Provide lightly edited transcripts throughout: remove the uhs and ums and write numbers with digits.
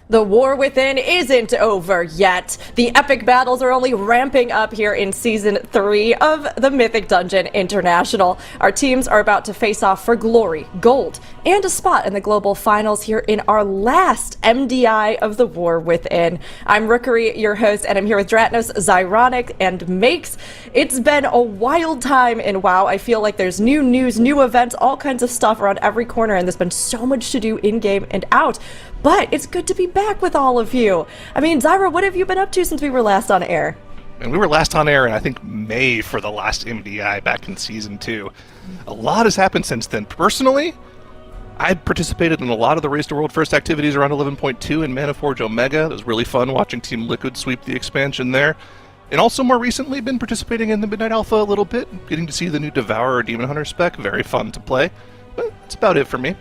The war within isn't over yet. The epic battles are only ramping up here in Season 3 of the Mythic Dungeon International. Our teams are about to face off for glory, gold, and a spot in the global finals here in our last MDI of the war within. I'm Rookery, your host, and I'm here with Dratnos, Zyronic, and Makes. It's been a wild time in WoW. I feel like there's new news, new events, all kinds of stuff around every corner, and there's been so much to do in-game and out. But it's good to be back with all of you. I mean, Zyra, what have you been up to since we were last on air? And we were last on air in, I think, May for the last MDI back in Season 2. A lot has happened since then. Personally, I participated in a lot of the Race to World First activities around 11.2 in Mana Forge Omega. It was really fun watching Team Liquid sweep the expansion there. And also more recently been participating in the Midnight Alpha a little bit, getting to see the new Devourer Demon Hunter spec. Very fun to play. But that's about it for me.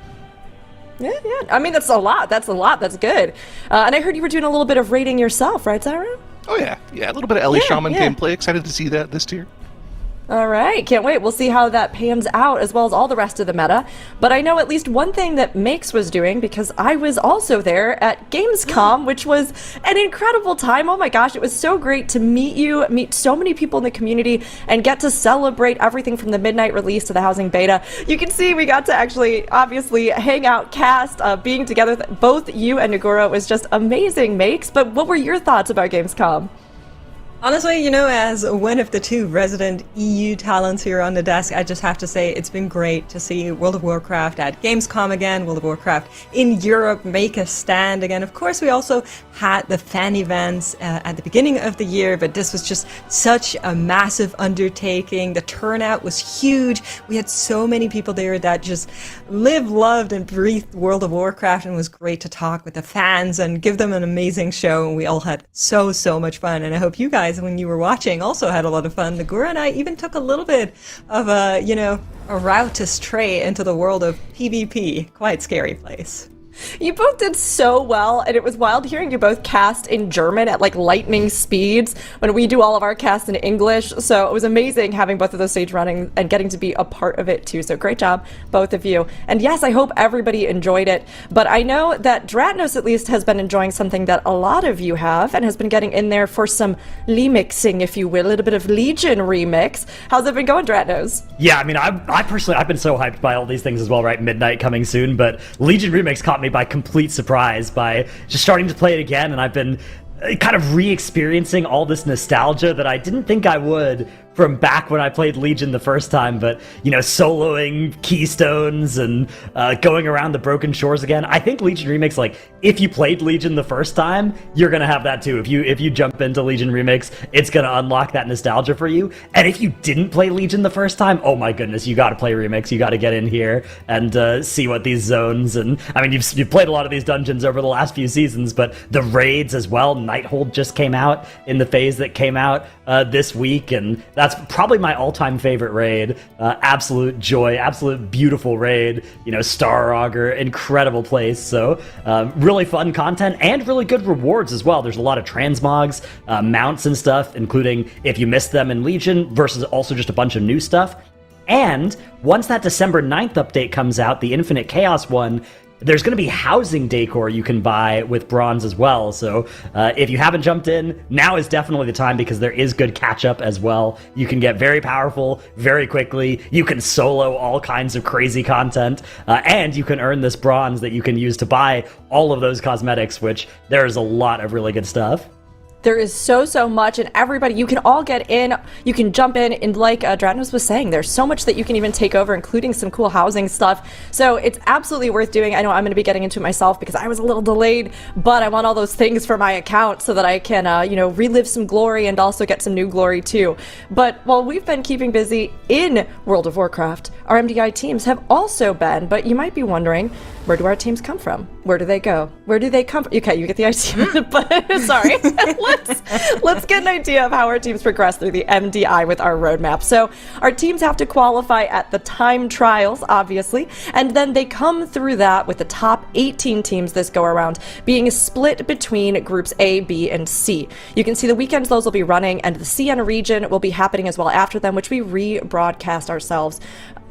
Yeah. I mean, that's a lot. That's good. And I heard you were doing a little bit of raiding yourself, right, Zyra? Oh, yeah. Yeah, a little bit of Ellie Shaman gameplay. Excited to see that this tier. All right, can't wait. We'll see how that pans out, as well as all the rest of the meta. But I know at least one thing that Makes was doing, because I was also there at Gamescom, which was an incredible time. Oh my gosh, it was so great to meet you, meet so many people in the community, and get to celebrate everything from the midnight release to the housing beta. You can see we got to actually, obviously, hang out, cast, being together. Both you and Nagura was just amazing, Makes. But what were your thoughts about Gamescom? Honestly, you know, as one of the two resident EU talents here on the desk, I just have to say it's been great to see World of Warcraft at Gamescom again, World of Warcraft in Europe make a stand again. Of course, we also had the fan events at the beginning of the year, but this was just such a massive undertaking. The turnout was huge. We had so many people there that just lived, loved, and breathed World of Warcraft, and it was great to talk with the fans and give them an amazing show, and we all had so much fun, and I hope you guys, when you were watching, also had a lot of fun. Nagura and I even took a little bit of a route to stray into the world of PvP. Quite scary place. You both did so well, and it was wild hearing you both cast in German at like lightning speeds when we do all of our casts in English. So it was amazing having both of those stage running and getting to be a part of it too. So great job, both of you. And yes, I hope everybody enjoyed it. But I know that Dratnos at least has been enjoying something that a lot of you have, and has been getting in there for some remixing, if you will, a little bit of Legion remix. How's it been going, Dratnos? Yeah, I mean, I personally, I've been so hyped by all these things as well, right? Midnight coming soon, but Legion remix caught me by complete surprise by just starting to play it again, and I've been kind of re-experiencing all this nostalgia that I didn't think I would from back when I played Legion the first time, but, you know, soloing Keystones and going around the Broken Shores again. I think Legion Remix, like, if you played Legion the first time, you're gonna have that too. If you jump into Legion Remix, it's gonna unlock that nostalgia for you. And if you didn't play Legion the first time, oh my goodness, you gotta play Remix. You gotta get in here and see what these zones, and, I mean, you've played a lot of these dungeons over the last few seasons, but the raids as well. Nighthold just came out in the phase that came out this week, and that's probably my all-time favorite raid. Absolute joy, absolute beautiful raid. You know, Star Augur, incredible place. So really fun content and really good rewards as well. There's a lot of transmogs, mounts and stuff, including if you missed them in Legion, versus also just a bunch of new stuff. And once that December 9th update comes out, the Infinite Chaos one, there's going to be housing decor you can buy with bronze as well. So if you haven't jumped in, now is definitely the time, because there is good catch-up as well. You can get very powerful very quickly. You can solo all kinds of crazy content. And you can earn this bronze that you can use to buy all of those cosmetics, which there's a lot of really good stuff. There is so much, and everybody, you can all get in, you can jump in, and like Dratnos was saying, there's so much that you can even take over, including some cool housing stuff. So it's absolutely worth doing. I know I'm going to be getting into it myself because I was a little delayed, but I want all those things for my account so that I can, relive some glory and also get some new glory too. But while we've been keeping busy in World of Warcraft, our MDI teams have also been, but you might be wondering, where do our teams come from? Where do they go? Where do they come from? Okay, you get the idea, but sorry. Let's get an idea of how our teams progress through the MDI with our roadmap. So our teams have to qualify at the time trials, obviously, and then they come through that with the top 18 teams this go around being split between groups A, B, and C. You can see the weekends those will be running, and the CN region will be happening as well after them, which we rebroadcast ourselves.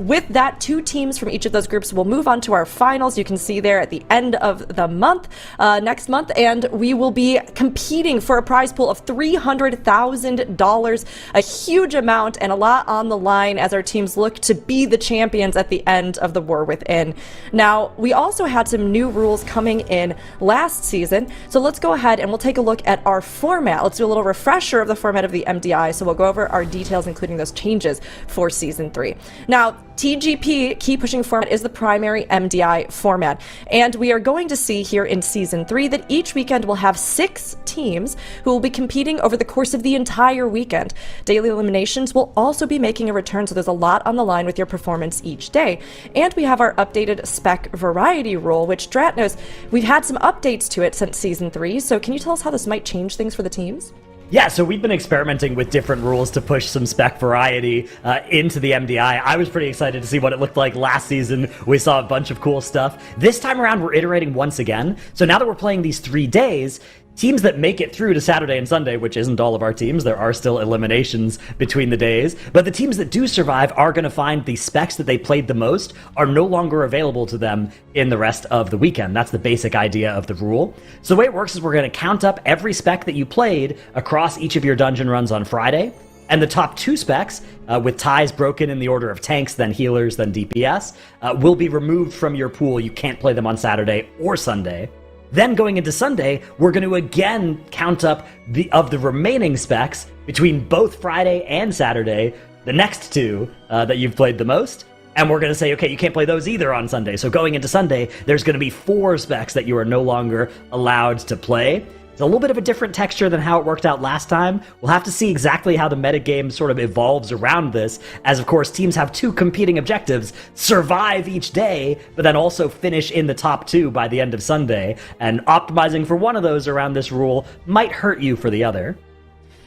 with that, 2 teams from each of those groups will move on to our finals. You can see there at the end of the month, next month, and we will be competing for a prize pool of $300,000, a huge amount and a lot on the line as our teams look to be the champions at the end of the War Within. Now, we also had some new rules coming in last season, so let's go ahead and we'll take a look at our format. Let's do a little refresher of the format of the MDI, so we'll go over our details, including those changes for Season 3. Now, TGP, Key Pushing Format, is the primary MDI format, and we are going to see here in Season 3 that each weekend we'll have 6 teams who will be competing over the course of the entire weekend. Daily eliminations will also be making a return, so there's a lot on the line with your performance each day. And we have our updated Spec variety rule, which Dratnos, we've had some updates to it since Season 3, so can you tell us how this might change things for the teams? Yeah, so we've been experimenting with different rules to push some spec variety into the MDI. I was pretty excited to see what it looked like last season. We saw a bunch of cool stuff. This time around, we're iterating once again. So now that we're playing these 3 days, teams that make it through to Saturday and Sunday, which isn't all of our teams, there are still eliminations between the days, but the teams that do survive are going to find the specs that they played the most are no longer available to them in the rest of the weekend. That's the basic idea of the rule. So the way it works is we're going to count up every spec that you played across each of your dungeon runs on Friday, and the top 2 specs, with ties broken in the order of tanks, then healers, then DPS, will be removed from your pool. You can't play them on Saturday or Sunday. Then going into Sunday, we're going to again count up the remaining specs between both Friday and Saturday, the next 2 that you've played the most, and we're going to say, okay, you can't play those either on Sunday. So going into Sunday, there's going to be 4 specs that you are no longer allowed to play. It's a little bit of a different texture than how it worked out last time. We'll have to see exactly how the metagame sort of evolves around this, as of course teams have 2 competing objectives: survive each day, but then also finish in the top 2 by the end of Sunday, and optimizing for one of those around this rule might hurt you for the other.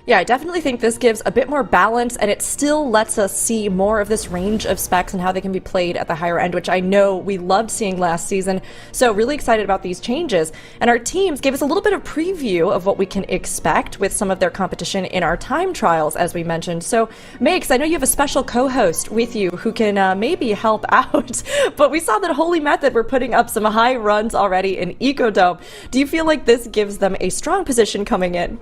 Yeah, I definitely think this gives a bit more balance, and it still lets us see more of this range of specs and how they can be played at the higher end, which I know we loved seeing last season. So really excited about these changes. And our teams gave us a little bit of preview of what we can expect with some of their competition in our time trials, as we mentioned. So May, because I know you have a special co-host with you who can maybe help out, but we saw that Holy Method were putting up some high runs already in Ecodome. Do you feel like this gives them a strong position coming in?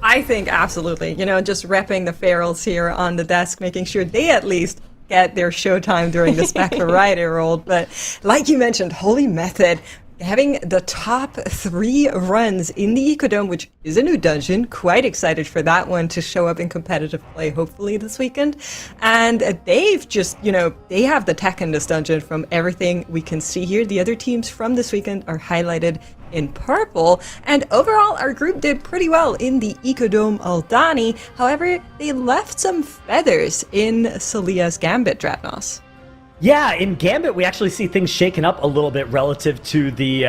I think absolutely. You know, just repping the ferals here on the desk, making sure they at least get their showtime during the Spec variety roll. But like you mentioned, Holy Method, having the top 3 runs in the Ecodome, which is a new dungeon. Quite excited for that one to show up in competitive play, hopefully this weekend. And they've just, you know, they have the tech in this dungeon from everything we can see here. The other teams from this weekend are highlighted in purple, and overall our group did pretty well in the Ecodome Aldani. However, they left some feathers in Celia's Gambit, Dratnos. Yeah, in Gambit, we actually see things shaken up a little bit relative to the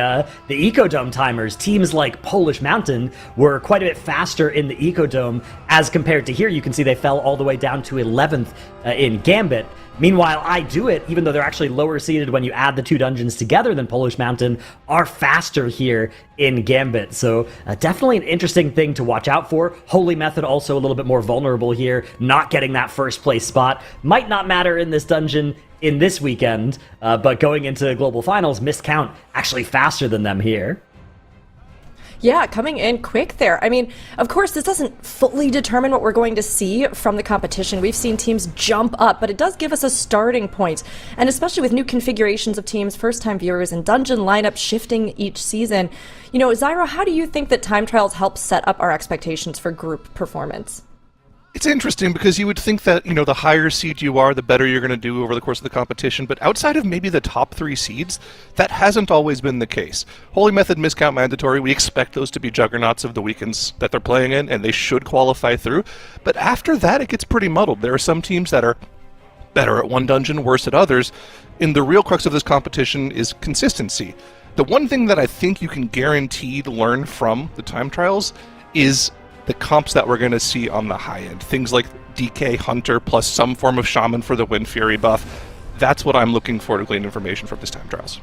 Ecodome timers. Teams like Polish Mountain were quite a bit faster in the Ecodome as compared to here. You can see they fell all the way down to 11th in Gambit. Meanwhile, I Do It, even though they're actually lower seeded when you add the 2 dungeons together than Polish Mountain, are faster here in Gambit. So definitely an interesting thing to watch out for. Holy Method also a little bit more vulnerable here, not getting that first place spot. Might not matter in this dungeon in this weekend, but going into Global Finals, miscount actually faster than them here. Yeah, coming in quick there. I mean, of course, this doesn't fully determine what we're going to see from the competition. We've seen teams jump up, but it does give us a starting point. And especially with new configurations of teams, first-time viewers, and dungeon lineup shifting each season. You know, Zyro, how do you think that time trials help set up our expectations for group performance? It's interesting because you would think that, you know, the higher seed you are, the better you're going to do over the course of the competition, but outside of maybe the top 3 seeds, that hasn't always been the case. Holy Method miscount mandatory, we expect those to be juggernauts of the weekends that they're playing in, and they should qualify through, but after that it gets pretty muddled. There are some teams that are better at one dungeon, worse at others, and the real crux of this competition is consistency. The one thing that I think you can guaranteed learn from the time trials is the comps that we're going to see on the high end. Things like DK Hunter plus some form of Shaman for the Wind Fury buff. That's what I'm looking for to glean information from this time trials.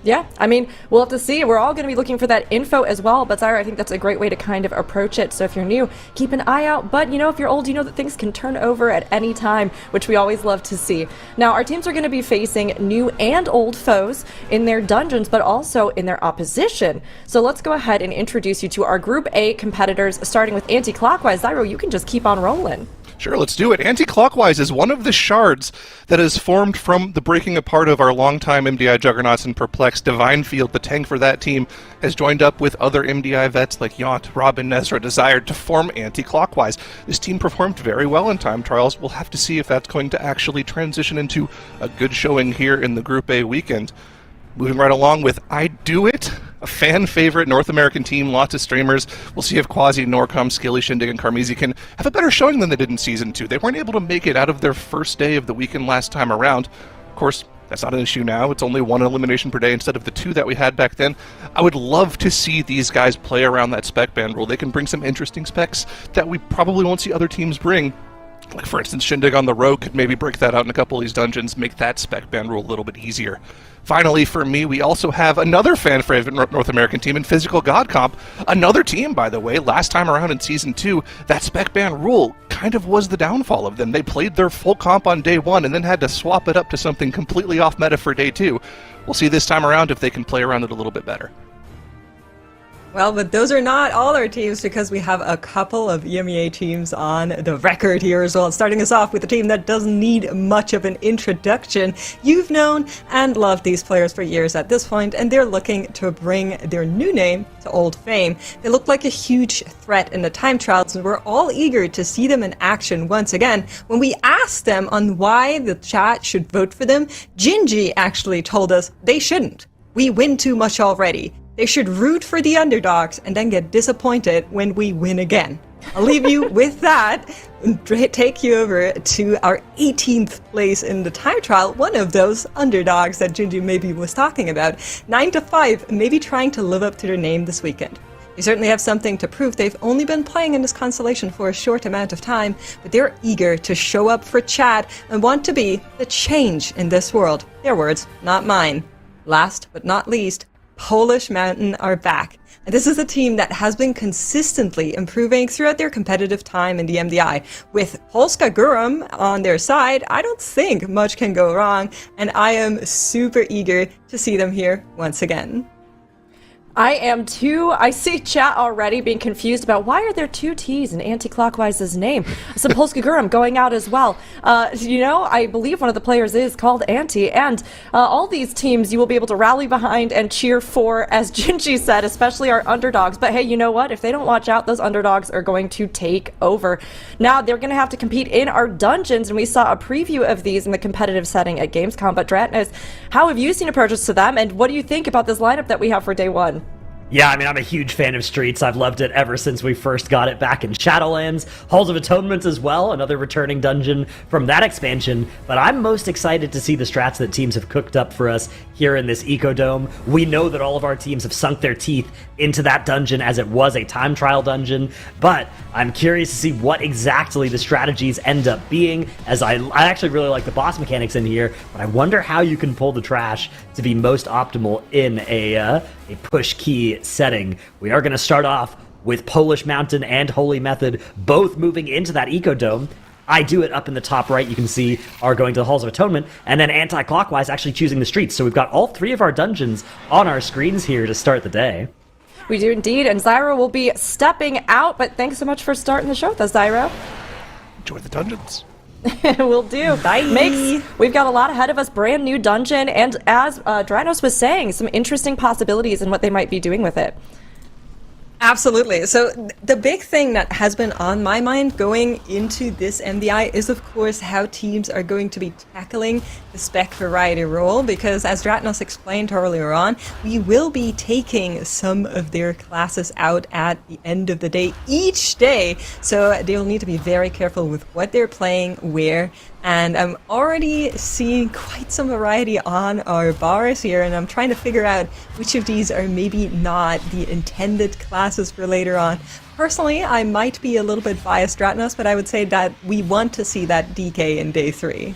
Yeah, I mean, we'll have to see. We're all going to be looking for that info as well. But Zyra, I think that's a great way to kind of approach it. So if you're new, keep an eye out. But, if you're old, you know that things can turn over at any time, which we always love to see. Now, our teams are going to be facing new and old foes in their dungeons, but also in their opposition. So let's go ahead and introduce you to our Group A competitors, starting with Anti-Clockwise. Zyra, you can just keep on rolling. Sure, let's do it. Anti-Clockwise is one of the shards that is formed from the breaking apart of our longtime MDI juggernauts and Perplex. Divine Field, the tank for that team, has joined up with other MDI vets like Yaunt, Robin, Nezra, Desired to form Anti-Clockwise. This team performed very well in time trials. We'll have to see if that's going to actually transition into a good showing here in the Group A weekend. Moving right along with I Do It, a fan favorite North American team, lots of streamers. We'll see if Quasi, Norcom, Skilly, Shindig, and Karmizi can have a better showing than they did in Season 2. They weren't able to make it out of their first day of the weekend last time around. Of course, that's not an issue now. It's only 1 elimination per day instead of the 2 that we had back then. I would love to see these guys play around that spec ban rule. They can bring some interesting specs that we probably won't see other teams bring. Like, for instance, Shindig on the Rogue could maybe break that out in a couple of these dungeons, make that spec ban rule a little bit easier. Finally, for me, we also have another fan favorite North American team in Physical God Comp. Another team, by the way, last time around in Season 2, that spec ban rule kind of was the downfall of them. They played their full comp on day 1 and then had to swap it up to something completely off meta for day 2. We'll see this time around if they can play around it a little bit better. Well, but those are not all our teams, because we have a couple of EMEA teams on the record here as well. Starting us off with a team that doesn't need much of an introduction. You've known and loved these players for years at this point, and they're looking to bring their new name to old fame. They look like a huge threat in the time trials, and we're all eager to see them in action once again. When we asked them on why the chat should vote for them, Gingy actually told us they shouldn't. We win too much already. They should root for the underdogs and then get disappointed when we win again. I'll leave you with that and take you over to our 18th place in the time trial, one of those underdogs that Gingy maybe was talking about. 9to5, maybe trying to live up to their name this weekend. They certainly have something to prove. They've only been playing in this constellation for a short amount of time, but they're eager to show up for chat and want to be the change in this world. Their words, not mine. Last but not least, Polish Mountain are back. And this is a team that has been consistently improving throughout their competitive time in the MDI. With Polska Guram on their side, I don't think much can go wrong, and I am super eager to see them here once again. I am too. I see chat already being confused about why are there 2 T's in Anti-Clockwise's name. Some Polska Guram going out as well. I believe one of the players is called Anti, and all these teams you will be able to rally behind and cheer for, as Gingy said, especially our underdogs. But hey, you know what? If they don't watch out, those underdogs are going to take over. Now, they're going to have to compete in our dungeons, and we saw a preview of these in the competitive setting at Gamescom. But Dratnos, how have you seen approaches to them, and what do you think about this lineup that we have for day 1? Yeah, I mean, I'm a huge fan of Streets. I've loved it ever since we first got it back in Shadowlands. Halls of Atonement as well, another returning dungeon from that expansion. But I'm most excited to see the strats that teams have cooked up for us here in this Ecodome. We know that all of our teams have sunk their teeth into that dungeon as it was a time trial dungeon, but I'm curious to see what exactly the strategies end up being, as I actually really like the boss mechanics in here, but I wonder how you can pull the trash to be most optimal in a push key setting. We are going to start off with Polish Mountain and Holy Method both moving into that Ecodome. I Do It up in the top right, you can see, are going to the Halls of Atonement, and then Anti-Clockwise actually choosing the streets. So we've got all 3 of our dungeons on our screens here to start the day. We do indeed, and Zyra will be stepping out, but thanks so much for starting the show with us, Zyra. Enjoy the dungeons. Will do. Bye. Mix, we've got a lot ahead of us, brand new dungeon, and as Dranos was saying, some interesting possibilities in what they might be doing with it. Absolutely. So the big thing that has been on my mind going into this MDI is, of course, how teams are going to be tackling the spec variety role, because as Dratnos explained earlier on, we will be taking some of their classes out at the end of the day each day. So they'll need to be very careful with what they're playing, where, and I'm already seeing quite some variety on our bars here, and I'm trying to figure out which of these are maybe not the intended classes for later on. Personally, I might be a little bit biased, Dratnos, but I would say that we want to see that DK in day 3.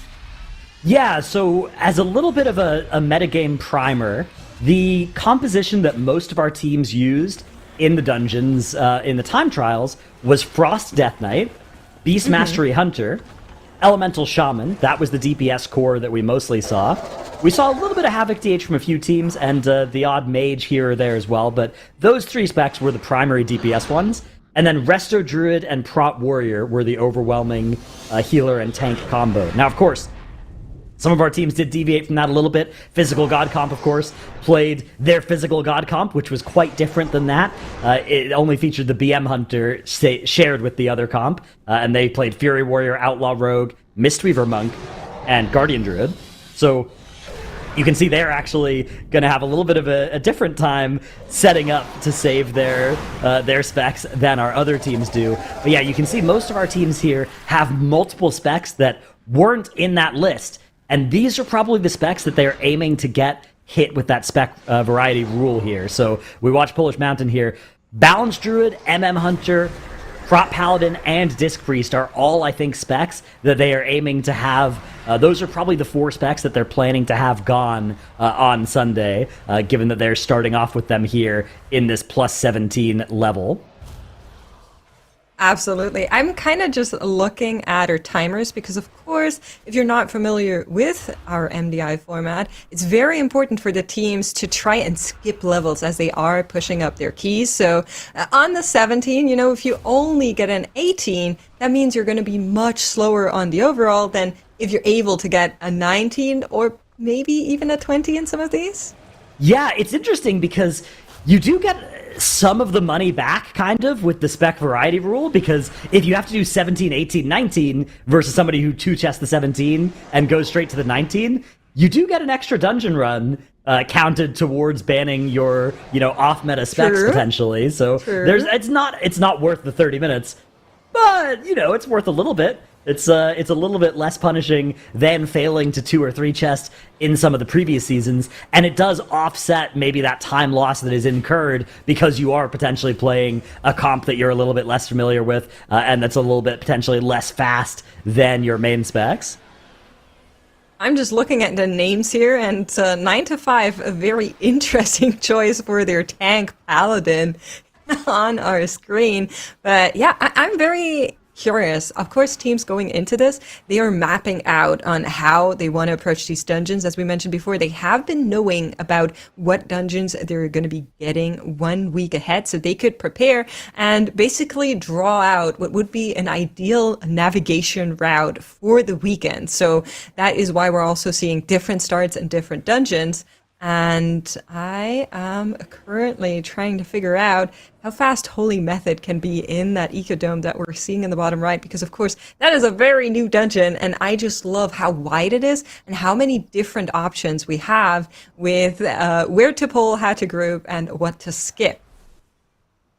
Yeah, so as a little bit of a metagame primer, the composition that most of our teams used in the dungeons, in the time trials, was Frost Death Knight, Beast Mastery Hunter, Elemental Shaman. That was the DPS core that we mostly saw. We saw a little bit of Havoc DH from a few teams, and the odd Mage here or there as well, but those 3 specs were the primary DPS ones. And then Resto Druid and Prot Warrior were the overwhelming healer and tank combo. Now, of course, some of our teams did deviate from that a little bit. Physical God Comp, of course, played their Physical God Comp, which was quite different than that. It only featured the BM Hunter shared with the other comp, and they played Fury Warrior, Outlaw Rogue, Mistweaver Monk, and Guardian Druid. So you can see they're actually going to have a little bit of a different time setting up to save their specs than our other teams do. But yeah, you can see most of our teams here have multiple specs that weren't in that list. And these are probably the specs that they're aiming to get hit with that spec variety rule here. So we watch Polish Mountain here. Balanced Druid, MM Hunter, Prot Paladin, and Disc Priest are all, I think, specs that they are aiming to have. Those are probably the 4 specs that they're planning to have gone on Sunday, given that they're starting off with them here in this plus 17 level. Absolutely. I'm kind of just looking at our timers because, of course, if you're not familiar with our MDI format, it's very important for the teams to try and skip levels as they are pushing up their keys. So on the 17, you know, if you only get an 18, that means you're going to be much slower on the overall than if you're able to get a 19 or maybe even a 20 in some of these. Yeah, it's interesting because you do get some of the money back, kind of, with the spec variety rule, because if you have to do 17, 18, 19 versus somebody who 2-chests the 17 and goes straight to the 19, you do get an extra dungeon run counted towards banning your, off-meta specs potentially. So it's not worth the 30 minutes, but, it's worth a little bit. It's a little bit less punishing than failing to 2 or 3 chests in some of the previous seasons, and it does offset maybe that time loss that is incurred because you are potentially playing a comp that you're a little bit less familiar with, and that's a little bit potentially less fast than your main specs. I'm just looking at the names here, and 9 to 5, a very interesting choice for their tank Paladin on our screen. But yeah, I'm very curious. Of course, teams going into this, they are mapping out on how they want to approach these dungeons. As we mentioned before, they have been knowing about what dungeons they're going to be getting 1 week ahead, so they could prepare and basically draw out what would be an ideal navigation route for the weekend. So that is why we're also seeing different starts and different dungeons. And I am currently trying to figure out how fast Holy Method can be in that Ecodome that we're seeing in the bottom right, because of course that is a very new dungeon, and I just love how wide it is and how many different options we have with where to pull, how to group, and what to skip.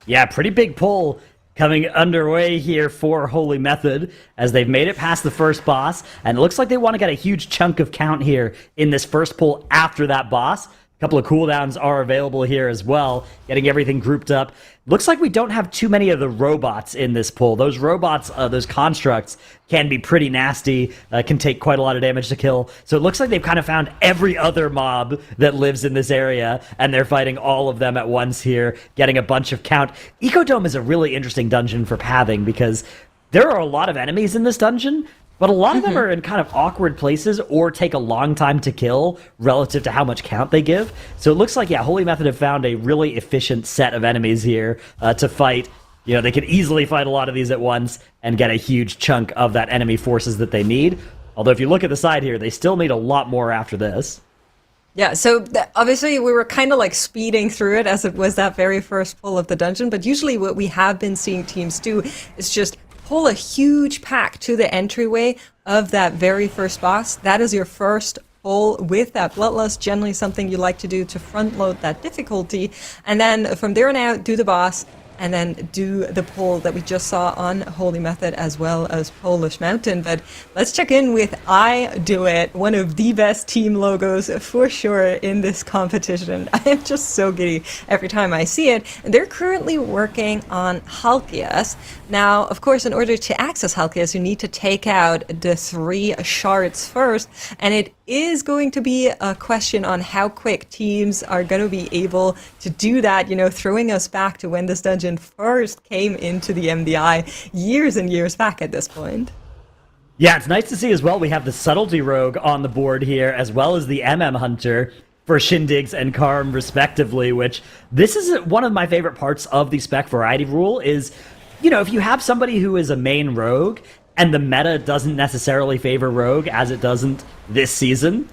Yeah, pretty big pull coming underway here for Holy Method as they've made it past the first boss, and it looks like they want to get a huge chunk of count here in this first pull after that boss. A couple of cooldowns are available here as well, getting everything grouped up. Looks like we don't have too many of the robots in this pull. Those robots, those constructs, can be pretty nasty, can take quite a lot of damage to kill. So it looks like they've kind of found every other mob that lives in this area, and they're fighting all of them at once here, getting a bunch of count. Ecodome is a really interesting dungeon for pathing because there are a lot of enemies in this dungeon, but a lot of them are in kind of awkward places or take a long time to kill relative to how much count they give. So it looks like, yeah, Holy Method have found a really efficient set of enemies here to fight. They could easily fight a lot of these at once and get a huge chunk of that enemy forces that they need. Although if you look at the side here, they still need a lot more after this. Yeah, so obviously we were kind of like speeding through it as it was that very first pull of the dungeon, but usually what we have been seeing teams do is just pull a huge pack to the entryway of that very first boss. That is your first pull with that Bloodlust, generally something you like to do to front load that difficulty, and then from there on out do the boss, and then do the pull that we just saw on Holy Method as well as Polish Mountain. But let's check in with I Do It, one of the best team logos for sure in this competition. I am just so giddy every time I see it. They're currently working on Halkias. Now, of course, in order to access Halkias, you need to take out the 3 shards first, and it is going to be a question on how quick teams are going to be able to do that, throwing us back to when this dungeon first came into the MDI years and years back at this point. Yeah, it's nice to see as well. We have the Subtlety Rogue on the board here, as well as the MM Hunter for Shindigs and Karm, respectively, which this is one of my favorite parts of the Spec variety rule is, if you have somebody who is a main rogue and the meta doesn't necessarily favor rogue as it doesn't this season,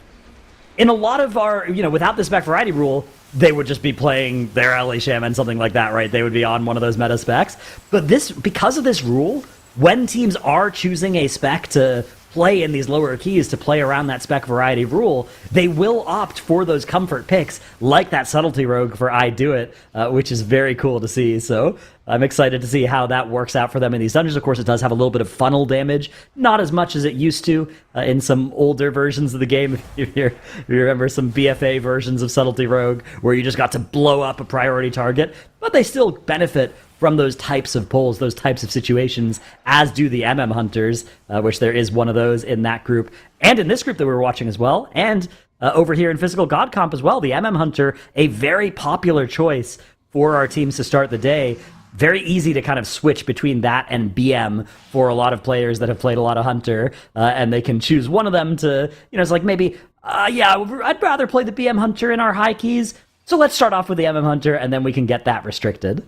in a lot of our, without the Spec variety rule, they would just be playing their LA Shaman, something like that, right? They would be on one of those meta specs. But because of this rule, when teams are choosing a spec to play in these lower keys, to play around that spec variety rule, they will opt for those comfort picks, like that Subtlety Rogue for I Do It, which is very cool to see. So I'm excited to see how that works out for them in these dungeons. Of course, it does have a little bit of funnel damage, not as much as it used to in some older versions of the game. If you remember some BFA versions of Subtlety Rogue, where you just got to blow up a priority target, but they still benefit from those types of pulls, those types of situations, as do the MM Hunters, which there is one of those in that group, and in this group that we were watching as well, and over here in Physical God Comp as well, the MM Hunter, a very popular choice for our teams to start the day. Very easy to kind of switch between that and BM for a lot of players that have played a lot of Hunter, and they can choose one of them to, it's like maybe, I'd rather play the BM Hunter in our high keys, so let's start off with the MM Hunter, and then we can get that restricted.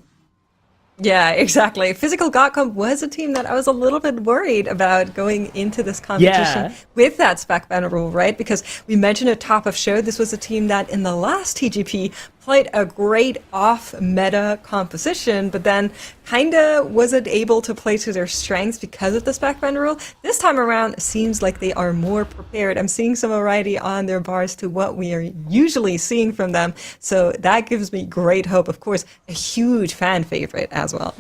Yeah, exactly. Physical God Comp was a team that I was a little bit worried about going into this competition with that spec ban rule, right? Because we mentioned at top of show, this was a team that in the last TGP played a great off-meta composition, but then kind of wasn't able to play to their strengths because of the spec ban rule. This time around, it seems like they are more prepared. I'm seeing some variety on their bars to what we are usually seeing from them, so that gives me great hope. Of course, a huge fan favorite as well.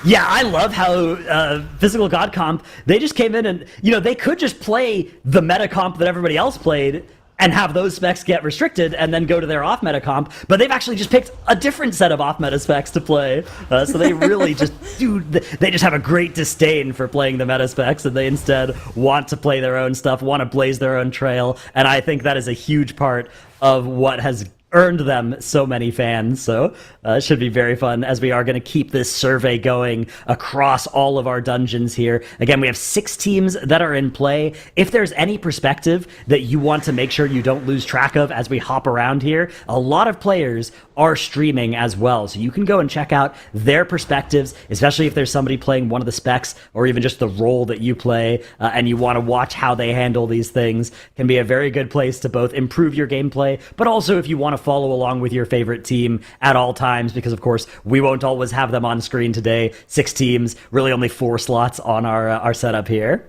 Yeah, I love how Physical God Comp, they just came in and, they could just play the meta comp that everybody else played and have those specs get restricted and then go to their off-meta comp, but they've actually just picked a different set of off-meta specs to play. So they really they just have a great disdain for playing the meta specs, and they instead want to play their own stuff, want to blaze their own trail, and I think that is a huge part of what has earned them so many fans. So it should be very fun, as we are going to keep this survey going across all of our dungeons here. Again, we have 6 teams that are in play. If there's any perspective that you want to make sure you don't lose track of as we hop around here, a lot of players are streaming as well, so you can go and check out their perspectives, especially if there's somebody playing one of the specs or even just the role that you play, and you want to watch how they handle these things. Can be a very good place to both improve your gameplay, but also if you want to follow along with your favorite team at all times, because of course we won't always have them on screen today. 6 teams, really only 4 slots on our setup here.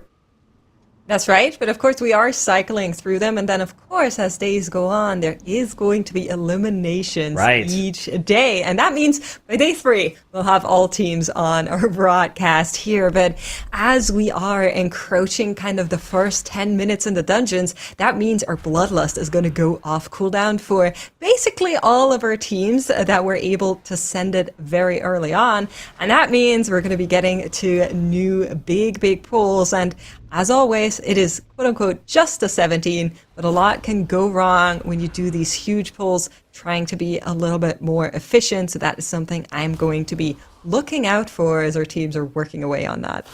That's right, but of course we are cycling through them, and then of course as days go on, there is going to be eliminations each day, and that means by day 3 we'll have all teams on our broadcast here. But as we are encroaching kind of the first 10 minutes in the dungeons, that means our Bloodlust is going to go off cooldown for basically all of our teams that were able to send it very early on, and that means we're going to be getting to new big pools. And as always, it is quote-unquote just a 17, but a lot can go wrong when you do these huge pulls, trying to be a little bit more efficient. So that is something I'm going to be looking out for as our teams are working away on that.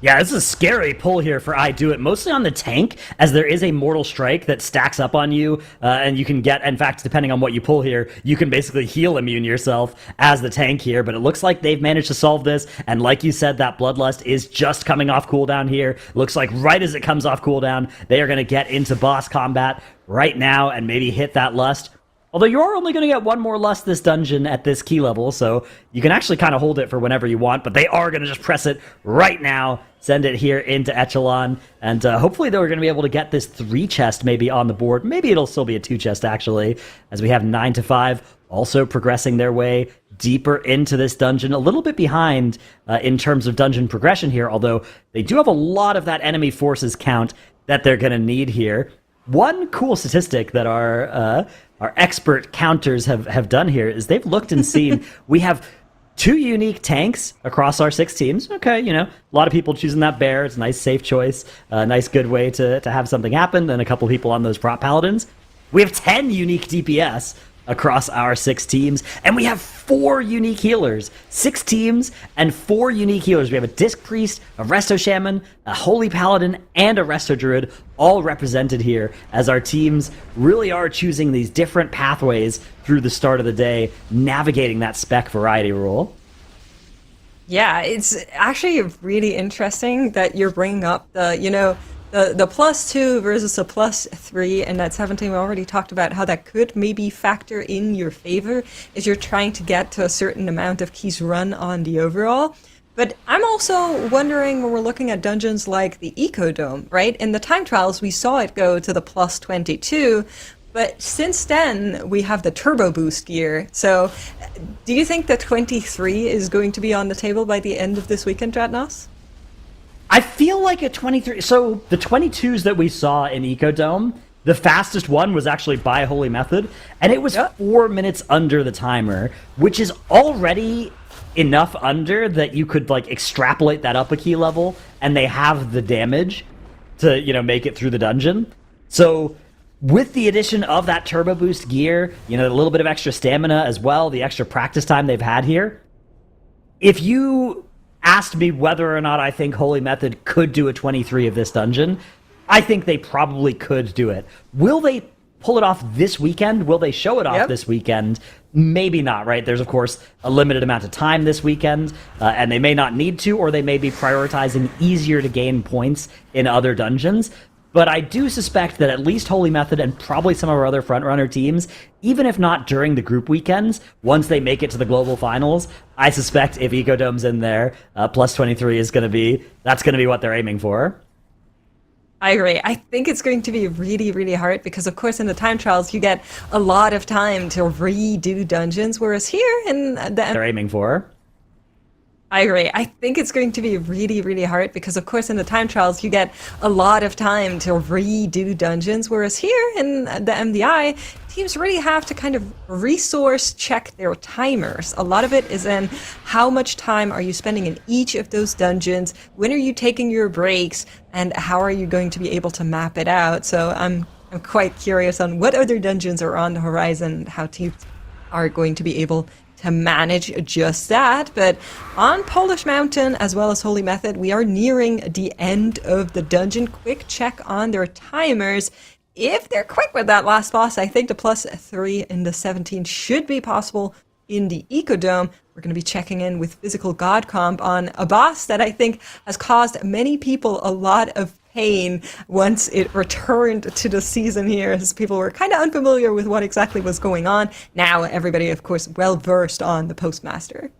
Yeah, this is a scary pull here for I Do It, mostly on the tank, as there is a Mortal Strike that stacks up on you, and you can get, in fact, depending on what you pull here, you can basically heal immune yourself as the tank here, but it looks like they've managed to solve this, and like you said, that Bloodlust is just coming off cooldown here. Looks like right as it comes off cooldown, they are going to get into boss combat right now and maybe hit that Lust. Although you are only going to get 1 more Lust this dungeon at this key level, so you can actually kind of hold it for whenever you want, but they are going to just press it right now, send it here into Echelon, and hopefully they're going to be able to get this 3 chest maybe on the board. Maybe it'll still be a 2 chest, actually, as we have 9 to 5 also progressing their way deeper into this dungeon, a little bit behind in terms of dungeon progression here, although they do have a lot of that enemy forces count that they're going to need here. One cool statistic that our expert counters have done here is they've looked and seen we have 2 unique tanks across our 6 teams. Okay, a lot of people choosing that bear. It's a nice, safe choice. A nice, good way to have something happen. And a couple people on those prop paladins. We have 10 unique DPS across our 6 teams. And we have 4 unique healers. 6 teams and 4 unique healers. We have a Disc Priest, a Resto Shaman, a Holy Paladin, and a Resto Druid, all represented here as our teams really are choosing these different pathways through the start of the day, navigating that spec variety rule. Yeah, it's actually really interesting that you're bringing up the +2 versus a +3 in that 17. We already talked about how that could maybe factor in your favor as you're trying to get to a certain amount of keys run on the overall. But I'm also wondering when we're looking at dungeons like the Ecodome, right? In the time trials, we saw it go to the +22, but since then, we have the turbo boost gear. So do you think that 23 is going to be on the table by the end of this weekend, Dratnos? I feel like a 23... So the 22s that we saw in Ecodome, the fastest one was actually by Holy Method, and it was 4 minutes under the timer, which is already enough under that you could extrapolate that up a key level, and they have the damage to make it through the dungeon. So with the addition of that turbo boost gear, a little bit of extra stamina as well, the extra practice time they've had here, if you asked me whether or not I think Holy Method could do a 23 of this dungeon, I think they probably could do it. Will they pull it off this weekend? Will they show it off this weekend? Maybe not, right? There's, of course, a limited amount of time this weekend, and they may not need to, or they may be prioritizing easier to gain points in other dungeons. But I do suspect that at least Holy Method and probably some of our other frontrunner teams, even if not during the group weekends, once they make it to the global finals, I suspect if Ecodome's in there, +23 is going to be, that's going to be what they're aiming for. I agree. I think it's going to be really, really hard because, of course, in the time trials, you get a lot of time to redo dungeons, whereas here in the... They're aiming for... I agree. I think it's going to be really, really hard because, of course, in the time trials, you get a lot of time to redo dungeons, whereas here in the MDI, teams really have to kind of resource check their timers. A lot of it is in how much time are you spending in each of those dungeons, when are you taking your breaks, and how are you going to be able to map it out. So I'm quite curious on what other dungeons are on the horizon, how teams are going to be able to manage just that. But on Polish Mountain as well as Holy Method, we are nearing the end of the dungeon. Quick check on their timers. If they're quick with that last boss, I think the +3 in the 17 should be possible in the Ecodome. We're going to be checking in with Physical God Comp on a boss that I think has caused many people a lot of pain once it returned to the season here, as people were kind of unfamiliar with what exactly was going on. Now everybody, of course, well versed on the Postmaster.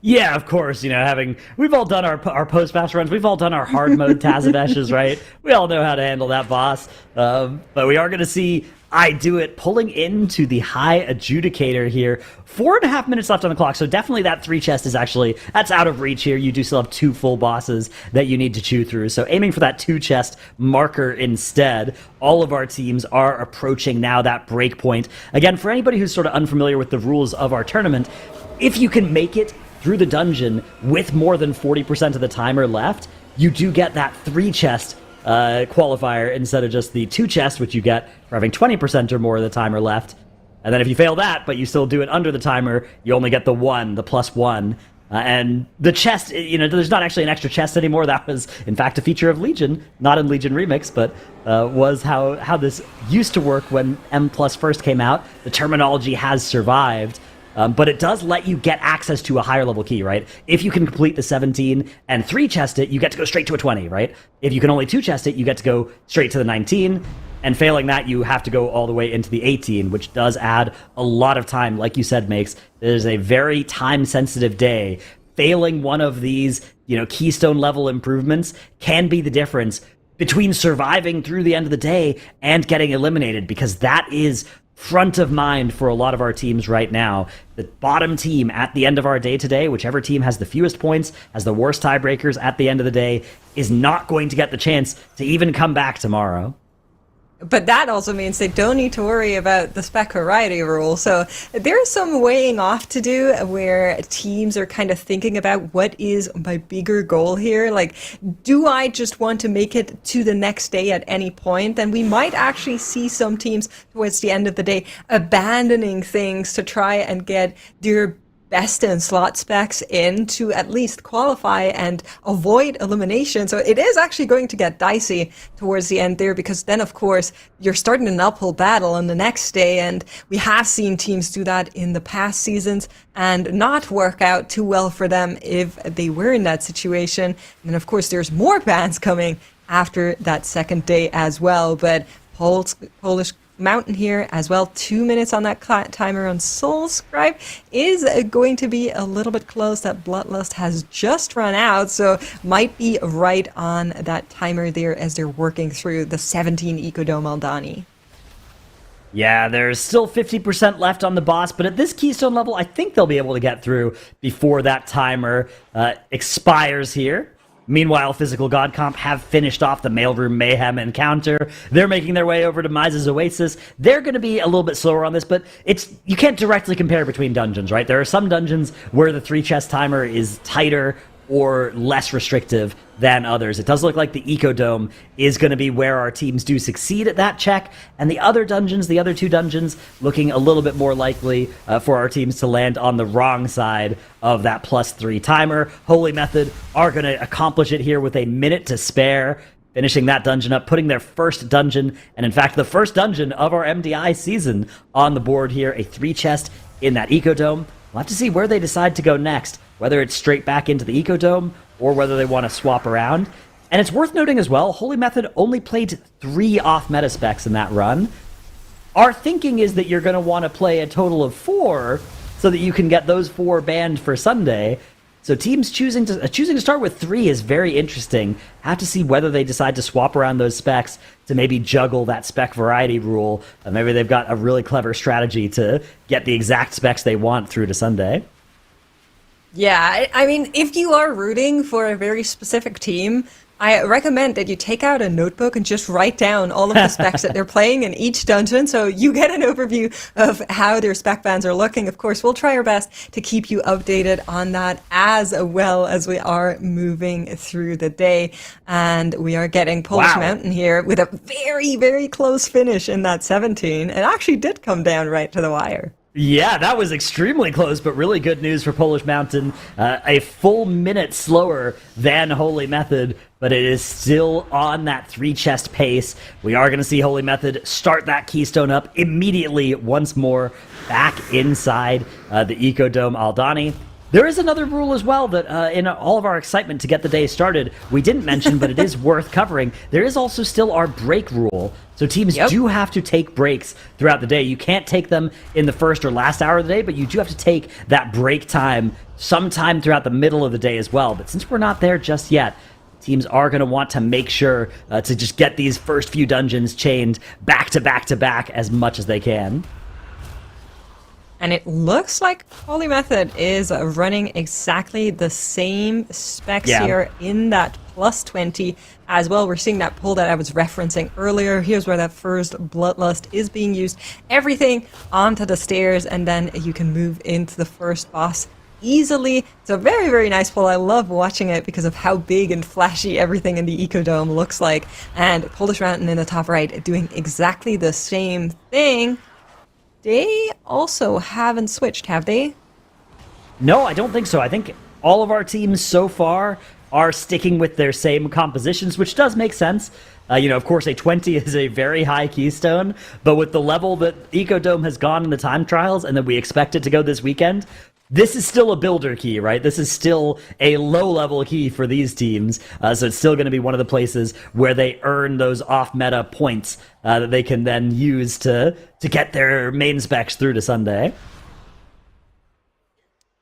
Yeah, of course, we've all done our Postmaster runs, we've all done our hard mode Tazaveshes, right? We all know how to handle that boss. But we are going to see I do it pulling into the high adjudicator here. 4.5 minutes left on the clock, so definitely that 3 chest is that's out of reach here. You do still have 2 full bosses that you need to chew through, so aiming for that 2 chest marker instead. All of our teams are approaching now that break point. Again, for anybody who's sort of unfamiliar with the rules of our tournament, if you can make it through the dungeon with more than 40% of the timer left, you do get that 3 chest qualifier instead of just the 2 chest, which you get for having 20% or more of the timer left. And then if you fail that, but you still do it under the timer, you only get the +1. And the chest, there's not actually an extra chest anymore. That was, in fact, a feature of Legion, not in Legion Remix, but was how this used to work when M+ first came out. The terminology has survived. But it does let you get access to a higher level key, right? If you can complete the 17 and 3 chest it, you get to go straight to a 20, right? If you can only 2 chest it, you get to go straight to the 19. And failing that, you have to go all the way into the 18, which does add a lot of time. Like you said, Makes, it is a very time-sensitive day. Failing one of these, keystone level improvements can be the difference between surviving through the end of the day and getting eliminated, because that is front of mind for a lot of our teams right now. The bottom team at the end of our day today, whichever team has the fewest points, has the worst tiebreakers at the end of the day, is not going to get the chance to even come back tomorrow. But that also means they don't need to worry about the spec variety rule. So there's some weighing off to do where teams are kind of thinking about what is my bigger goal here. Like, do I just want to make it to the next day at any point? Then we might actually see some teams towards the end of the day abandoning things to try and get their best in slot specs in to at least qualify and avoid elimination. So it is actually going to get dicey towards the end there, because then of course you're starting an uphill battle on the next day, and we have seen teams do that in the past seasons and not work out too well for them if they were in that situation. And then of course there's more bans coming after that second day as well. But Polish Mountain here as well, 2 minutes on that timer on Soul Scribe is going to be a little bit close. That Bloodlust has just run out, so might be right on that timer there as they're working through the 17 Ecodome Aldani. Yeah, there's still 50% left on the boss, but at this Keystone level, I think they'll be able to get through before that timer expires here. Meanwhile, Physical God Comp have finished off the Mailroom Mayhem encounter. They're making their way over to Mize's Oasis. They're going to be a little bit slower on this, but you can't directly compare between dungeons, right? There are some dungeons where the 3-chest timer is tighter or less restrictive than others. It does look like the Ecodome is going to be where our teams do succeed at that check, and the other dungeons, the other two dungeons, looking a little bit more likely for our teams to land on the wrong side of that +3 timer. Holy Method are going to accomplish it here with a minute to spare, finishing that dungeon up, putting their first dungeon, and in fact the first dungeon of our MDI season on the board here, a 3-chest in that Ecodome. We'll have to see where they decide to go next, whether it's straight back into the Ecodome or whether they want to swap around. And it's worth noting as well, Holy Method only played 3 off-meta specs in that run. Our thinking is that you're going to want to play a total of 4 so that you can get those 4 banned for Sunday. So teams choosing to start with 3 is very interesting. Have to see whether they decide to swap around those specs to maybe juggle that spec variety rule. Maybe they've got a really clever strategy to get the exact specs they want through to Sunday. Yeah, I mean, if you are rooting for a very specific team, I recommend that you take out a notebook and just write down all of the specs that they're playing in each dungeon, so you get an overview of how their spec bans are looking. Of course, we'll try our best to keep you updated on that as well as we are moving through the day. And we are getting Polish Mountain here with a very, very close finish in that 17. It actually did come down right to the wire. Yeah, that was extremely close, but really good news for Polish Mountain. A full minute slower than Holy Method, but it is still on that 3-chest pace. We are going to see Holy Method start that Keystone up immediately once more back inside the Ecodome Aldani. There is another rule as well that in all of our excitement to get the day started, we didn't mention, but it is worth covering. There is also still our break rule. So teams do have to take breaks throughout the day. You can't take them in the first or last hour of the day, but you do have to take that break time sometime throughout the middle of the day as well. But since we're not there just yet, teams are going to want to make sure to just get these first few dungeons chained back to back to back as much as they can. And it looks like Holy Method is running exactly the same specs here in that +20 as well. We're seeing that pull that I was referencing earlier. Here's where that first Bloodlust is being used. Everything onto the stairs, and then you can move into the first boss easily. It's a very, very nice pull. I love watching it because of how big and flashy everything in the Ecodome looks like. And Polish Mountain in the top right doing exactly the same thing. They also haven't switched, have they? No, I don't think so. I think all of our teams so far are sticking with their same compositions, which does make sense. Of course, a 20 is a very high keystone, but with the level that Ecodome has gone in the time trials and that we expect it to go this weekend, this is still a builder key, right? This is still a low-level key for these teams, so it's still going to be one of the places where they earn those off-meta points that they can then use to get their main specs through to Sunday.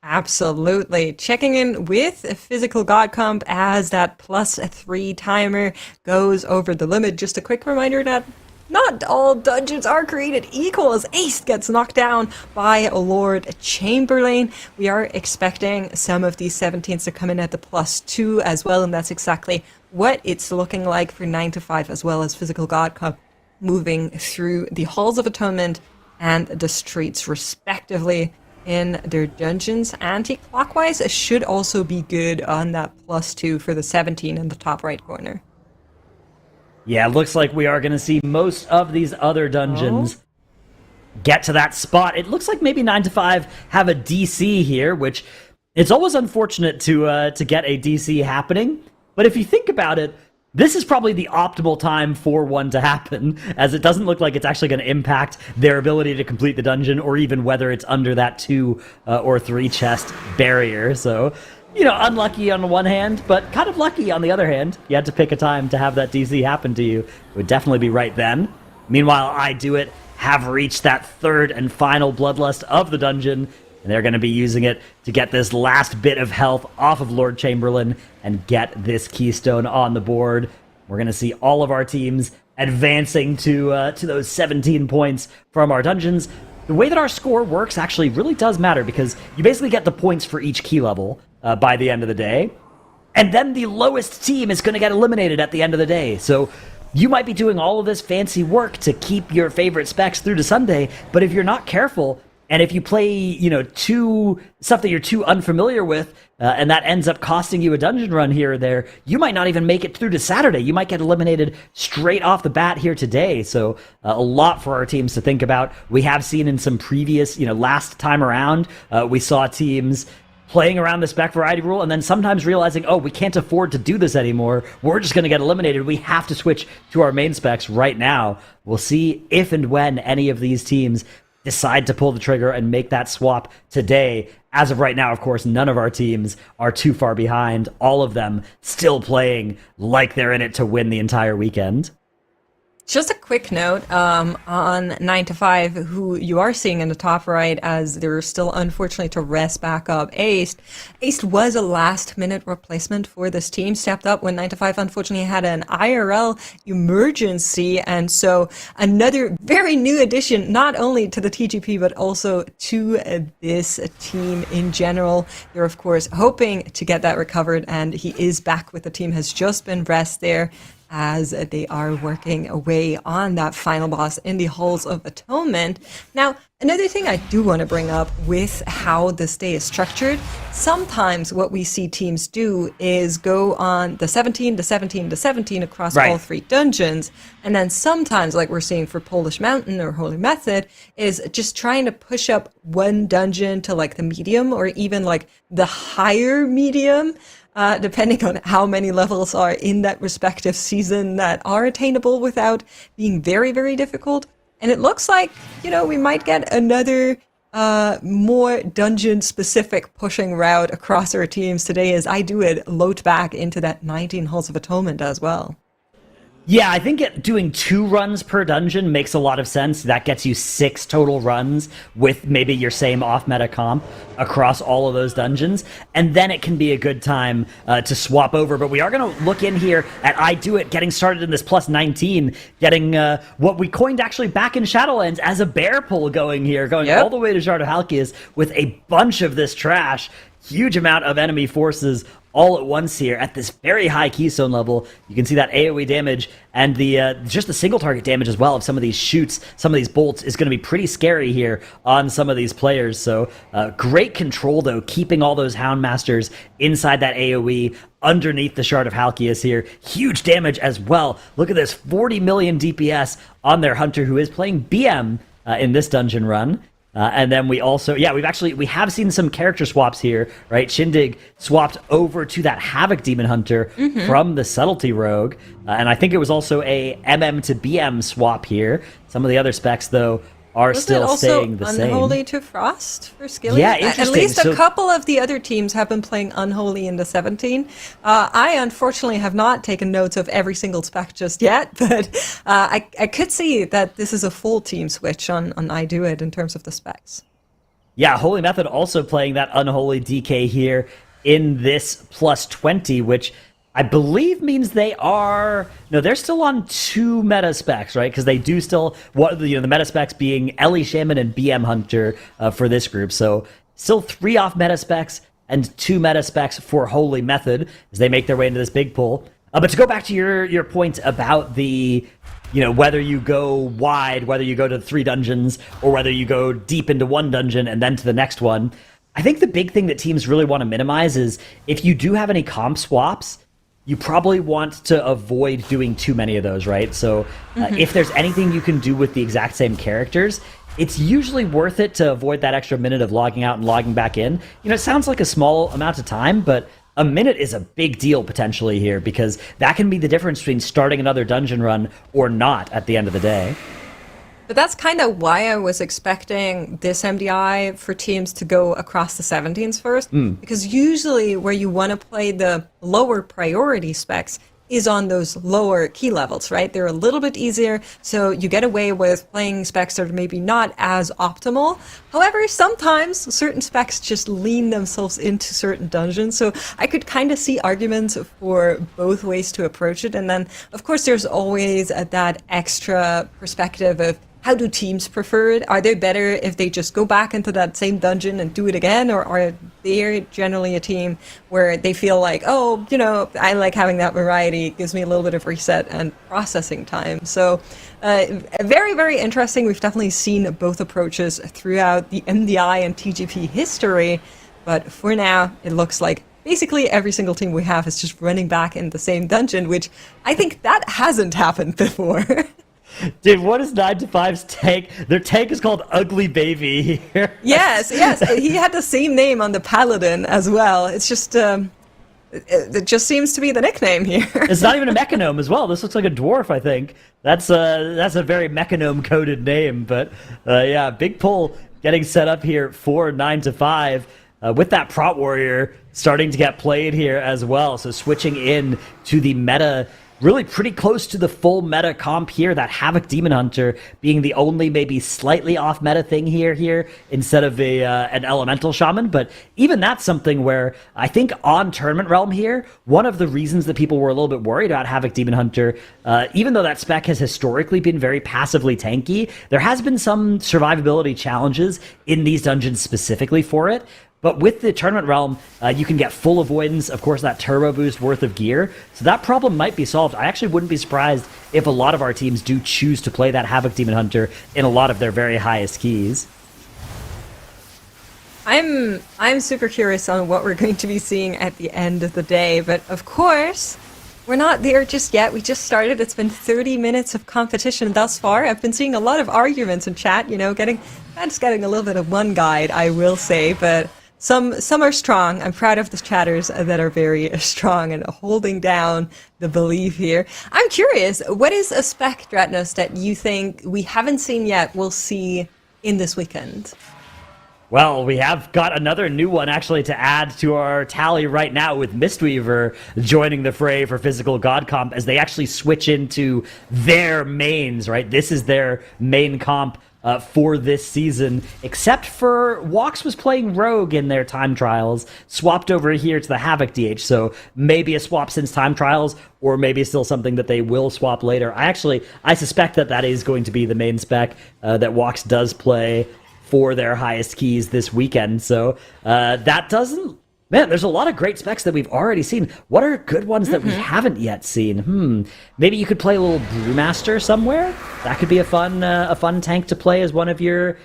Absolutely. Checking in with Physical God Comp as that +3 timer goes over the limit. Just a quick reminder that not all dungeons are created equal as Ace gets knocked down by Lord Chamberlain. We are expecting some of these 17s to come in at the +2 as well, and that's exactly what it's looking like for 9 to 5 as well as Physical God Comp moving through the Halls of Atonement and the streets respectively in their dungeons. Anti-clockwise should also be good on that +2 for the 17 in the top right corner. Yeah, it looks like we are going to see most of these other dungeons get to that spot. It looks like maybe 9 to 5 have a DC here, which it's always unfortunate to get a DC happening. But if you think about it, this is probably the optimal time for one to happen, as it doesn't look like it's actually going to impact their ability to complete the dungeon, or even whether it's under that 2 or 3 chest barrier. So, you know, unlucky on the one hand, but kind of lucky on the other hand. You had to pick a time to have that DC happen to you. It would definitely be right then. Meanwhile, I Do It have reached that third and final bloodlust of the dungeon, and they're going to be using it to get this last bit of health off of Lord Chamberlain and get this keystone on the board. We're going to see all of our teams advancing to those 17 points from our dungeons. The way that our score works actually really does matter, because you basically get the points for each key level by the end of the day, and then the lowest team is going to get eliminated at the end of the day. So you might be doing all of this fancy work to keep your favorite specs through to Sunday, but if you're not careful, and if you play, you know, stuff that you're too unfamiliar with, and that ends up costing you a dungeon run here or there, you might not even make it through to Saturday. You might get eliminated straight off the bat here today. So a lot for our teams to think about. We have seen in some previous, you know, last time around, we saw teams playing around the spec variety rule and then sometimes realizing, oh, we can't afford to do this anymore. We're just going to get eliminated. We have to switch to our main specs right now. We'll see if and when any of these teams decide to pull the trigger and make that swap today. As of right now, of course, none of our teams are too far behind. All of them still playing like they're in it to win the entire weekend. Just a quick note on 9 to 5, who you are seeing in the top right, as they're still unfortunately to rest back up. Aced was a last-minute replacement for this team, stepped up when 9 to 5 unfortunately had an IRL emergency, and so another very new addition, not only to the TGP, but also to this team in general. They're, of course, hoping to get that recovered, and he is back with the team, has just been rest there, as they are working away on that final boss in the Halls of Atonement. Now, another thing I do want to bring up with how this day is structured, sometimes what we see teams do is go on the 17 to 17 to 17 across all 3 dungeons, and then sometimes, like we're seeing for Polish Mountain or Holy Method, is just trying to push up one dungeon to like the medium or even like the higher medium, depending on how many levels are in that respective season that are attainable without being very, very difficult. And it looks like, you know, we might get another more dungeon-specific pushing route across our teams today, as I Do It load back into that 19 Halls of Atonement as well. Yeah, I think doing 2 runs per dungeon makes a lot of sense. That gets you 6 total runs with maybe your same off-meta comp across all of those dungeons, and then it can be a good time to swap over. But we are going to look in here at I Do It getting started in this +19, getting what we coined actually back in Shadowlands as a bear pull going here, going all the way to Shard of Halkias with a bunch of this trash. Huge amount of enemy forces all at once here at this very high keystone level. You can see that AoE damage and the just the single target damage as well of some of these shoots, some of these bolts is going to be pretty scary here on some of these players. So great control though, keeping all those Houndmasters inside that AoE underneath the Shard of Halkias here. Huge damage as well. Look at this, 40 million DPS on their Hunter, who is playing BM in this dungeon run. And then we also, we have seen some character swaps here, right? Shindig swapped over to that Havoc Demon Hunter from the Subtlety Rogue. And I think it was also a MM to BM swap here. Some of the other specs, though, are still staying the same. Unholy to Frost for Skilly? Yeah, interesting. At least a couple of the other teams have been playing Unholy in the 17. I unfortunately have not taken notes of every single spec just yet, but I could see that this is a full team switch on I Do It in terms of the specs. Yeah, Holy Method also playing that Unholy DK here in this +20, which I believe means they're still on 2 meta specs, right? Because they do still, the meta specs being Ellie Shaman and BM Hunter for this group. So still 3 off meta specs and 2 meta specs for Holy Method as they make their way into this big pull. But to go back to your point about the whether you go wide, whether you go to 3 dungeons, or whether you go deep into one dungeon and then to the next one. I think the big thing that teams really want to minimize is if you do have any comp swaps, you probably want to avoid doing too many of those, right? So if there's anything you can do with the exact same characters, it's usually worth it to avoid that extra minute of logging out and logging back in. It sounds like a small amount of time, but a minute is a big deal potentially here, because that can be the difference between starting another dungeon run or not at the end of the day. But that's kind of why I was expecting this MDI for teams to go across the 17s first, because usually where you want to play the lower priority specs is on those lower key levels, right? They're a little bit easier, so you get away with playing specs that are maybe not as optimal. However, sometimes certain specs just lean themselves into certain dungeons, so I could kind of see arguments for both ways to approach it. And then, of course, there's always that extra perspective of how do teams prefer it? Are they better if they just go back into that same dungeon and do it again? Or are they generally a team where they feel like, oh, I like having that variety. It gives me a little bit of reset and processing time. So very, very interesting. We've definitely seen both approaches throughout the MDI and TGP history. But for now, it looks like basically every single team we have is just running back in the same dungeon, which I think that hasn't happened before. Dude, what is 9 to 5's tank? Their tank is called Ugly Baby here. Yes. He had the same name on the Paladin as well. It's just, it just seems to be the nickname here. It's not even a mechanome as well. This looks like a dwarf, I think. That's a very mechanome-coded name. But, yeah, big pull getting set up here for 9 to 5. With that Prot Warrior starting to get played here as well. So switching in to the meta, really pretty close to the full meta comp here, that Havoc Demon Hunter being the only maybe slightly off meta thing here instead of an Elemental Shaman. But even that's something where I think on Tournament Realm here, one of the reasons that people were a little bit worried about Havoc Demon Hunter, even though that spec has historically been very passively tanky, there has been some survivability challenges in these dungeons specifically for it. But with the Tournament Realm, you can get full avoidance, of course, that turbo boost worth of gear. So that problem might be solved. I actually wouldn't be surprised if a lot of our teams do choose to play that Havoc Demon Hunter in a lot of their very highest keys. I'm super curious on what we're going to be seeing at the end of the day, but of course, we're not there just yet. We just started. It's been 30 minutes of competition thus far. I've been seeing a lot of arguments in chat, getting a little bit of one guide, I will say, but some are strong. I'm proud of the chatters that are very strong and holding down the belief here. I'm curious, what is a spec, Dratnos, that you think we haven't seen yet we'll see in this weekend? Well, we have got another new one actually to add to our tally right now, with Mistweaver joining the fray for Physical God Comp as they actually switch into their mains, right? This is their main comp for this season, except for Walks was playing Rogue in their time trials, swapped over here to the Havoc DH, so maybe a swap since time trials, or maybe still something that they will swap later. I suspect that is going to be the main spec that Walks does play for their highest keys this weekend, so that doesn't... Man, there's a lot of great specs that we've already seen. What are good ones that we haven't yet seen? Maybe you could play a little Brewmaster somewhere. That could be a fun tank to play as one of your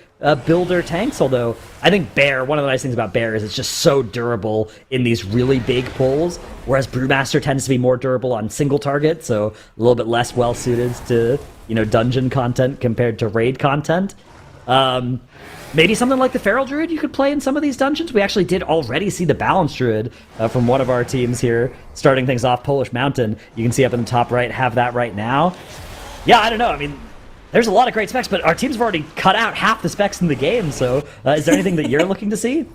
builder tanks. Although I think Bear, one of the nice things about Bear is it's just so durable in these really big pulls, whereas Brewmaster tends to be more durable on single target, so a little bit less well suited to dungeon content compared to raid content. Maybe something like the Feral Druid you could play in some of these dungeons. We actually did already see the Balance Druid from one of our teams here, starting things off, Polish Mountain. You can see up in the top right, have that right now. Yeah, I don't know. I mean, there's a lot of great specs, but our teams have already cut out half the specs in the game, so is there anything that you're looking to see?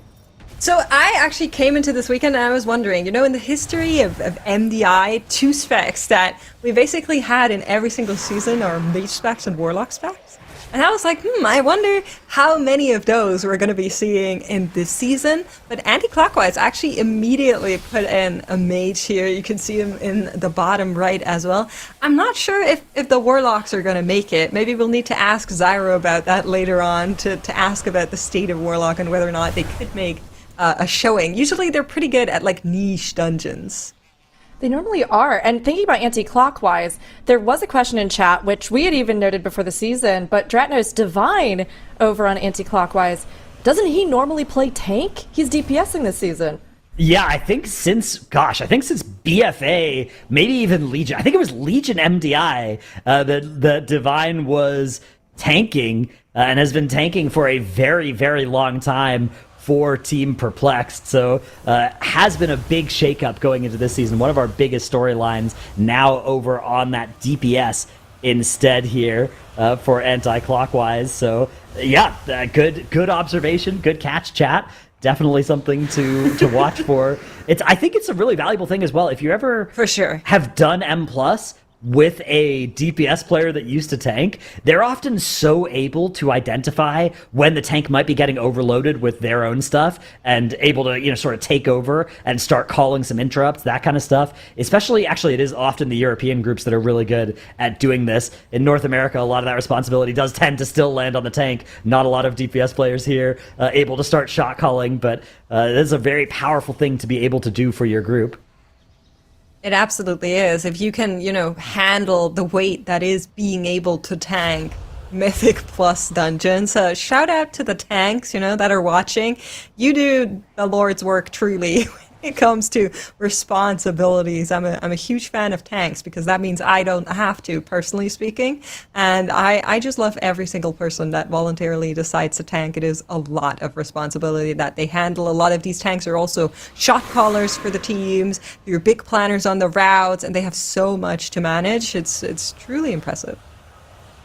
So I actually came into this weekend and I was wondering, in the history of MDI, 2 specs that we basically had in every single season are Mage specs and Warlock specs. And I was like, I wonder how many of those we're going to be seeing in this season. But Anti-Clockwise actually immediately put in a mage here. You can see him in the bottom right as well. I'm not sure if the Warlocks are going to make it. Maybe we'll need to ask Zyro about that later on to ask about the state of Warlock and whether or not they could make a showing. Usually they're pretty good at niche dungeons. They normally are. And thinking about anti-clockwise, there was a question in chat, which we had even noted before the season, but Dratnos Divine over on anti-clockwise, doesn't he normally play tank? He's DPSing this season. Yeah, I think since BFA, maybe even Legion. I think it was Legion MDI that Divine was tanking and has been tanking for a very, very long time for Team Perplexed. So has been a big shakeup going into this season. One of our biggest storylines now over on that DPS instead here for anti-clockwise. So yeah, good observation, good catch, chat. Definitely something to watch for. I think it's a really valuable thing as well. If you ever For sure. have done M+ with a DPS player that used to tank, they're often so able to identify when the tank might be getting overloaded with their own stuff and able to, sort of take over and start calling some interrupts, that kind of stuff. Especially, actually, it is often the European groups that are really good at doing this. In North America, a lot of that responsibility does tend to still land on the tank. Not a lot of DPS players here able to start shot calling, but it is a very powerful thing to be able to do for your group. It absolutely is. If you can, handle the weight that is being able to tank Mythic plus dungeons. Shout out to the tanks, that are watching. You do the Lord's work truly when it comes to responsibilities. I'm a huge fan of tanks because that means I don't have to, personally speaking. And I just love every single person that voluntarily decides to tank. It is a lot of responsibility that they handle. A lot of these tanks are also shot callers for the teams. They're big planners on the routes, and they have so much to manage. It's truly impressive.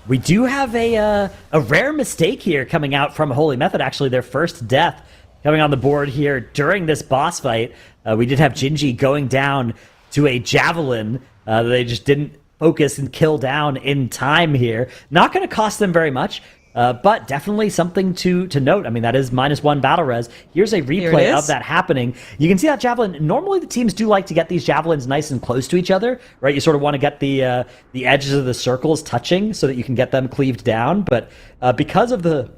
We do have a rare mistake here coming out from Holy Method, actually, their first death coming on the board here during this boss fight. We did have Jinji going down to a javelin that they just didn't focus and kill down in time here. Not going to cost them very much, but definitely something to note. I mean, that is -1 battle res. Here's a replay of that happening. You can see that javelin. Normally, the teams do like to get these javelins nice and close to each other, right? You sort of want to get the edges of the circles touching so that you can get them cleaved down. But because of the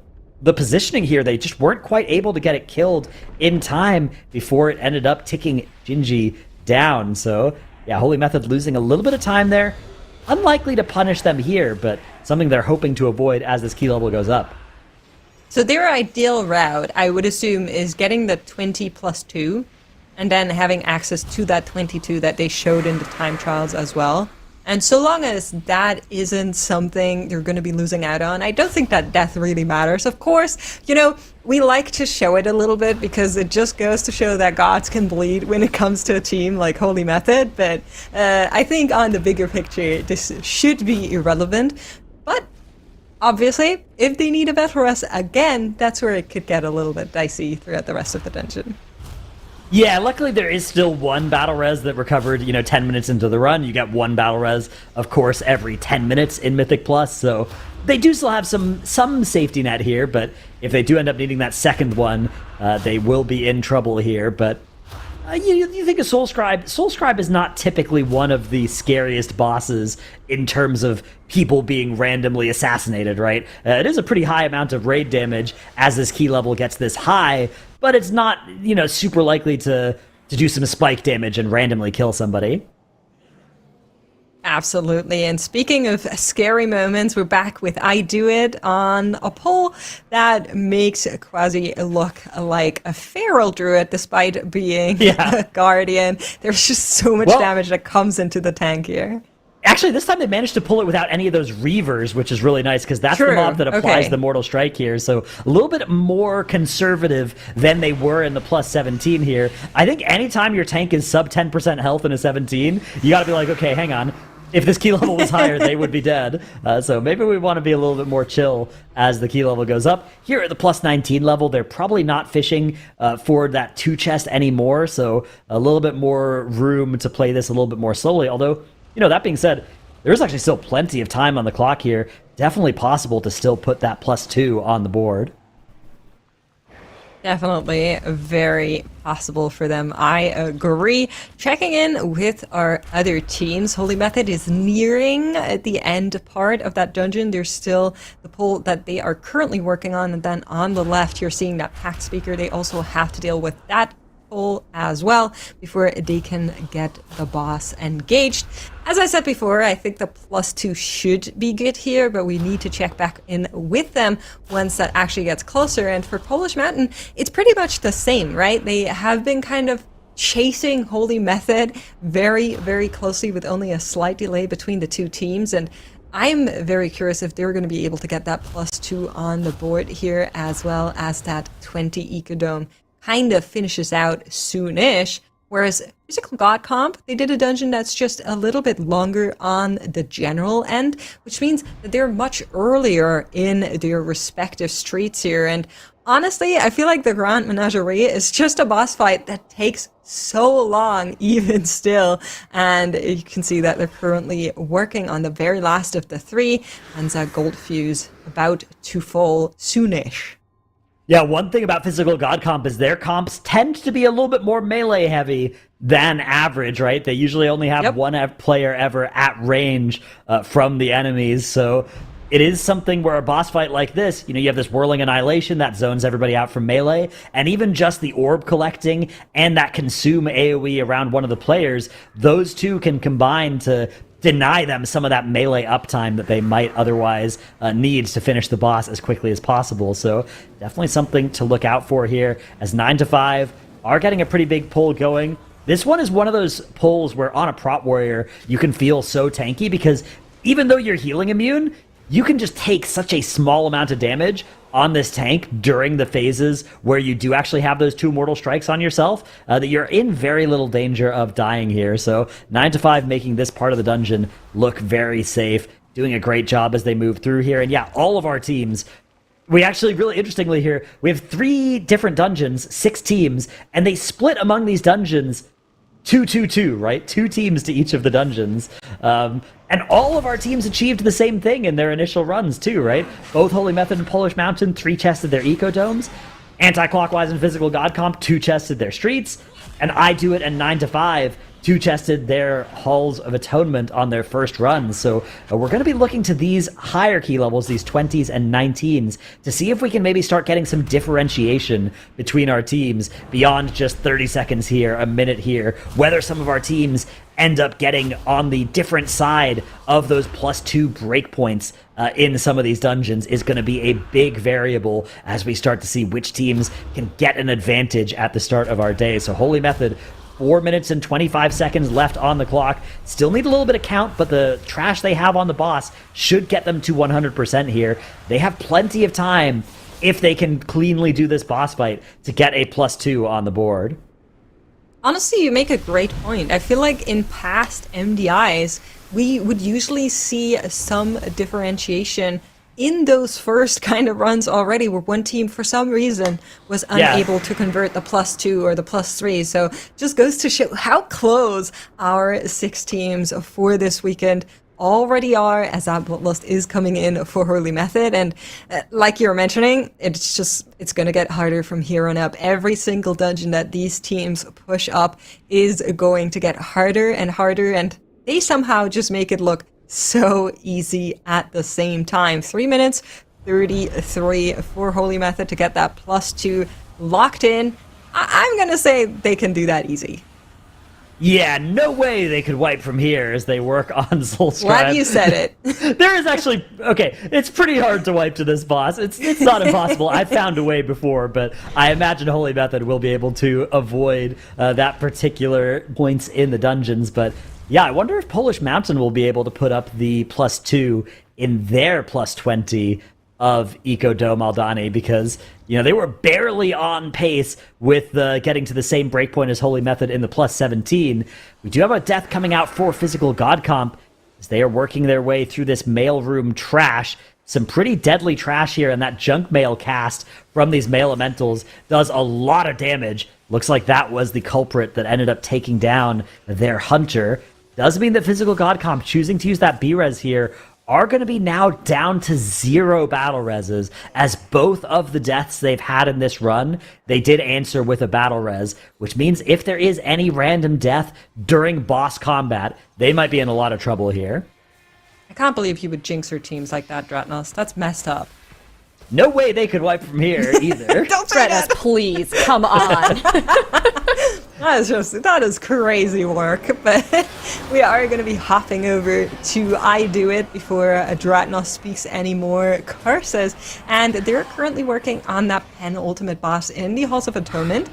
positioning here, they just weren't quite able to get it killed in time before it ended up ticking Jinji down. So, yeah, Holy Method losing a little bit of time there. Unlikely to punish them here, but something they're hoping to avoid as this key level goes up. So their ideal route, I would assume, is getting the 20+2 and then having access to that 22 that they showed in the time trials as well. And so long as that isn't something you're going to be losing out on, I don't think that death really matters. Of course, we like to show it a little bit because it just goes to show that gods can bleed when it comes to a team like Holy Method. But I think on the bigger picture, this should be irrelevant. But obviously, if they need a battle res again, that's where it could get a little bit dicey throughout the rest of the dungeon. Yeah, luckily there is still one battle res that recovered, 10 minutes into the run. You get one battle res, of course, every 10 minutes in Mythic Plus, so they do still have some safety net here, but if they do end up needing that second one, they will be in trouble here. But you think of Soul Scribe. Soul Scribe is not typically one of the scariest bosses in terms of people being randomly assassinated, right? It is a pretty high amount of raid damage as this key level gets this high, but it's not, super likely to do some spike damage and randomly kill somebody. Absolutely. And speaking of scary moments, we're back with I Do It on a poll that makes Quasi look like a feral druid despite being a guardian. There's just so much damage that comes into the tank here. Actually, this time they managed to pull it without any of those reavers, which is really nice, because that's the mob that applies the Mortal Strike here. So a little bit more conservative than they were in the +17 here. I think anytime your tank is sub 10% health in a 17, you got to be like, okay, hang on. If this key level was higher, they would be dead. So maybe we want to be a little bit more chill as the key level goes up. Here at the +19 level, they're probably not fishing for that 2 chest anymore, so a little bit more room to play this a little bit more slowly. Although, that being said, there's actually still plenty of time on the clock here. Definitely possible to still put that +2 on the board. Definitely very possible for them. I agree. Checking in with our other teams, Holy Method is nearing the end part of that dungeon. There's still the poll that they are currently working on, and then on the left you're seeing that pack speaker. They also have to deal with that full as well before they can get the boss engaged. As I said before, I think the +2 should be good here, but we need to check back in with them once that actually gets closer. And for Polish Mountain, it's pretty much the same, right? They have been kind of chasing Holy Method very, very closely with only a slight delay between the two teams. And I'm very curious if they're going to be able to get that +2 on the board here, as well as that 20 Ecodome kind of finishes out soonish. Whereas Physical God Comp, they did a dungeon that's just a little bit longer on the general end, which means that they're much earlier in their respective streets here. And honestly, I feel like the Grand Menagerie is just a boss fight that takes so long, even still. And you can see that they're currently working on the very last of the 3, and that Gold Fuse about to fall soonish. Yeah, one thing about Physical God Comp is their comps tend to be a little bit more melee heavy than average, right? They usually only have one player ever at range from the enemies, so it is something where a boss fight like this, you have this Whirling Annihilation that zones everybody out from melee, and even just the orb collecting and that consume AoE around one of the players, those two can combine to deny them some of that melee uptime that they might otherwise need to finish the boss as quickly as possible. So definitely something to look out for here, as 9 to 5 are getting a pretty big pull going. This one is one of those pulls where on a prop warrior you can feel so tanky, because even though you're healing immune, you can just take such a small amount of damage on this tank during the phases where you do actually have those 2 mortal strikes on yourself, that you're in very little danger of dying here. So 9 to 5 making this part of the dungeon look very safe, doing a great job as they move through here. And yeah, all of our teams, we actually, really interestingly here, we have 3 different dungeons, 6 teams, and they split among these dungeons 2-2-2, right? 2 teams to each of the dungeons. And all of our teams achieved the same thing in their initial runs too, right? Both Holy Method and Polish Mountain 3-chested their Ecodomes. Anti-Clockwise and Physical God Comp 2-chested their streets. And I Do It and 9 to 5 2-chested their Halls of Atonement on their first run. So we're going to be looking to these higher key levels, these 20s and 19s, to see if we can maybe start getting some differentiation between our teams beyond just 30 seconds here, a minute here, whether some of our teams end up getting on the different side of those +2 breakpoints in some of these dungeons is going to be a big variable as we start to see which teams can get an advantage at the start of our day. So Holy Method, 4 minutes and 25 seconds left on the clock. Still need a little bit of count, but the trash they have on the boss should get them to 100% here. They have plenty of time, if they can cleanly do this boss fight, to get a +2 on the board. Honestly, you make a great point. I feel like in past MDIs, we would usually see some differentiation in those first kind of runs already, where one team for some reason was unable to convert the +2 or the +3. So just goes to show how close our 6 teams for this weekend already are, as that list is coming in for Holy Method. And like you're mentioning, it's going to get harder from here on up. Every single dungeon that these teams push up is going to get harder and harder, and they somehow just make it look so easy at the same time. 3 minutes 33 for Holy Method to get that +2 locked in. I'm gonna say they can do that easy. Yeah, no way they could wipe from here as they work on Zul'Strad. Glad you said it. There is actually, okay, it's pretty hard to wipe to this boss. It's not impossible. I've found a way before, but I imagine Holy Method will be able to avoid that particular points in the dungeons. But yeah, I wonder if Polish Mountain will be able to put up the +2 in their +20 of Ecodome Aldani, because they were barely on pace with getting to the same breakpoint as Holy Method in the +17. We do have a death coming out for Physical God Comp as they are working their way through this mailroom trash. Some pretty deadly trash here, and that junk mail cast from these mail elementals does a lot of damage. Looks like that was the culprit that ended up taking down their hunter. Does mean that Physical God Comp choosing to use that B-Res here are going to be now down to 0 battle reses, as both of the deaths they've had in this run, they did answer with a battle res, which means if there is any random death during boss combat, they might be in a lot of trouble here. I can't believe you would jinx your teams like that, Dratnos. That's messed up. No way they could wipe from here either. Don't say that! Please, come on. That is crazy work, but we are going to be hopping over to I Do It before Dratnos speaks any more curses, and they're currently working on that penultimate boss in the Halls of Atonement.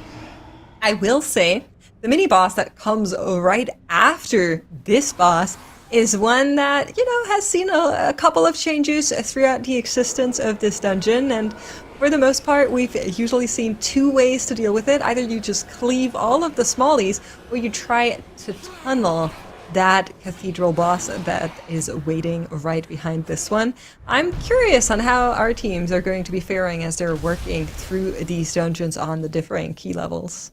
I will say, the mini-boss that comes right after this boss is one that, has seen a couple of changes throughout the existence of this dungeon, and for the most part, we've usually seen two ways to deal with it. Either you just cleave all of the smallies, or you try to tunnel that cathedral boss that is waiting right behind this one. I'm curious on how our teams are going to be faring as they're working through these dungeons on the differing key levels.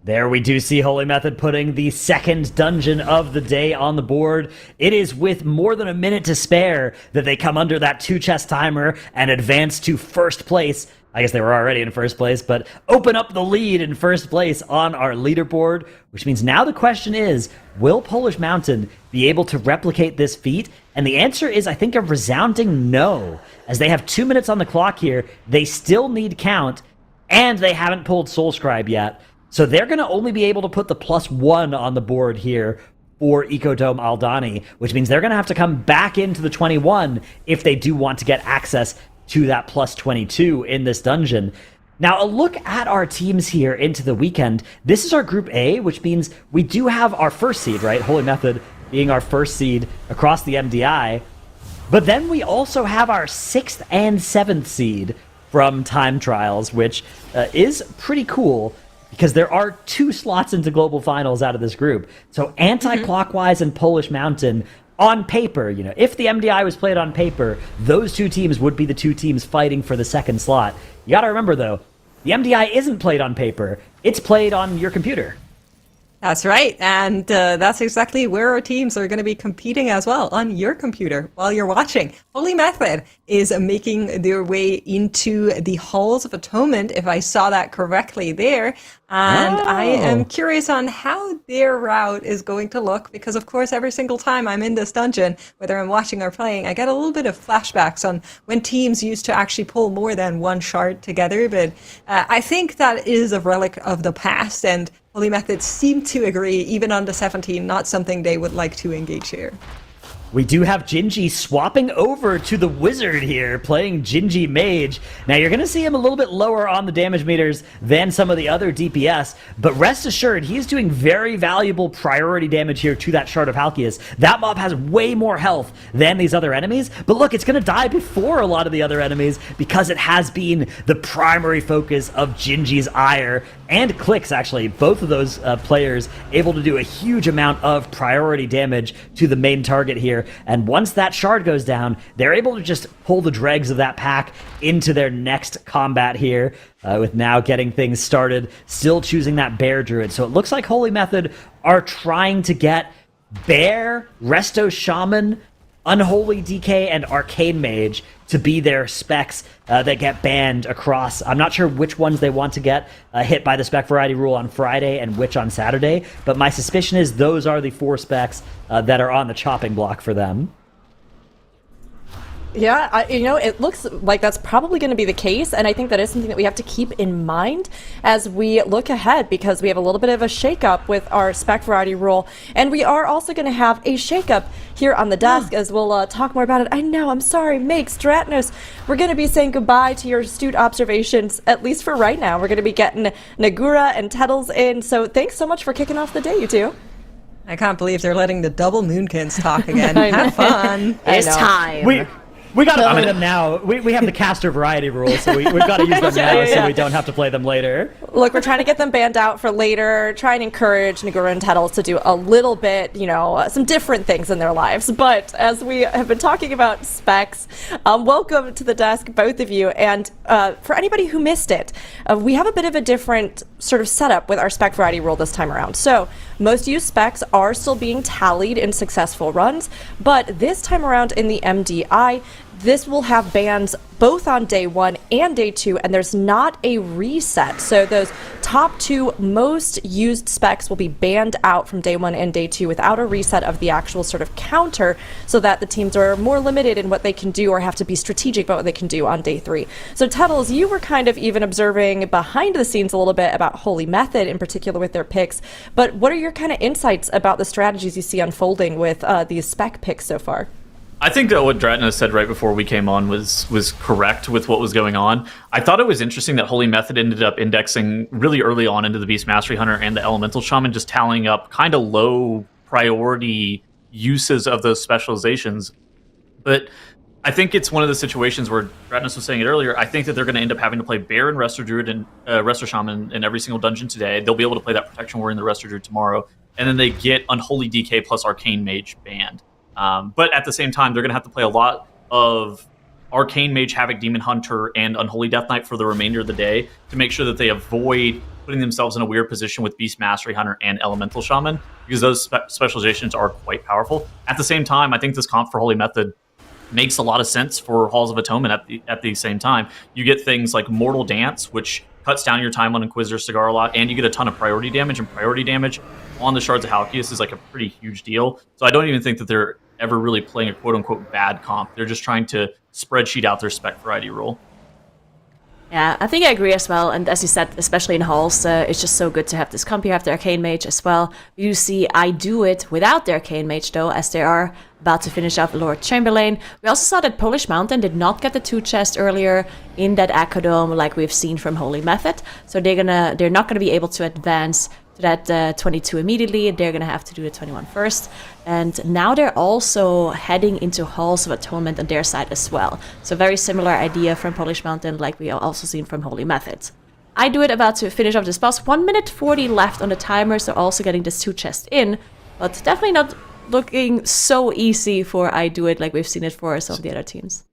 There we do see Holy Method putting the second dungeon of the day on the board. It is with more than a minute to spare that they come under that 2-chest timer and advance to first place. I guess they were already in first place, but open up the lead in first place on our leaderboard, which means now the question is, will Polish Mountain be able to replicate this feat? And the answer is, I think, a resounding no. As they have 2 minutes on the clock here, they still need count, and they haven't pulled Soulscribe yet. So they're going to only be able to put the +1 on the board here for Ecodome Aldani, which means they're going to have to come back into the 21 if they do want to get access to that +22 in this dungeon. Now, a look at our teams here into the weekend. This is our Group A, which means we do have our first seed, right? Holy Method being our first seed across the MDI. But then we also have our 6th and 7th seed from Time Trials, which is pretty cool, because there are 2 slots into global finals out of this group. So Anti-Clockwise and Polish Mountain, on paper, if the MDI was played on paper, those 2 teams would be the 2 teams fighting for the second slot. You gotta remember, though, the MDI isn't played on paper. It's played on your computer. That's right, and that's exactly where our teams are going to be competing as well, on your computer while you're watching. Holy Method is making their way into the Halls of Atonement, if I saw that correctly there, and I am curious on how their route is going to look, because of course every single time I'm in this dungeon, whether I'm watching or playing, I get a little bit of flashbacks on when teams used to actually pull more than one shard together, but I think that is a relic of the past, and Holy Method seem to agree, even on the 17, not something they would like to engage here. We do have Gingy swapping over to the Wizard here, playing Gingy Mage. Now, you're going to see him a little bit lower on the damage meters than some of the other DPS, but rest assured, he's doing very valuable priority damage here to that Shard of Halkias. That mob has way more health than these other enemies, but look, it's going to die before a lot of the other enemies because it has been the primary focus of Gingy's ire and Clicks, actually. Both of those players able to do a huge amount of priority damage to the main target here. And once that shard goes down, they're able to just pull the dregs of that pack into their next combat here, with now getting things started, still choosing that Bear Druid. So it looks like Holy Method are trying to get Bear, Resto Shaman, Unholy DK, and Arcane Mage to be their specs that get banned across. I'm not sure which ones they want to get hit by the spec variety rule on Friday and which on Saturday, but my suspicion is those are the 4 specs that are on the chopping block for them. Yeah, it looks like that's probably going to be the case, and I think that is something that we have to keep in mind as we look ahead, because we have a little bit of a shakeup with our spec variety rule, and we are also going to have a shakeup here on the desk as we'll talk more about it. I know, I'm sorry, Makes, Dratnos, we're going to be saying goodbye to your astute observations, at least for right now. We're going to be getting Nagura and Tettles in, so thanks so much for kicking off the day, you two. I can't believe they're letting the double Moonkins talk again. Have fun. It's time. We got to play them now. We have the caster variety rule, so we've got to use them now so we don't have to play them later. Look, we're trying to get them banned out for later, try and encourage Nagura and Tettles to do a little bit, some different things in their lives. But as we have been talking about specs, welcome to the desk, both of you. And for anybody who missed it, we have a bit of a different sort of setup with our spec variety rule this time around. So most used specs are still being tallied in successful runs, but this time around in the MDI, this will have bans both on day 1 and day 2, and there's not a reset. So those top 2 most used specs will be banned out from day 1 and day 2 without a reset of the actual sort of counter, so that the teams are more limited in what they can do or have to be strategic about what they can do on day 3. So Tettles, you were kind of even observing behind the scenes a little bit about Holy Method in particular with their picks, but what are your kind of insights about the strategies you see unfolding with these spec picks so far? I think that what Dratna said right before we came on was correct with what was going on. I thought it was interesting that Holy Method ended up indexing really early on into the Beast Mastery Hunter and the Elemental Shaman, just tallying up kind of low priority uses of those specializations. But I think it's one of the situations where Dratnus was saying it earlier. I think that they're going to end up having to play Bear and Resto Druid and Resto Shaman in every single dungeon today. They'll be able to play that Protection Warrior in the Resto Druid tomorrow. And then they get Unholy DK plus Arcane Mage banned. But at the same time, they're going to have to play a lot of Arcane Mage, Havoc Demon Hunter, and Unholy Death Knight for the remainder of the day to make sure that they avoid putting themselves in a weird position with Beast Mastery Hunter and Elemental Shaman, because those specializations are quite powerful. At the same time, I think this comp for Holy Method makes a lot of sense for Halls of Atonement at the same time. You get things like Mortal Dance, which cuts down your time on Inquisitor Cigar a lot, and you get a ton of priority damage, and priority damage on the Shards of Halkias is like a pretty huge deal. So I don't even think that they're ever really playing a quote-unquote bad comp. They're just trying to spreadsheet out their spec variety rule. Yeah, I think I agree as well. And as you said, especially in Halls, it's just so good to have this comp. You have the Arcane Mage as well. You see I Do It without the Arcane Mage, though, as they are about to finish up Lord Chamberlain. We also saw that Polish Mountain did not get the 2 chest earlier in that Acadome like we've seen from Holy Method. So they're not gonna be able to advance to that 22 immediately. They're gonna have to do the 21 first. And now they're also heading into Halls of Atonement on their side as well. So very similar idea from Polish Mountain, like we also seen from Holy Method. I Do It about to finish off this boss. 1 minute 40 left on the timer, so also getting this 2 chest in, but definitely not looking so easy for I Do It like we've seen it for some of the other teams.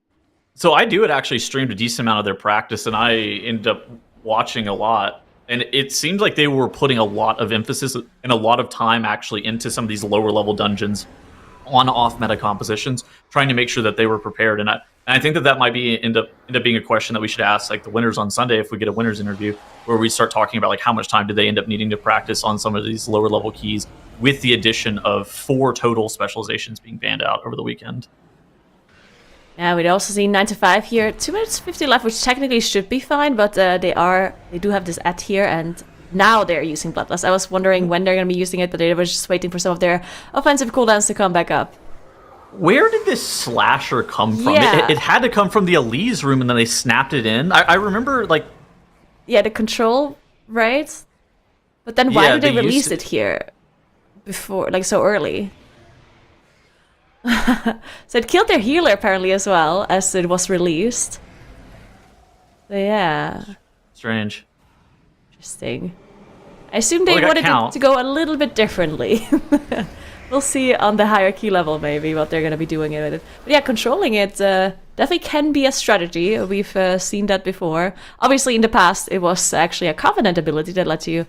So I Do It actually streamed a decent amount of their practice, and I ended up watching a lot. And it seemed like they were putting a lot of emphasis and a lot of time actually into some of these lower level dungeons on off meta compositions, trying to make sure that they were prepared. And I think that might be end up being a question that we should ask like the winners on Sunday if we get a winners interview, where we start talking about like how much time did they end up needing to practice on some of these lower level keys, with the addition of 4 total specializations being banned out over the weekend. Yeah, we'd also seen 9 to 5 here. 2 minutes 50 left, which technically should be fine, but they do have this at here, and now they're using Bloodlust. I was wondering when they're going to be using it, but they were just waiting for some of their offensive cooldowns to come back up. Where did this slasher come from? Yeah. It had to come from the Elise room, and then they snapped it in. I remember, like... Yeah, the control, right? But then why Yeah, did they they release used it here before, like so early? So it killed their healer apparently as well, as it was released. So yeah. Strange. Interesting. I assume they Well, wanted count. it to go a little bit differently. We'll see on the higher key level maybe what they're going to be doing with it. But yeah, controlling it definitely can be a strategy. We've seen that before. Obviously in the past it was actually a Covenant ability that let you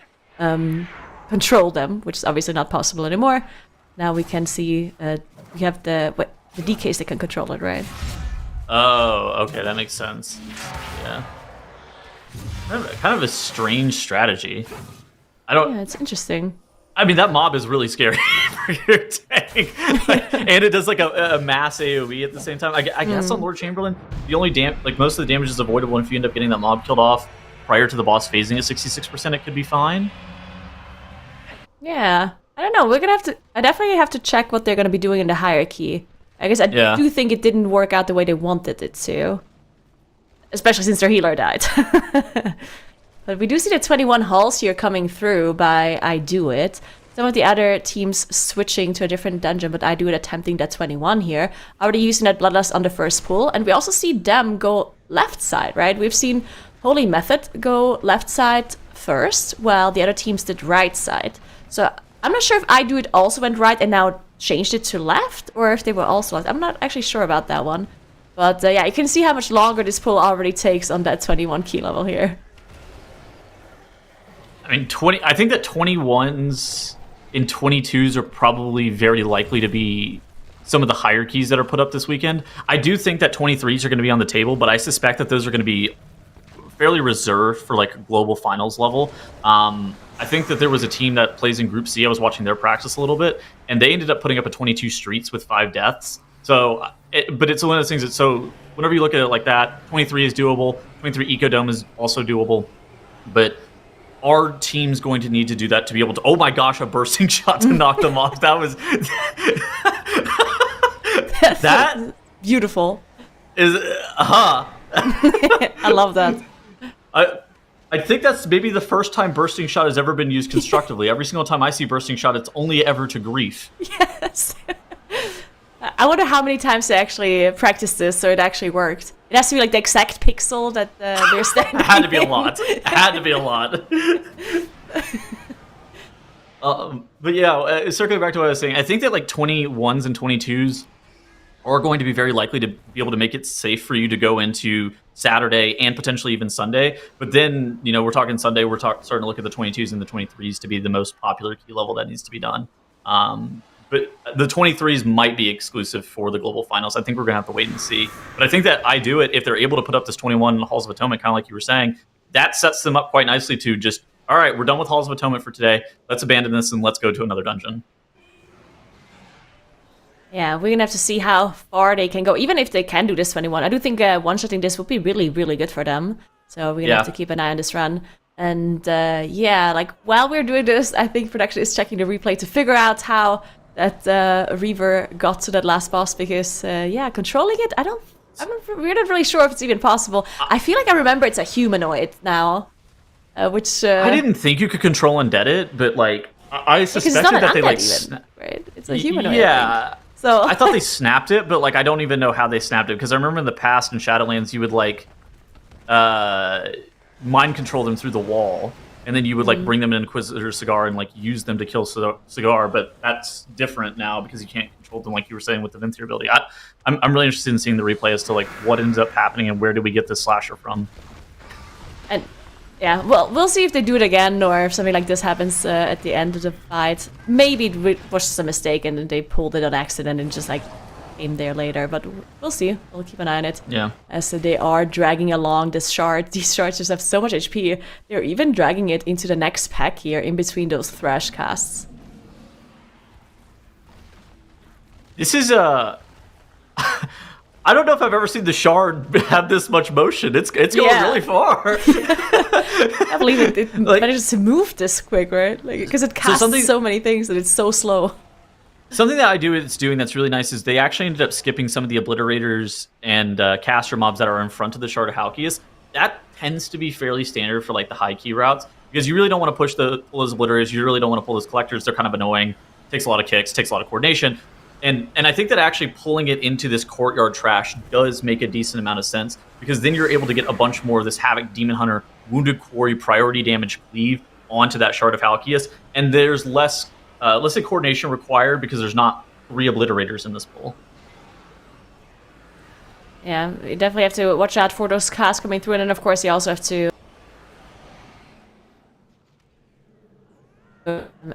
control them, which is obviously not possible anymore. Now we can see we have the DKs that can control it, right? Oh, okay, that makes sense. Yeah. Kind of a strange strategy. Yeah, it's interesting. I mean, that mob is really scary for your tank. And it does like a mass AoE at the same time. I guess on Lord Chamberlain, the only most of the damage is avoidable, and if you end up getting that mob killed off prior to the boss phasing at 66%, it could be fine. Yeah. I don't know. I definitely have to check what they're gonna be doing in the hierarchy. I guess I do think it didn't work out the way they wanted it to. Especially since their healer died. But we do see the 21 halls here coming through by I Do It. Some of the other teams switching to a different dungeon, but I Do It attempting that 21 here. Already using that Bloodlust on the first pull. And we also see them go left side, right? We've seen Holy Method go left side first, while the other teams did right side. So I'm not sure if I Do It also went right and now changed it to left, or if they were also left. I'm not actually sure about that one. But yeah, you can see how much longer this pull already takes on that 21 key level here. I mean, I think that 21s and 22s are probably very likely to be some of the higher keys that are put up this weekend. I do think that 23s are going to be on the table, but I suspect that those are going to be fairly reserved for like a global finals level. I think that there was a team that plays in Group C. I was watching their practice a little bit, and they ended up putting up a 22 streets with 5 deaths. So, but it's one of those things that, so whenever you look at it like that, 23 is doable. 23 Ecodome is also doable. But our team's going to need to do that to be able to, oh my gosh, a bursting shot to knock them off. That was... that beautiful. Is, I love that. I think that's maybe the first time bursting shot has ever been used constructively. Every single time I see bursting shot, it's only ever to grief. Yes. I wonder how many times they actually practiced this so it actually worked. It has to be like the exact pixel that they're standing It had to be a lot. It had to be a lot. But yeah, circling back to what I was saying, I think that like 21s and 22s are going to be very likely to be able to make it safe for you to go into Saturday and potentially even Sunday. But then, you know, we're talking Sunday, we're starting to look at the 22s and the 23s to be the most popular key level that needs to be done. But the 23s might be exclusive for the global finals. I think we're going to have to wait and see. But I think that I do it, if they're able to put up this 21 Halls of Atonement, kind of like you were saying, that sets them up quite nicely to just, all right, we're done with Halls of Atonement for today. Let's abandon this and let's go to another dungeon. Yeah, we're going to have to see how far they can go, even if they can do this 21. I do think one-shotting this would be really, really good for them. So we're going to have to keep an eye on this run. And yeah, like while we're doing this, I think production is checking the replay to figure out how that Reaver got to that last boss, because yeah, controlling it, we're not really sure if it's even possible. I feel like I remember it's a humanoid now, which I didn't think you could control undead it, but like I suspected that they like right? It's a humanoid. Yeah. So I thought they snapped it, but like I don't even know how they snapped it, because I remember in the past in Shadowlands you would like mind control them through the wall, and then you would like bring them an Inquisitor Cigar and like use them to kill Cigar, but that's different now because you can't control them like you were saying with the Venthyr ability. I'm really interested in seeing the replay as to like what ends up happening and where do we get this slasher from. And yeah, well, we'll see if they do it again or if something like this happens at the end of the fight. Maybe it was just a mistake and they pulled it on accident and just like came there later, but we'll see. We'll keep an eye on it. Yeah. As they are dragging along this shard. These shards just have so much HP. They're even dragging it into the next pack here in between those thrash casts. This is I don't know if I've ever seen the shard have this much motion. It's going really far. I believe it like, manages to move this quick, right? Like, because it casts so many things that it's so slow. Something that it's doing that's really nice is they actually ended up skipping some of the obliterators and caster mobs that are in front of the Shard of Halkias. That tends to be fairly standard for like the high key routes, because you really don't want to pull those obliterators. You really don't want to pull those collectors. They're kind of annoying. Takes a lot of kicks. Takes a lot of coordination. And I think that actually pulling it into this courtyard trash does make a decent amount of sense, because then you're able to get a bunch more of this Havoc, Demon Hunter, Wounded Quarry, priority damage cleave onto that Shard of Halkias, and there's less, let's say, coordination required because there's not 3 obliterators in this pool. Yeah, you definitely have to watch out for those casts coming through, and then of course you also have to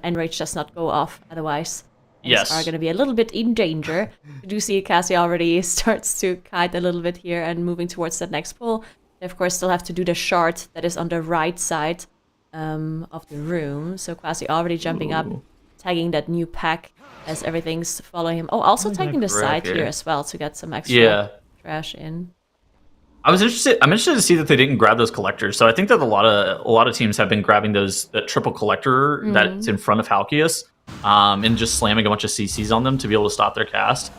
Enrage does not go off otherwise. Yes. Are going to be a little bit in danger. We do see Cassie already starts to kite a little bit here and moving towards that next pool. They, of course, still have to do the shard that is on the right side of the room. So Cassie already jumping up, tagging that new pack as everything's following him. Oh, also tagging the side here as well to get some extra trash in. I'm interested to see that they didn't grab those collectors. So I think that a lot of teams have been grabbing that triple collector that's in front of Halkias. And just slamming a bunch of CCs on them to be able to stop their cast.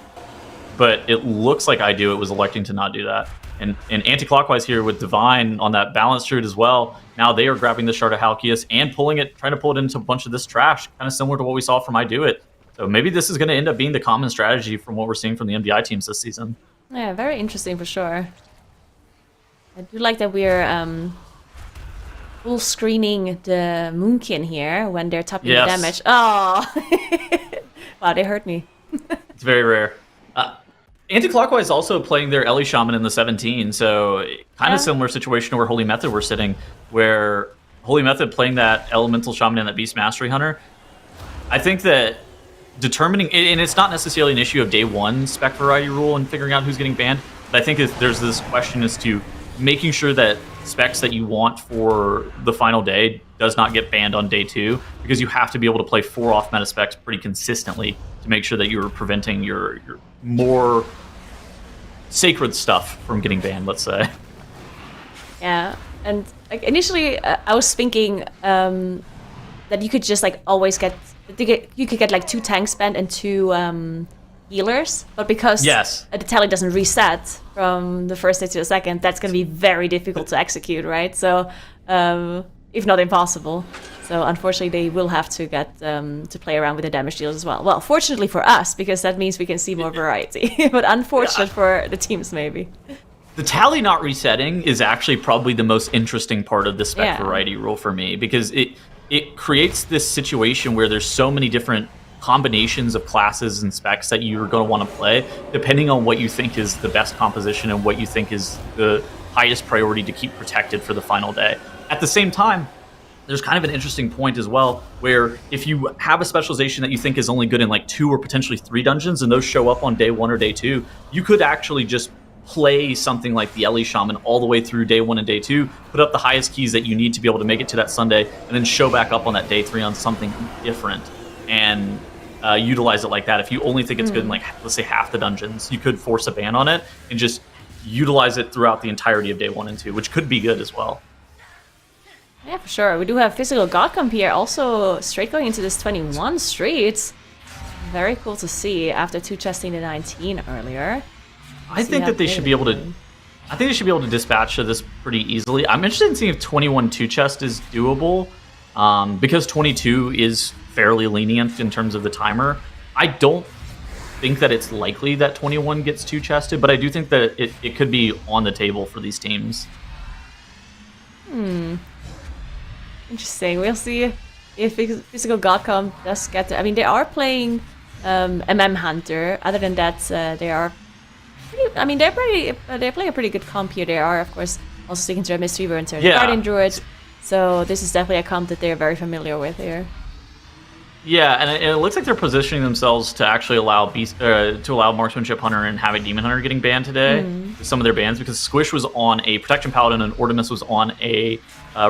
But it looks like it was electing to not do that. And anti-clockwise here with Divine on that balance route as well. Now they are grabbing the Shard of Halkias and trying to pull it into a bunch of this trash, kind of similar to what we saw from I Do It. So maybe this is going to end up being the common strategy from what we're seeing from the MDI teams this season. Yeah, very interesting for sure. I do like that we're full screening the Moonkin here when they're topping the damage. Oh, wow, they hurt me. It's very rare. Anti-clockwise also playing their Ellie Shaman in the 17, so kind of similar situation to where Holy Method were sitting, where Holy Method playing that Elemental Shaman and that Beast Mastery Hunter. I think that determining, and it's not necessarily an issue of day one spec variety rule and figuring out who's getting banned, but I think there's this question as to making sure that specs that you want for the final day does not get banned on day 2, because you have to be able to play 4 off-meta specs pretty consistently to make sure that you're preventing your more sacred stuff from getting banned, let's say. Yeah, and like initially I was thinking that you could just like always you could get like 2 tanks banned and 2 healers, but because the tally doesn't reset from the first day to the second, that's going to be very difficult to execute, right? So, if not impossible. So unfortunately, they will have to get to play around with the damage deals as well. Well, fortunately for us, because that means we can see more variety, but unfortunate for the teams maybe. The tally not resetting is actually probably the most interesting part of the spec variety rule for me, because it creates this situation where there's so many different combinations of classes and specs that you're going to want to play, depending on what you think is the best composition and what you think is the highest priority to keep protected for the final day. At the same time, there's kind of an interesting point as well, where if you have a specialization that you think is only good in like 2 or potentially 3 dungeons, and those show up on day 1 or day 2, you could actually just play something like the Ellie Shaman all the way through day 1 and day 2, put up the highest keys that you need to be able to make it to that Sunday, and then show back up on that day 3 on something different, and utilize it like that. If you only think it's good in like, let's say, half the dungeons, you could force a ban on it and just utilize it throughout the entirety of day 1 and 2, which could be good as well. Yeah, for sure. We do have Physical God Comp here, also straight going into this 21 streets. Very cool to see after 2 chesting the 19 earlier. I think that they should be able to. I think they should be able to dispatch to this pretty easily. I'm interested in seeing if 21 2 chest is doable, because 22 is fairly lenient in terms of the timer. I don't think that it's likely that 21 gets 2 chested, but I do think that it could be on the table for these teams. Interesting. We'll see if Physical God Comp does get there. I mean, they are playing MM Hunter. Other than that, they are pretty, I mean, they play a pretty good comp here. They are, of course, also sticking to their Mystery Weaver and their Guardian Druid. So this is definitely a comp that they're very familiar with here. Yeah, and it looks like they're positioning themselves to actually allow Marksmanship Hunter and Havoc Demon Hunter getting banned today. Some of their bans, because Squish was on a Protection Paladin and Ordimus was on a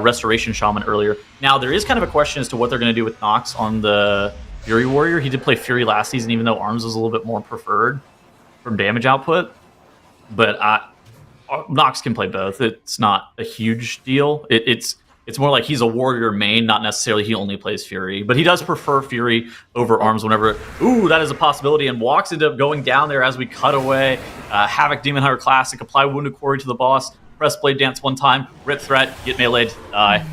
Restoration Shaman earlier. Now, there is kind of a question as to what they're going to do with Nox on the Fury Warrior. He did play Fury last season, even though Arms was a little bit more preferred from damage output. But Nox can play both. It's not a huge deal. It's more like he's a warrior main, not necessarily he only plays Fury. But he does prefer Fury over Arms whenever, that is a possibility. And Walks ended up going down there as we cut away. Havoc Demon Hunter Classic, apply Wounded Quarry to the boss, press Blade Dance 1 time, rip threat, get meleeed, die.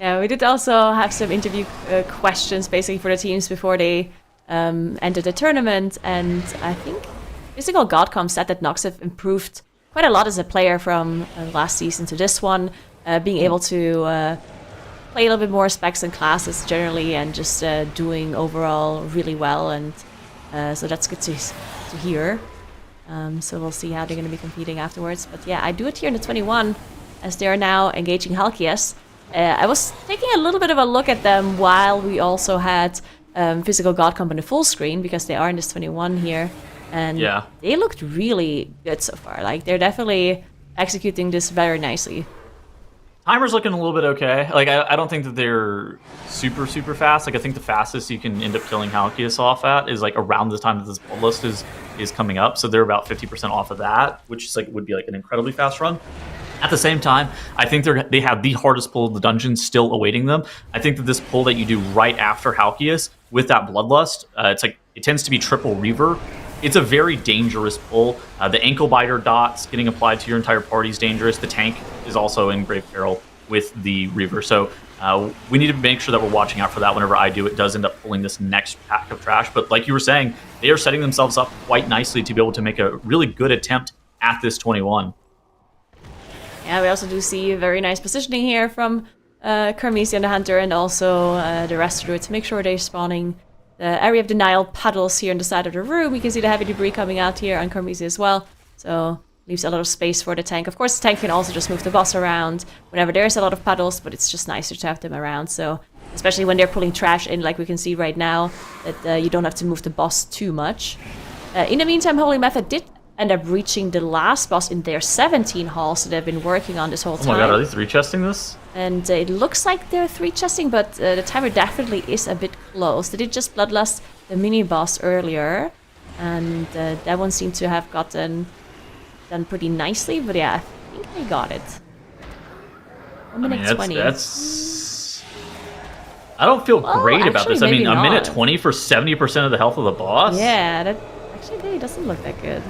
Yeah, we did also have some interview questions basically for the teams before they entered the tournament. And I think Physical God Comp said that Nox have improved quite a lot as a player from last season to this one, being able to play a little bit more specs and classes generally, and just doing overall really well, and so that's good to hear. So we'll see how they're going to be competing afterwards. But yeah, I do it here in the 21, as they are now engaging Halkias. I was taking a little bit of a look at them while we also had Physical God Comp on the full screen, because they are in this 21 here. And they looked really good so far. Like, they're definitely executing this very nicely. Timer's looking a little bit okay. Like, I don't think that they're super, super fast. Like, I think the fastest you can end up killing Halkias off at is, like, around the time that this bloodlust is coming up. So they're about 50% off of that, which is, like, would be, like, an incredibly fast run. At the same time, I think they have the hardest pull of the dungeon still awaiting them. I think that this pull that you do right after Halkias with that bloodlust, it tends to be triple Reaver. It's a very dangerous pull. The ankle biter dots getting applied to your entire party is dangerous. The tank is also in grave peril with the Reaver. So we need to make sure that we're watching out for that whenever I do. It does end up pulling this next pack of trash. But like you were saying, they are setting themselves up quite nicely to be able to make a really good attempt at this 21. Yeah, we also do see a very nice positioning here from Carmisia and the Hunter, and also the rest of it to make sure they're spawning the Area of Denial puddles here on the side of the room. You can see the heavy debris coming out here on Carmisia as well. So leaves a lot of space for the tank. Of course, the tank can also just move the boss around whenever there's a lot of puddles, but it's just nicer to have them around. So especially when they're pulling trash in, like we can see right now, that you don't have to move the boss too much. In the meantime, Holy Method did end up reaching the last boss in their 17 halls that they've been working on this whole Oh time. my god, are they 3-chesting this? And it looks like they're 3-chesting, but the timer definitely is a bit close. They did just bloodlust the mini-boss earlier, and that one seemed to have gotten done pretty nicely, but yeah, I think they got it. 1 minute 20. That's... I don't feel great about actually, this. I mean, maybe a minute not. 20 for 70% of the health of the boss? Yeah, that actually really doesn't look that good.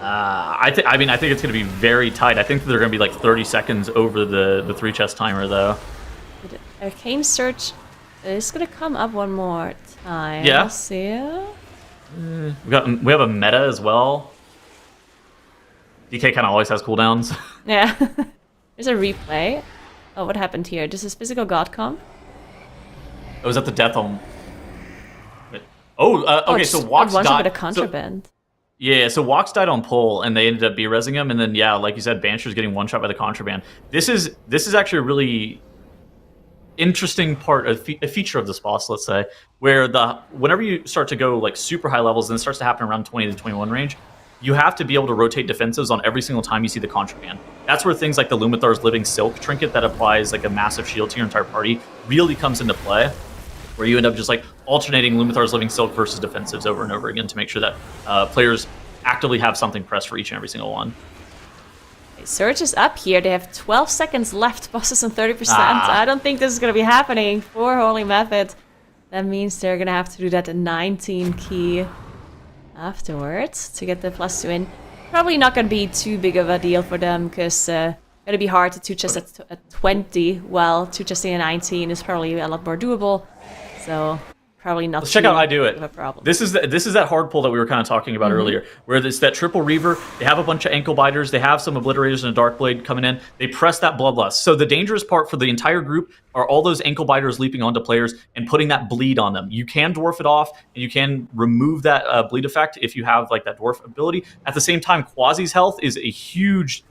I think it's going to be very tight. I think that they're going to be like 30 seconds over the 3-chest timer, though. The Arcane Search is going to come up one more time. Yeah. Let's see. We have a meta as well. DK kind of always has cooldowns. Yeah. There's a replay. Oh, what happened here? This is Physical God Comp. It was at the death on... okay, so Walks one shot died... with a contraband. Yeah, so Walks died on pole, and they ended up B-resing him, and then, yeah, like you said, Bansher's getting one shot by the contraband. This is actually a really interesting part, a feature of this boss, let's say, where whenever you start to go, like, super high levels, and it starts to happen around 20 to 21 range, you have to be able to rotate defensives on every single time you see the contraband. That's where things like the Lumithar's Living Silk trinket that applies, like, a massive shield to your entire party really comes into play, where you end up just like alternating Lumithar's Living Silk versus defensives over and over again to make sure that players actively have something pressed for each and every single one. Surge is up here. They have 12 seconds left. Bosses on 30%. I don't think this is going to be happening for Holy Method. That means they're going to have to do that 19 key afterwards to get the +2 in. Probably not going to be too big of a deal for them because it's going to be hard to 2-chest at 20, while 2-chesting at 19 is probably a lot more doable. So probably not. Let's check out I Do big of It. a problem. This is that hard pull that we were kind of talking about earlier, where it's that triple Reaver. They have a bunch of ankle biters. They have some obliterators and a dark blade coming in. They press that bloodlust. So the dangerous part for the entire group are all those ankle biters leaping onto players and putting that bleed on them. You can dwarf it off, and you can remove that bleed effect if you have like that dwarf ability. At the same time, Quasi's health is a huge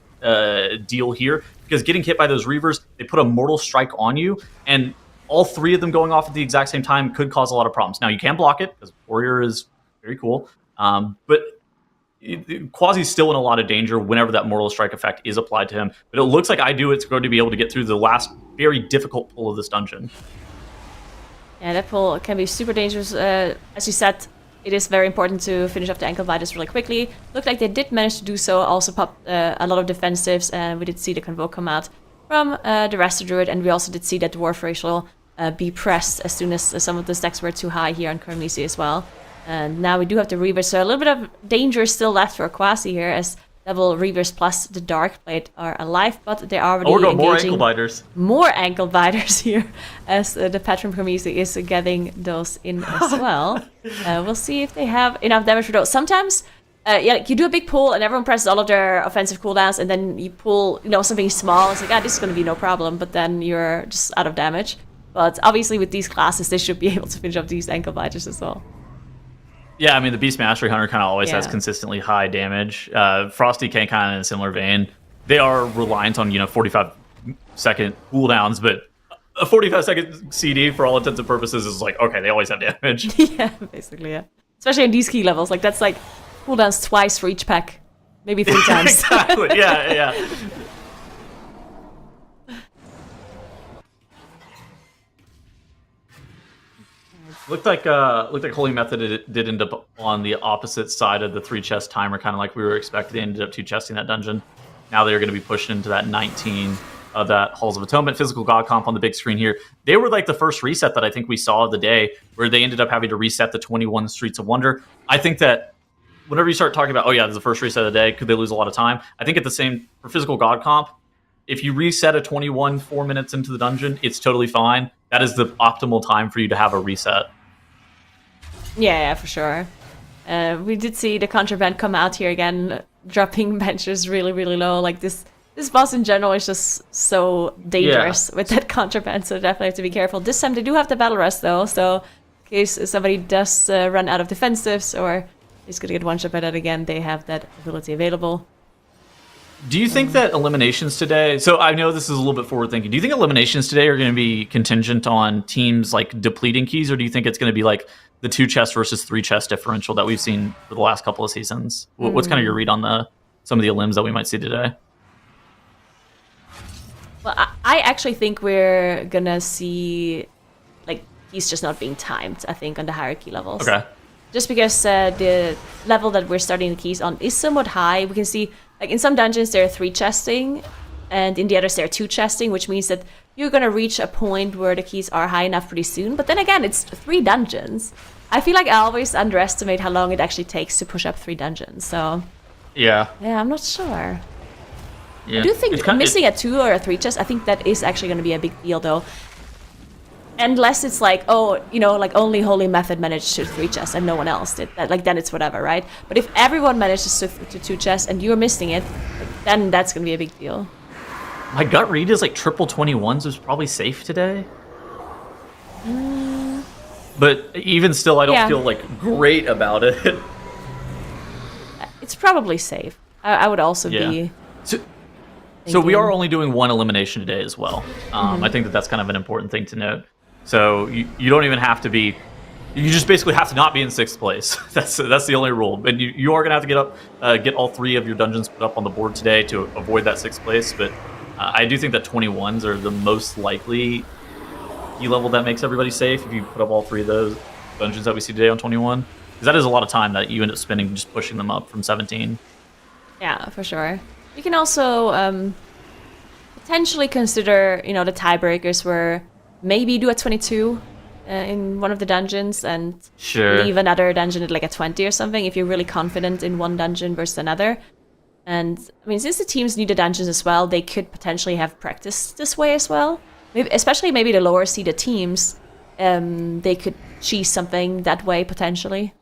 deal here, because getting hit by those Reavers, they put a mortal strike on you, and all three of them going off at the exact same time could cause a lot of problems. Now, you can block it, because Warrior is very cool, but Quasi's still in a lot of danger whenever that mortal strike effect is applied to him. But it looks like I Do It's going to be able to get through the last very difficult pull of this dungeon. Yeah, that pull can be super dangerous. As you said, it is very important to finish off the ankle biters really quickly. Looked like they did manage to do so. Also popped a lot of defensives, and we did see the Convoke come out from the Resto Druid, and we also did see that Dwarf Racial be pressed as soon as some of the stacks were too high here on Kermisi as well. And now we do have the Reavers, so a little bit of danger is still left for Quasi here, as double Reavers plus the Dark Blade are alive, but they are already We're going more engaging ankle biters. more ankle biters here, as the Patron Kermisi is getting those in as well. We'll see if they have enough damage for those. Sometimes like you do a big pull and everyone presses all of their offensive cooldowns, and then you pull, something small. It's like, this is going to be no problem, but then you're just out of damage. But obviously with these classes, they should be able to finish up these ankle biters as well. Yeah, I mean, the Beast Mastery Hunter kind of always has Yeah. consistently high damage. Frosty King kind of in a similar vein. They are reliant on, 45-second cooldowns, but a 45-second CD, for all intents and purposes, is like, okay, they always have damage. Yeah, basically, yeah. Especially in these key levels, like that's like cooldowns twice for each pack, maybe 3 times. Exactly, yeah. Looked like Holy Method did end up on the opposite side of the 3-chest timer, kind of like we were expecting. They ended up 2-chesting that dungeon. Now they're going to be pushed into that 19 of that Halls of Atonement. Physical God Comp on the big screen here. They were like the first reset that I think we saw of the day, where they ended up having to reset the 21 Streets of Wonder. I think that whenever you start talking about, this is the first reset of the day, could they lose a lot of time? I think at the same, for Physical God Comp, if you reset a 21 4 minutes into the dungeon, it's totally fine. That is the optimal time for you to have a reset. Yeah, for sure. We did see the Contraband come out here again, dropping benches really, really low. Like this boss in general is just so dangerous with that Contraband, so definitely have to be careful. This time they do have the Battle Rest though, so in case somebody does run out of defensives or is going to get one shot by that again, they have that ability available. Do you think that eliminations today, so I know this is a little bit forward thinking, do you think eliminations today are going to be contingent on teams like depleting keys, or do you think it's going to be like the 2 chest versus 3 chest differential that we've seen for the last couple of seasons? What's kind of your read on some of the elims that we might see today? Well, I actually think we're gonna see, like, he's just not being timed, I think, on the hierarchy levels. Okay. Just because the level that we're starting the keys on is somewhat high. We can see, like, in some dungeons there are 3 chesting, and in the others there are 2 chesting, which means that you're gonna reach a point where the keys are high enough pretty soon. But then again, it's 3 dungeons. I feel like I always underestimate how long it actually takes to push up 3 dungeons, so... Yeah. Yeah, I'm not sure. Yeah. I do think missing a 2 or a 3 chest, I think that is actually going to be a big deal, though. Unless it's like, oh, you know, like only Holy Method managed to 3 chests and no one else did that. Like, then it's whatever, right? But if everyone manages to 2 chests and you're missing it, then that's going to be a big deal. My gut read is like triple 21s was probably safe today. But even still, I don't feel like great about it. It's probably safe. I would also be... So we are only doing 1 elimination today as well. I think that's kind of an important thing to note. So you don't even have to be... You just basically have to not be in 6th place. That's the only rule. And you are going to have to get all 3 of your dungeons put up on the board today to avoid that 6th place. But I do think that 21s are the most likely key level that makes everybody safe if you put up all 3 of those dungeons that we see today on 21. Because that is a lot of time that you end up spending just pushing them up from 17. Yeah, for sure. You can also potentially consider, you know, the tiebreakers where maybe do a 22 in one of the dungeons and leave another dungeon at like a 20 or something if you're really confident in one dungeon versus another. And I mean, since the teams need the dungeons as well, they could potentially have practice this way as well. Especially maybe the lower seeded teams, they could cheese something that way potentially.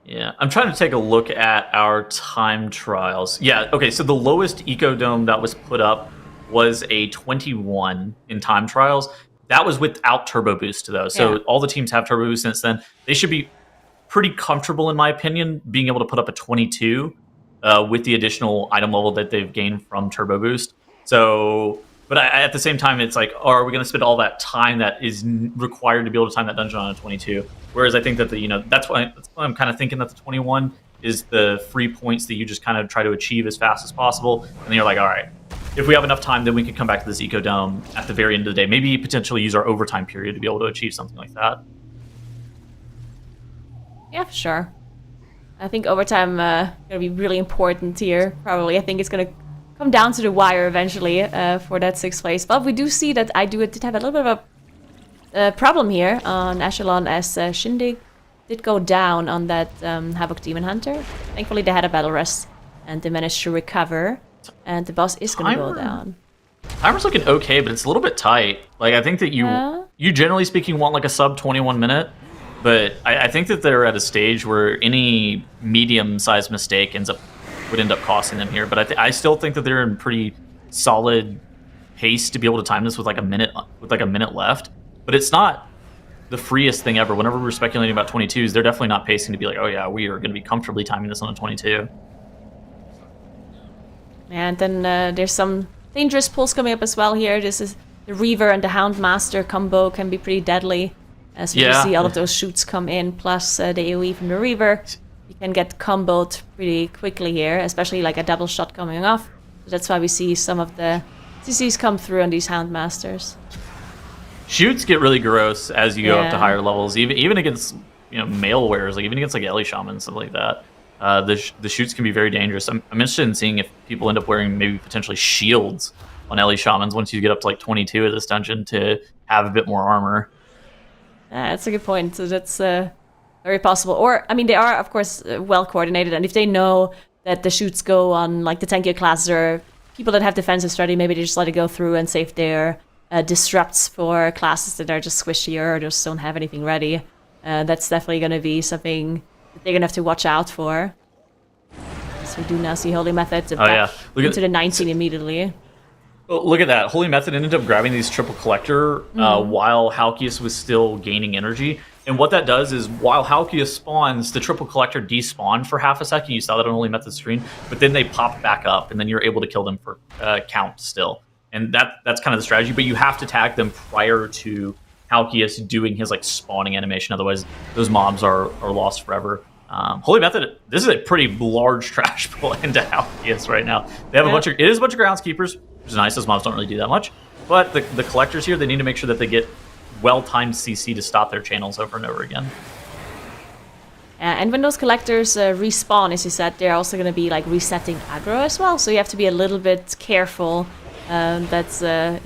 Yeah, I'm trying to take a look at our time trials. Yeah, okay, so the lowest Eco Dome that was put up was a 21 in time trials. That was without Turbo Boost, though. So all the teams have Turbo Boost since then. They should be pretty comfortable, in my opinion, being able to put up a 22 with the additional item level that they've gained from Turbo Boost. So... But at the same time, it's like, are we going to spend all that time that is required to be able to time that dungeon on a 22? Whereas I think that that's why I'm kind of thinking that the 21 is the free points that you just kind of try to achieve as fast as possible. And then you're like, all right, if we have enough time, then we can come back to this Eco Dome at the very end of the day. Maybe potentially use our overtime period to be able to achieve something like that. Yeah, for sure. I think overtime going to be really important here. Probably, I think it's going to come down to the wire eventually for that 6th place. But we do see that did have a little bit of a problem here on Echelon as Shindig did go down on that Havoc Demon Hunter. Thankfully they had a battle rest and they managed to recover. And the boss is going to go down. Timer's looking okay, but it's a little bit tight. Like, I think that you generally speaking want like a sub 21 minute. But I think that they're at a stage where any medium-sized mistake would end up costing them here, but I still think that they're in pretty solid pace to be able to time this with like a minute left. But it's not the freest thing ever. Whenever we're speculating about 22s, they're definitely not pacing to be like, oh yeah, we are going to be comfortably timing this on a 22. And then there's some dangerous pulls coming up as well here. This is the Reaver and the Houndmaster combo can be pretty deadly. As we see all of those shoots come in, plus the AoE from the Reaver. You can get comboed pretty quickly here, especially like a double shot coming off. So that's why we see some of the CCs come through on these Houndmasters. Shoots get really gross as you go up to higher levels, even against male wearers, like even against like Ellie Shaman, stuff like that. The shoots can be very dangerous. I'm interested in seeing if people end up wearing maybe potentially shields on Ellie Shamans once you get up to like 22 of this dungeon to have a bit more armor. That's a good point. So that's very possible. Or, I mean, they are, of course, well coordinated. And if they know that the shoots go on, like, the tankier classes or people that have defensive strategy, maybe they just let it go through and save their disrupts for classes that are just squishier or just don't have anything ready. That's definitely going to be something that they're going to have to watch out for. So we do now see Holy Method into the 19 immediately. Look at that. Holy Method ended up grabbing these triple collector while Halkias was still gaining energy. And what that does is while Halkias spawns, the triple collector despawned for half a second. You saw that on Holy Method's screen. But then they pop back up, and then you're able to kill them for count still. and that's kind of the strategy. But you have to tag them prior to Halkias doing his like spawning animation. Otherwise, those mobs are lost forever. Holy Method, this is a pretty large trash pull into Halkias right now. They have it is a bunch of groundskeepers, which is nice. Those mobs don't really do that much. But the collectors here, they need to make sure that they get well-timed CC to stop their channels over and over again. And when those collectors respawn, as you said, they're also going to be like resetting aggro as well. So you have to be a little bit careful that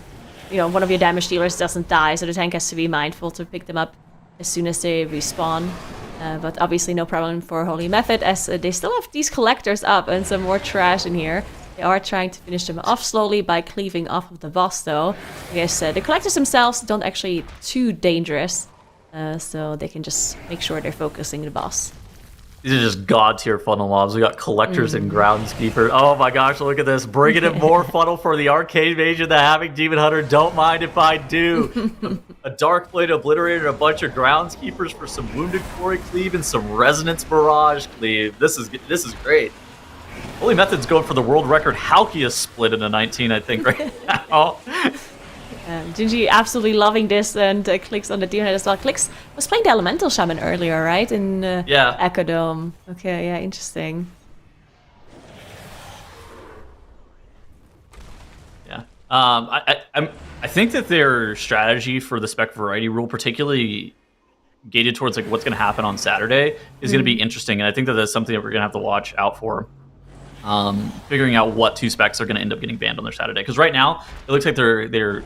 one of your damage dealers doesn't die. So the tank has to be mindful to pick them up as soon as they respawn. But obviously no problem for Holy Method, as they still have these collectors up and some more trash in here. They are trying to finish them off slowly by cleaving off of the boss, though. I guess the collectors themselves don't actually too dangerous, so they can just make sure they're focusing the boss. These are just god tier funnel mobs. We got collectors and groundskeepers. Oh my gosh, look at this. Bringing in more funnel for the Arcade Mage and the Havoc Demon Hunter. Don't mind if I do. A Dark Blade Obliterator, a bunch of groundskeepers for some Wounded Quarry Cleave and some Resonance Barrage Cleave. This is great. Holy Method's going for the world record Halkias split into 19, I think, right now. Gingy absolutely loving this, and Clicks on the Demon Head as well. Clicks was playing the Elemental Shaman earlier, right? In Echo Dome. Okay, yeah, interesting. Yeah. I think that their strategy for the Spec Variety rule, particularly gated towards like what's going to happen on Saturday, is going to be interesting, and I think that that's something that we're going to have to watch out for. Figuring out what two specs are going to end up getting banned on their Saturday, because right now it looks like they're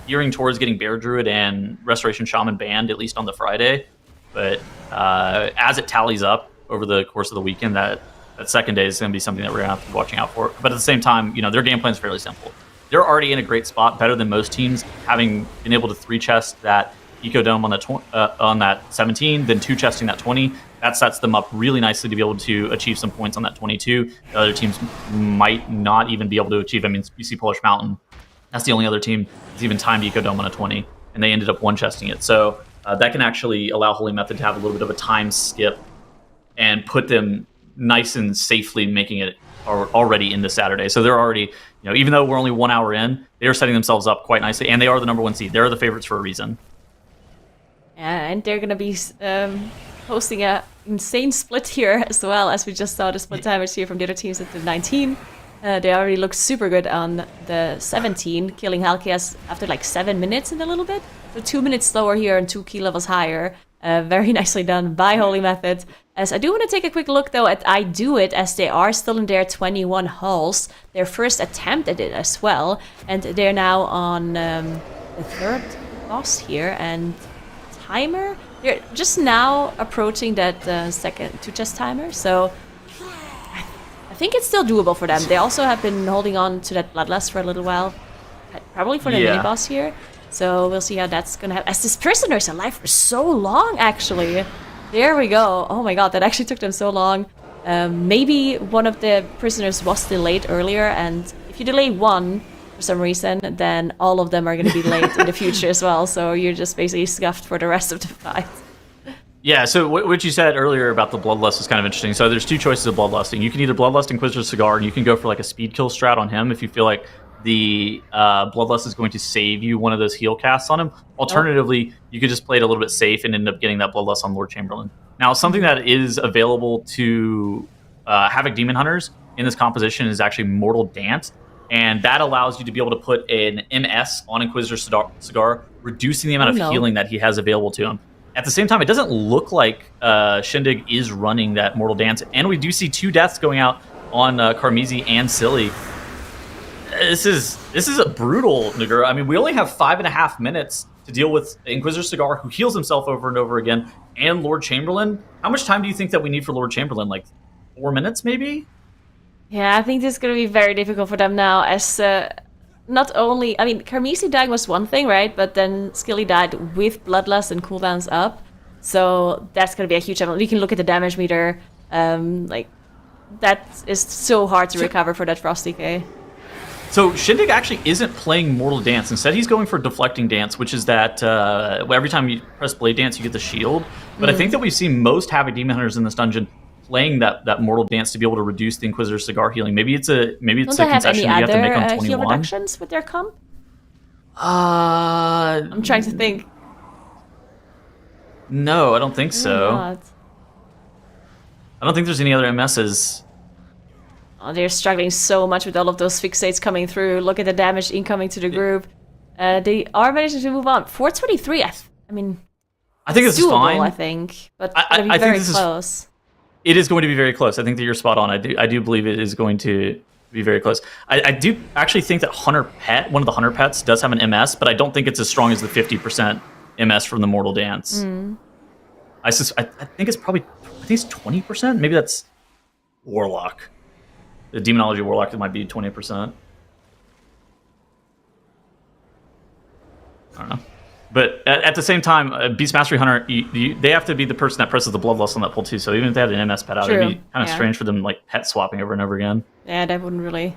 gearing towards getting Bear Druid and Restoration Shaman banned, at least on the Friday. But as it tallies up over the course of the weekend, that second day is going to be something that we're going to have to be watching out for. But at the same time, their game plan is fairly simple. They're already in a great spot, better than most teams, having been able to 3-chest that Eco Dome on that 17, then 2-chesting that 20. That sets them up really nicely to be able to achieve some points on that 22. The other teams might not even be able to achieve. I mean, you see Polish Mountain. That's the only other team that's even timed Eco Dome on a 20, and they ended up 1-chesting it. So that can actually allow Holy Method to have a little bit of a time skip and put them nice and safely making it already into Saturday. So they're already, even though we're only 1 hour in, they are setting themselves up quite nicely, and they are the number 1 seed. They're the favorites for a reason. And they're going to be posting a insane split here as well, as we just saw the split damage here from the other teams at the 19. They already look super good on the 17, killing Halkias after like 7 minutes in a little bit. So 2 minutes slower here and 2 key levels higher. Very nicely done by Holy Method. As I do want to take a quick look though at I Do It, as they are still in their 21 hulls. Their first attempt at it as well. And they're now on the third boss here, and timer. They're just now approaching that second 2-chest timer, so I think it's still doable for them. They also have been holding on to that Bloodlust for a little while, probably for the mini-boss here. So we'll see how that's gonna happen. As this prisoner's alive for so long, actually. There we go. Oh my god, that actually took them so long. Maybe one of the prisoners was delayed earlier, and if you delay one for some reason, then all of them are going to be delayed in the future as well. So you're just basically scuffed for the rest of the fight. Yeah, so what you said earlier about the Bloodlust is kind of interesting. So there's two choices of Bloodlusting. You can either Bloodlust Inquisitor Cigar, and you can go for like a speed kill strat on him if you feel like the Bloodlust is going to save you one of those heal casts on him. Alternatively, you could just play it a little bit safe and end up getting that Bloodlust on Lord Chamberlain. Now, something that is available to Havoc Demon Hunters in this composition is actually Mortal Dance, and that allows you to be able to put an MS on Inquisitor Cigar, reducing the amount of healing that he has available to him. At the same time, it doesn't look like Shindig is running that Mortal Dance, and we do see 2 deaths going out on Karmizi and Silly. This is a brutal Nagura. I mean, we only have 5.5 minutes to deal with Inquisitor Cigar, who heals himself over and over again, and Lord Chamberlain. How much time do you think that we need for Lord Chamberlain? Like 4 minutes, maybe? Yeah, I think this is going to be very difficult for them now, as not only... I mean, Karmisi dying was one thing, right? But then Skilly died with Bloodlust and cooldowns up. So that's going to be a huge challenge. You can look at the damage meter. That is so hard to recover for that Frost DK. So Shindig actually isn't playing Mortal Dance. Instead, he's going for Deflecting Dance, which is that every time you press Blade Dance, you get the shield. But I think that we've seen most Havoc Demon Hunters in this dungeon playing that Mortal Dance to be able to reduce the Inquisitor's Cigar healing. Maybe it's a Don't they have any concession that you have to make on other 21. heal reductions with their comp? I'm I'm trying to think. No, I don't think so. Not. I don't think there's any other MSs. Oh, they're struggling so much with all of those fixates coming through. Look at the damage incoming to the group. They are managing to move on. 423. I mean, I think this is doable, fine. I think, but I gonna be think very this is- close. It is going to be very close. I think that you're spot on. I do believe it is going to be very close. I do actually think that Hunter Pet, one of the Hunter Pets, does have an MS, but I don't think it's as strong as the 50% MS from the Mortal Dance. I think it's probably, I think it's 20%. Maybe that's Warlock. The Demonology Warlock, it might be 20%. I don't know. But at the same time, Beast Mastery Hunter, they have to be the person that presses the Bloodlust on that pull too. So even if they had an MS pet out, True. it'd be kind of strange for them like pet swapping over and over again. Yeah, that wouldn't really.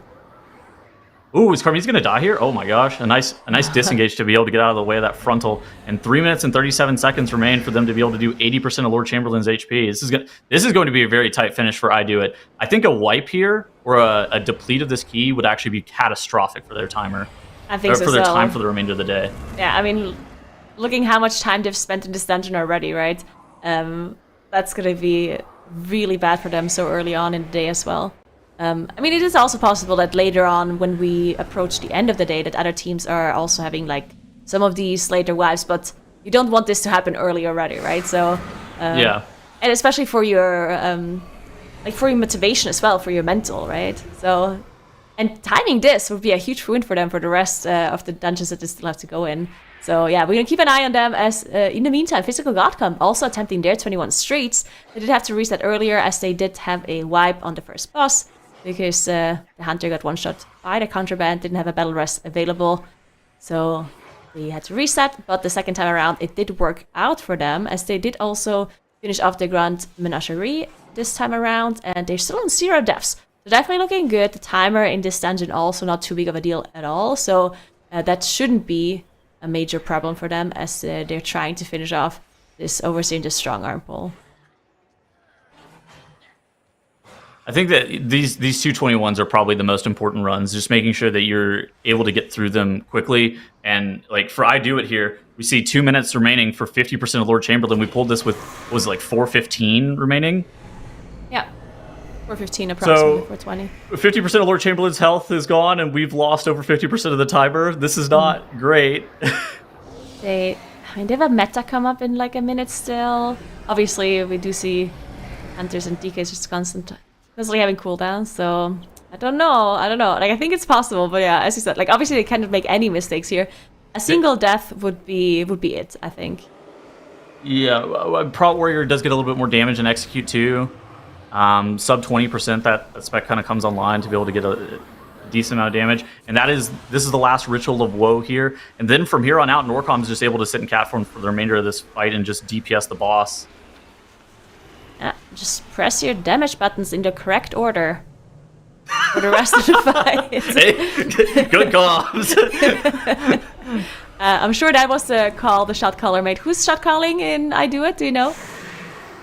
Ooh, is Carmine gonna die here? Oh my gosh, a nice disengage to be able to get out of the way of that frontal. And 3 minutes and 37 seconds remain for them to be able to do 80% of Lord Chamberlain's HP. This is going to be a very tight finish for I Do It. I think a wipe here or a deplete of this key would actually be catastrophic for their timer. I think Or so. for their time for the remainder of the day. Yeah, I mean, looking how much time they've spent in this dungeon already, right? That's gonna be really bad for them so early on in the day as well. I mean, it is also possible that later on, when we approach the end of the day, that other teams are also having like some of these later wipes, but you don't want this to happen early already, right? So Yeah. and especially for your for your motivation as well, for your mental, right? So, and timing this would be a huge win for them for the rest of the dungeons that they still have to go in. So yeah, we're gonna keep an eye on them as in the meantime, Physical Godcom also attempting their 21 streets. They did have to reset earlier as they did have a wipe on the first boss because the Hunter got one shot by the Contraband, didn't have a battle rest available. So they had to reset, but the second time around it did work out for them as they did also finish off the Grand Menagerie this time around, and they're still on 0 deaths. So definitely looking good. The timer in this dungeon also not too big of a deal at all, so that shouldn't be a major problem for them as they're trying to finish off this Overseeing the Strong Arm pull. I think that these 221s are probably the most important runs, just making sure that you're able to get through them quickly. And like for I Do It here, we see 2 minutes remaining for 50% of Lord Chamberlain. We pulled this with, was it like 4:15 remaining? Yeah, 415 approximately, So 420. 50% of Lord Chamberlain's health is gone, and we've lost over 50% of the timer. This is not great. I mean, they have a meta come up in like a minute still. Obviously, we do see Hunters and DKs just constantly having cooldowns, so I don't know. Like, I think it's possible, but yeah, as you said, like, obviously they cannot make any mistakes here. A single death would be it, I think. Yeah, Prot Warrior does get a little bit more damage and execute too. Sub 20%, that spec kind of comes online to be able to get a decent amount of damage. And this is the last Ritual of Woe here. And then from here on out, Norcom is just able to sit in cat form for the remainder of this fight and just DPS the boss. Just press your damage buttons in the correct order for the rest of the fight. Hey, good comms. I'm sure that was the call the shot caller made. Who's shot calling in I Do It? Do you know?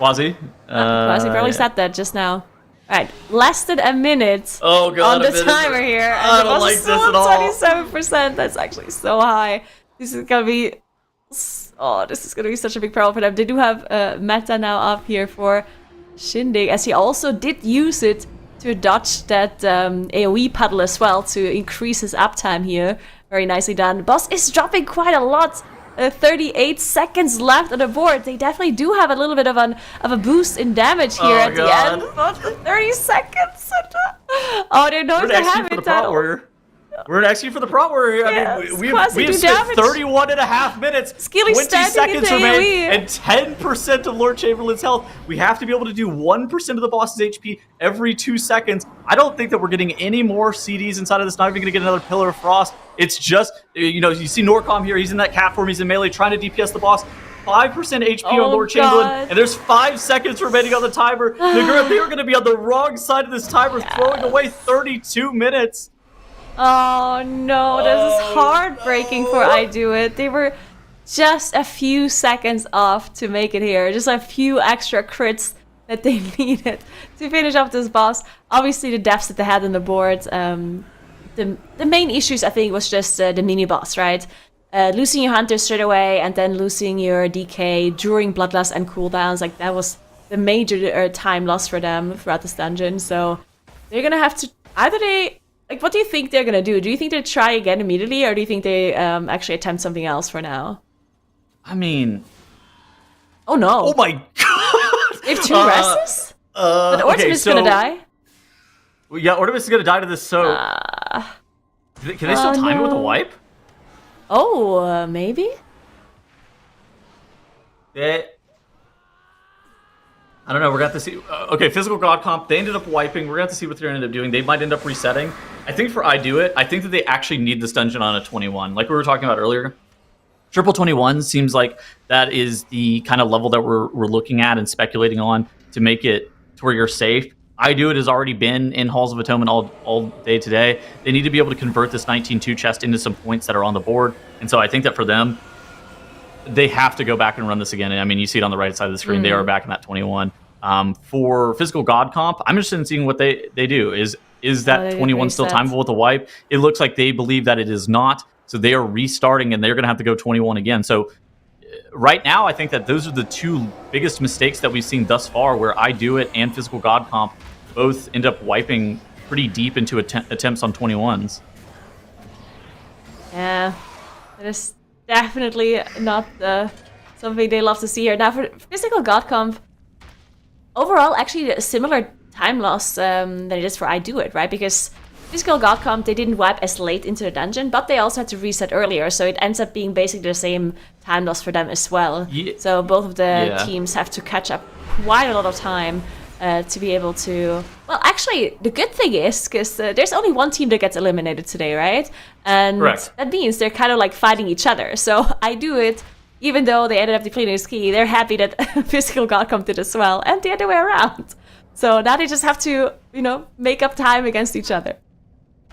Wazi. Quasi probably said that just now. All right, less than a minute Oh god, on the timer here. I don't like this at all. 27%. That's actually so high. This is gonna be. Oh, this is gonna be such a big problem for them. They do have meta now up here for Shindig, as he also did use it to dodge that AoE puddle as well to increase his uptime here. Very nicely done. Boss is dropping quite a lot. 38 seconds left on the board. They definitely do have a little bit of a boost in damage here at the end of the 30 seconds. Oh, they're known to have it. We're an XP for the Prot Warrior. Yes, I mean, we Quasi have do spent damage. 31 and a half minutes, Skilly 20 standing in seconds the remain, AoE. and 10% of Lord Chamberlain's health. We have to be able to do 1% of the boss's HP every 2 seconds. I don't think that we're getting any more CDs inside of this. Not even going to get another Pillar of Frost. It's just, you see Norcom here. He's in that cat form. He's in melee trying to DPS the boss. 5% HP on Lord Chamberlain, and there's 5 seconds remaining on the timer. They were going to be on the wrong side of this timer, throwing away 32 minutes. Oh no, this is heartbreaking for I Do It. They were just a few seconds off to make it here. Just a few extra crits that they needed to finish off this boss. Obviously, the deficit they had on the board. The main issues, I think, was just the mini boss, right? Losing your hunter straight away and then losing your DK during bloodlust and cooldowns, like that was the major time loss for them throughout this dungeon. So they're gonna have to what do you think they're gonna do? Do you think they try again immediately, or do you think they actually attempt something else for now? I mean, oh no! Oh my god! They have 2 rests? But Ortimus is gonna die. Yeah, Ortimus is gonna die to this. So can they still time it with a wipe? Oh, maybe. I don't know. We're going to have to see. Okay, Physical God Comp, they ended up wiping. We're going to have to see what they're going to end up doing. They might end up resetting. I think for I Do It, I think that they actually need this dungeon on a 21. Like we were talking about earlier. Triple 21 seems like that is the kind of level that we're looking at and speculating on to make it to where you're safe. I Do It has already been in Halls of Atonement all day today. They need to be able to convert this 19-2 chest into some points that are on the board. And so I think that for them, they have to go back and run this again. I mean, you see it on the right side of the screen. They are back in that 21. For Physical God Comp, I'm interested in seeing what they do. Is that 21 still timeable with a wipe? It looks like they believe that it is not. So they are restarting, and they're going to have to go 21 again. So right now, I think that those are the 2 biggest mistakes that we've seen thus far, where I Do It and Physical God Comp both end up wiping pretty deep into attempts on 21s. Yeah, that is definitely not something they love to see here. Now, for Physical God Comp, overall, actually a similar time loss than it is for I Do It, right? Because Physical God Comp, they didn't wipe as late into the dungeon, but they also had to reset earlier, so it ends up being basically the same time loss for them as well. Yeah. So both of the teams have to catch up quite a lot of time to be able to... Well, actually, the good thing is, because there's only one team that gets eliminated today, right? And Correct. That means they're kind of like fighting each other. So I Do It, even though they ended up depleting his key, they're happy that Physical God Comp did as well, and the other way around. So now they just have to, make up time against each other.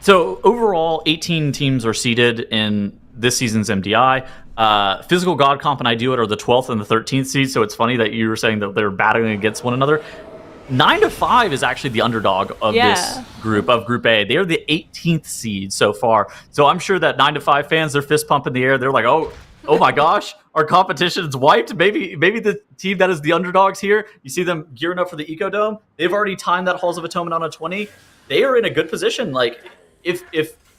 So overall, 18 teams are seeded in this season's MDI. Physical God Comp and I Do It are the 12th and the 13th seed, so it's funny that you were saying that they're battling against one another. 9-5 is actually the underdog of this group, of Group A. They are the 18th seed so far. So I'm sure that 9-5 fans, their fist pump in the air. They're like, oh my gosh, our competition's wiped. Maybe the team that is the underdogs here, you see them gearing up for the Eco Dome. They've already timed that Halls of Atonement on a 20. They are in a good position. Like, if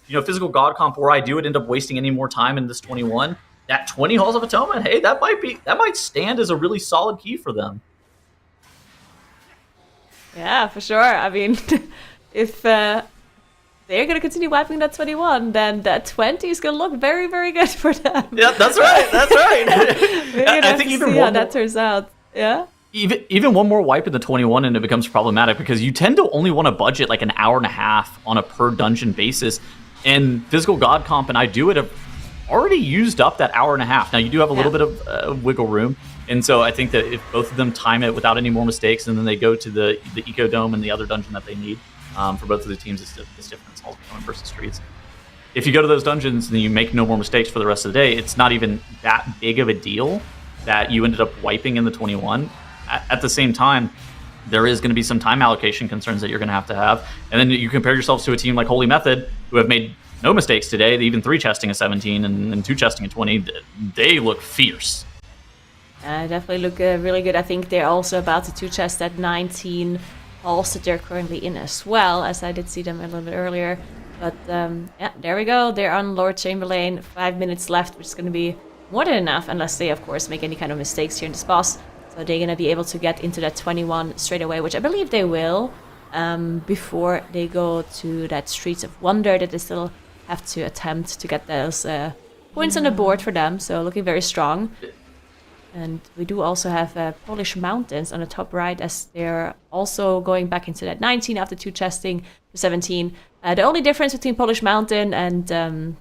Physical God Comp or I Do It end up wasting any more time in this 21, that 20 Halls of Atonement, hey, that might stand as a really solid key for them. Yeah, for sure. I mean, if they're going to continue wiping that 21, then that 20 is going to look very, very good for them. Yeah, that's right. That's right. I think even see how that turns out. Yeah. Even one more wipe in the 21 and it becomes problematic, because you tend to only want to budget like an hour and a half on a per dungeon basis. And Physical God Comp and I Do It have already used up that hour and a half. Now, you do have a little bit of wiggle room. And so I think that if both of them time it without any more mistakes, and then they go to the Eco Dome and the other dungeon that they need for both of the teams, it's different. Halls of Atonement versus Streets. If you go to those dungeons and you make no more mistakes for the rest of the day, it's not even that big of a deal that you ended up wiping in the 21. At the same time, there is going to be some time allocation concerns that you're going to have. And then you compare yourselves to a team like Holy Method, who have made no mistakes today. They even 3-chesting a 17 and 2-chesting a 20. They look fierce. Definitely look really good. I think they're also about to 2-chest that 19 halls that they're currently in as well, as I did see them a little bit earlier. But there we go. They're on Lord Chamberlain. 5 minutes left, which is going to be more than enough, unless they, of course, make any kind of mistakes here in this boss. So they're going to be able to get into that 21 straight away, which I believe they will, before they go to that Streets of Wonder that they still have to attempt to get those points on the board for them. So looking very strong. And we do also have Polish Mountains on the top right, as they're also going back into that 19 after 2-chesting to 17. The only difference between Polish Mountain and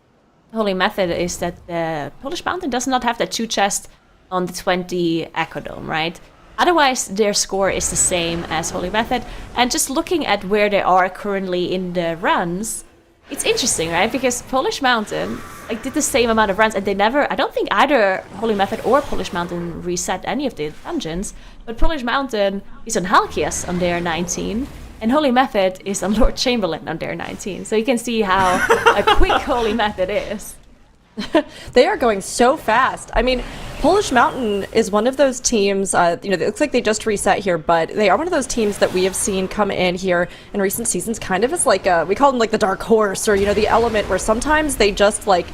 Holy Method is that the Polish Mountain does not have that 2-chest on the 20 Echo Dome, right? Otherwise, their score is the same as Holy Method. And just looking at where they are currently in the runs, it's interesting, right? Because Polish Mountain like did the same amount of runs, and they never. I don't think either Holy Method or Polish Mountain reset any of the dungeons. But Polish Mountain is on Halkias on their 19, and Holy Method is on Lord Chamberlain on their 19. So you can see how a quick Holy Method is. They are going so fast. I mean, Polish Mountain is one of those teams, it looks like they just reset here, but they are one of those teams that we have seen come in here in recent seasons kind of as like we call them like the dark horse, or, the element where sometimes they just like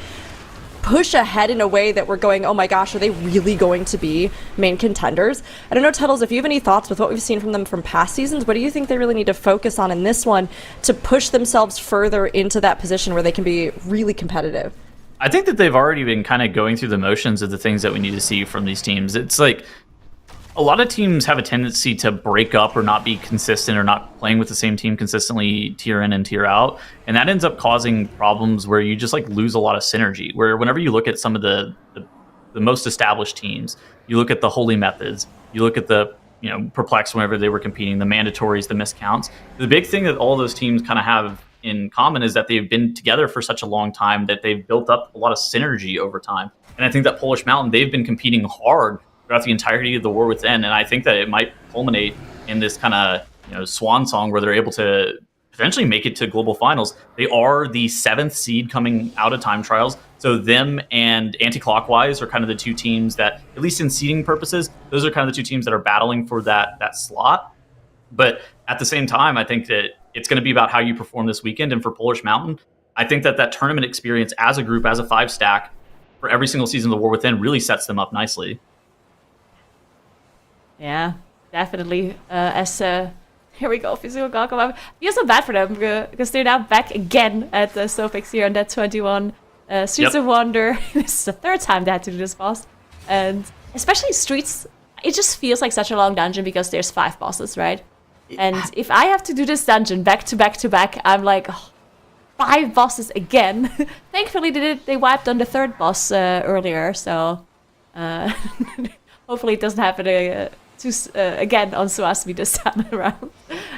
push ahead in a way that we're going, oh my gosh, are they really going to be main contenders? I don't know, Tuddles, if you have any thoughts with what we've seen from them from past seasons, what do you think they really need to focus on in this one to push themselves further into that position where they can be really competitive? I think that they've already been kind of going through the motions of the things that we need to see from these teams. It's like a lot of teams have a tendency to break up or not be consistent or not playing with the same team consistently tier in and tier out. And that ends up causing problems where you just like lose a lot of synergy, where whenever you look at some of the most established teams, you look at the Holy Methods, you look at the Perplex whenever they were competing, the mandatories, the miscounts. The big thing that all those teams kind of have in common is that they've been together for such a long time that they've built up a lot of synergy over time. And I think that Polish Mountain, they've been competing hard throughout the entirety of the War Within, and I think that it might culminate in this kind of swan song where they're able to potentially make it to global finals. They are the 7th seed coming out of time trials, so them and Anti-Clockwise are kind of the two teams that, at least in seeding purposes, those are kind of the two teams that are battling for that slot. But at the same time, I think that it's going to be about how you perform this weekend. And for Polish Mountain, I think that tournament experience as a group, as a 5-stack, for every single season of the War Within really sets them up nicely. Yeah, definitely. Here we go, Physical Gawk. I feel so bad for them because they're now back again at the Sofix here on that 21. Streets of Wonder. This is the 3rd time they had to do this boss. And especially Streets, it just feels like such a long dungeon because there's 5 bosses, right? And if I have to do this dungeon back to back to back, I'm like, 5 bosses again. Thankfully, they wiped on the 3rd boss earlier, so hopefully it doesn't happen again on Suasmi this time around.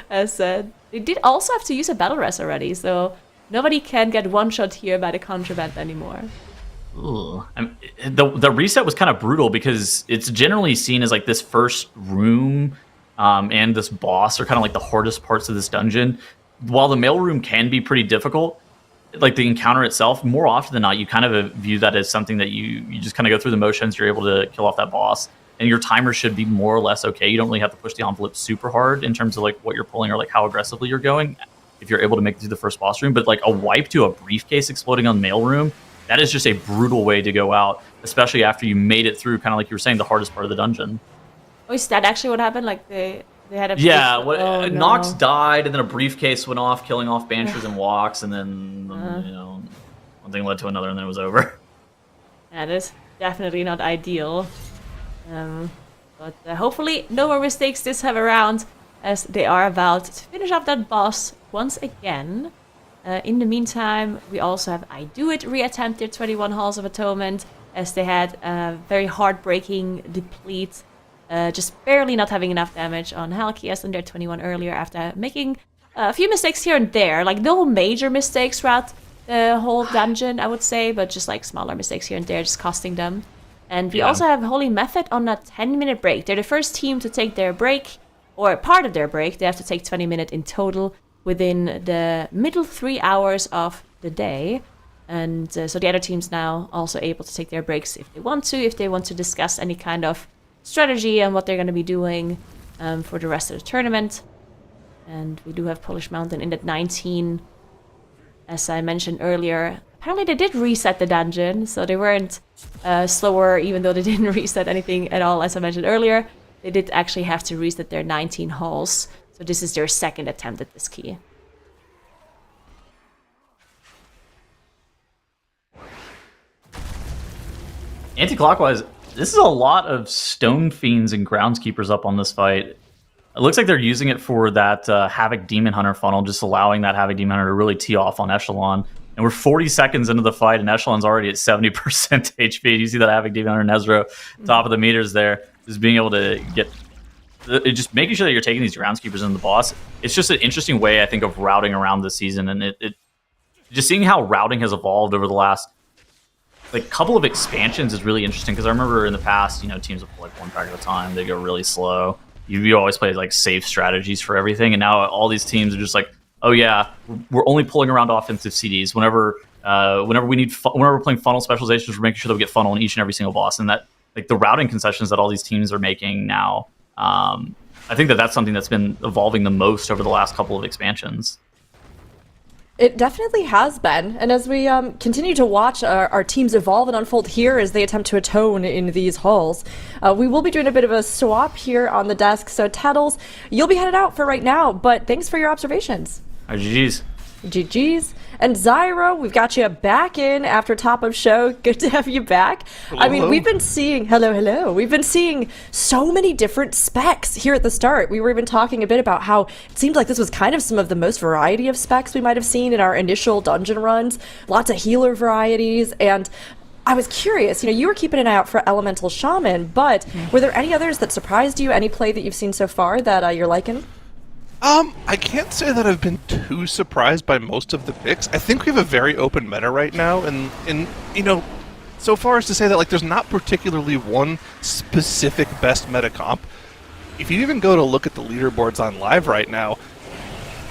As they did also have to use a battle res already, so nobody can get one-shot here by the contraband anymore. Ooh. The reset was kind of brutal because it's generally seen as like this first room and this boss are kind of like the hardest parts of this dungeon. While the mailroom can be pretty difficult, like the encounter itself, more often than not, you kind of view that as something that you just kind of go through the motions, you're able to kill off that boss, and your timer should be more or less okay. You don't really have to push the envelope super hard in terms of like what you're pulling or like how aggressively you're going if you're able to make it through the first boss room. But like a wipe to a briefcase exploding on mailroom, that is just a brutal way to go out, especially after you made it through kind of like you were saying, the hardest part of the dungeon. Oh, is that actually what happened? Like they had a Nox died, and then a briefcase went off, killing off Banshees and Walks, and then one thing led to another, and then it was over. That is definitely not ideal. But hopefully no more mistakes this time around, as they are about to finish up that boss once again. In the meantime, we also have I Do It reattempt their 21 Halls of Atonement, as they had a very heartbreaking deplete. Just barely not having enough damage on Halkias and their 21 earlier after making a few mistakes here and there. Like, no major mistakes throughout the whole dungeon, I would say, but just like smaller mistakes here and there, just costing them. And we also have Holy Method on a 10-minute break. They're the first team to take their break, or part of their break. They have to take 20 minutes in total within the middle 3 hours of the day. And so the other teams now also able to take their breaks if they want to discuss any kind of strategy and what they're going to be doing for the rest of the tournament. And we do have Polish Mountain in that 19. As I mentioned earlier, apparently they did reset the dungeon, so they weren't slower, even though they didn't reset anything at all. As I mentioned earlier, they did actually have to reset their 19 halls, so this is their 2nd attempt at this key. Anti-Clockwise, this is a lot of Stone Fiends and Groundskeepers up on this fight. It looks like they're using it for that Havoc Demon Hunter funnel, just allowing that Havoc Demon Hunter to really tee off on Echelon. And we're 40 seconds into the fight, and Echelon's already at 70% HP. You see that Havoc Demon Hunter Nezro, top of the meters there, just being able to get... just making sure that you're taking these Groundskeepers into the boss. It's just an interesting way, I think, of routing around this season, and it just seeing how routing has evolved over the last couple of expansions is really interesting, because I remember in the past, teams would play one pack at a time. They go really slow. You always play safe strategies for everything, and now all these teams are just like, oh yeah, we're only pulling around offensive CDs whenever we're playing funnel specializations. We're making sure that we get funnel in each and every single boss, and that the routing concessions that all these teams are making now. I think that's something that's been evolving the most over the last couple of expansions. It definitely has been, and as we continue to watch our teams evolve and unfold here as they attempt to atone in these halls, we will be doing a bit of a swap here on the desk. So Tattles, you'll be headed out for right now, but thanks for your observations. GG's. GG's. And Zyro, we've got you back in after top of show. Good to have you back. Hello, I mean, hello. we've been seeing, we've been seeing so many different specs here at the start. We were even talking a bit about how it seemed like this was kind of some of the most variety of specs we might have seen in our initial dungeon runs. Lots of healer varieties, and I was curious, you were keeping an eye out for Elemental Shaman, but were there any others that surprised you? Any play that you've seen so far that you're liking? I can't say that I've been too surprised by most of the picks. I think we have a very open meta right now, and so far as to say that there's not particularly one specific best meta comp. If you even go to look at the leaderboards on live right now,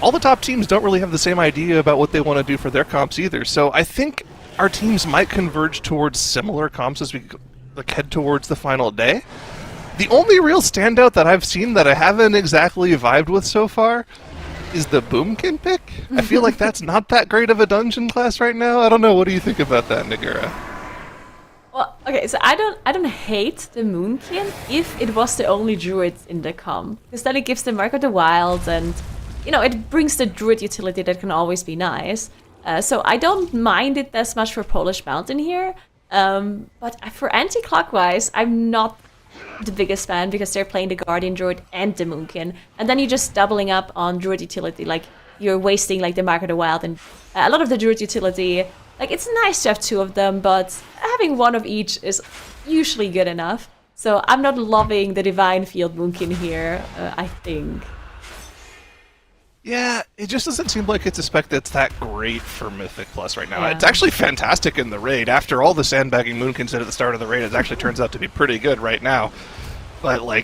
all the top teams don't really have the same idea about what they want to do for their comps either. So I think our teams might converge towards similar comps as we head towards the final day. The only real standout that I've seen that I haven't exactly vibed with so far is the Boomkin pick. I feel like that's not that great of a dungeon class right now. I don't know. What do you think about that, Nagura? Well, okay, so I don't hate the Moonkin if it was the only druid in the comp, because then it gives the Mark of the Wild, and it brings the druid utility that can always be nice. So I don't mind it as much for Polish Mountain here, but for anti-clockwise, I'm not the biggest fan, because they're playing the Guardian Druid and the Moonkin, and then you're just doubling up on Druid utility. You're wasting the Mark of the Wild, and a lot of the Druid utility. It's nice to have two of them, but having one of each is usually good enough. So I'm not loving the Divine Field Moonkin here, I think. Yeah, it just doesn't seem like it's a spec that's that great for Mythic Plus right now. Yeah. It's actually fantastic in the raid. After all the sandbagging Moonkins did at the start of the raid, it actually turns out to be pretty good right now. But, I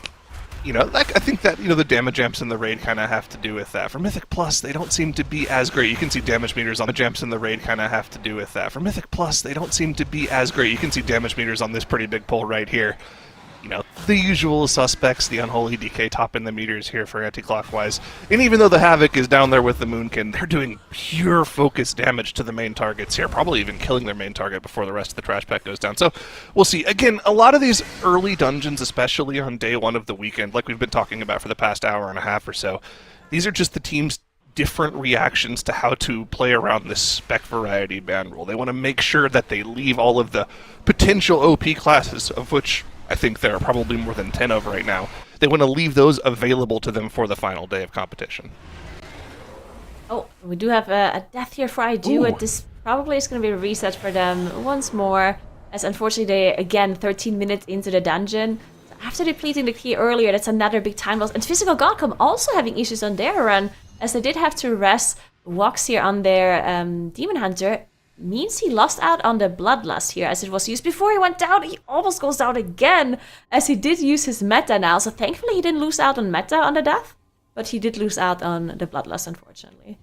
think that, the damage amps in the raid kind of have to do with that. For Mythic Plus, they don't seem to be as great. You can see damage meters on the amps in the raid kind of have to do with that. For Mythic Plus, they don't seem to be as great. You can see damage meters on this pretty big pole right here. The usual suspects, the Unholy DK topping the meters here for anti-clockwise. And even though the Havoc is down there with the Moonkin, they're doing pure focus damage to the main targets here, probably even killing their main target before the rest of the trash pack goes down. So we'll see. Again, a lot of these early dungeons, especially on day one of the weekend, like we've been talking about for the past hour and a half or so, these are just the team's different reactions to how to play around this spec variety ban rule. They want to make sure that they leave all of the potential OP classes, of which I think there are probably more than 10 of right now. They want to leave those available to them for the final day of competition. Oh, we do have a death here for Iduit. This probably is going to be a reset for them once more, as unfortunately they, again, 13 minutes into the dungeon. So after depleting the key earlier, that's another big time loss. And Physical Godcom also having issues on their run, as they did have to rest Walks here on their Demon Hunter. Means he lost out on the Bloodlust here, as it was used before he went down. He almost goes down again, as he did use his meta now. So thankfully he didn't lose out on meta on the death, but he did lose out on the Bloodlust, unfortunately.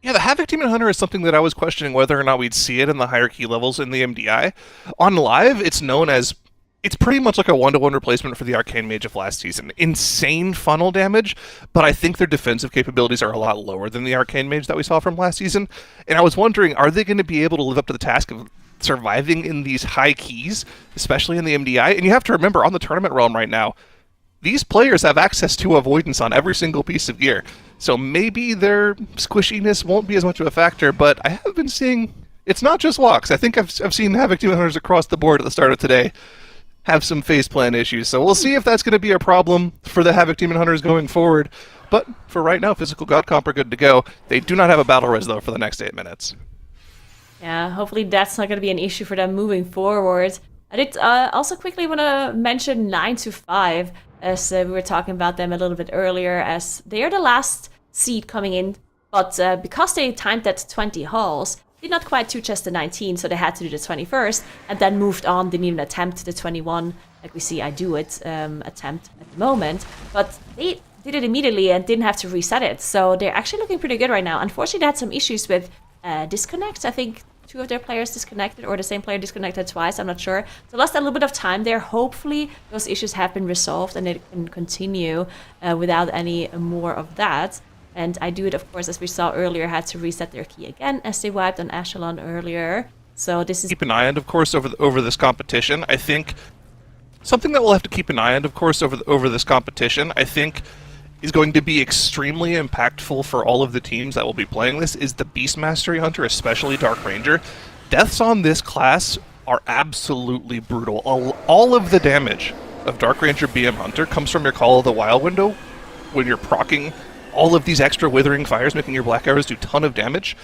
Yeah, the Havoc Demon Hunter is something that I was questioning whether or not we'd see it in the higher key levels in the MDI. On live, it's known as... It's pretty much like a one-to-one replacement for the Arcane Mage of last season. Insane funnel damage, but I think their defensive capabilities are a lot lower than the Arcane Mage that we saw from last season. And I was wondering, are they going to be able to live up to the task of surviving in these high keys, especially in the MDI? And you have to remember, on the tournament realm right now, these players have access to avoidance on every single piece of gear. So maybe their squishiness won't be as much of a factor, but I have been seeing... It's not just walks. I think I've seen Havoc Demon Hunters across the board at the start of today have some faceplant issues. So we'll see if that's going to be a problem for the Havoc Demon Hunters going forward. But for right now, Physical God Comp are good to go. They do not have a battle res, though, for the next 8 minutes. Yeah, hopefully that's not going to be an issue for them moving forward. I did also quickly want to mention 9to5, as we were talking about them a little bit earlier, as they are the last seed coming in But because they timed that 20 halls, did not quite two chest the 19, so they had to do the 21st, and then moved on, didn't even attempt the 21, like we see I do it, attempt at the moment. But they did it immediately and didn't have to reset it, so they're actually looking pretty good right now. Unfortunately, they had some issues with disconnects. I think 2 of their players disconnected, or the same player disconnected twice, I'm not sure. So lost a little bit of time there. Hopefully, those issues have been resolved and they can continue without any more of that. And I do it, of course, as we saw earlier, had to reset their key again as they wiped on Echelon earlier. So this is... Keep an eye on, of course, over this competition. I think something that we'll have to keep an eye on, of course, over this competition, I think is going to be extremely impactful for all of the teams that will be playing this, is the Beast Mastery Hunter, especially Dark Ranger. Deaths on this class are absolutely brutal. All of the damage of Dark Ranger BM Hunter comes from your Call of the Wild window when you're proccing all of these extra Withering Fires, making your Black Arrows do a ton of damage.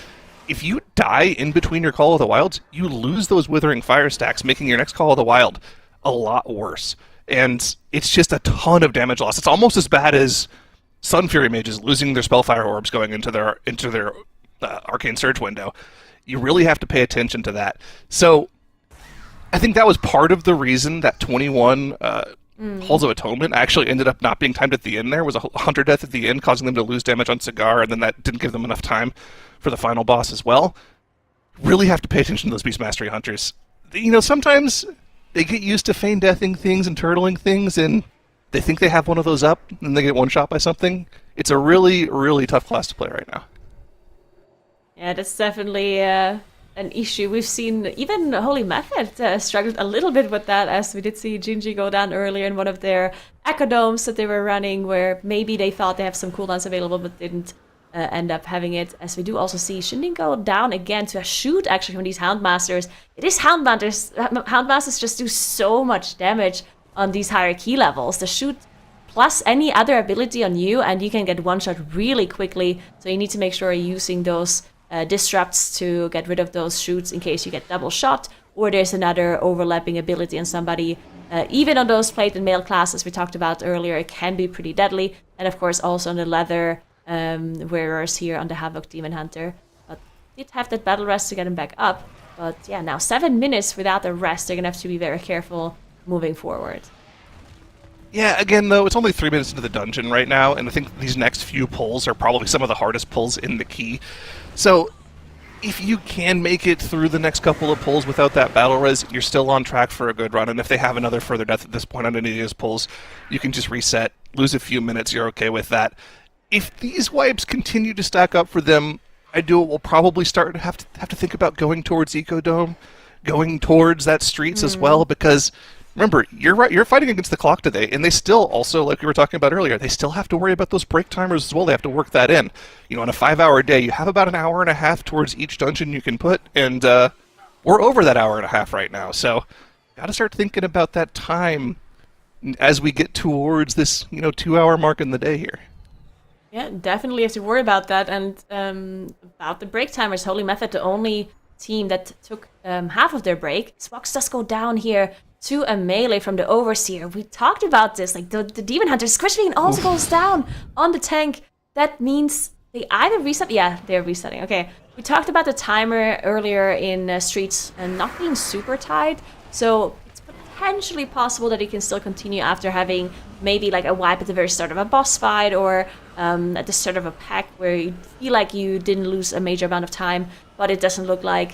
If you die in between your Call of the Wilds, you lose those Withering Fire stacks, making your next Call of the Wild a lot worse. And it's just a ton of damage loss. It's almost as bad as Sun Fury mages losing their Spellfire Orbs going into their Arcane Surge window. You really have to pay attention to that. So I think that was part of the reason that 21 Halls of Atonement actually ended up not being timed at the end. There was a Hunter death at the end, causing them to lose damage on Cigar, and then that didn't give them enough time for the final boss as well. Really have to pay attention to those Beast Mastery Hunters. You know, sometimes they get used to feign deathing things and turtling things, and they think they have one of those up, and they get one shot by something. It's a really, really tough class to play right now. Yeah, that's definitely an issue. We've seen even Holy Method struggled a little bit with that, as we did see Jinji go down earlier in one of their Echo Domes that they were running, where maybe they thought they have some cooldowns available, but didn't end up having it. As we do also see Shinding go down again to a shoot, actually, from these Houndmasters. It is Houndmasters. Houndmasters just do so much damage on these higher key levels. The shoot plus any other ability on you, and you can get one shot really quickly, so you need to make sure you're using those disrupts to get rid of those shoots in case you get double shot, or there's another overlapping ability on somebody. Even on those plate and mail classes we talked about earlier, it can be pretty deadly, and of course also on the leather wearers here on the Havoc Demon Hunter. But did have that battle rest to get him back up, but yeah, now 7 minutes without a rest. They're gonna have to be very careful moving forward. Yeah, again, though, it's only 3 minutes into the dungeon right now, and I think these next few pulls are probably some of the hardest pulls in the key. So, if you can make it through the next couple of pulls without that battle res, you're still on track for a good run, and if they have another further death at this point on any of these pulls, you can just reset, lose a few minutes, you're okay with that. If these wipes continue to stack up for them, will probably start to have to think about going towards Ecodome, going towards that Streets as well, because remember, you're fighting against the clock today, and they still also, like we were talking about earlier, they still have to worry about those break timers as well. They have to work that in. You know, on a 5-hour day, you have about an hour and a half towards each dungeon you can put, and we're over that hour and a half right now. So, got to start thinking about that time as we get towards this, 2-hour mark in the day here. Yeah, definitely have to worry about that. And about the break timers, Holy Method, the only team that took half of their break. Swox does go down here to a melee from the Overseer. We talked about this, like the Demon Hunter Squishing also goes down on the tank. That means they either reset. Yeah, they're resetting. Okay, we talked about the timer earlier in Streets and not being super tight, so it's potentially possible that it can still continue after having maybe like a wipe at the very start of a boss fight, or at the start of a pack where you feel like you didn't lose a major amount of time, but it doesn't look like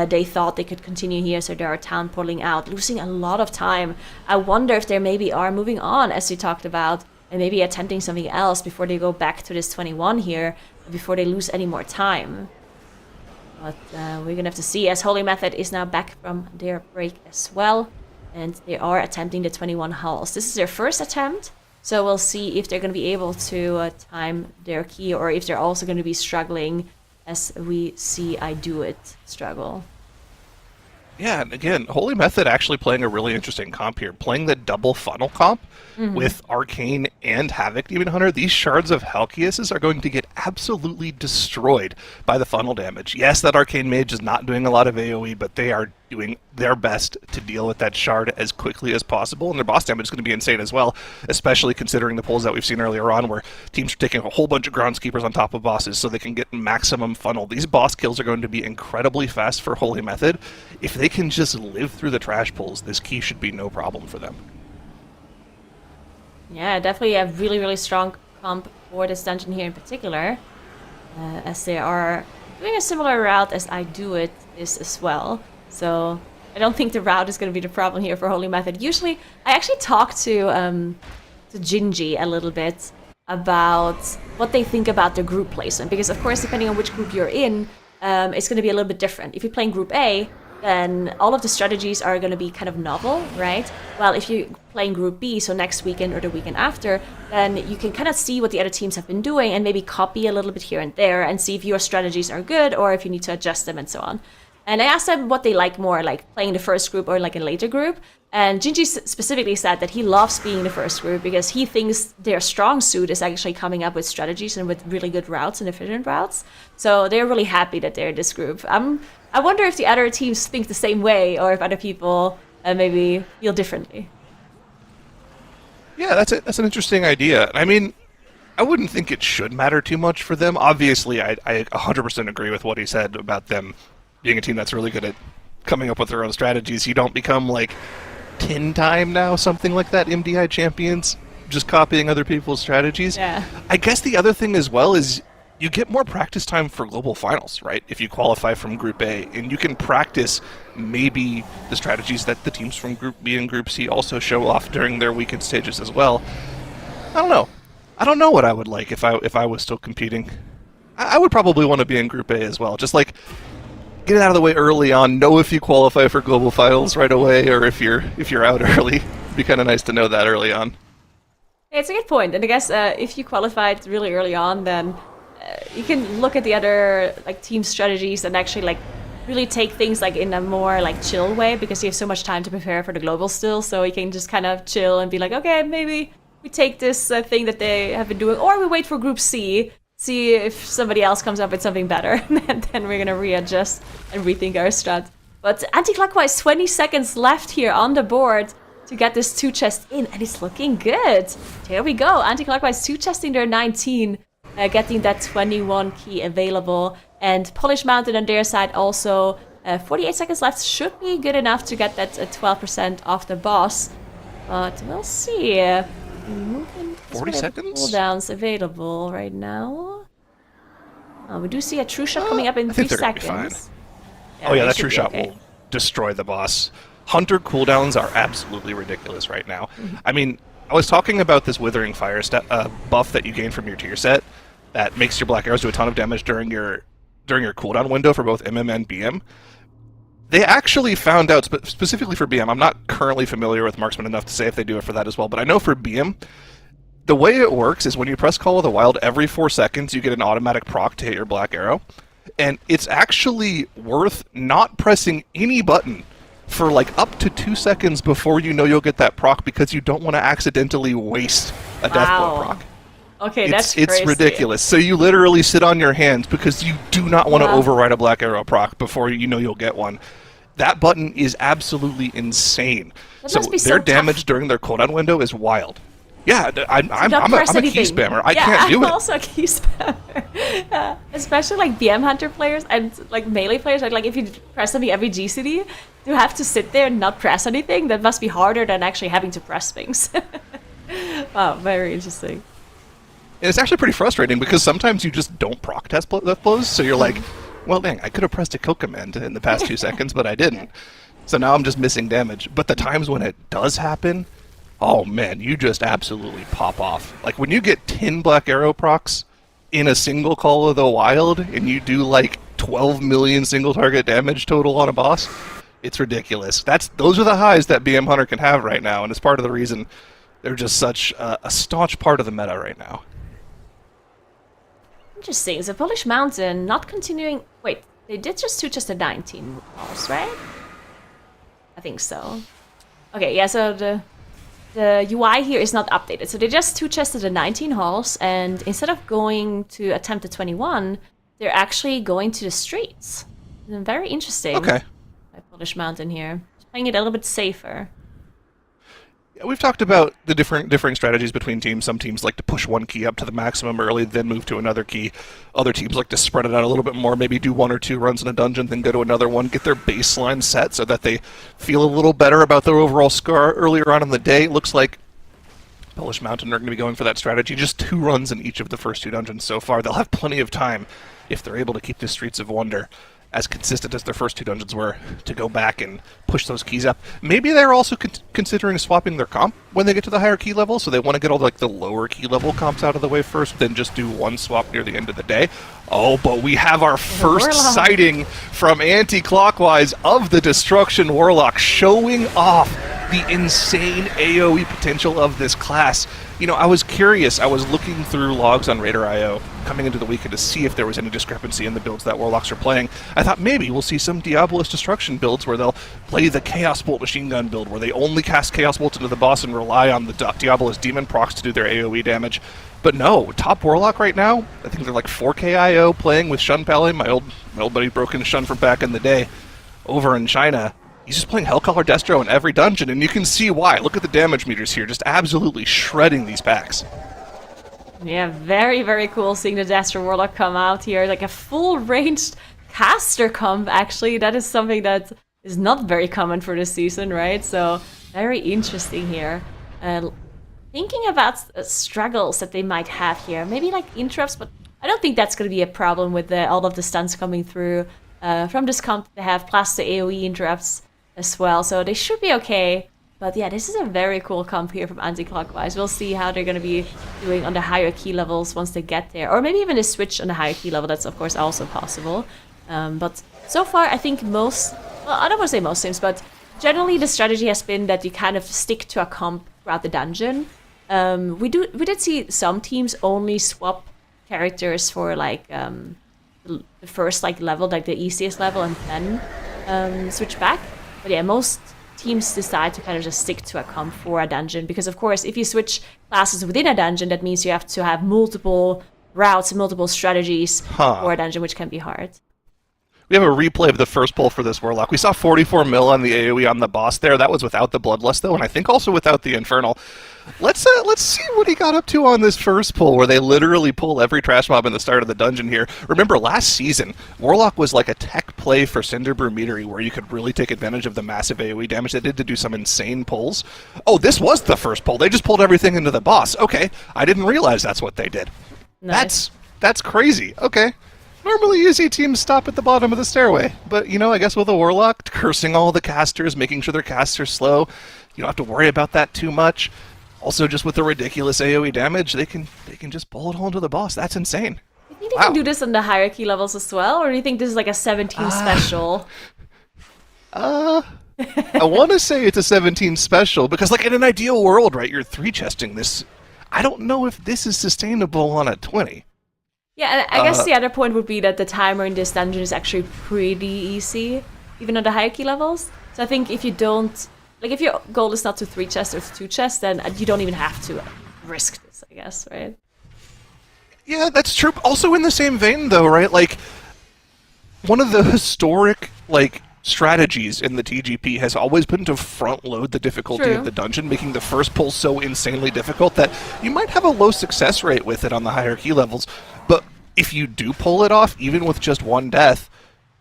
they thought they could continue here, so they are town pulling out, losing a lot of time. I wonder if they maybe are moving on, as we talked about, and maybe attempting something else before they go back to this 21 here, before they lose any more time. But we're gonna have to see, as Holy Method is now back from their break as well, and they are attempting the 21 hulls. This is their first attempt, so we'll see if they're gonna be able to time their key, or if they're also gonna be struggling, as we see I Do It struggle. Yeah, and again, Holy Method actually playing a really interesting comp here. Playing the double funnel comp with Arcane and Havoc Demon Hunter. These Shards of Halkias are going to get absolutely destroyed by the funnel damage. Yes, that Arcane Mage is not doing a lot of AoE, but they are doing their best to deal with that shard as quickly as possible, and their boss damage is going to be insane as well, especially considering the pulls that we've seen earlier on where teams are taking a whole bunch of groundskeepers on top of bosses so they can get maximum funnel. These boss kills are going to be incredibly fast for Holy Method. If they can just live through the trash pulls, this key should be no problem for them. Yeah, definitely a really, really strong comp for this dungeon here in particular, as they are doing a similar route as I Do It is as well. So I don't think the route is going to be the problem here for Holy Method. Usually, I actually talk to Gingy a little bit about what they think about the group placement, because of course, depending on which group you're in, it's going to be a little bit different. If you're playing Group A, then all of the strategies are going to be kind of novel, right? Well, if you're playing Group B, so next weekend or the weekend after, then you can kind of see what the other teams have been doing and maybe copy a little bit here and there and see if your strategies are good or if you need to adjust them and so on. And I asked them what they like more, like playing the first group or like a later group. And Gingy specifically said that he loves being in the first group because he thinks their strong suit is actually coming up with strategies and with really good routes and efficient routes. So they're really happy that they're in this group. I wonder if the other teams think the same way or if other people maybe feel differently. Yeah, that's an interesting idea. I mean, I wouldn't think it should matter too much for them. Obviously, I 100% agree with what he said about them being a team that's really good at coming up with their own strategies. You don't become like 10-time now, something like that, MDI champions, just copying other people's strategies. Yeah. I guess the other thing as well is you get more practice time for global finals, right? If you qualify from Group A, and you can practice maybe the strategies that the teams from Group B and Group C also show off during their weekend stages as well. I don't know. I don't know what I would like if I was still competing. I would probably want to be in Group A as well. Just like get it out of the way early on. Know if you qualify for global finals right away, or if you're out early. It'd be kind of nice to know that early on. It's a good point, and I guess if you qualified really early on, then you can look at the other like team strategies and actually like really take things like in a more like chill way, because you have so much time to prepare for the global still. So you can just kind of chill and be like, okay, maybe we take this thing that they have been doing, or we wait for Group C. See if somebody else comes up with something better, and then we're gonna readjust and rethink our strat. But anti-clockwise, 20 seconds left here on the board to get this 2-chest in, and it's looking good. Here we go, anti-clockwise 2-chesting their 19, getting that 21 key available. And Polish Mountain on their side also, 48 seconds left, should be good enough to get that 12% off the boss. But we'll see. 40 seconds? Cooldowns available right now. We do see a true shot coming up in 3 seconds. Oh yeah, they that should true be shot okay. will destroy the boss. Hunter cooldowns are absolutely ridiculous right now. I mean, I was talking about this Withering Fire buff that you gain from your tier set that makes your black arrows do a ton of damage during your cooldown window for both MM and BM. They actually found out, specifically for BM, I'm not currently familiar with Marksman enough to say if they do it for that as well, but I know for BM, the way it works is when you press Call of the Wild, every 4 seconds you get an automatic proc to hit your black arrow, and it's actually worth not pressing any button for like up to 2 seconds before you know you'll get that proc, because you don't want to accidentally waste a death blow proc. Okay, that's It's crazy. ridiculous. So you literally sit on your hands because you do not want to override a black arrow proc before you know you'll get one. That button is absolutely insane. That So must be their so damage tough. during their cooldown window is wild. Yeah, I'm Don't a press key anything. spammer. I can't do I'm it. also a key spammer. Especially like BM Hunter players and like melee players. Like if you press something every GCD, you have to sit there and not press anything. That must be harder than actually having to press things. Wow, very interesting. And it's actually pretty frustrating because sometimes you just don't proc test death blows, so you're like, well, dang, I could have pressed a kill command in the past 2 seconds, but I didn't. So now I'm just missing damage. But the times when it does happen, oh man, you just absolutely pop off. Like when you get 10 black arrow procs in a single Call of the Wild, and you do like 12 million single target damage total on a boss, it's ridiculous. Those are the highs that BM Hunter can have right now, and it's part of the reason they're just such a staunch part of the meta right now. Interesting. So Polish Mountain not continuing. Wait, they did just a 19 balls, right? I think so. Okay, yeah. So the UI here is not updated. So they just 2-chested the 19 halls, and instead of going to attempt the 21, they're actually going to the streets. Very interesting. Okay. Polish Mountain here. Just playing it a little bit safer. Yeah, we've talked about the differing strategies between teams. Some teams like to push one key up to the maximum early, then move to another key. Other teams like to spread it out a little bit more, maybe do 1 or 2 runs in a dungeon, then go to another one, get their baseline set so that they feel a little better about their overall score earlier on in the day. It looks like Polish Mountain are going to be going for that strategy. Just 2 runs in each of the first 2 dungeons so far. They'll have plenty of time, if they're able to keep the Streets of Wonder as consistent as their first 2 dungeons were, to go back and push those keys up. Maybe they're also considering swapping their comp when they get to the higher key level, so they want to get all the lower key level comps out of the way first, then just do 1 swap near the end of the day. Oh, but we have our first sighting from anti-clockwise of the Destruction Warlock, showing off the insane AoE potential of this class. You know, I was curious. I was looking through logs on Raider.io coming into the weekend to see if there was any discrepancy in the builds that Warlocks are playing. I thought maybe we'll see some Diabolus Destruction builds where they'll play the Chaos Bolt machine gun build, where they only cast Chaos Bolt into the boss and rely on the Diabolus Demon procs to do their AoE damage. But no, top Warlock right now, I think they're like 4K IO playing with Shun Pally, my old buddy Broken Shun from back in the day, over in China. He's just playing Hellcaller Destro in every dungeon, and you can see why. Look at the damage meters here, just absolutely shredding these packs. Yeah, very, very cool seeing the Destro Warlock come out here. Like a full ranged caster comp, actually. That is something that is not very common for this season, right? So, very interesting here. Thinking about struggles that they might have here. Maybe like interrupts, but I don't think that's going to be a problem with all of the stuns coming through. From this comp, they have plus the AoE interrupts as well, so they should be okay. But yeah, this is a very cool comp here from Anti-Clockwise. We'll see how they're going to be doing on the higher key levels once they get there. Or maybe even a switch on the higher key level, that's of course also possible. But so far, I think well, I don't want to say most teams, but generally the strategy has been that you kind of stick to a comp throughout the dungeon. We did see some teams only swap characters for like the first level, like the easiest level, and then switch back. But yeah, most teams decide to kind of just stick to a comp for a dungeon, because of course if you switch classes within a dungeon, that means you have to have multiple routes and multiple strategies for a dungeon, which can be hard. We have a replay of the first pull for this Warlock. We saw 44 mil on the AoE on the boss there. That was without the Bloodlust, though, and I think also without the Infernal. Let's see what he got up to on this first pull, where they literally pull every trash mob in the start of the dungeon here. Remember, last season, Warlock was like a tech play for Cinderbrew Meadery, where you could really take advantage of the massive AoE damage they did to do some insane pulls. Oh, this was the first pull. They just pulled everything into the boss. Okay, I didn't realize that's what they did. Nice. That's crazy. Okay. Normally you see teams stop at the bottom of the stairway, but, you know, I guess with a Warlock, cursing all the casters, making sure their casts are slow, you don't have to worry about that too much. Also, just with the ridiculous AoE damage, they can just pull it all into the boss. That's insane. Do you think they can do this on the hierarchy levels as well, or do you think this is like a 17 special? I want to say it's a 17 special, because, like, in an ideal world, right, you're 3-chesting this. I don't know if this is sustainable on a 20. Yeah, I guess the other point would be that the timer in this dungeon is actually pretty easy, even on the hierarchy levels. So I think if you don't, like, if your goal is not to 3-chest or to 2-chest, then you don't even have to risk this, I guess, right? Yeah, that's true. Also in the same vein, though, right? Like, one of the historic, like, strategies in the TGP has always been to front-load the difficulty of the dungeon, making the first pull so insanely difficult that you might have a low success rate with it on the higher key levels, but if you do pull it off, even with just 1 death,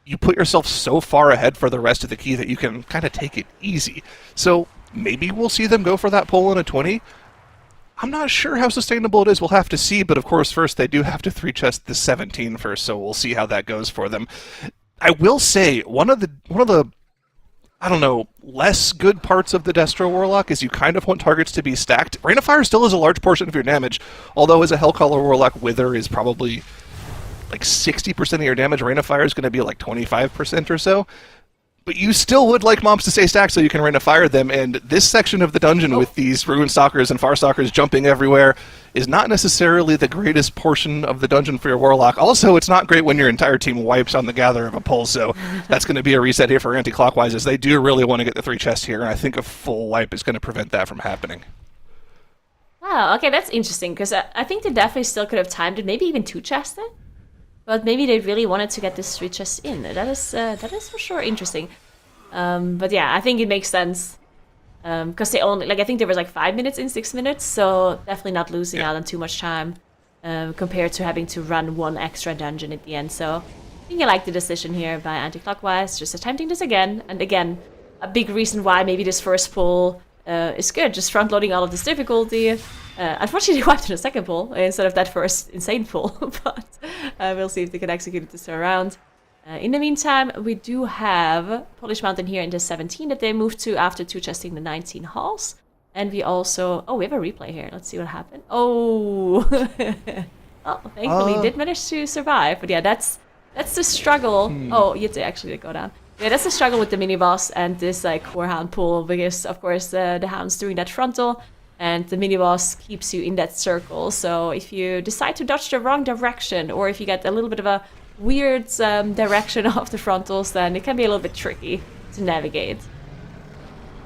you put yourself so far ahead for the rest of the key that you can kind of take it easy. So maybe we'll see them go for that pull in a 20. I'm not sure how sustainable it is. We'll have to see, but of course first they do have to 3-chest the 17 first, so we'll see how that goes for them. I will say, one of the I don't know, less good parts of the Destro Warlock is you kind of want targets to be stacked. Rain of Fire still is a large portion of your damage, although as a Hellcaller Warlock, Wither is probably like 60% of your damage. Rain of Fire is going to be like 25% or so. But you still would like mobs to stay stacked so you can Rain of Fire them, and this section of the dungeon with these Ruin Stalkers and Far Stalkers jumping everywhere is not necessarily the greatest portion of the dungeon for your Warlock. Also, it's not great when your entire team wipes on the gather of a pull, so that's going to be a reset here for Anti-Clockwise, as they do really want to get the 3 chests here, and I think a full wipe is going to prevent that from happening. Wow, okay, that's interesting, because I think they definitely still could have timed it, maybe even 2 chests then? But maybe they really wanted to get this 3 chests in. That is for sure interesting. But yeah, I think it makes sense. Because they only, I think there was 5 minutes in 6 minutes, so definitely not losing out on too much time compared to having to run one extra dungeon at the end. So I think I like the decision here by Anti-Clockwise, just attempting this again. And again, a big reason why maybe this first pull is good, just front-loading all of this difficulty. Unfortunately, they wiped in the second pull instead of that first insane pull, but we'll see if they can execute this around. In the meantime, we do have Polish Mountain here in the 17 that they moved to after two-chesting the 19 halls. And we also... Oh, we have a replay here. Let's see what happened. Oh! Oh, thankfully did manage to survive. But yeah, that's the struggle. Oh, you actually did go down. Yeah, that's the struggle with the mini-boss and this core hound pull, because of course the hound's doing that frontal and the mini-boss keeps you in that circle. So if you decide to dodge the wrong direction, or if you get a little bit of a weird direction of the frontals, then it can be a little bit tricky to navigate.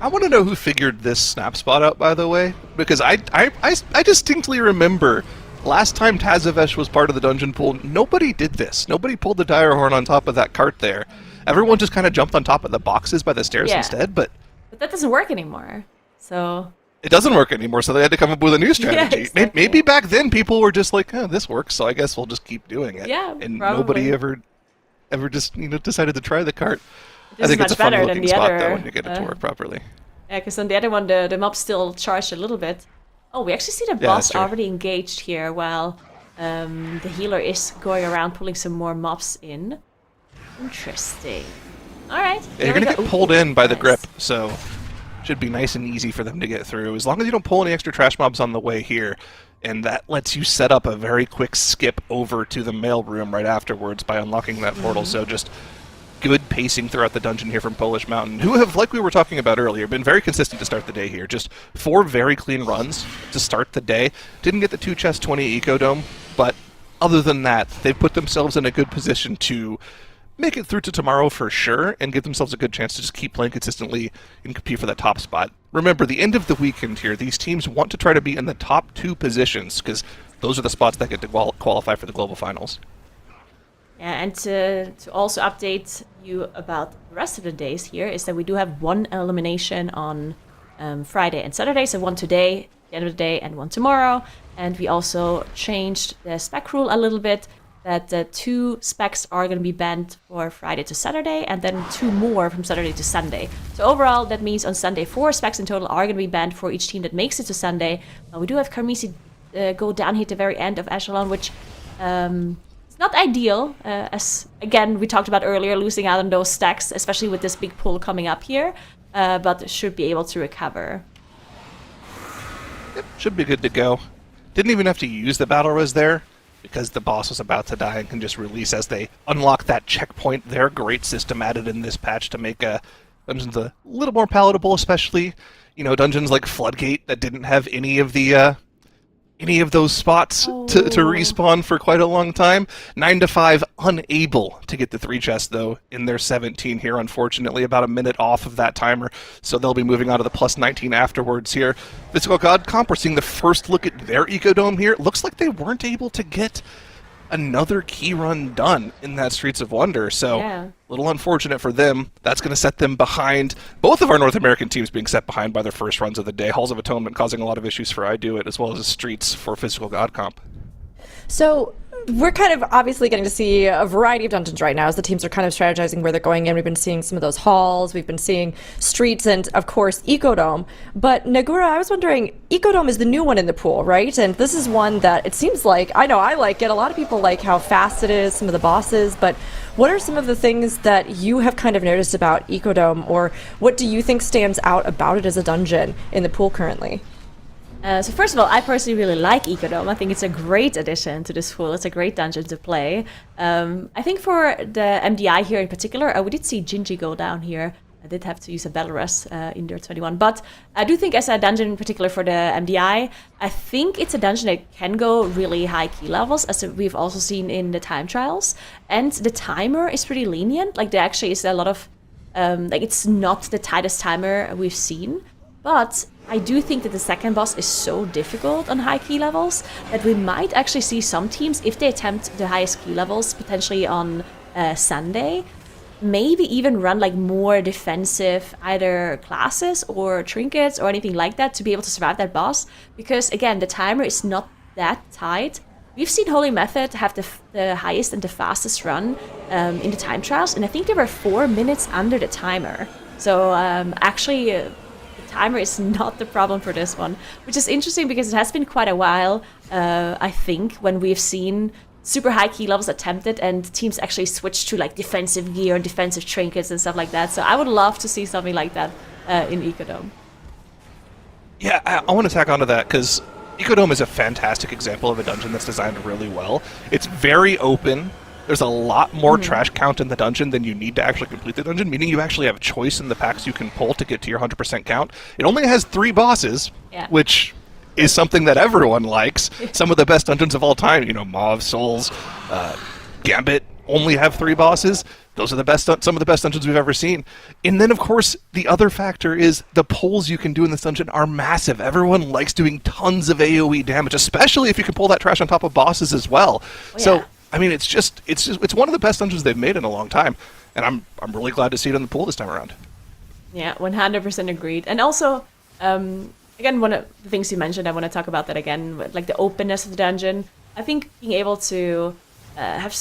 I want to know who figured this snap spot out, by the way, because I distinctly remember last time Tazavesh was part of the dungeon pool, nobody did this. Nobody pulled the dire horn on top of that cart there. Everyone just kind of jumped on top of the boxes by the stairs instead, but that doesn't work anymore. So it doesn't work anymore, so they had to come up with a new strategy. Yeah, exactly. Maybe back then people were just like, oh, this works, so I guess we'll just keep doing it. Yeah, and probably. Nobody ever just decided to try the cart. This I think is it's a much fun better looking than the spot other, though when you get it to work properly. Yeah, because on the other one the mob still charged a little bit. Oh, we actually see the boss already engaged here while the healer is going around pulling some more mobs in. Interesting. Alright. Yeah, you're going to get pulled in by the grip, so should be nice and easy for them to get through. As long as you don't pull any extra trash mobs on the way here, and that lets you set up a very quick skip over to the mail room right afterwards by unlocking that portal. So just good pacing throughout the dungeon here from Polish Mountain, who have, like we were talking about earlier, been very consistent to start the day here. Just 4 very clean runs to start the day. Didn't get the 2-chest 20 Ecodome, but other than that, they've put themselves in a good position to make it through to tomorrow for sure, and give themselves a good chance to just keep playing consistently and compete for that top spot. Remember, the end of the weekend here, these teams want to try to be in the top 2 positions, because those are the spots that get to qualify for the global finals. Yeah, and to also update you about the rest of the days here is that we do have 1 elimination on Friday and Saturday, so 1 today, the end of the day, and 1 tomorrow. And we also changed the spec rule a little bit, that 2 specs are going to be banned for Friday to Saturday, and then 2 more from Saturday to Sunday. So overall, that means on Sunday 4 specs in total are going to be banned for each team that makes it to Sunday. We do have Karmisi go down here at the very end of Echelon, which is not ideal, as again we talked about earlier, losing out on those stacks, especially with this big pull coming up here, but should be able to recover. Yep, should be good to go. Didn't even have to use the battle res there, because the boss was about to die and can just release as they unlock that checkpoint there. Great system added in this patch to make dungeons a little more palatable, especially, dungeons like Floodgate that didn't have any of those spots to respawn for quite a long time. 9 to 5, unable to get the 3 chests though in their 17 here, unfortunately, about a minute off of that timer, so they'll be moving on to the plus 19 afterwards here. Physical God Comp, we're seeing the first look at their Ecodome here. It looks like they weren't able to get another key run done in that Streets of Wonder, so a little unfortunate for them. That's going to set them behind. Both of our North American teams being set behind by their first runs of the day. Halls of Atonement causing a lot of issues for I Do It, as well as the Streets for Physical God Comp. So we're kind of obviously getting to see a variety of dungeons right now as the teams are kind of strategizing where they're going in. We've been seeing some of those halls, we've been seeing streets, and of course Ecodome. But Nagura, I was wondering, Ecodome is the new one in the pool, right? And this is one that it seems like, I know I like it, a lot of people like how fast it is, some of the bosses, but what are some of the things that you have kind of noticed about Ecodome, or what do you think stands out about it as a dungeon in the pool currently? So first of all, I personally really like Ecodome. I think it's a great addition to this pool. It's a great dungeon to play. I think for the MDI here in particular, we did see Gingy go down here. I did have to use a battle res in their 21. But I do think as a dungeon in particular for the MDI, I think it's a dungeon that can go really high key levels, as we've also seen in the time trials. And the timer is pretty lenient. Like there actually is a lot of, it's not the tightest timer we've seen. But I do think that the second boss is so difficult on high key levels that we might actually see some teams, if they attempt the highest key levels, potentially on Sunday, maybe even run like more defensive either classes or trinkets or anything like that to be able to survive that boss. Because again, the timer is not that tight. We've seen Holy Method have the highest and the fastest run in the time trials, and I think they were 4 minutes under the timer. So actually, the timer is not the problem for this one, which is interesting because it has been quite a while, I think, when we've seen super high key levels attempted and teams actually switch to like defensive gear and defensive trinkets and stuff like that. So I would love to see something like that in Ecodome. Yeah, I want to tack onto that because Ecodome is a fantastic example of a dungeon that's designed really well. It's very open. There's a lot more trash count in the dungeon than you need to actually complete the dungeon, meaning you actually have choice in the packs you can pull to get to your 100% count. It only has 3 bosses, which is something that everyone likes. Some of the best dungeons of all time, Mauve, Souls, Gambit, only have 3 bosses. Those are some of the best dungeons we've ever seen. And then, of course, the other factor is the pulls you can do in this dungeon are massive. Everyone likes doing tons of AoE damage, especially if you can pull that trash on top of bosses as well. So, I mean, it's one of the best dungeons they've made in a long time, and I'm really glad to see it in the pool this time around. Yeah, 100% agreed. And also, again, one of the things you mentioned, I want to talk about that again, like the openness of the dungeon. I think being able to have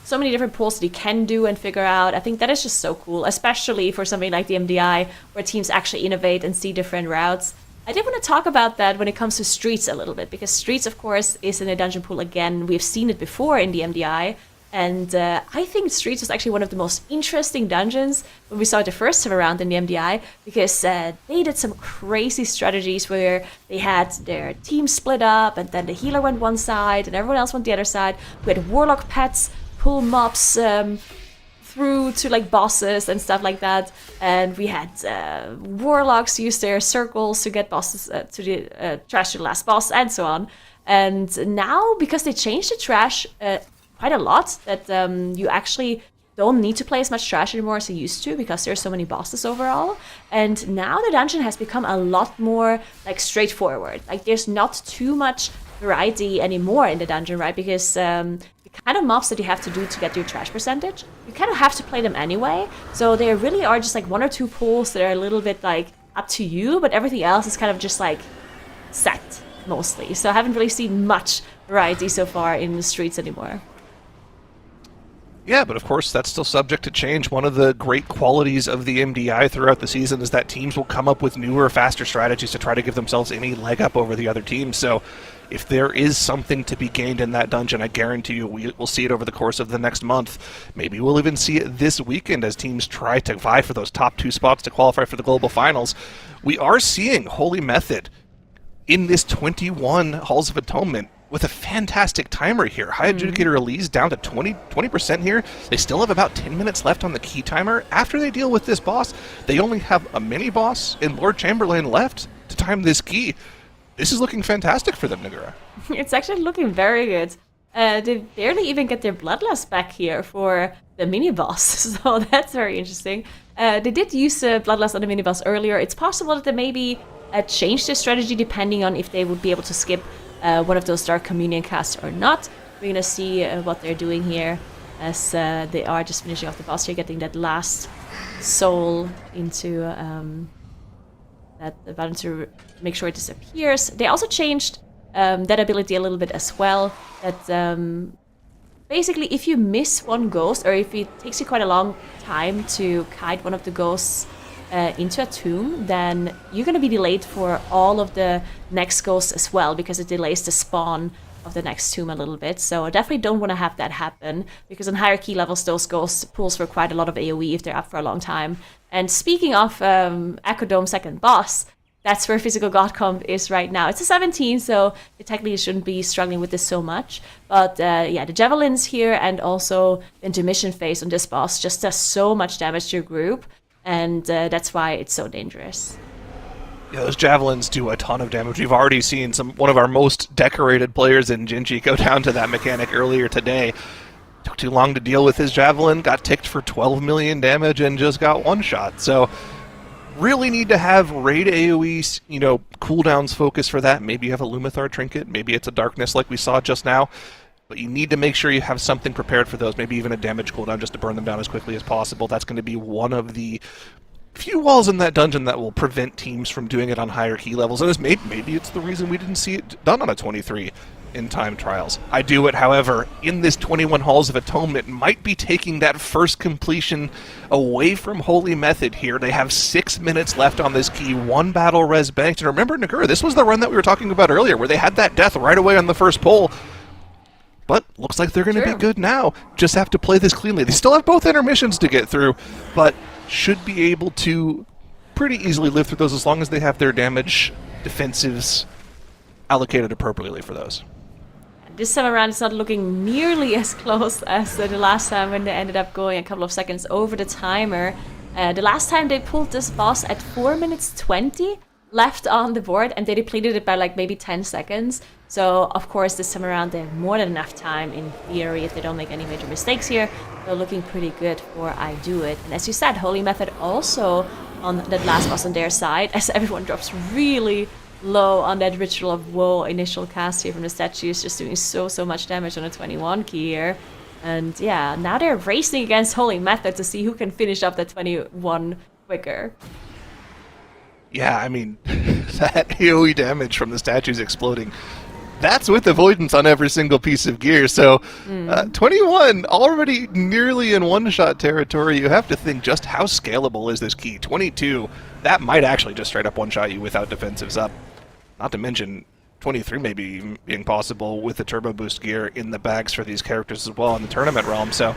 so many different pulls that you can do and figure out, I think that is just so cool, especially for something like the MDI, where teams actually innovate and see different routes. I did want to talk about that when it comes to Streets a little bit, because Streets, of course, is in a dungeon pool again. We've seen it before in the MDI, and I think Streets was actually one of the most interesting dungeons when we saw it the first time around in the MDI, because they did some crazy strategies where they had their team split up, and then the healer went one side, and everyone else went the other side. We had Warlock pets pull mobs through to like bosses and stuff like that, and we had warlocks use their circles to get bosses to the trash to the last boss and so on. And now, because they changed the trash quite a lot, that you actually don't need to play as much trash anymore as you used to, because there's so many bosses overall. And now the dungeon has become a lot more like straightforward. Like there's not too much variety anymore in the dungeon, right? Because kind of mobs that you have to do to get your trash percentage, you kind of have to play them anyway. So there really are just like 1 or 2 pulls that are a little bit like up to you, but everything else is kind of just like set mostly. So I haven't really seen much variety so far in the Streets anymore. Yeah, but of course that's still subject to change. One of the great qualities of the MDI throughout the season is that teams will come up with newer, faster strategies to try to give themselves any leg up over the other teams. So if there is something to be gained in that dungeon, I guarantee you we'll see it over the course of the next month. Maybe we'll even see it this weekend as teams try to vie for those top 2 spots to qualify for the global finals. We are seeing Holy Method in this 21 Halls of Atonement with a fantastic timer here. High Adjudicator Elise down to 20% here. They still have about 10 minutes left on the key timer. After they deal with this boss, they only have a mini boss and Lord Chamberlain left to time this key. This is looking fantastic for them, Nagura. It's actually looking very good. They barely even get their Bloodlust back here for the mini-boss, so that's very interesting. They did use Bloodlust on the mini-boss earlier. It's possible that they maybe changed their strategy depending on if they would be able to skip one of those Dark Communion casts or not. We're going to see what they're doing here, as they are just finishing off the boss here, getting that last soul into that button to make sure it disappears. They also changed that ability a little bit as well. That basically, if you miss one ghost, or if it takes you quite a long time to kite one of the ghosts into a tomb, then you're going to be delayed for all of the next ghosts as well, because it delays the spawn of the next tomb a little bit. So I definitely don't want to have that happen, because on higher key levels, those ghosts pulls for quite a lot of AoE if they're up for a long time. And speaking of Ecodome second boss, that's where Physical God Comp is right now. It's a 17, so it technically shouldn't be struggling with this so much. But yeah, the Javelins here and also the intermission phase on this boss just does so much damage to your group, and that's why it's so dangerous. Yeah, those Javelins do a ton of damage. We've already seen one of our most decorated players in Jinji go down to that mechanic earlier today. Took too long to deal with his Javelin, got ticked for 12 million damage, and just got one shot. So really need to have raid AoE, cooldowns focus for that. Maybe you have a Lumathar trinket, maybe it's a darkness like we saw just now. but you need to make sure you have something prepared for those, maybe even a damage cooldown just to burn them down as quickly as possible. That's going to be one of the few walls in that dungeon that will prevent teams from doing it on higher key levels, and maybe it's the reason we didn't see it done on a 23 in time trials. I do it, however, in this 21 Halls of Atonement, might be taking that first completion away from Holy Method here. They have 6 minutes left on this key, 1 battle res banked, and remember, Nagura, this was the run that we were talking about earlier, where they had that death right away on the first pull. But looks like they're going to be good now. Just have to play this cleanly. They still have both intermissions to get through, but should be able to pretty easily live through those as long as they have their damage defensives allocated appropriately for those. This time around, it's not looking nearly as close as the last time when they ended up going a couple of seconds over the timer. The last time they pulled this boss at 4 minutes 20 left on the board, and they depleted it by like maybe 10 seconds. So, of course, this time around, they have more than enough time, in theory, if they don't make any major mistakes here. They're looking pretty good for I Do It. And as you said, Holy Method also on that last boss on their side, as everyone drops really low on that Ritual of Woe initial cast here from the statues, just doing so much damage on a 21 key here. And yeah, now they're racing against Holy Method to see who can finish up that 21 quicker. Yeah, I mean, that AoE damage from the statues exploding, that's with avoidance on every single piece of gear. So 21 already nearly in one-shot territory. You have to think just how scalable is this key. 22, that might actually just straight up one-shot you without defensives up. Not to mention 23 maybe even being possible with the turbo boost gear in the bags for these characters as well in the tournament realm. So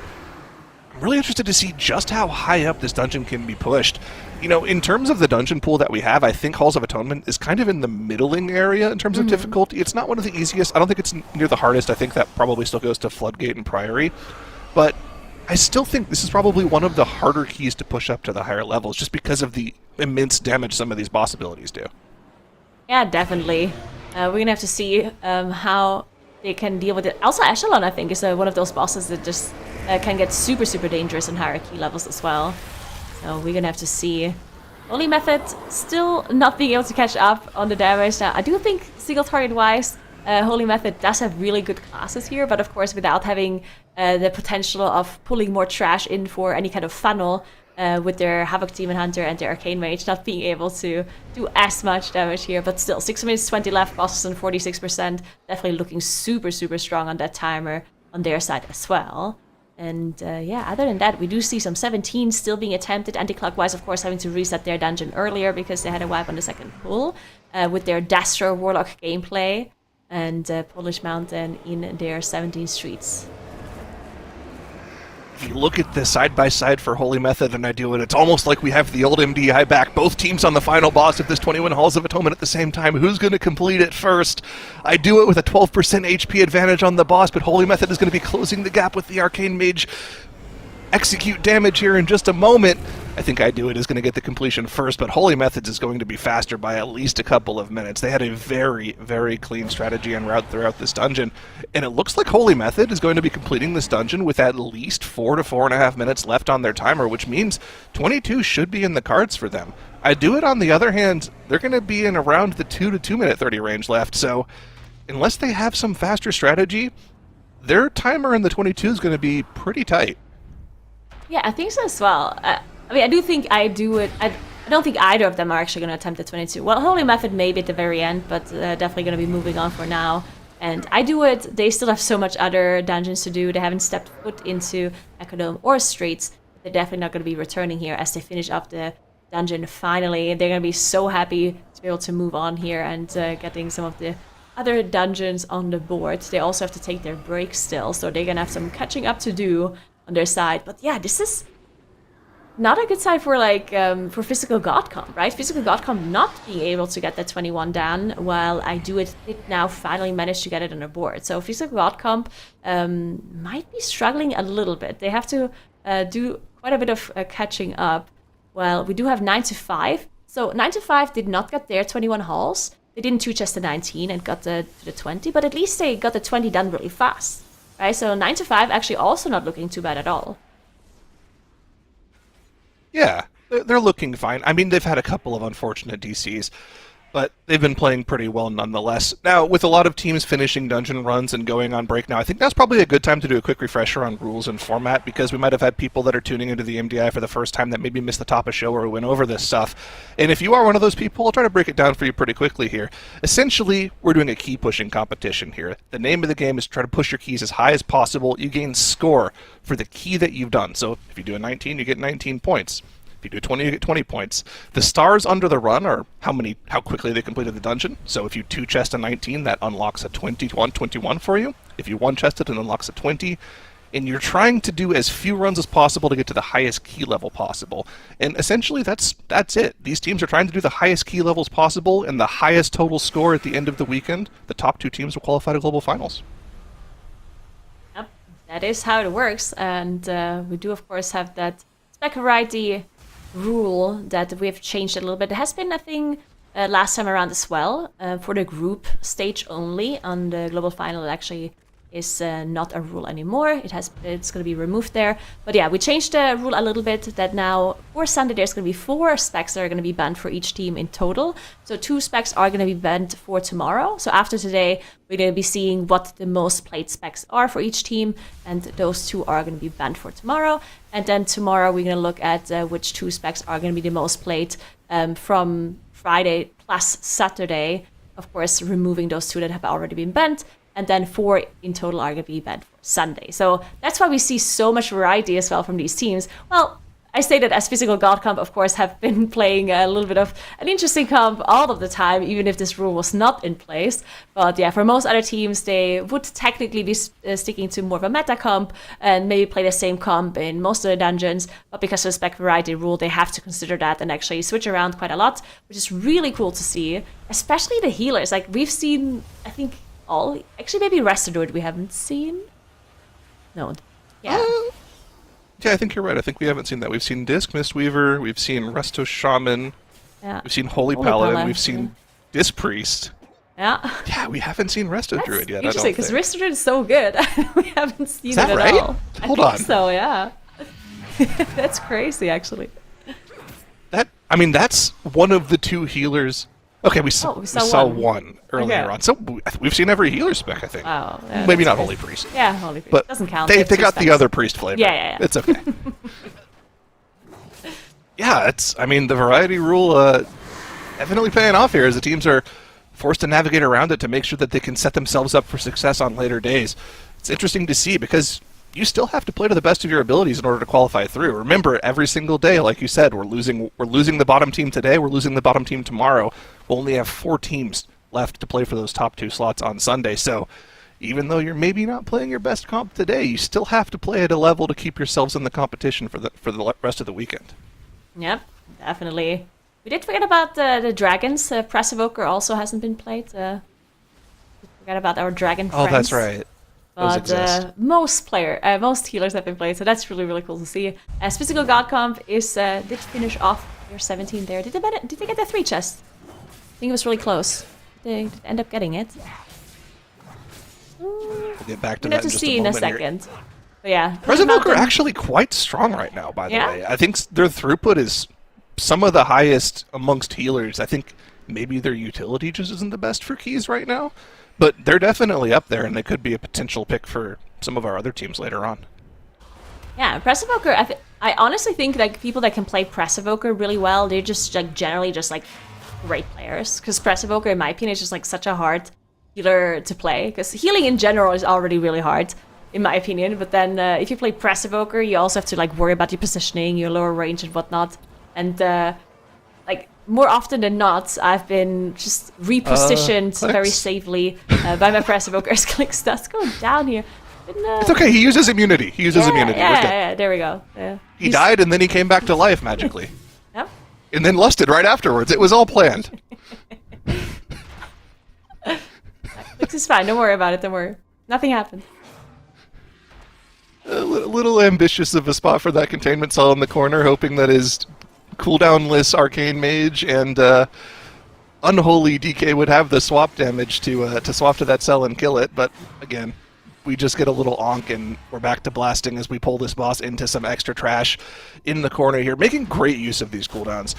I'm really interested to see just how high up this dungeon can be pushed. You know, in terms of the dungeon pool that we have, I think Halls of Atonement is kind of in the middling area in terms of difficulty. It's not one of the easiest. I don't think it's near the hardest. I think that probably still goes to Floodgate and Priory. But I still think this is probably one of the harder keys to push up to the higher levels, just because of the immense damage some of these boss abilities do. Yeah, definitely. We're going to have to see how they can deal with it. Also, Echelon, I think, is one of those bosses that just can get super dangerous in higher key levels as well. So we're gonna have to see. Holy Method still not being able to catch up on the damage. Now, I do think single target wise, Holy Method does have really good classes here, but of course without having the potential of pulling more trash in for any kind of funnel with their Havoc Demon Hunter and their Arcane Mage not being able to do as much damage here. But still, 6 minutes 20 left, bosses on 46%, definitely looking super strong on that timer on their side as well. And yeah, other than that, we do see some 17 still being attempted, anti-clockwise, of course, having to reset their dungeon earlier because they had a wipe on the second pull with their Dastro Warlock gameplay, and Polish Mountain in their 17 streets. If you look at the side-by-side for Holy Method and I Do It, it's almost like we have the old MDI back. Both teams on the final boss of this 21 Halls of Atonement at the same time. Who's going to complete it first? I Do It with a 12% HP advantage on the boss, but Holy Method is going to be closing the gap with the Arcane Mage. Execute damage here in just a moment. I think I Do It is going to get the completion first, but Holy Methods is going to be faster by at least a couple of minutes. They had a very clean strategy and route throughout this dungeon, and it looks like Holy Method is going to be completing this dungeon with at least 4 to 4.5 minutes left on their timer, which means 22 should be in the cards for them. I Do It, on the other hand, they're going to be in around the 2 to 2 minute 30 range left, so unless they have some faster strategy, their timer in the 22 is going to be pretty tight. Yeah, I think so as well. I mean, I do think I Do It. I don't think either of them are actually going to attempt the 22. Well, Holy Method maybe at the very end, but definitely going to be moving on for now. And I Do It, they still have so much other dungeons to do. They haven't stepped foot into Ecodome or Streets. They're definitely not going to be returning here as they finish up the dungeon finally. They're going to be so happy to be able to move on here and getting some of the other dungeons on the board. They also have to take their break still, so they're going to have some catching up to do on their side. But yeah, this is not a good side for for Physical Godcomp, right? Physical Godcomp not being able to get that 21 down, while I Do It did now finally manage to get it on the board. So Physical Godcomp might be struggling a little bit. They have to do quite a bit of catching up. Well, we do have 9 to 5. So 9 to 5 did not get their 21 halls. They didn't two-chest the 19 and got to the 20, but at least they got the 20 done really fast. Right, so 9 to 5 actually also not looking too bad at all. Yeah, they're looking fine. I mean, they've had a couple of unfortunate DCs. but they've been playing pretty well nonetheless. Now, with a lot of teams finishing dungeon runs and going on break now, I think that's probably a good time to do a quick refresher on rules and format, because we might have had people that are tuning into the MDI for the first time that maybe missed the top of show where we went over this stuff. And if you are one of those people, I'll try to break it down for you pretty quickly here. Essentially, we're doing a key pushing competition here. The name of the game is to try to push your keys as high as possible. You gain score for the key that you've done. So if you do a 19, you get 19 points. If you do 20, you get 20 points. The stars under the run are how quickly they completed the dungeon. So if you 2-chest a 19, that unlocks a 21 for you. If you 1-chest it, it unlocks a 20. And you're trying to do as few runs as possible to get to the highest key level possible. And essentially, that's it. These teams are trying to do the highest key levels possible and the highest total score at the end of the weekend. The top 2 teams will qualify to global finals. Yep, that is how it works. And we do, of course, have that spec variety rule that we have changed a little bit. It has been, I think, last time around as well, for the group stage only. On the global final, it actually is not a rule anymore. It's going to be removed there. But yeah, we changed the rule a little bit, that now for Sunday there's going to be 4 specs that are going to be banned for each team in total. So 2 specs are going to be banned for tomorrow. So after today, we're going to be seeing what the most played specs are for each team, and those 2 are going to be banned for tomorrow. And then tomorrow we're going to look at which 2 specs are going to be the most played from Friday plus Saturday, of course removing those 2 that have already been banned. And then 4 in total are going to be banned for Sunday. So that's why we see so much variety as well from these teams. Well, I say that as Physical God Comp, of course, have been playing a little bit of an interesting comp all of the time, even if this rule was not in place. But yeah, for most other teams, they would technically be sticking to more of a meta comp and maybe play the same comp in most of the dungeons. But because of the spec variety rule, they have to consider that and actually switch around quite a lot, which is really cool to see, especially the healers. Like, we've seen, I think, actually maybe Restored we haven't seen. No. Yeah. Yeah, I think you're right. I think we haven't seen that. We've seen Disc Mistweaver, we've seen Resto Shaman, we've seen Holy Paladin, we've seen Disc Priest. Yeah. Yeah, we haven't seen Resto Druid yet, I don't interesting, because think. Resto Druid is so good. We haven't seen Is that it right? at all. Hold I on. think so, yeah. That's crazy, actually. That's one of the 2 healers. Okay, we saw one earlier on. So we've seen every healer spec, I think. Oh, yeah, maybe not Holy Priest. Yeah, Holy Priest. But doesn't count. They got the other priest flavor. Yeah. It's okay. Yeah, the variety rule definitely paying off here as the teams are forced to navigate around it to make sure that they can set themselves up for success on later days. It's interesting to see because you still have to play to the best of your abilities in order to qualify through. Remember, every single day, like you said, we're losing the bottom team today, we're losing the bottom team tomorrow. We'll only have 4 teams left to play for those top 2 slots on Sunday. So even though you're maybe not playing your best comp today, you still have to play at a level to keep yourselves in the competition for the rest of the weekend. Yep, definitely. We did forget about the dragons. Press Evoker also hasn't been played. We forgot about our dragon friends. Oh, that's right. Those exist. Most healers have been played, so that's really, really cool to see. As Physical God Comp did finish off their 17 there. Did they get their 3 chest? I think it was really close. They end up getting it. We'll get back to We'll that have to in just see a in a moment here. second. But yeah. Resident are actually quite strong right now, by the way. I think their throughput is some of the highest amongst healers. I think maybe their utility just isn't the best for keys right now. But they're definitely up there, and they could be a potential pick for some of our other teams later on. Yeah, Press Evoker, I honestly think like people that can play Press Evoker really well, they're just like generally just like great players. Because Press Evoker, in my opinion, is just like such a hard healer to play. Because healing in general is already really hard, in my opinion. But then if you play Press Evoker, you also have to like worry about your positioning, your lower range and whatnot. And like more often than not, I've been just repositioned very safely by my Press Evoker's click stats going down here. It's okay, he uses immunity. Yeah, there we go. Yeah. He died and then he came back to life magically. Yep. And then lusted right afterwards. It was all planned. This is fine, don't worry about it, don't worry. Nothing happened. A little ambitious of a spot for that containment cell in the corner, hoping that his cooldownless Arcane Mage and Unholy DK would have the swap damage to swap to that cell and kill it, but again, we just get a little onk and we're back to blasting as we pull this boss into some extra trash in the corner here, making great use of these cooldowns.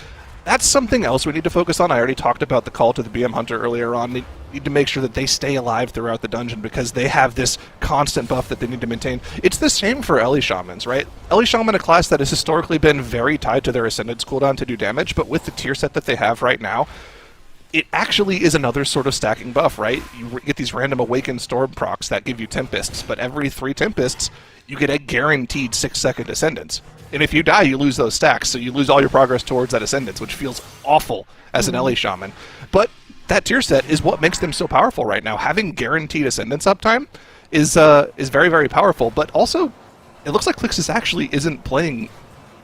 that's something else we need to focus on. I already talked about the call to the BM Hunter earlier on. They need to make sure that they stay alive throughout the dungeon because they have this constant buff that they need to maintain. It's the same for Ellie Shamans, right? Ellie Shaman, a class that has historically been very tied to their Ascendance cooldown to do damage, but with the tier set that they have right now, it actually is another sort of stacking buff, right? You get these random Awakened Storm procs that give you Tempests, but every 3 Tempests, you get a guaranteed 6-second Ascendance. And if you die, you lose those stacks, so you lose all your progress towards that Ascendance, which feels awful as an Ellie Shaman. But that tier set is what makes them so powerful right now. Having guaranteed Ascendance uptime is very, very powerful, but also, it looks like Clixus actually isn't playing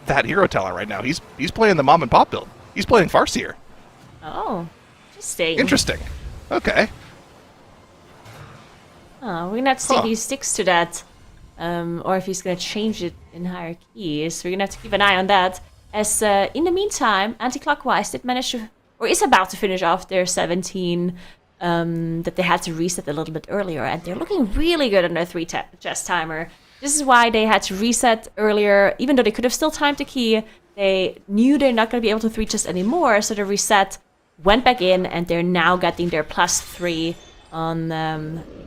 that hero talent right now. He's playing the mom and pop build. He's playing Farseer. Oh, interesting. Interesting. Okay. Oh, we're gonna have to see if he sticks to that, or if he's gonna change it in higher keys. We're gonna have to keep an eye on that. As in the meantime, Anti-Clockwise did manage to, or is about to finish off their 17 that they had to reset a little bit earlier, and they're looking really good on their 3 chest timer. This is why they had to reset earlier, even though they could have still timed the key. They knew they're not going to be able to 3 chest anymore, so they reset, went back in, and they're now getting their +3 on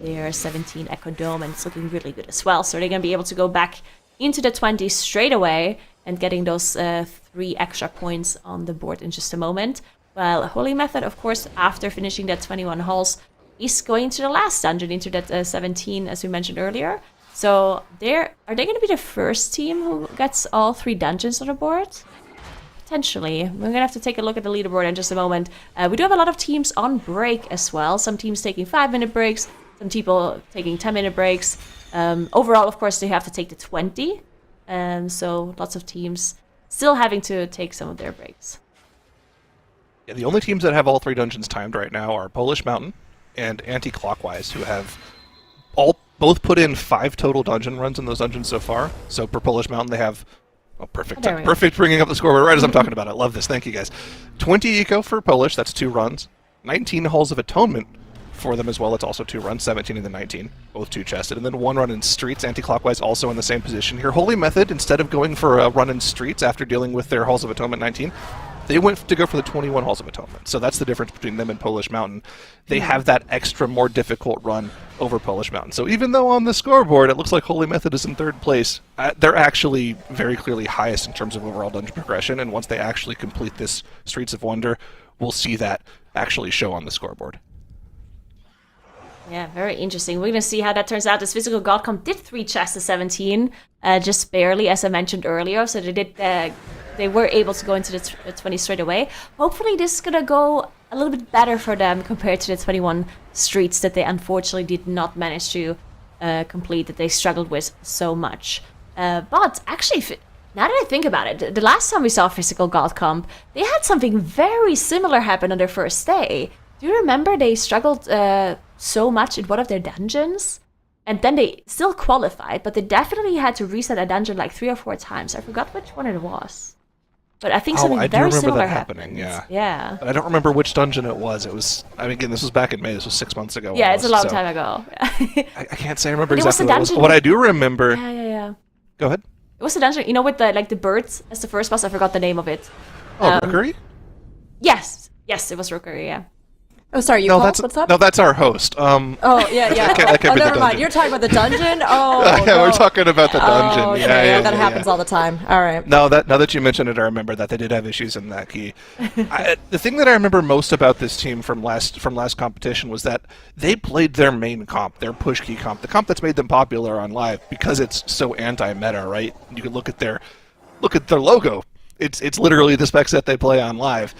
their 17 Echo Dome, and it's looking really good as well. So they're going to be able to go back into the 20s straight away and getting those 3 extra points on the board in just a moment. Well, Holy Method, of course, after finishing that 21 halls, is going to the last dungeon, into that 17, as we mentioned earlier. So are they going to be the first team who gets all 3 dungeons on the board? Potentially. We're going to have to take a look at the leaderboard in just a moment. We do have a lot of teams on break as well. Some teams taking 5-minute breaks, some people taking 10-minute breaks. Overall, of course, they have to take the 20. So lots of teams still having to take some of their breaks. Yeah, the only teams that have all 3 dungeons timed right now are Polish Mountain and Anti-Clockwise, who have both put in 5 total dungeon runs in those dungeons so far. So for Polish Mountain, they have perfect bringing up the scoreboard right as I'm talking about it. Love this. Thank you, guys. 20 eco for Polish. That's 2 runs. 19 Halls of Atonement for them as well. It's also 2 runs. 17 and then 19, both 2 chested, and then 1 run in Streets. Anti-Clockwise also in the same position here. Holy Method, instead of going for a run in Streets after dealing with their Halls of Atonement 19, they went to go for the 21 Halls of Atonement. So that's the difference between them and Polish Mountain. They have that extra, more difficult run over Polish Mountain. So even though on the scoreboard it looks like Holy Method is in 3rd place, they're actually very clearly highest in terms of overall dungeon progression. And once they actually complete this Streets of Wonder, we'll see that actually show on the scoreboard. Yeah, very interesting. We're going to see how that turns out. This Physical God Comp did 3 chests to 17, just barely, as I mentioned earlier. So they were able to go into the 20 straight away. Hopefully this is going to go a little bit better for them compared to the 21 Streets that they unfortunately did not manage to complete, that they struggled with so much. But actually, now that I think about it, the last time we saw Physical God Comp, they had something very similar happen on their first day. Do you remember they struggled so much in one of their dungeons? And then they still qualified, but they definitely had to reset a dungeon like 3 or 4 times. I forgot which one it was. But I think something very similar happened. Yeah. But I don't remember which dungeon it was. I mean, again, this was back in May. This was 6 months ago. Yeah, it's a long time ago. I can't say I remember exactly what it was. What I do remember... Yeah. Go ahead. It was the dungeon, with the birds as the first boss. I forgot the name of it. Oh, Rookery? Yes, it was Rookery, yeah. Oh, sorry, what's up? No, that's our host. Yeah. That can't be never the mind. dungeon. You're talking about the dungeon? Oh, yeah, no. we're talking about the dungeon. Oh, okay. Yeah, that happens all the time. All right. Now that you mention it, I remember that they did have issues in that key. The thing that I remember most about this team from last competition was that they played their main comp, their push key comp, the comp that's made them popular on live because it's so anti-meta, right? You can look at their logo. It's literally the spec set they play on live.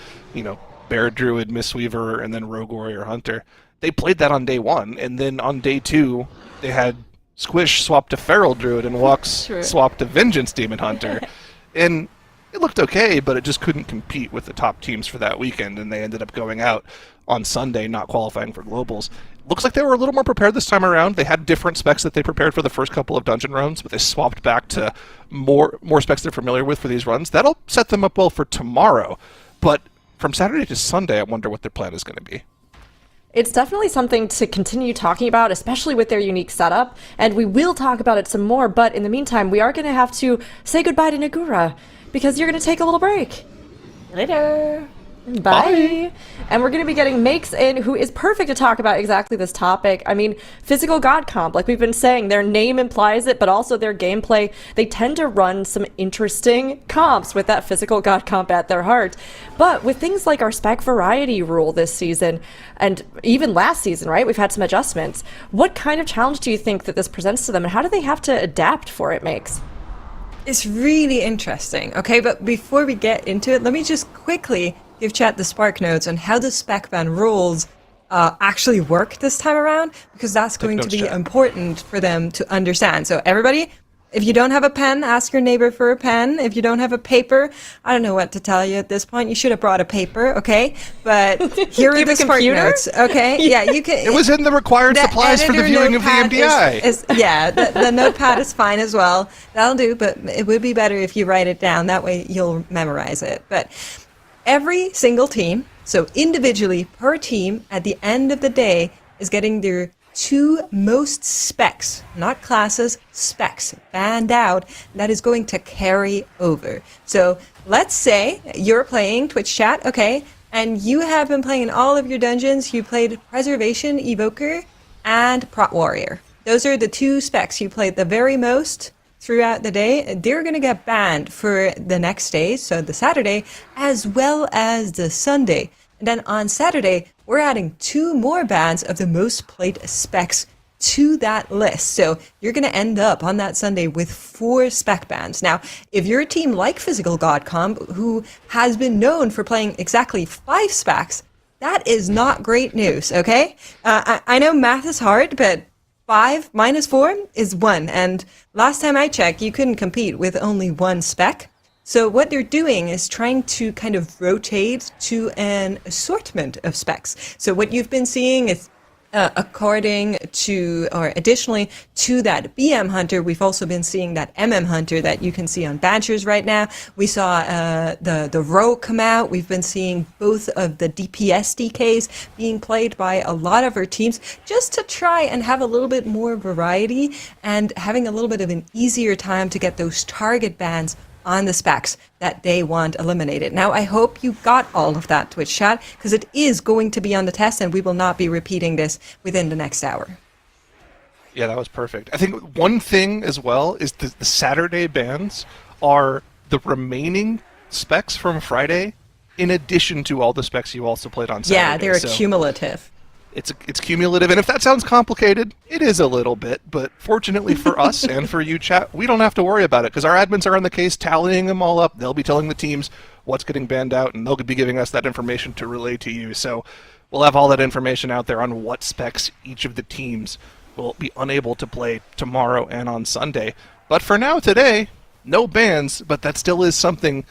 Bear Druid, Mistweaver, and then Rogue Warrior Hunter. They played that on day 1, and then on day 2, they had Squish swap to Feral Druid and Walks swap to Vengeance Demon Hunter. And it looked okay, but it just couldn't compete with the top teams for that weekend, and they ended up going out on Sunday, not qualifying for Globals. Looks like they were a little more prepared this time around. They had different specs that they prepared for the first couple of dungeon runs, but they swapped back to more specs they're familiar with for these runs. That'll set them up well for tomorrow, but from Saturday to Sunday, I wonder what their plan is going to be. It's definitely something to continue talking about, especially with their unique setup, and we will talk about it some more, but in the meantime, we are going to have to say goodbye to Nagura, because you're going to take a little break. Later. Bye. And we're going to be getting Makes in, who is perfect to talk about exactly this topic. I mean, physical god comp, like we've been saying, their name implies it, but also their gameplay. They tend to run some interesting comps with that physical god comp at their heart. But with things like our spec variety rule this season, and even last season, right, we've had some adjustments. What kind of challenge do you think that this presents to them, and how do they have to adapt for it, Makes? It's really interesting. Okay, but before we get into it, let me just quickly give chat the spark notes on how the spec ban rules actually work this time around, because that's going to be important for them to understand. So everybody, if you don't have a pen, ask your neighbor for a pen. If you don't have a paper, I don't know what to tell you at this point. You should have brought a paper, okay? But here are the spark notes, okay? Yeah, you can. It was in the required supplies for the viewing of the MDI. Yeah, the notepad is fine as well. That'll do, but it would be better if you write it down. That way you'll memorize it. But every single team, so individually per team, at the end of the day, is getting their 2 most specs, not classes, specs, banned out, that is going to carry over. So let's say you're playing Twitch chat, okay, and you have been playing in all of your dungeons. You played Preservation, Evoker, and Prot Warrior. Those are the 2 specs you played the very most throughout the day. They're going to get banned for the next day, so the Saturday, as well as the Sunday. And then on Saturday, we're adding 2 more bans of the most played specs to that list. So you're going to end up on that Sunday with 4 spec bans. Now, if you're a team like Physical God Comp, who has been known for playing exactly 5 specs, that is not great news, okay? I know math is hard, but 5 minus 4 is 1. And last time I checked, you couldn't compete with only 1 spec. So what they're doing is trying to kind of rotate to an assortment of specs. So what you've been seeing is according to, or additionally to that BM Hunter, we've also been seeing that MM Hunter that you can see on Badgers right now. We saw the Rogue come out. We've been seeing both of the DPS DKs being played by a lot of our teams, just to try and have a little bit more variety and having a little bit of an easier time to get those target bans on the specs that they want eliminated. Now, I hope you got all of that, Twitch chat, because it is going to be on the test, and we will not be repeating this within the next hour. Yeah, that was perfect. I think one thing as well is the Saturday bans are the remaining specs from Friday, in addition to all the specs you also played on Saturday. Yeah, they're cumulative. It's cumulative, and if that sounds complicated, it is a little bit, but fortunately for us and for you, chat, we don't have to worry about it, because our admins are on the case tallying them all up. They'll be telling the teams what's getting banned out, and they'll be giving us that information to relay to you. So we'll have all that information out there on what specs each of the teams will be unable to play tomorrow and on Sunday. But for now, today, no bans, but that still is something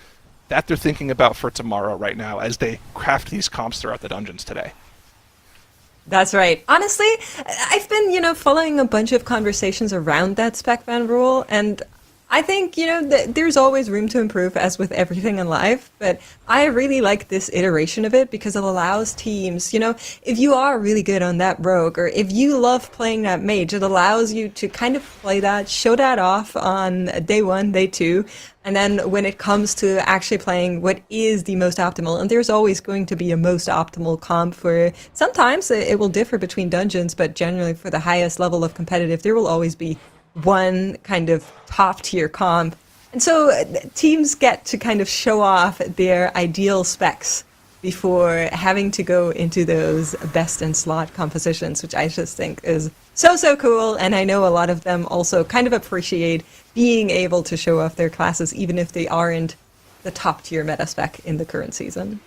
that they're thinking about for tomorrow right now as they craft these comps throughout the dungeons today. That's right. Honestly, I've been, following a bunch of conversations around that spec ban rule, and I think, there's always room to improve, as with everything in life, but I really like this iteration of it because it allows teams, if you are really good on that rogue, or if you love playing that mage, it allows you to kind of play that, show that off on day 1, day 2, and then when it comes to actually playing what is the most optimal, and there's always going to be a most optimal comp for, sometimes it will differ between dungeons, but generally for the highest level of competitive, there will always be one kind of top tier comp. And so teams get to kind of show off their ideal specs before having to go into those best in slot compositions, which I just think is so cool. And I know a lot of them also kind of appreciate being able to show off their classes, even if they aren't the top tier meta spec in the current season.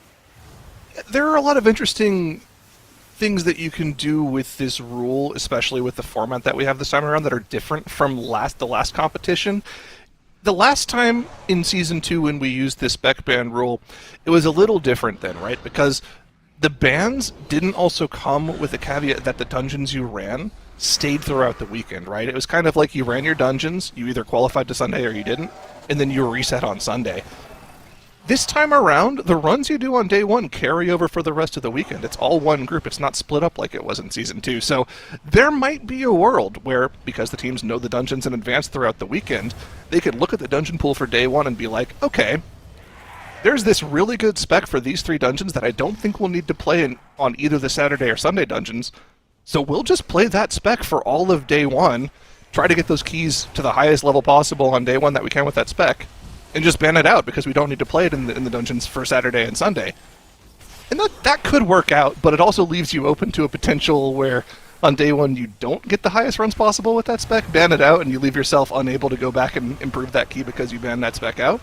There are a lot of interesting things that you can do with this rule, especially with the format that we have this time around, that are different from the last competition. The last time in Season 2 when we used this spec ban rule, it was a little different then, right? Because the bans didn't also come with the caveat that the dungeons you ran stayed throughout the weekend, right? It was kind of like you ran your dungeons, you either qualified to Sunday or you didn't, and then you reset on Sunday. This time around, the runs you do on day 1 carry over for the rest of the weekend. It's all one group. It's not split up like it was in Season 2. So there might be a world where, because the teams know the dungeons in advance throughout the weekend, they could look at the dungeon pool for day 1 and be like, okay, there's this really good spec for these 3 dungeons that I don't think we'll need to play on either the Saturday or Sunday dungeons. So we'll just play that spec for all of day 1, try to get those keys to the highest level possible on day 1 that we can with that spec, and just ban it out because we don't need to play it in the dungeons for Saturday and Sunday. And that could work out, but it also leaves you open to a potential where on day 1 you don't get the highest runs possible with that spec, ban it out, and you leave yourself unable to go back and improve that key because you banned that spec out.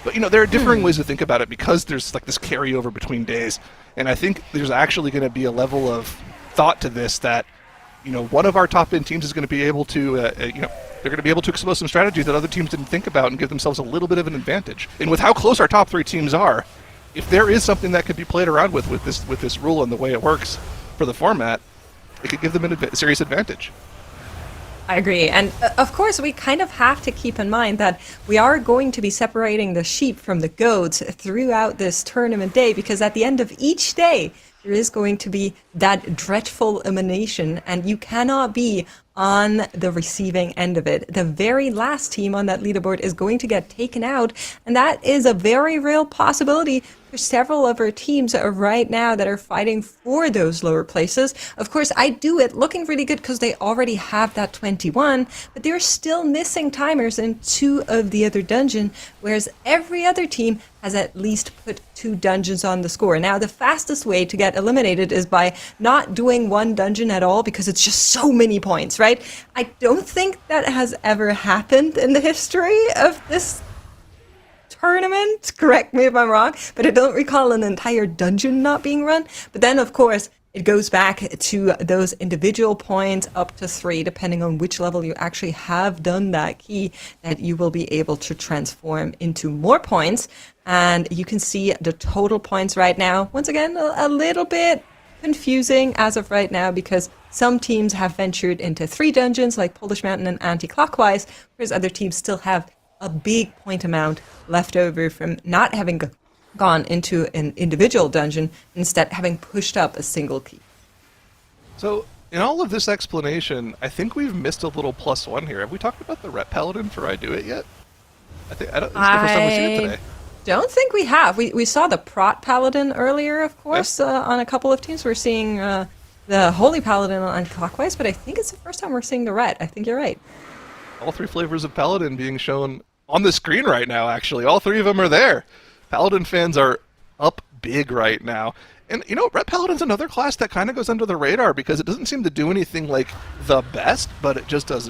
But, there are differing ways to think about it because there's like this carryover between days. And I think there's actually going to be a level of thought to this that, one of our top-end teams is going to be able to, they're going to be able to expose some strategies that other teams didn't think about and give themselves a little bit of an advantage. And with how close our top 3 teams are, if there is something that could be played around with this rule and the way it works for the format, it could give them a serious advantage. I agree. And of course, we kind of have to keep in mind that we are going to be separating the sheep from the goats throughout this tournament day, because at the end of each day, there is going to be that dreadful elimination, and you cannot be on the receiving end of it. The very last team on that leaderboard is going to get taken out, and that is a very real possibility for several of our teams right now that are fighting for those lower places. Of course, I do it looking really good because they already have that 21, but they're still missing timers in 2 of the other dungeon, whereas every other team has at least put 2 dungeons on the score. Now, the fastest way to get eliminated is by not doing 1 dungeon at all because it's just so many points, right? I don't think that has ever happened in the history of this tournament. Correct me if I'm wrong, but I don't recall an entire dungeon not being run. But then, of course, it goes back to those individual points up to 3, depending on which level you actually have done that key, that you will be able to transform into more points. And you can see the total points right now. Once again, a little bit confusing as of right now because some teams have ventured into 3 dungeons like Polish Mountain and Anti-Clockwise, whereas other teams still have a big point amount left over from not having gone into an individual dungeon, instead having pushed up a single key. So, in all of this explanation, I think we've missed a little +1 here. Have we talked about the Ret Paladin for I Do It yet? It's the first time we've seen it today. Don't think we have. We saw the Prot Paladin earlier, of course, on a couple of teams. We're seeing the Holy Paladin on Clockwise, but I think it's the first time we're seeing the Ret. I think you're right. All 3 flavors of Paladin being shown on the screen right now, actually. All 3 of them are there. Paladin fans are up big right now. And, Ret Paladin's another class that kind of goes under the radar because it doesn't seem to do anything like the best, but it just does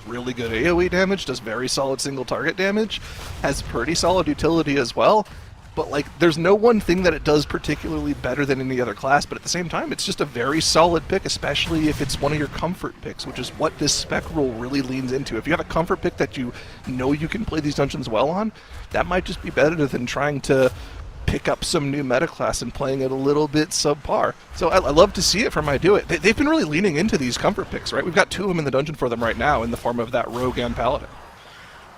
really good AoE damage, does very solid single target damage, has pretty solid utility as well. But, there's no one thing that it does particularly better than any other class, but at the same time, it's just a very solid pick, especially if it's one of your comfort picks, which is what this spec rule really leans into. If you have a comfort pick that you know you can play these dungeons well on, that might just be better than trying to pick up some new meta class and playing it a little bit subpar. So I love to see it from I Do It. They've been really leaning into these comfort picks, right? We've got 2 of them in the dungeon for them right now in the form of that Rogue and Paladin.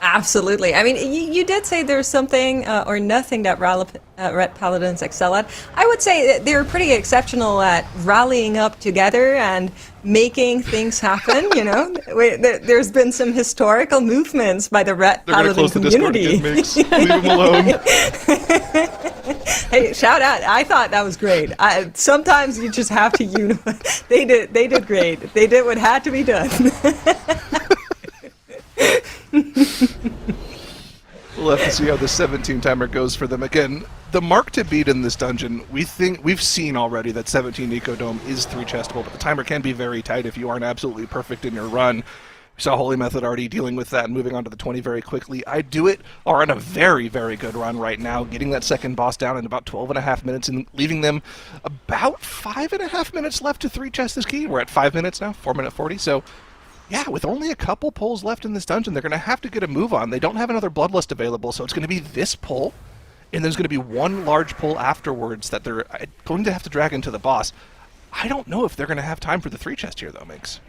Absolutely. I mean, you did say there's something or nothing that Ret Paladins excel at. I would say they're pretty exceptional at rallying up together and making things happen, There's been some historical movements by the Ret Paladin community. They're going to close the Discord again, Leave them alone. Hey, shout out. I thought that was great. Sometimes you just have to, they did great. They did what had to be done. We'll have to see how the 17 timer goes for them. Again, the mark to beat in this dungeon, we've seen already that 17 Ecodome is 3 chestable, but the timer can be very tight if you aren't absolutely perfect in your run. We saw Holy Method already dealing with that and moving on to the 20 very quickly. I Do It are on a very, very good run right now, getting that second boss down in about 12.5 minutes and leaving them about 5.5 minutes left to 3 chest this key. We're at 5 minutes now, 4-minute 40, so yeah, with only a couple pulls left in this dungeon, they're going to have to get a move on. They don't have another Bloodlust available, so it's going to be this pull, and there's going to be 1 large pull afterwards that they're going to have to drag into the boss. I don't know if they're going to have time for the 3 chest here, though, Minx.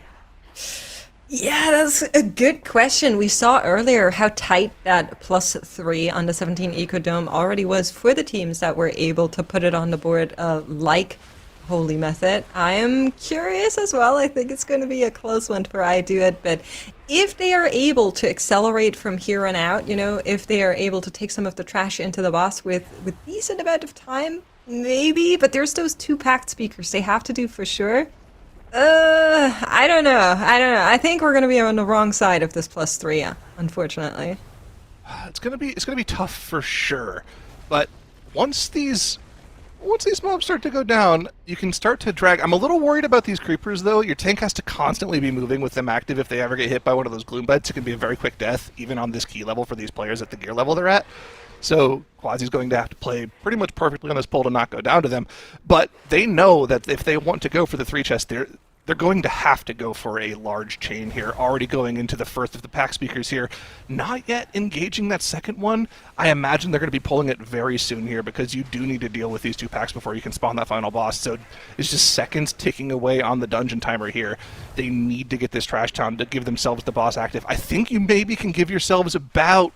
Yeah, that's a good question. We saw earlier how tight that +3 on the 17 Ecodome already was for the teams that were able to put it on the board, like Holy Method. I am curious as well. I think it's going to be a close one for I Do It, but if they are able to accelerate from here on out, if they are able to take some of the trash into the boss with decent amount of time, maybe, but there's those 2 packed speakers they have to do for sure. I don't know. I think we're going to be on the wrong side of this +3, unfortunately. It's gonna be tough for sure, but once these mobs start to go down, you can start to drag. I'm a little worried about these creepers, though. Your tank has to constantly be moving with them active. If they ever get hit by one of those gloom beds, it can be a very quick death, even on this key level for these players at the gear level they're at. So Quasi's going to have to play pretty much perfectly on this pole to not go down to them. But they know that if they want to go for the 3 chest, they're going to have to go for a large chain here, already going into the first of the pack speakers here. Not yet engaging that second one. I imagine they're going to be pulling it very soon here because you do need to deal with these 2 packs before you can spawn that final boss. So it's just seconds ticking away on the dungeon timer here. They need to get this trash town to give themselves the boss active. I think you maybe can give yourselves about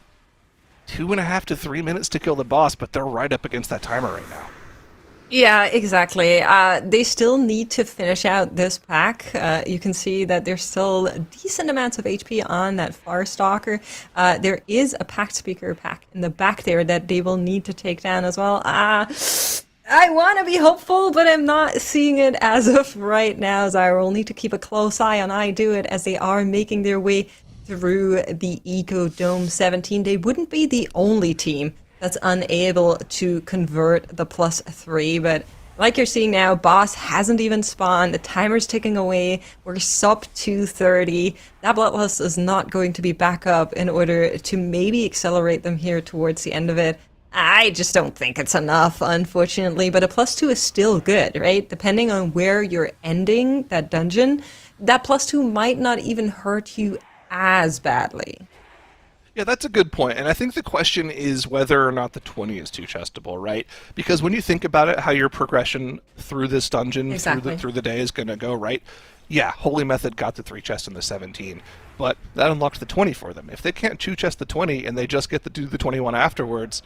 2.5 to 3 minutes to kill the boss, but they're right up against that timer right now. Yeah, exactly. They still need to finish out this pack. You can see that there's still decent amounts of HP on that Far Stalker. There is a packed speaker pack in the back there that they will need to take down as well. I want to be hopeful, but I'm not seeing it as of right now. Zyra will need to keep a close eye on I Do It as they are making their way through the Eco Dome 17. They wouldn't be the only team that's unable to convert the +3, but like you're seeing now, boss hasn't even spawned, the timer's ticking away, we're sub 230, that bloodlust is not going to be back up in order to maybe accelerate them here towards the end of it. I just don't think it's enough, unfortunately, but a +2 is still good, right? Depending on where you're ending that dungeon, that +2 might not even hurt you as badly. Yeah, that's a good point. And I think the question is whether or not the 20 is 2 chestable, right? Because when you think about it, how your progression through this dungeon, through the day is going to go, right? Yeah, Holy Method got the 3 chests in the 17, but that unlocks the 20 for them. If they can't 2 chest the 20 and they just get to do the 21 afterwards,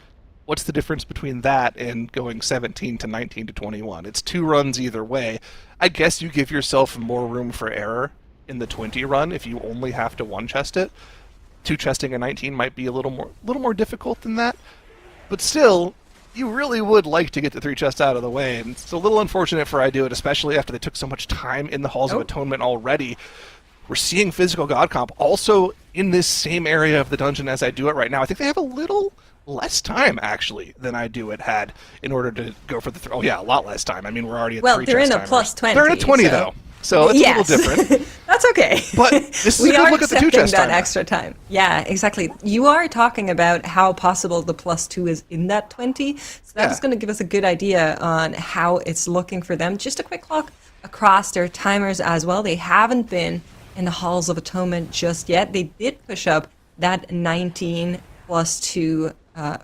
what's the difference between that and going 17 to 19 to 21? It's 2 runs either way. I guess you give yourself more room for error in the 20 run if you only have to 1 chest it. 2 chesting a 19 might be a little more difficult than that, but still, you really would like to get the 3 chests out of the way, and it's a little unfortunate for I Do It, especially after they took so much time in the Halls of Atonement already. We're seeing Physical God Comp also in this same area of the dungeon as I Do It right now. I think they have a little less time, actually, than I Do It had in order to go for the... Oh, yeah, a lot less time. I mean, we're already at 3 chest they're in a timers. +20. They're in a 20, though. So it's a little different. That's okay. But this is we a good are look at the 2 accepting chest that timer. extra time. Yeah, exactly. You are talking about how possible the +2 is in that 20. So that is going to give us a good idea on how it's looking for them. Just a quick look across their timers as well. They haven't been in the Halls of Atonement just yet. They did push up that 19 +2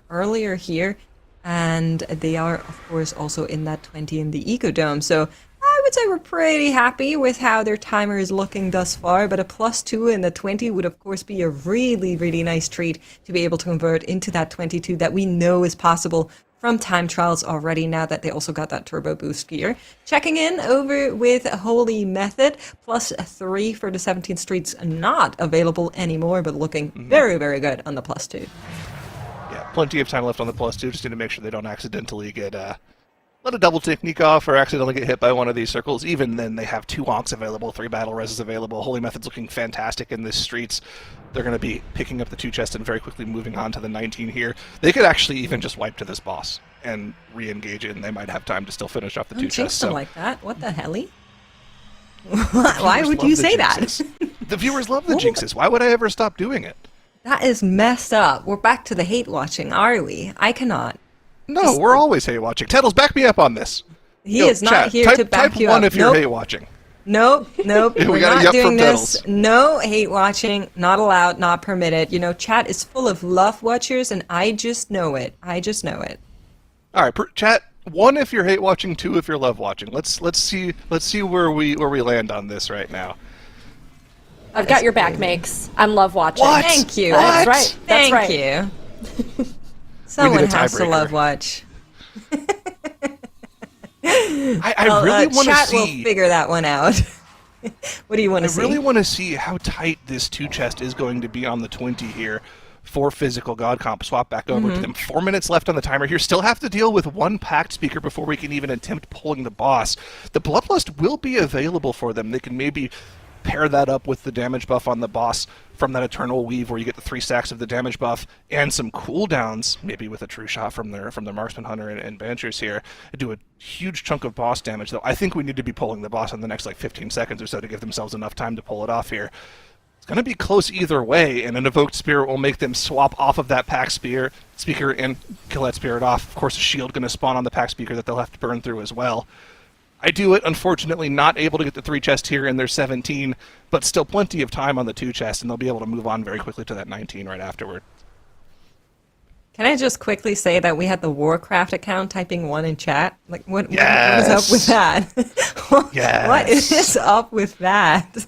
earlier here. And they are, of course, also in that 20 in the Ecodome. So I would say we're pretty happy with how their timer is looking thus far, but a +2 in the 20 would of course be a really, really nice treat to be able to convert into that 22 that we know is possible from time trials already now that they also got that turbo boost gear. Checking in over with Holy Method, +3 for the 17th Streets, not available anymore, but looking very, very good on the +2. Yeah, plenty of time left on the +2, just need to make sure they don't accidentally get... let a double technique off or accidentally get hit by one of these circles. Even then, they have 2 onks available, 3 battle reses available. Holy Method's looking fantastic in this streets. They're going to be picking up the 2 chest and very quickly moving on to the 19 here. They could actually even just wipe to this boss and re-engage it, and they might have time to still finish off the 2 chests. Something like that. What the helly? Why would you say that? The viewers love the jinxes. Why would I ever stop doing it? That is messed up. We're back to the hate watching, are we? I cannot. No, we're always hate watching. Tettles, back me up on this. He is not here to back you up. Type 1 if you're hate watching. Nope. We We're not doing this. Tettles. No hate watching. Not allowed. Not permitted. You know, chat is full of love watchers, and I just know it. All right, chat. 1 if you're hate watching. 2 if you're love watching. Let's see where we land on this right now. I've got your back, Makes. I'm love watching. What? Thank you. What? That's right. That's Thank right. you. Someone has to tiebreaker. love watch. I Well, really want to chat see. will figure that one out. What do you want I to see? really want to see how tight this 2 chest is going to be on the 20 here for physical god comp. Swap back over to them. 4 minutes left on the timer here. Still have to deal with 1 packed speaker before we can even attempt pulling the boss. The Bloodlust will be available for them. They can maybe pair that up with the damage buff on the boss from that Eternal Weave, where you get the 3 stacks of the damage buff and some cooldowns, maybe with a True Shot from their Marksman Hunter and Banchers here, do a huge chunk of boss damage. Though I think we need to be pulling the boss in the next 15 seconds or so to give themselves enough time to pull it off here. It's going to be close either way, and an Evoked Spirit will make them swap off of that pack speaker and kill that spirit off. Of course, a shield going to spawn on the pack speaker that they'll have to burn through as well. I do it, unfortunately, not able to get the 3 chest here, and there's 17, but still plenty of time on the 2 chest, and they'll be able to move on very quickly to that 19 right afterward. Can I just quickly say that we had the Warcraft account typing 1 in chat? Like, what is Yes. up with that? Yes. What is up with that?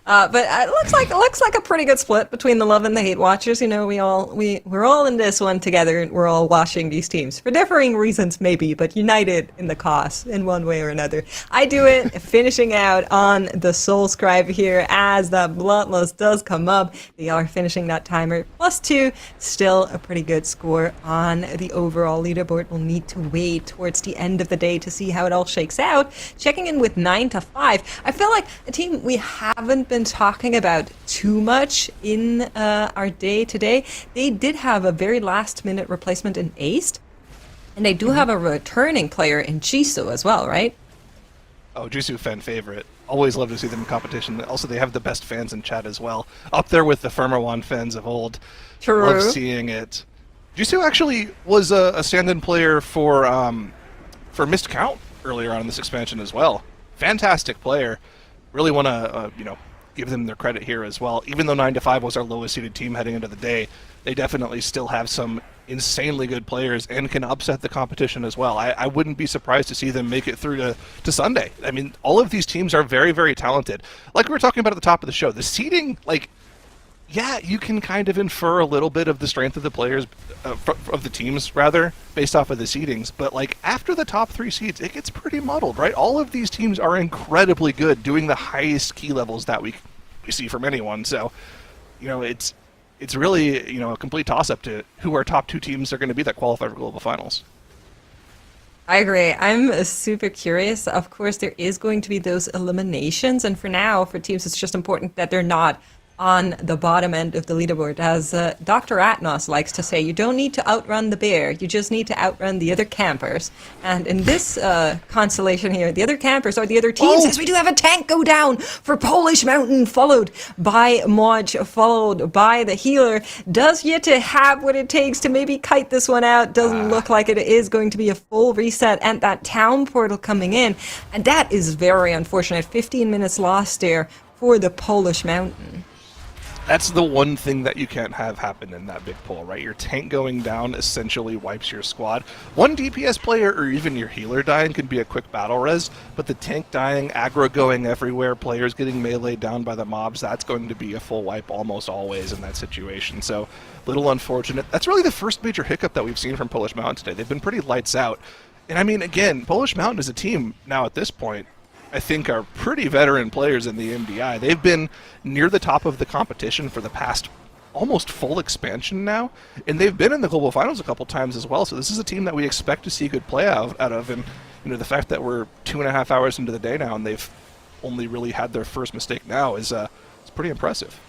But it looks like a pretty good split between the love and the hate watchers. You know, we're all in this one together, and we're all watching these teams for differing reasons, maybe, but united in the cause in one way or another. I do it, finishing out on the Soul Scribe here as the Bloodlust does come up. They are finishing that timer +2, still a pretty good score on the overall leaderboard. We'll need to wait towards the end of the day to see how it all shakes out. Checking in with 9 to 5. I feel like a team we haven't been talking about too much in our day today. They did have a very last minute replacement in Ace, and they do have a returning player in Jisoo as well, right? Oh, Jisoo fan favorite. Always love to see them in competition. Also, they have the best fans in chat as well. Up there with the Firmawan fans of old. True. Love seeing it. Jisoo actually was a stand-in player for Missed Count earlier on in this expansion as well. Fantastic player. Really want to give them their credit here as well. Even though 9 to 5 was our lowest seeded team heading into the day, they definitely still have some insanely good players and can upset the competition as well. I wouldn't be surprised to see them make it through to Sunday. I mean, all of these teams are very, very talented. Like we were talking about at the top of the show, the seeding, yeah, you can kind of infer a little bit of the strength of the players, of the teams, rather, based off of the seedings. But, after the top 3 seeds, it gets pretty muddled, right? All of these teams are incredibly good, doing the highest key levels that we see from anyone. So, it's really, a complete toss-up to who our top 2 teams are going to be that qualify for global finals. I agree. I'm super curious. Of course, there is going to be those eliminations. And for now, for teams, it's just important that they're not on the bottom end of the leaderboard. As Dr. Atnos likes to say, you don't need to outrun the bear, you just need to outrun the other campers. And in this constellation here, the other campers are the other teams, as we do have a tank go down for Polish Mountain, followed by Moj, followed by the healer. Does yet to have what it takes to maybe kite this one out. Doesn't look like it is going to be a full reset, and that town portal coming in. And that is very unfortunate. 15 minutes lost there for the Polish Mountain. That's the one thing that you can't have happen in that big pull, right? Your tank going down essentially wipes your squad. One DPS player or even your healer dying can be a quick battle res, but the tank dying, aggro going everywhere, players getting meleeed down by the mobs, that's going to be a full wipe almost always in that situation. So, little unfortunate. That's really the first major hiccup that we've seen from Polish Mountain today. They've been pretty lights out. And I mean, again, Polish Mountain is a team now at this point I think are pretty veteran players in the MDI. They've been near the top of the competition for the past almost full expansion now, and they've been in the global finals a couple times as well. So this is a team that we expect to see good play out of. And the fact that we're 2.5 hours into the day now and they've only really had their first mistake now is it's pretty impressive.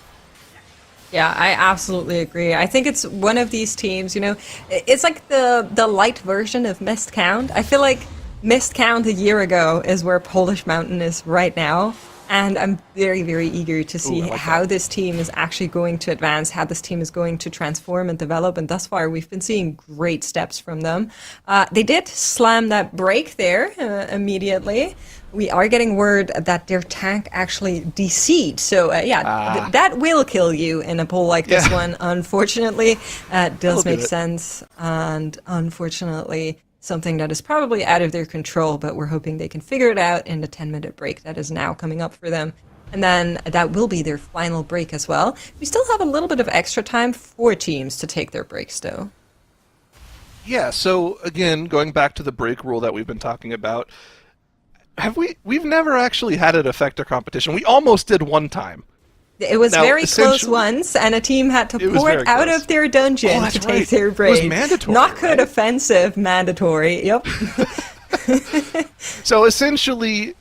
Yeah, I absolutely agree. I think it's one of these teams, it's like the light version of Missed Count. I feel like Missed Count a year ago is where Polish Mountain is right now. And I'm very, very eager to see how this team is actually going to advance, how this team is going to transform and develop. And thus far, we've been seeing great steps from them. They did slam that break there immediately. We are getting word that their tank actually DC'd. So, that will kill you in a poll like this one, unfortunately. Does make sense. And unfortunately, something that is probably out of their control, but we're hoping they can figure it out in the 10-minute break that is now coming up for them. And then that will be their final break as well. We still have a little bit of extra time for teams to take their breaks, though. Yeah, so again, going back to the break rule that we've been talking about, we've never actually had it affect our competition. We almost did one time. It was Now, very close essentially- once, and a team had to It was port very out close. of their dungeon Oh, that's to take right. their It break. was mandatory, Not good right? offensive, mandatory. Yep. So essentially,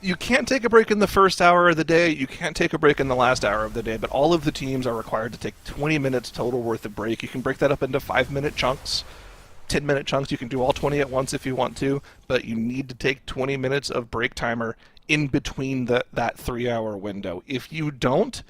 you can't take a break in the first hour of the day, you can't take a break in the last hour of the day, but all of the teams are required to take 20 minutes total worth of break. You can break that up into 5-minute chunks, 10-minute chunks. You can do all 20 at once if you want to, but you need to take 20 minutes of break timer in between that 3-hour window. If you don't,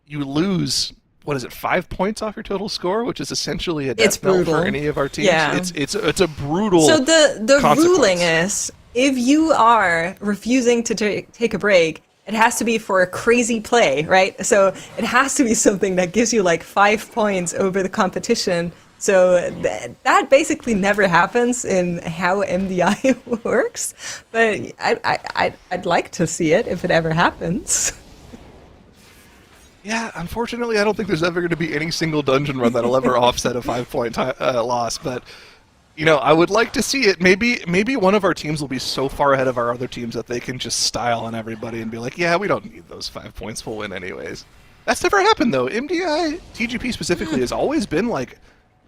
you lose, 5 points off your total score, which is essentially a It's death knell brutal. for any of our teams. Yeah. It's a brutal So the consequence. ruling is, if you are refusing to take a break, it has to be for a crazy play, right? So it has to be something that gives you like 5 points over the competition. So that basically never happens in how MDI works. But I'd like to see it if it ever happens. Yeah, unfortunately, I don't think there's ever going to be any single dungeon run that'll ever offset a 5-point loss. But I would like to see it. Maybe one of our teams will be so far ahead of our other teams that they can just style on everybody and be like, "Yeah, we don't need those 5 points. We'll win anyways." That's never happened though. MDI TGP specifically has always been like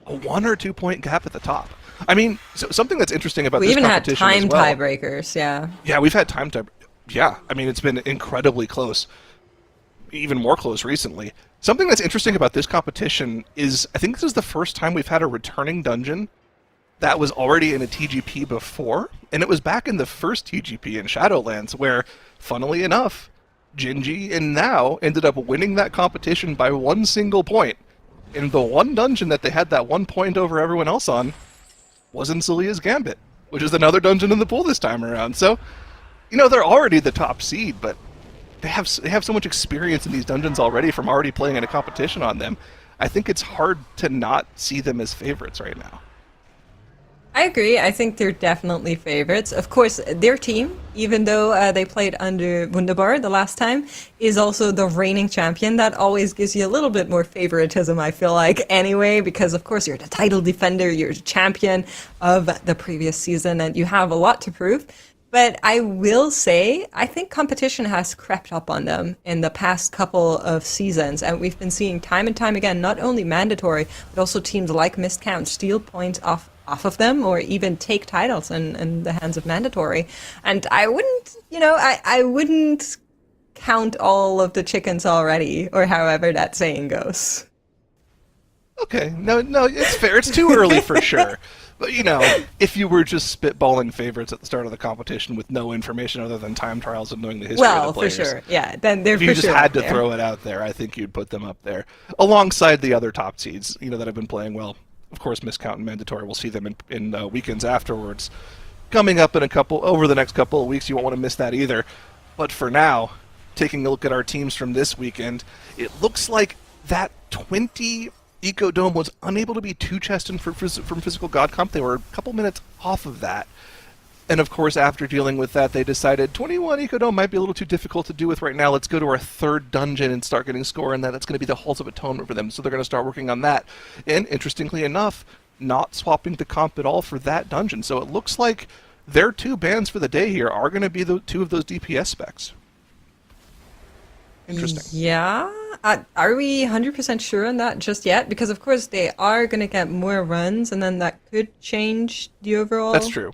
a 1 or 2 point gap at the top. I mean, so something that's interesting about We this even had competition time as well. tiebreakers, yeah. Yeah, we've had time. Yeah, I mean, it's been incredibly close. Even more close recently. Something that's interesting about this competition is I think this is the first time we've had a returning dungeon that was already in a TGP before, and it was back in the first TGP in Shadowlands where, funnily enough, Gingy and Now ended up winning that competition by 1 single point. And the one dungeon that they had that 1 point over everyone else on was in Celia's Gambit, which is another dungeon in the pool this time around. So, they're already the top seed, but they have so much experience in these dungeons already from already playing in a competition on them. I think it's hard to not see them as favorites right now. I agree. I think they're definitely favorites. Of course, their team, even though they played under Wunderbar the last time, is also the reigning champion. That always gives you a little bit more favoritism, I feel like, anyway, because of course you're the title defender, you're the champion of the previous season, and you have a lot to prove. But I will say, I think competition has crept up on them in the past couple of seasons. And we've been seeing time and time again, not only mandatory, but also teams like Missed Count steal points off of them or even take titles in the hands of mandatory. And I wouldn't, I wouldn't count all of the chickens already, or however that saying goes. Okay, no, it's fair. It's too early for sure. But, if you were just spitballing favorites at the start of the competition with no information other than time trials and knowing the history of Well, the for players, sure, yeah. Then they're if you for just sure had up to there. throw it out there, I think you'd put them up there. Alongside the other top seeds, that have been playing well. Of course, Miscount and Mandatory, we'll see them in weekends afterwards. Coming up over the next couple of weeks, you won't want to miss that either. But for now, taking a look at our teams from this weekend, it looks like that 20 Ecodome was unable to be 2-chested from Physical God Comp. They were a couple minutes off of that. And of course, after dealing with that, they decided 21 Ecodome might be a little too difficult to do with right now. Let's go to our third dungeon and start getting score in that. That's going to be the Halls of Atonement for them. So they're going to start working on that. And interestingly enough, not swapping the comp at all for that dungeon. So it looks like their 2 bans for the day here are going to be the 2 of those DPS specs. Interesting. Yeah. Are we 100% sure on that just yet? Because, of course, they are going to get more runs, and then that could change the overall... That's true.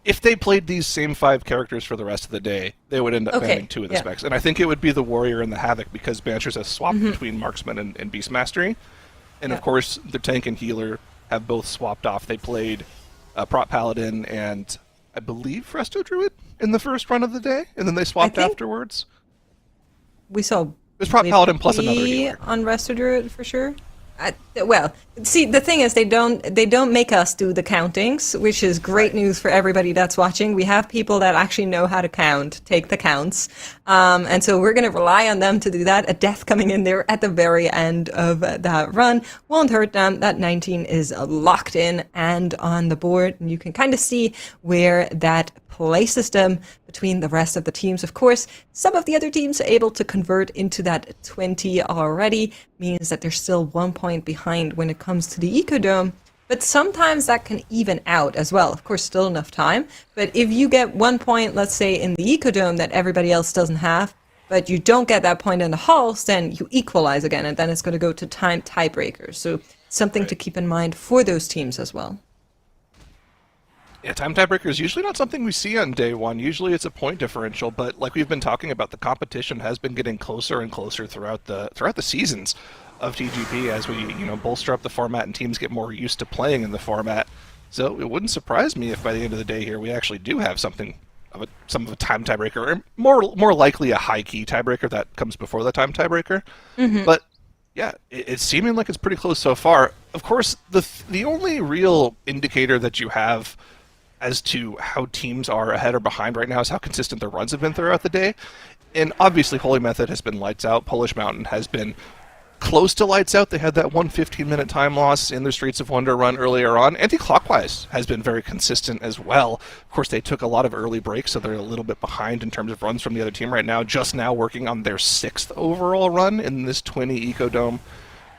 If they played these same 5 characters for the rest of the day, they would end up banning 2 of the specs. And I think it would be the Warrior and the Havoc, because Banishers has swapped between Marksman and Beast Mastery. And of course, the Tank and Healer have both swapped off. They played Prot Paladin and, I believe, Resto Druid in the first run of the day, and then they swapped think- afterwards. We saw It was Prot Paladin plus another healer. on Resto Druid for sure. Well, see, the thing is, they don't make us do the countings, which is great news for everybody that's watching. We have people that actually know how to count, take the counts, and so we're going to rely on them to do that. A death coming in there at the very end of that run won't hurt them. That 19 is locked in and on the board, and you can kind of see where that places them between the rest of the teams. Of course, some of the other teams are able to convert into that 20 already, means that they're still 1 point behind when it comes to the Ecodome. But sometimes that can even out as well. Of course, still enough time. But if you get 1 point, let's say, in the Ecodome that everybody else doesn't have, but you don't get that point in the halls, then you equalize again, and then it's going to go to time tiebreakers. So something to keep in mind for those teams as well. Yeah, time tiebreaker is usually not something we see on day one. Usually it's a point differential, but like we've been talking about, the competition has been getting closer and closer throughout the seasons of TGP as we bolster up the format and teams get more used to playing in the format. So it wouldn't surprise me if by the end of the day here we actually do have something of a time tiebreaker, or more likely a high key tiebreaker that comes before the time tiebreaker. But yeah, it's seeming like it's pretty close so far. Of course, the only real indicator that you have as to how teams are ahead or behind right now is how consistent their runs have been throughout the day. And obviously Holy Method has been lights out. Polish Mountain has been close to lights out. They had that 1 15-minute time loss in their Streets of Wonder run earlier on. Anti-Clockwise has been very consistent as well. Of course, they took a lot of early breaks, so they're a little bit behind in terms of runs from the other team right now. Just now working on their 6th overall run in this 20 Ecodome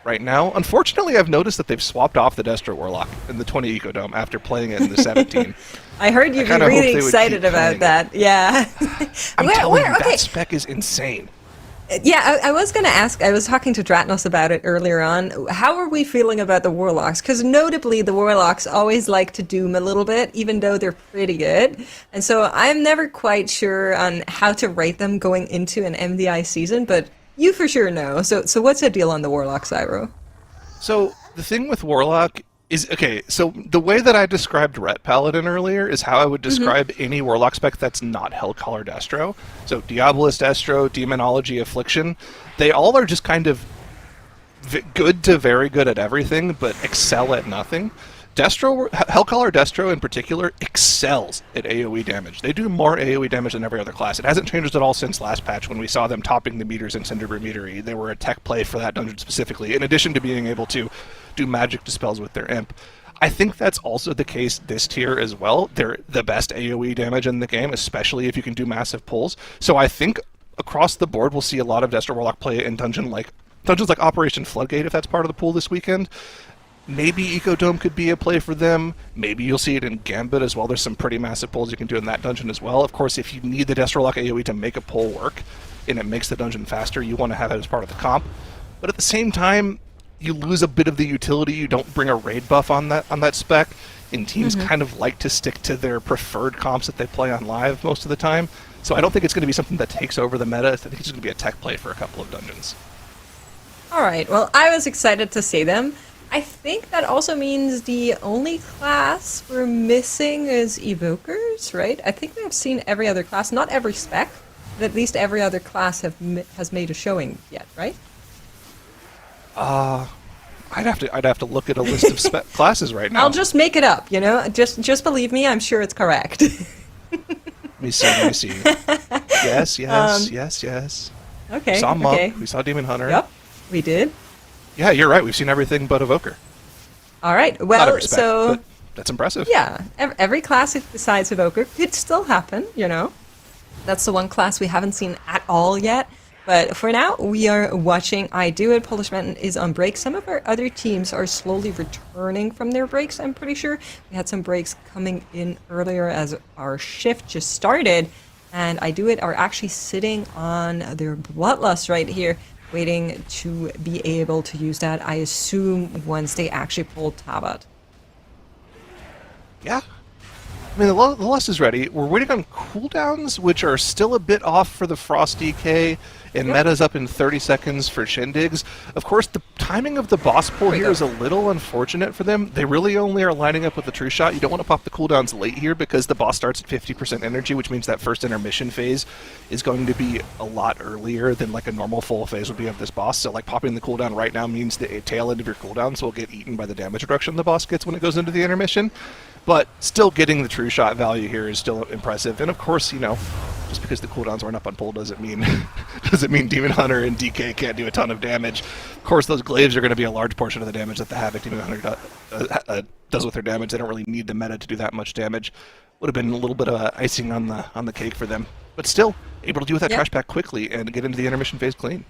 right now. Unfortunately, I've noticed that they've swapped off the Destro Warlock in the 20 Ecodome after playing it in the 17. I heard you'd be really excited about that. Yeah. I'm telling you, that spec is insane. Yeah, I was going to ask, I was talking to Dratnos about it earlier on. How are we feeling about the Warlocks? Because notably, the Warlocks always like to doom a little bit, even though they're pretty good. And so I'm never quite sure on how to rate them going into an MDI season, but you for sure know. So what's the deal on the Warlock, Cyro? So the thing with Warlock is, okay, so the way that I described Ret Paladin earlier is how I would describe any Warlock spec that's not Hellcaller Destro. So Diabolist Destro, Demonology Affliction, they all are just kind of good to very good at everything, but excel at nothing. Hellcaller Destro in particular excels at AoE damage. They do more AoE damage than every other class. It hasn't changed at all since last patch when we saw them topping the meters in Cinderbrew Metery. They were a tech play for that dungeon specifically, in addition to being able to do magic dispels with their imp. I think that's also the case this tier as well. They're the best AoE damage in the game, especially if you can do massive pulls. So I think across the board we'll see a lot of Destro Warlock play in dungeons like Operation Floodgate if that's part of the pool this weekend. Maybe Ecodome could be a play for them. Maybe you'll see it in Gambit as well. There's some pretty massive pulls you can do in that dungeon as well. Of course, if you need the Destro Warlock AoE to make a pull work, and it makes the dungeon faster, you want to have it as part of the comp. But at the same time, you lose a bit of the utility. You don't bring a raid buff on that spec, and teams kind of like to stick to their preferred comps that they play on live most of the time. So I don't think it's going to be something that takes over the meta. I think it's going to be a tech play for a couple of dungeons. All right, well, I was excited to see them. I think that also means the only class we're missing is Evokers, right? I think we have seen every other class, not every spec, but at least every other class has made a showing yet, right? I'd have to look at a list of spec classes right now. I'll just make it up, Just believe me, I'm sure it's correct. Let me see. Yes. Okay. We saw Monk. Okay. We saw Demon Hunter. Yep, we did. Yeah, you're right. We've seen everything but Evoker. All right. Not Well, every spec, so but that's impressive. yeah, every class besides Evoker could still happen. That's the one class we haven't seen at all yet. But for now, we are watching I Do It. Polish Mountain is on break. Some of our other teams are slowly returning from their breaks, I'm pretty sure. We had some breaks coming in earlier as our shift just started. And I Do It are actually sitting on their Bloodlust right here, waiting to be able to use that, I assume, once they actually pull Tabat. Yeah. I mean, the Lust is ready. We're waiting on cooldowns, which are still a bit off for the Frost DK, and meta's up in 30 seconds for Shindigs. Of course, the timing of the boss pull here is a little unfortunate for them. They really only are lining up with the True Shot. You don't want to pop the cooldowns late here because the boss starts at 50% energy, which means that first intermission phase is going to be a lot earlier than like a normal full phase would be of this boss. So like popping the cooldown right now means the tail end of your cooldowns will get eaten by the damage reduction the boss gets when it goes into the intermission. But still getting the True Shot value here is still impressive. And of course, just because the cooldowns aren't up on pull doesn't mean Demon Hunter and DK can't do a ton of damage. Of course, those glaives are going to be a large portion of the damage that the Havoc Demon Hunter does with their damage. They don't really need the meta to do that much damage. Would have been a little bit of icing on the cake for them. But still, able to deal with that trash pack quickly and get into the intermission phase clean.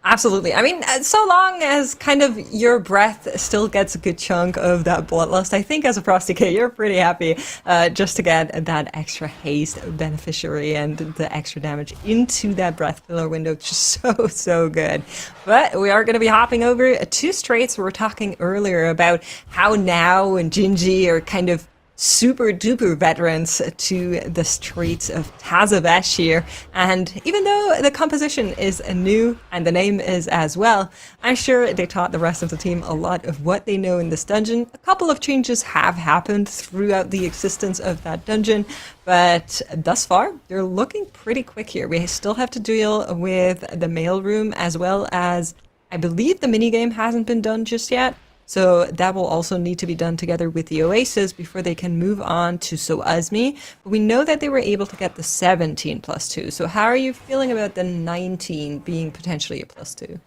Absolutely. I mean, so long as kind of your breath still gets a good chunk of that bloodlust, I think as a Frosty Kid, you're pretty happy just to get that extra haste beneficiary and the extra damage into that breath filler window. Just so good. But we are going to be hopping over to Straits. We were talking earlier about how now and Gingy are kind of super duper veterans to the streets of Tazavesh here, and even though the composition is new and the name is as well, I'm sure they taught the rest of the team a lot of what they know in this dungeon. A couple of changes have happened throughout the existence of that dungeon, but thus far they're looking pretty quick here. We still have to deal with the mailroom, as well as I believe the minigame hasn't been done just yet. So that will also need to be done together with the Oasis before they can move on to So Azmi. But we know that they were able to get the 17 plus 2. So how are you feeling about the 19 being potentially a plus 2?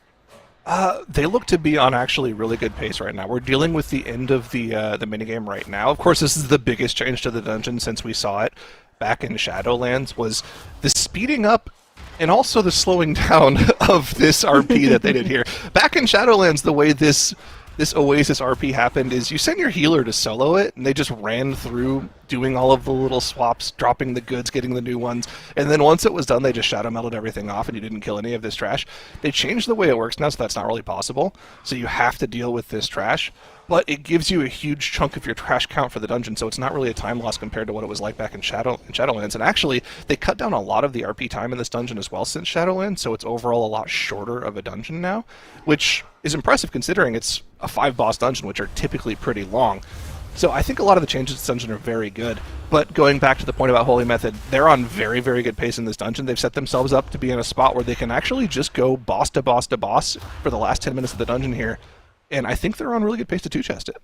They look to be on actually really good pace right now. We're dealing with the end of the minigame right now. Of course, this is the biggest change to the dungeon since we saw it back in Shadowlands, was the speeding up and also the slowing down of this RP that they did here. Back in Shadowlands, the way this Oasis RP happened is you send your healer to solo it, and they just ran through doing all of the little swaps, dropping the goods, getting the new ones, and then once it was done, they just shadow melted everything off, and you didn't kill any of this trash. They changed the way it works now, so that's not really possible. So you have to deal with this trash, but it gives you a huge chunk of your trash count for the dungeon, so it's not really a time loss compared to what it was like back in Shadowlands. And actually, they cut down a lot of the RP time in this dungeon as well since Shadowlands, so it's overall a lot shorter of a dungeon now, which is impressive considering it's a 5-boss dungeon, which are typically pretty long. So I think a lot of the changes to this dungeon are very good. But going back to the point about Holy Method, they're on very, very good pace in this dungeon. They've set themselves up to be in a spot where they can actually just go boss to boss to boss for the last 10 minutes of the dungeon here. And I think they're on really good pace to 2-chest it.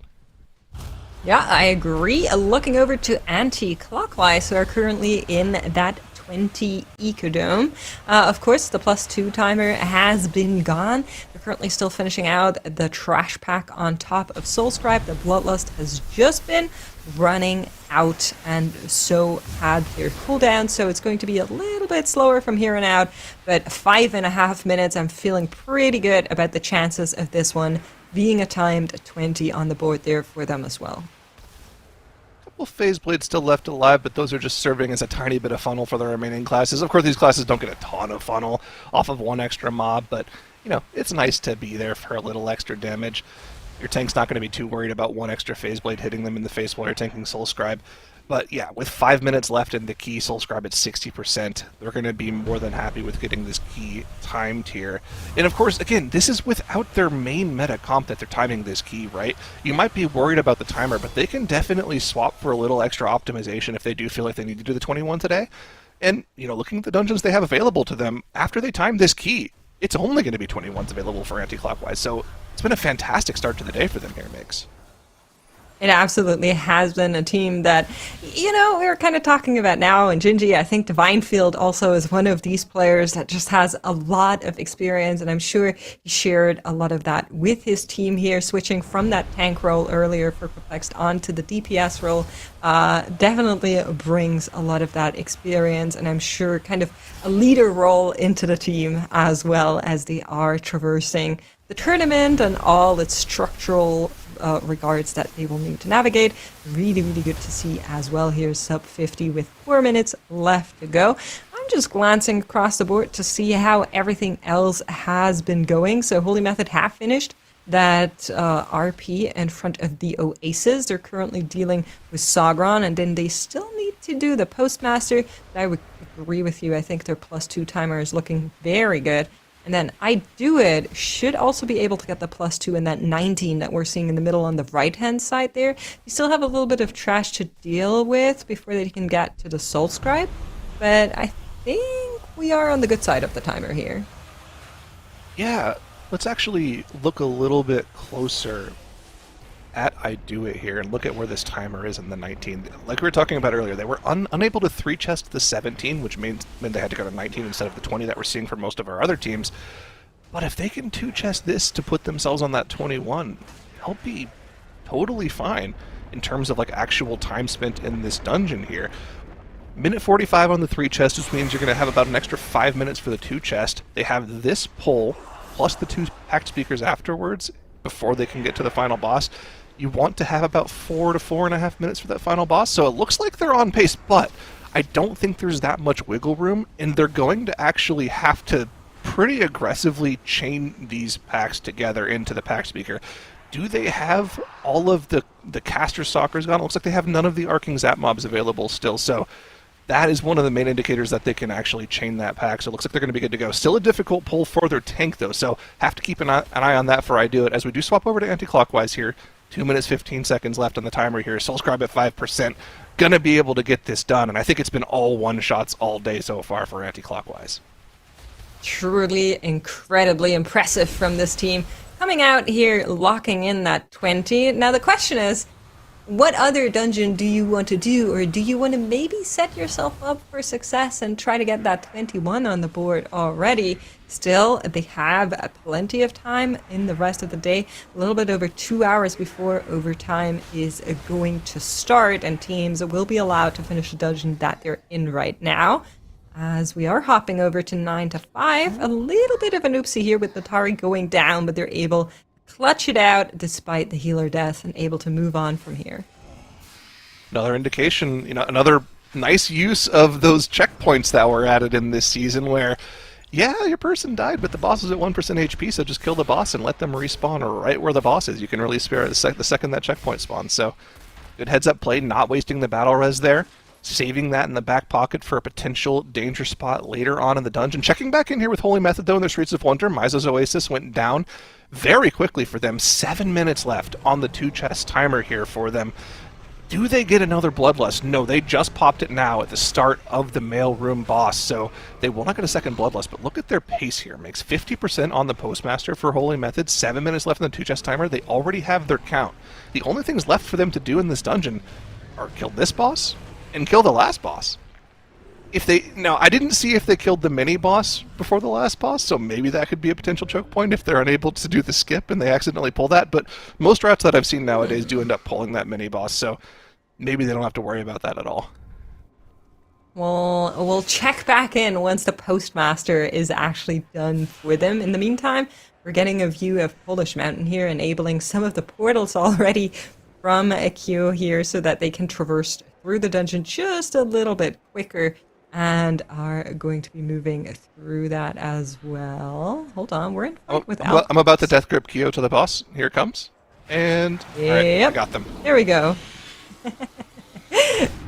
Yeah, I agree. Looking over to anti-clockwise, who are currently in that 20 Ecodome. Of course, the plus 2 timer has been gone. They're currently still finishing out the trash pack on top of Soulscribe. The Bloodlust has just been running out, and so had their cooldown, so it's going to be a little bit slower from here on out, but 5.5 minutes. I'm feeling pretty good about the chances of this one being a timed 20 on the board there for them as well. Couple phase blades still left alive, but those are just serving as a tiny bit of funnel for the remaining classes. Of course, these classes don't get a ton of funnel off of one extra mob, but you know, it's nice to be there for a little extra damage. Your tank's not going to be too worried about one extra phase blade hitting them in the face while you're tanking Soulscribe. But yeah, with 5 minutes left in the key, Soulscribe at 60%, they're going to be more than happy with getting this key timed here. And of course, again, this is without their main meta comp that they're timing this key, right? You might be worried about the timer, but they can definitely swap for a little extra optimization if they do feel like they need to do the 21 today. And, you know, looking at the dungeons they have available to them, after they time this key, it's only going to be 21s available for anti-clockwise. So it's been a fantastic start to the day for them here, Migs. It absolutely has been a team that, you know, we were kind of talking about now, and Gingy, I think Divinefield also is one of these players that just has a lot of experience, and I'm sure he shared a lot of that with his team here, switching from that tank role earlier for Perplexed onto the DPS role. Definitely brings a lot of that experience, and I'm sure kind of a leader role into the team as well, as they are traversing the tournament and all its structural regards that they will need to navigate. Really good to see as well here. Sub 50 with 4 minutes left to go. I'm just glancing across the board to see how everything else has been going. So Holy Method have finished that RP in front of the Oasis. They're currently dealing with Sagron, and then they still need to do the Postmaster. But I would agree with you. I think their +2 timer is looking very good. And then I Do It should also be able to get the +2 in that 19 that we're seeing in the middle on the right-hand side there. You still have a little bit of trash to deal with before they can get to the Soulscribe, but I think we are on the good side of the timer here. Yeah, let's actually look a little bit closer at I Do It here and look at where this timer is in the 19. Like we were talking about earlier, they were unable to 3-chest the 17, which meant they had to go to 19 instead of the 20 that we're seeing for most of our other teams. But if they can 2-chest this to put themselves on that 21, they'll be totally fine in terms of like actual time spent in this dungeon here. Minute 45 on the 3-chest, which means you're going to have about an extra 5 minutes for the 2-chest. They have this pull plus the 2 packed speakers afterwards before they can get to the final boss, you want to have about 4 to 4.5 minutes for that final boss. So it looks like they're on pace, but I don't think there's that much wiggle room, and they're going to actually have to pretty aggressively chain these packs together into the pack speaker. Do they have all of the caster stalkers gone? It looks like they have none of the arcing zap mobs available still, so that is one of the main indicators that they can actually chain that pack, so it looks like they're going to be good to go. Still a difficult pull for their tank, though, so have to keep an eye on that before I do it. As we do swap over to anti-clockwise here, 2 minutes, 15 seconds left on the timer here. Soulscribe at 5%. Gonna be able to get this done, and I think it's been all one-shots all day so far for anti-clockwise. Truly incredibly impressive from this team. Coming out here, locking in that 20. Now the question is, what other dungeon do you want to do, or do you want to maybe set yourself up for success and try to get that 21 on the board already? Still, they have plenty of time in the rest of the day, a little bit over 2 hours before overtime is going to start, and teams will be allowed to finish the dungeon that they're in right now. As we are hopping over to 9 to 5, a little bit of an oopsie here with the Tari going down, but they're able to clutch it out despite the healer death and able to move on from here. Another indication, another nice use of those checkpoints that were added in this season where, yeah, your person died, but the boss is at 1% HP, so just kill the boss and let them respawn right where the boss is. You can really spare the second that checkpoint spawns, so good heads-up play, not wasting the battle res there. Saving that in the back pocket for a potential danger spot later on in the dungeon. Checking back in here with Holy Method, though, in their Streets of Wonder. Mizo's Oasis went down very quickly for them. 7 minutes left on the 2-chest timer here for them. Do they get another Bloodlust? No, they just popped it now at the start of the mailroom boss, so they will not get a second Bloodlust, but look at their pace here. Makes 50% on the Postmaster for Holy Method. 7 minutes left on the 2-chest timer. They already have their count. The only things left for them to do in this dungeon are kill this boss and kill the last boss. Now, I didn't see if they killed the mini-boss before the last boss, so maybe that could be a potential choke point if they're unable to do the skip and they accidentally pull that, but most routes that I've seen nowadays do end up pulling that mini-boss, so maybe they don't have to worry about that at all. Well, we'll check back in once the Postmaster is actually done for them. In the meantime, we're getting a view of Polish Mountain here, enabling some of the portals already from a queue here so that they can traverse through the dungeon just a little bit quicker and are going to be moving through that as well. Hold on, we're in fight with Alpha. I'm about to death grip Kyo to the boss. Here it comes. And yep. All right, I got them. There we go.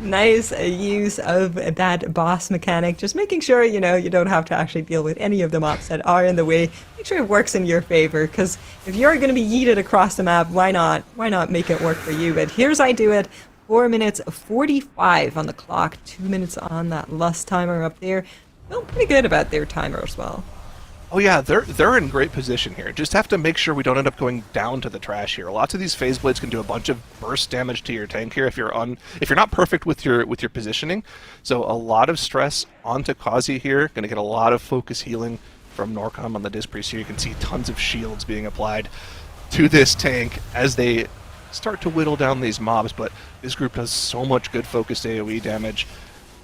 Nice use of that boss mechanic. Just making sure, you don't have to actually deal with any of the mobs that are in the way. Make sure it works in your favor, because if you're going to be yeeted across the map, why not? Why not make it work for you? But here's I do it. 4 minutes 45 on the clock. 2 minutes on that lust timer up there. Feel pretty good about their timer as well. Oh yeah, they're in great position here. Just have to make sure we don't end up going down to the trash here. Lots of these phase blades can do a bunch of burst damage to your tank here if you're not perfect with your positioning. So a lot of stress onto Kazi here. Going to get a lot of focus healing from Norcom on the Disc Priest here. You can see tons of shields being applied to this tank as they start to whittle down these mobs, but this group does so much good focused AoE damage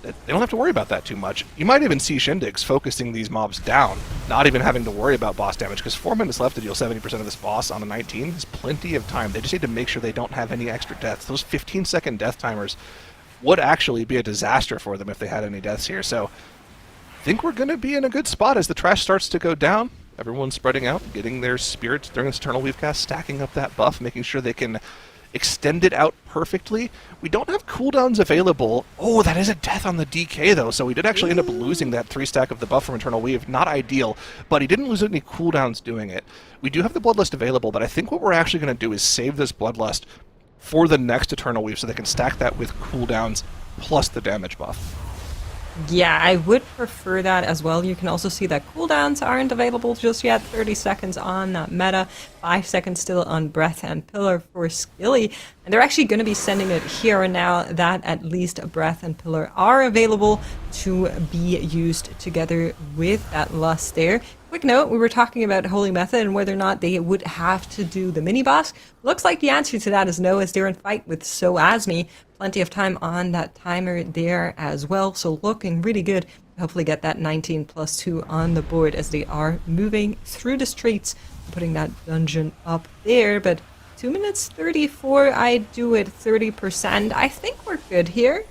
that they don't have to worry about that too much. You might even see Shindigs focusing these mobs down, not even having to worry about boss damage, because 4 minutes left to deal 70% of this boss on a 19 is plenty of time. They just need to make sure they don't have any extra deaths. Those 15-second death timers would actually be a disaster for them if they had any deaths here. So I think we're going to be in a good spot as the trash starts to go down. Everyone's spreading out, getting their spirits during this Eternal Weave cast, stacking up that buff, making sure they can extend it out perfectly. We don't have cooldowns available. Oh, that is a death on the DK, though, so we did actually end up losing that 3-stack of the buff from Eternal Weave. Not ideal, but he didn't lose any cooldowns doing it. We do have the Bloodlust available, but I think what we're actually going to do is save this Bloodlust for the next Eternal Weave so they can stack that with cooldowns plus the damage buff. Yeah, I would prefer that as well. You can also see that cooldowns aren't available just yet. 30 seconds on that meta, 5 seconds still on Breath and Pillar for Skilly. And they're actually going to be sending it here and now that at least Breath and Pillar are available to be used together with that Lust there. Quick note, we were talking about Holy Method and whether or not they would have to do the mini-boss. Looks like the answer to that is no, as they're in fight with So As Me. Plenty of time on that timer there as well, so looking really good hopefully get that 19 plus 2 on the board as they are moving through the streets, putting that dungeon up there. But 2 minutes 34, I do it 30%. I think we're good here.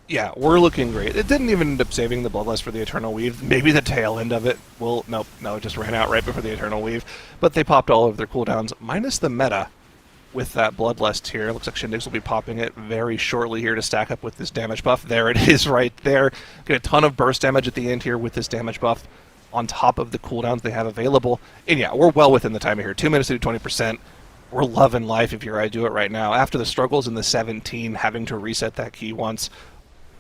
Yeah, we're looking great. It didn't even end up saving the Bloodlust for the Eternal Weave. Maybe the tail end of it will... Nope, no, it just ran out right before the Eternal Weave. But they popped all of their cooldowns, minus the meta with that Bloodlust here. Looks like Shindigs will be popping it very shortly here to stack up with this damage buff. There it is right there. Get a ton of burst damage at the end here with this damage buff on top of the cooldowns they have available. And yeah, we're well within the timer here. 2 minutes to do 20%. We're loving life if you're I do it right now. After the struggles in the 17, having to reset that key once...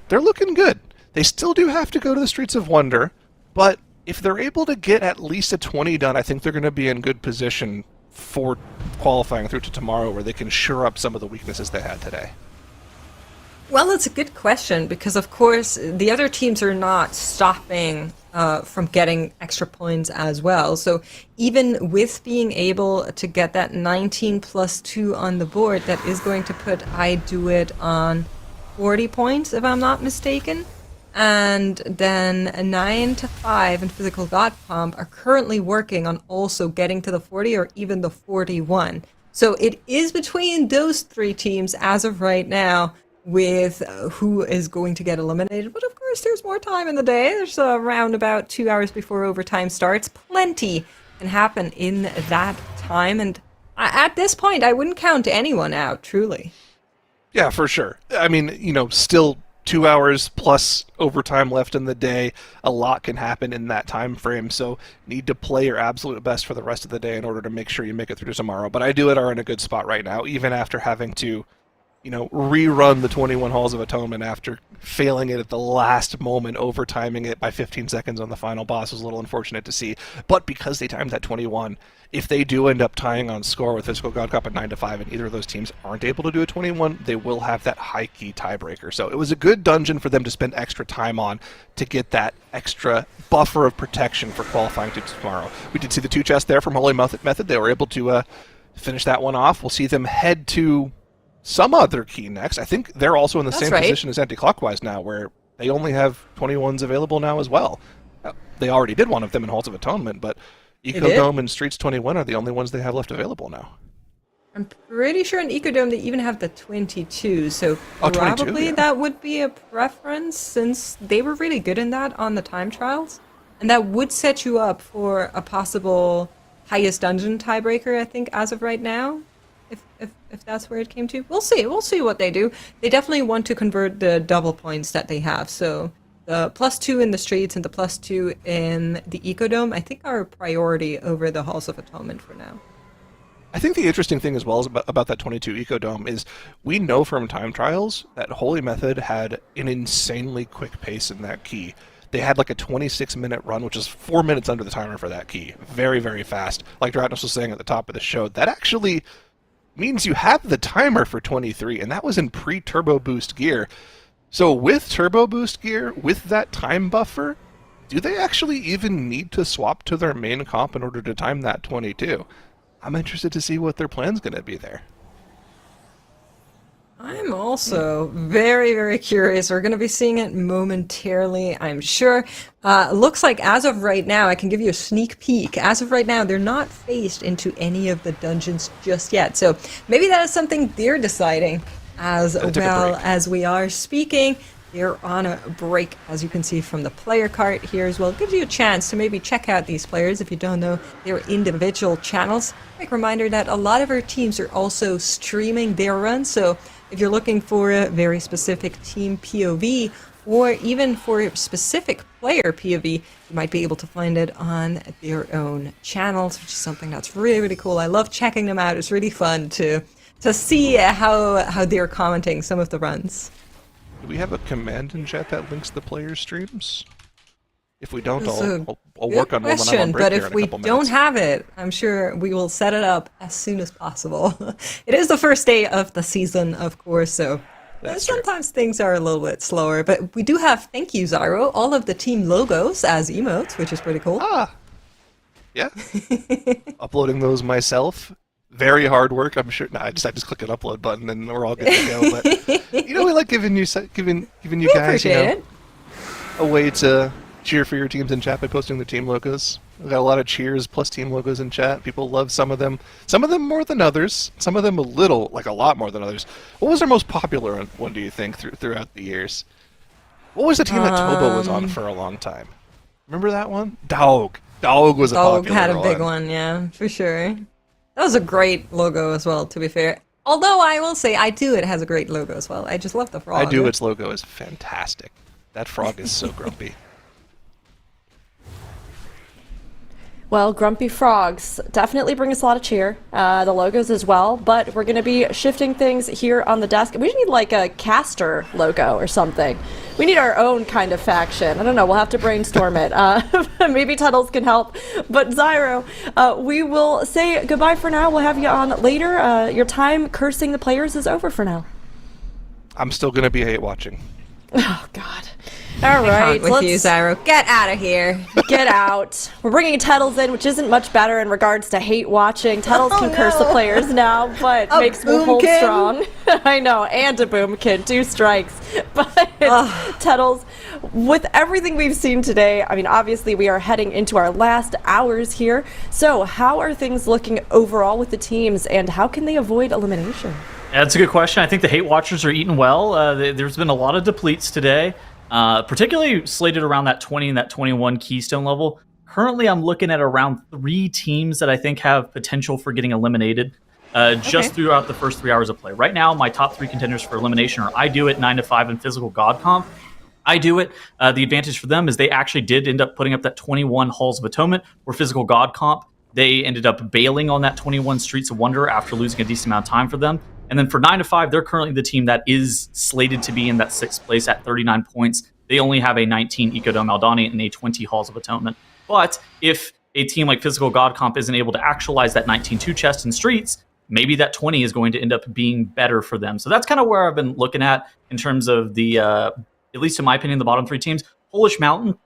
They're looking good. They still do have to go to the Streets of Wonder, but if they're able to get at least a 20 done, I think they're going to be in good position for qualifying through to tomorrow, where they can shore up some of the weaknesses they had today. Well, it's a good question because, of course, the other teams are not stopping from getting extra points as well. So even with being able to get that 19 plus 2 on the board, that is going to put I Do It on 40 points, if I'm not mistaken. And then a 9 to 5 and Physical God Pump are currently working on also getting to the 40 or even the 41. So it is between those three teams as of right now with who is going to get eliminated. But of course, there's more time in the day. There's around about 2 hours before overtime starts. Plenty can happen in that time. And at this point, I wouldn't count anyone out, truly. Yeah, for sure. I mean, you know, still 2 hours plus overtime left in the day. A lot can happen in that time frame, so need to play your absolute best for the rest of the day in order to make sure you make it through to tomorrow. But I Do It are in a good spot right now, even after having to, you know, rerun the 21 Halls of Atonement after failing it at the last moment. Overtiming it by 15 seconds on the final boss was a little unfortunate to see. But because they timed that 21, if they do end up tying on score with Physical God Cup at 9 to 5 and either of those teams aren't able to do a 21, they will have that high key tiebreaker. So it was a good dungeon for them to spend extra time on to get that extra buffer of protection for qualifying to tomorrow. We did see the 2 chests there from Holy Method. They were able to finish that one off. We'll see them head to some other key next. I think they're also in the same position as Anti-Clockwise now, where they only have 21s available now as well. They already did one of them in Halls of Atonement, but Ecodome and Streets 21 are the only ones they have left available now. I'm pretty sure in Ecodome they even have the 22, so 22, probably yeah. that would be a preference since they were really good in that on the time trials. And that would set you up for a possible highest dungeon tiebreaker, I think, as of right now. If that's where it came to. We'll see what they do. They definitely want to convert the double points that they have, so the +2 in the streets and the +2 in the Ecodome, I think, are a priority over the Halls of Atonement for now. I think the interesting thing as well is about that 22 Ecodome is we know from time trials that Holy Method had an insanely quick pace in that key. They had like a 26-minute run, which is 4 minutes under the timer for that key. Very, very fast. Like Dratnos was saying at the top of the show, that actually means you have the timer for 23, and that was in pre-turbo boost gear. So with turbo boost gear, with that time buffer, do they actually even need to swap to their main comp in order to time that 22? I'm interested to see what their plan's going to be there. I'm also very, very curious. We're going to be seeing it momentarily, I'm sure. Looks like as of right now, I can give you a sneak peek. As of right now, they're not phased into any of the dungeons just yet. So maybe that is something they're deciding as well as we are speaking. They're on a break, as you can see from the player card here as well. It gives you a chance to maybe check out these players if you don't know their individual channels. Quick reminder that a lot of our teams are also streaming their runs, so if you're looking for a very specific team POV or even for a specific player POV, you might be able to find it on their own channels, which is something that's really, really cool. I love checking them out. It's really fun to see how they're commenting some of the runs. Do we have a command in chat that links the players' streams? If we don't, I'll work on one when I'm on break but here if in a we couple don't minutes. have it, I'm sure we will set it up as soon as possible. It is the first day of the season, of course, so sometimes things are a little bit slower. But we do have, thank you, Zyro, all of the team logos as emotes, which is pretty cool. Yeah. Uploading those myself. Very hard work, I'm sure. I just click an upload button and we're all good to go. But you know, we like giving you guys, appreciate it. a way to cheer for your teams in chat by posting their team logos. We got a lot of cheers plus team logos in chat. People love some of them more than others. Some of them a lot more than others. What was our most popular one, do you think, throughout the years? What was the team that Tobo was on for a long time? Remember that one? Dog was a popular one. Dog had a big one, yeah, for sure. That was a great logo as well, to be fair. Although I will say, I Do It has a great logo as well. I just love the frog. I Do It's logo is fantastic. That frog is so grumpy. Well, grumpy frogs definitely bring us a lot of cheer. The logos as well, but we're going to be shifting things here on the desk. We need like a caster logo or something. We need our own kind of faction. I don't know. We'll have to brainstorm it. Maybe Tunnels can help. But Zyro, we will say goodbye for now. We'll have you on later. Your time cursing the players is over for now. I'm still going to be hate watching. Oh, God. All right, with you, Zyro. Get out of here. Get out. We're bringing Tuttles in, which isn't much better in regards to hate watching. Tuttles can curse the players now, but makes me hold strong. I know, and a boomkin, 2 strikes. But Tuttles, with everything we've seen today, I mean, obviously we are heading into our last hours here. So how are things looking overall with the teams, and how can they avoid elimination? Yeah, that's a good question. I think the hate watchers are eating well. There's been a lot of depletes today. Particularly slated around that 20 and that 21 keystone level. Currently, I'm looking at around 3 teams that I think have potential for getting eliminated just throughout the first 3 hours of play. Right now, my top 3 contenders for elimination are I Do It, 9 to 5, and Physical God Comp. I Do It. The advantage for them is they actually did end up putting up that 21 Halls of Atonement, where Physical God Comp, they ended up bailing on that 21 Streets of Wonder after losing a decent amount of time for them. And then for 9 to 5, they're currently the team that is slated to be in that 6th place at 39 points. They only have a 19 Ecodome Aldani and a 20 Halls of Atonement. But if a team like Physical God Comp isn't able to actualize that 19 2 chest in Streets, maybe that 20 is going to end up being better for them. So that's kind of where I've been looking at in terms of the, at least in my opinion, the bottom 3 teams. Polish Mountain,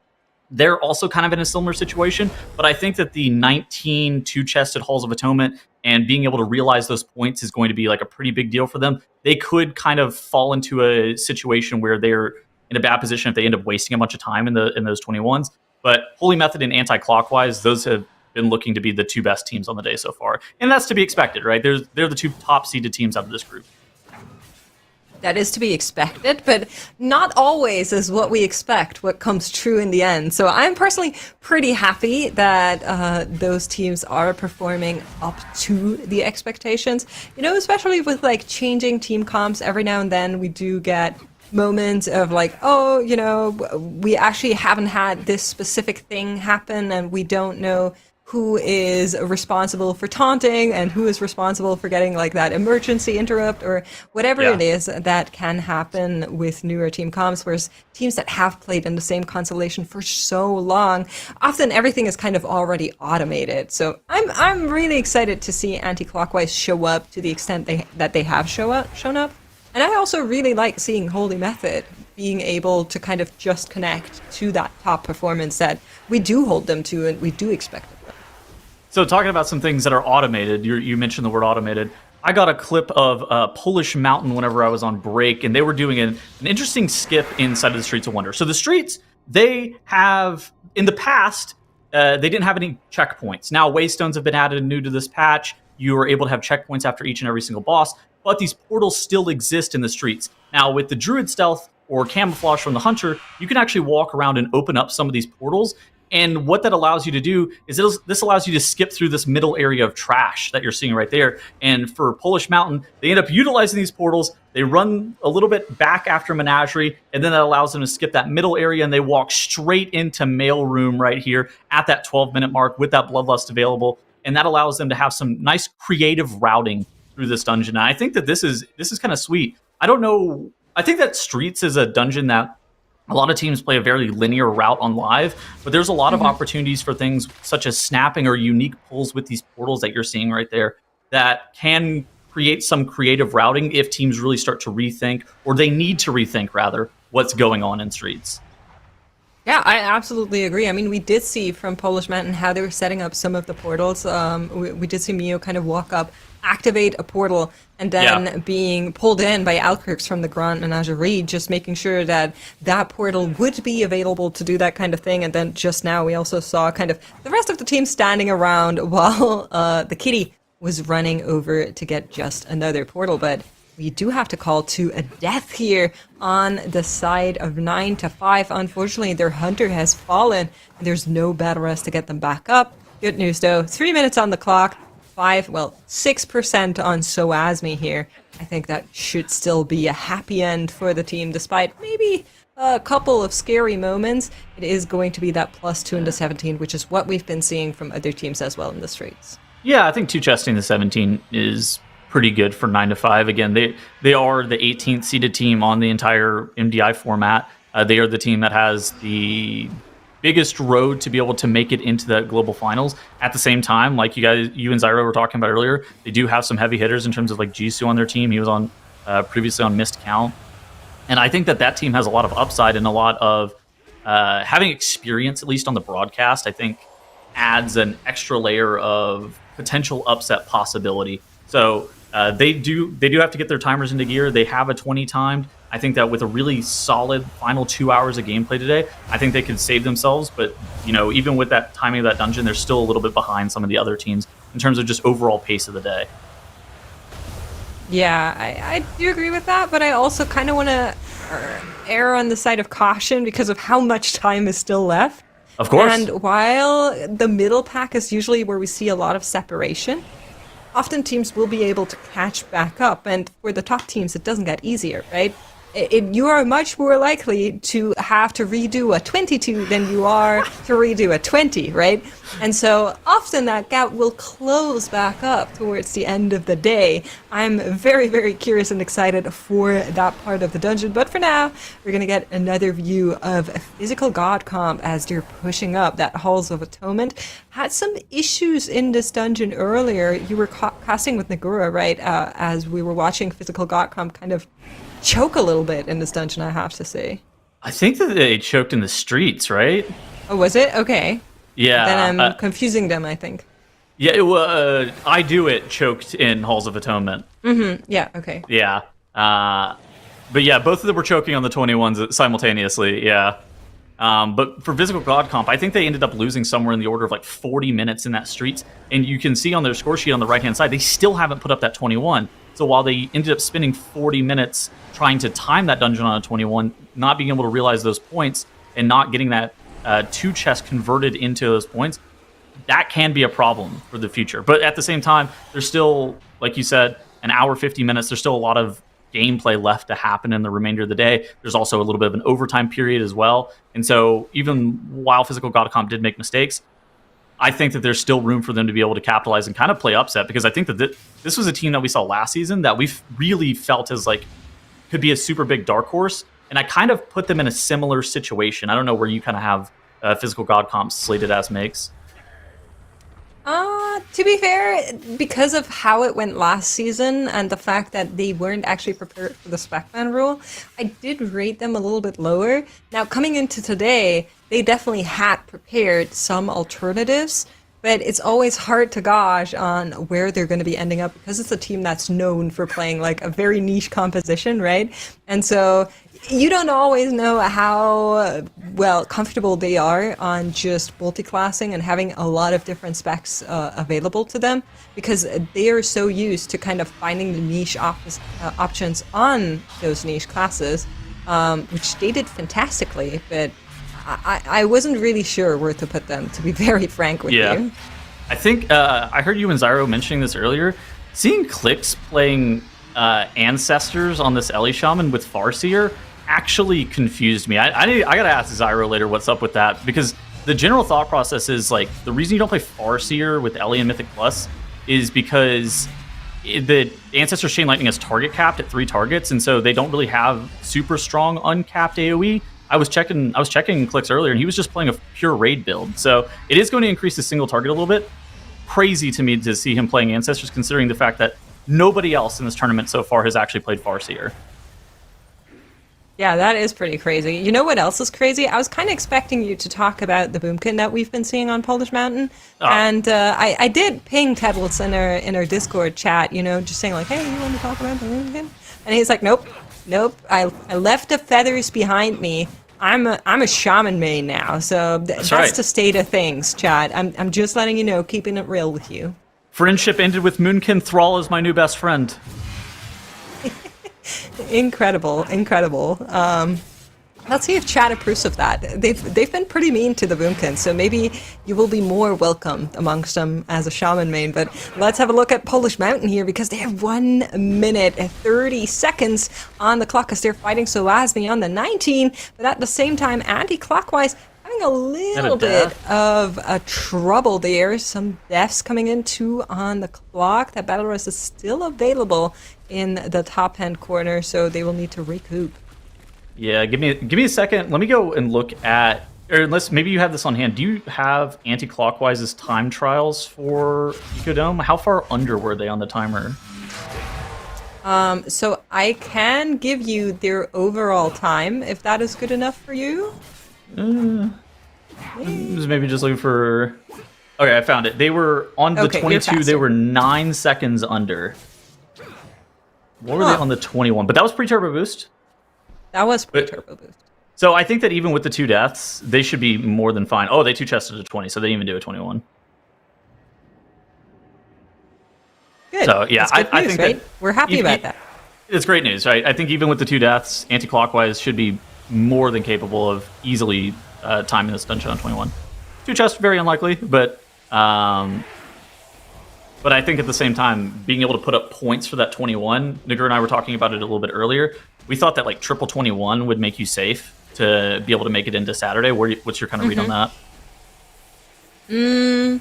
they're also kind of in a similar situation, but I think that the 19 2-chested Halls of Atonement and being able to realize those points is going to be like a pretty big deal for them. They could kind of fall into a situation where they're in a bad position if they end up wasting a bunch of time in those 21s. But Holy Method and Anti-Clockwise, those have been looking to be the 2 best teams on the day so far. And that's to be expected, right? They're the 2 top seeded teams out of this group. That is to be expected, but not always is what we expect what comes true in the end. So I'm personally pretty happy that those teams are performing up to the expectations. You know, especially with like changing team comps, every now and then we do get moments of like, oh, you know, we actually haven't had this specific thing happen and we don't know who is responsible for taunting and who is responsible for getting like that emergency interrupt or whatever it is that can happen with newer team comps, whereas teams that have played in the same constellation for so long, often everything is kind of already automated. So I'm really excited to see Anti-Clockwise show up to the extent that they have shown up. And I also really like seeing Holy Method being able to kind of just connect to that top performance that we do hold them to and we do expect of them. So talking about some things that are automated, you mentioned the word automated. I got a clip of Polish Mountain whenever I was on break, and they were doing an interesting skip inside of the Streets of Wonder. So the Streets, they have, in the past, they didn't have any checkpoints. Now Waystones have been added new to this patch. You are able to have checkpoints after each and every single boss, but these portals still exist in the Streets. Now with the Druid Stealth or Camouflage from the Hunter, you can actually walk around and open up some of these portals. And what that allows you to do is this allows you to skip through this middle area of trash that you're seeing right there. And for Polish Mountain, they end up utilizing these portals. They run a little bit back after Menagerie, and then that allows them to skip that middle area, and they walk straight into Mailroom right here at that 12-minute mark with that Bloodlust available. And that allows them to have some nice creative routing through this dungeon. And I think that this is kind of sweet. I don't know. I think that Streets is a dungeon that a lot of teams play a very linear route on live, but there's a lot of opportunities for things such as snapping or unique pulls with these portals that you're seeing right there that can create some creative routing if teams really start to rethink, or they need to rethink rather, what's going on in Streets. Yeah, I absolutely agree. I mean, we did see from Polish Mountain how they were setting up some of the portals. We did see Mio kind of walk up, activate a portal, and then being pulled in by Alcrix from the Grand Menagerie, just making sure that that portal would be available to do that kind of thing. And then just now we also saw kind of the rest of the team standing around while the kitty was running over to get just another portal. But we do have to call to a death here on the side of 9 to 5. Unfortunately, their hunter has fallen, and there's no battle rest to get them back up. Good news, though. 3 minutes on the clock. 6% on Soasmi here. I think that should still be a happy end for the team, despite maybe a couple of scary moments. It is going to be that +2 into 17, which is what we've been seeing from other teams as well in the streets. Yeah, I think 2 chesting the 17 is pretty good for 9 to 5. Again, they are the 18th seeded team on the entire MDI format. They are the team that has the biggest road to be able to make it into the global finals. At the same time, like you and Zyro were talking about earlier, they do have some heavy hitters in terms of like Jisoo on their team. He was on previously on Missed Count. And I think that team has a lot of upside and a lot of having experience, at least on the broadcast, I think adds an extra layer of potential upset possibility. So they do have to get their timers into gear. They have a 20 timed. I think that with a really solid final 2 hours of gameplay today, I think they could save themselves. But, you know, even with that timing of that dungeon, they're still a little bit behind some of the other teams in terms of just overall pace of the day. Yeah, I do agree with that, but I also kind of want to err on the side of caution because of how much time is still left. Of course. And while the middle pack is usually where we see a lot of separation, often teams will be able to catch back up, and for the top teams, it doesn't get easier, right? You are much more likely to have to redo a 22 than you are to redo a 20, right? And so often that gap will close back up towards the end of the day. I'm very, very curious and excited for that part of the dungeon. But for now, we're going to get another view of a physical god comp as they're pushing up. That Halls of Atonement had some issues in this dungeon earlier. You were casting with Nagura, right? As we were watching physical god comp kind of choke a little bit in this dungeon, I have to say. I think that they choked in the streets, right? Oh, was it? Okay. Yeah. Then I'm confusing them, I think. Yeah, I Do It choked in Halls of Atonement. Mm-hmm. Yeah, okay. Yeah. But yeah, both of them were choking on the 21s simultaneously, yeah. But for Physical God Comp, I think they ended up losing somewhere in the order of like 40 minutes in that streets. And you can see on their score sheet on the right-hand side, they still haven't put up that 21. So while they ended up spending 40 minutes trying to time that dungeon on a 21, not being able to realize those points and not getting that 2 chests converted into those points, that can be a problem for the future. But at the same time, there's still, like you said, an hour, 50 minutes. There's still a lot of gameplay left to happen in the remainder of the day. There's also a little bit of an overtime period as well. And so even while Physical God Comp did make mistakes, I think that there's still room for them to be able to capitalize and kind of play upset, because I think that this was a team that we saw last season that we've really felt as like could be a super big dark horse. And I kind of put them in a similar situation. I don't know where you kind of have Physical God Comp slated as makes. To be fair, because of how it went last season and the fact that they weren't actually prepared for the Spec ban rule, I did rate them a little bit lower. Now, coming into today, they definitely had prepared some alternatives, but it's always hard to gauge on where they're going to be ending up because it's a team that's known for playing like a very niche composition, right? And so you don't always know how well comfortable they are on just multi-classing and having a lot of different specs available to them, because they are so used to kind of finding the niche options on those niche classes, which they did fantastically, but I wasn't really sure where to put them, to be very frank with you. I think I heard you and Zyro mentioning this earlier. Seeing Clix playing Ancestors on this Ellie Shaman with Farseer actually confused me. I gotta ask Zyro later what's up with that, because the general thought process is like the reason you don't play Farseer with Ellie and Mythic Plus is because the Ancestors Chain Lightning is target capped at 3 targets, and so they don't really have super strong uncapped AoE. I was checking Clix earlier, and he was just playing a pure raid build. So it is going to increase his single target a little bit. Crazy to me to see him playing Ancestors, considering the fact that nobody else in this tournament so far has actually played Farseer. Yeah, that is pretty crazy. You know what else is crazy? I was kind of expecting you to talk about the boomkin that we've been seeing on Polish Mountain, and I did ping Tedlis in our Discord chat, just saying like, hey, you want to talk about the boomkin? And he's like, nope. I left the feathers behind me. I'm a shaman main now, so that's right. the state of things, chat. I'm just letting you know, keeping it real with you. Friendship ended with Moonkin. Thrall is my new best friend. Incredible. Let's see if chat approves of that. They've been pretty mean to the Boomkin, so maybe you will be more welcomed amongst them as a shaman main. But let's have a look at Polish Mountain here, because they have 1 minute and 30 seconds on the clock as they're fighting Soazmi on the 19, but at the same time, anti-clockwise, having a little bit of a trouble there. Some deaths coming in, 2 on the clock. That battle rest is still available in the top hand corner, so they will need to recoup. Yeah, give me a second. Let me go and look at, or unless maybe you have this on hand. Do you have anti-clockwise's time trials for Ecodome? How far under were they on the timer? So I can give you their overall time if that is good enough for you. Maybe just looking for. Okay, I found it. They were on the 22. They were 9 seconds under. What were they on the 21? But that was pre-turbo boost. That was pre-turbo boost. So I think that even with the 2 deaths, they should be more than fine. Oh, they 2-chested a 20, so they didn't even do a 21. Good. So yeah, That's good I news, think right? that We're happy about that. It's great news, right? I think even with the 2 deaths, anti-clockwise should be more than capable of easily timing this dungeon on 21. 2 chests, very unlikely, but I think at the same time, being able to put up points for that 21, Nigger and I were talking about it a little bit earlier. We thought that like triple 21 would make you safe to be able to make it into Saturday. What's your kind of read on that?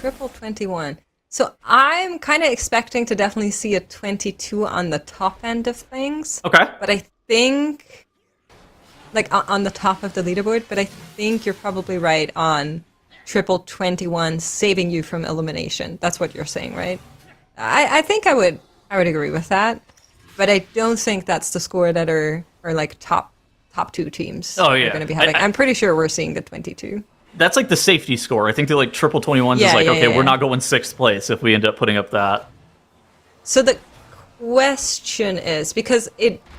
Triple 21. So I'm kind of expecting to definitely see a 22 on the top end of things. Okay. But I think, like on the top of the leaderboard, but I think you're probably right on triple 21 saving you from elimination. That's what you're saying, right? I think I would agree with that, but I don't think that's the score that are like top 2 teams are going to be having. I'm pretty sure we're seeing the 22. That's like the safety score. I think that like triple 21s is like, okay, we're not going 6th place if we end up putting up that. So the question is, because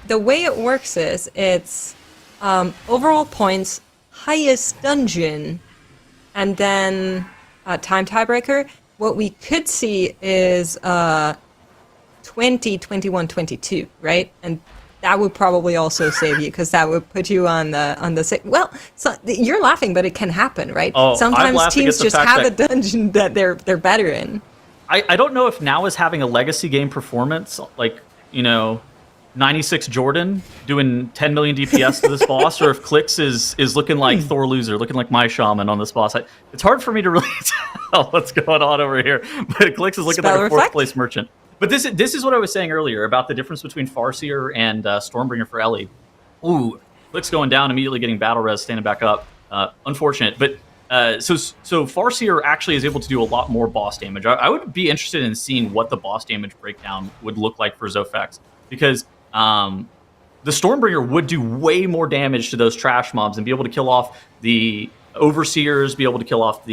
the way it works is it's overall points, highest dungeon, and then time tiebreaker. What we could see is 20, 21, 22, right? And that would probably also save you, because that would put you on the well. So you're laughing, but it can happen, right? Oh, sometimes teams just have a dungeon that they're better in. I don't know if now is having a legacy game performance, like 96 Jordan doing 10 million DPS to this boss, or if Clix is looking like Thor Loser, looking like my shaman on this boss. It's hard for me to really tell what's going on over here, but Clix is looking like a 4th place merchant. But this is what I was saying earlier about the difference between Farseer and Stormbringer for Ellie. Ooh, Clix going down, immediately getting battle res, standing back up. Unfortunate, but so Farseer actually is able to do a lot more boss damage. I would be interested in seeing what the boss damage breakdown would look like for Zofex, because the Stormbringer would do way more damage to those trash mobs and be able to kill off the Overseers, be able to kill off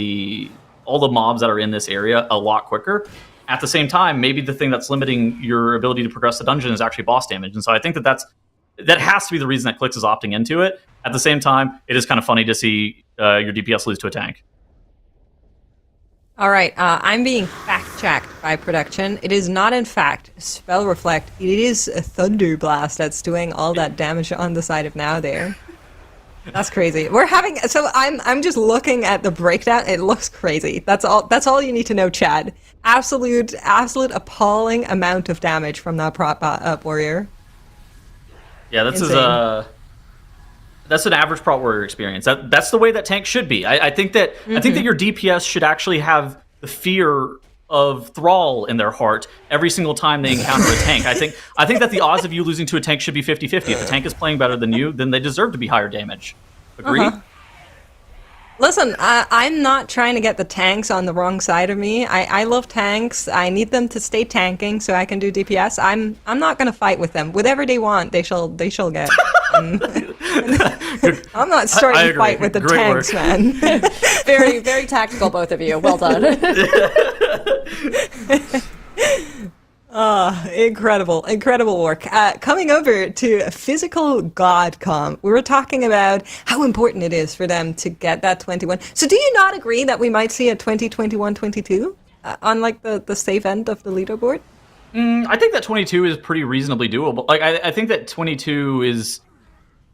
all the mobs that are in this area a lot quicker. At the same time, maybe the thing that's limiting your ability to progress the dungeon is actually boss damage. And so I think that has to be the reason that Clix is opting into it. At the same time, it is kind of funny to see your DPS lose to a tank. All right, I'm being fact-checked by production. It is not, in fact, Spell Reflect. It is a Thunder Blast that's doing all that damage on the side of now there. That's crazy. So I'm just looking at the breakdown. It looks crazy. That's all you need to know, Chad. Absolute appalling amount of damage from that prop up warrior. Yeah, that's an average prop warrior experience. That's the way that tank should be. I think that your DPS should actually have the fear of Thrall in their heart every single time they encounter a tank. I think that the odds of you losing to a tank should be 50-50. If the tank is playing better than you, then they deserve to be higher damage. Agree? Listen, I'm not trying to get the tanks on the wrong side of me. I love tanks. I need them to stay tanking so I can do DPS. I'm not going to fight with them. Whatever they want, they shall get. I'm not starting to fight with the Great tanks, work. man. Very, very tactical, both of you. Well done. Incredible work. Coming over to Physical God Comp, we were talking about how important it is for them to get that 21. So do you not agree that we might see a 2021-22 on like the safe end of the leaderboard? I think that 22 is pretty reasonably doable. Like I think that 22 is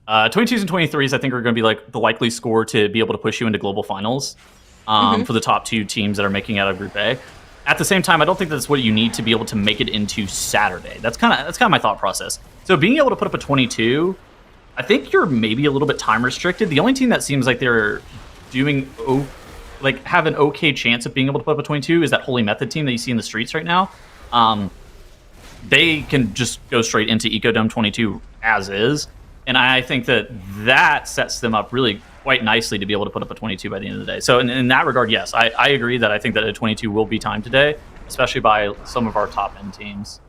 22s and 23s. I think are going to be like the likely score to be able to push you into global finals for the top two teams that are making out of Group A. At the same time, I don't think that's what you need to be able to make it into Saturday. That's kind of my thought process. So being able to put up a 22, I think you're maybe a little bit time restricted. The only team that seems like they're doing have an okay chance of being able to put up a 22 is that Holy Method team that you see in the streets right now. They can just go straight into Ecodome 22 as is, and I think that sets them up really quite nicely to be able to put up a 22 by the end of the day. So in that regard, yes, I agree that I think that a 22 will be timed today, especially by some of our top end teams.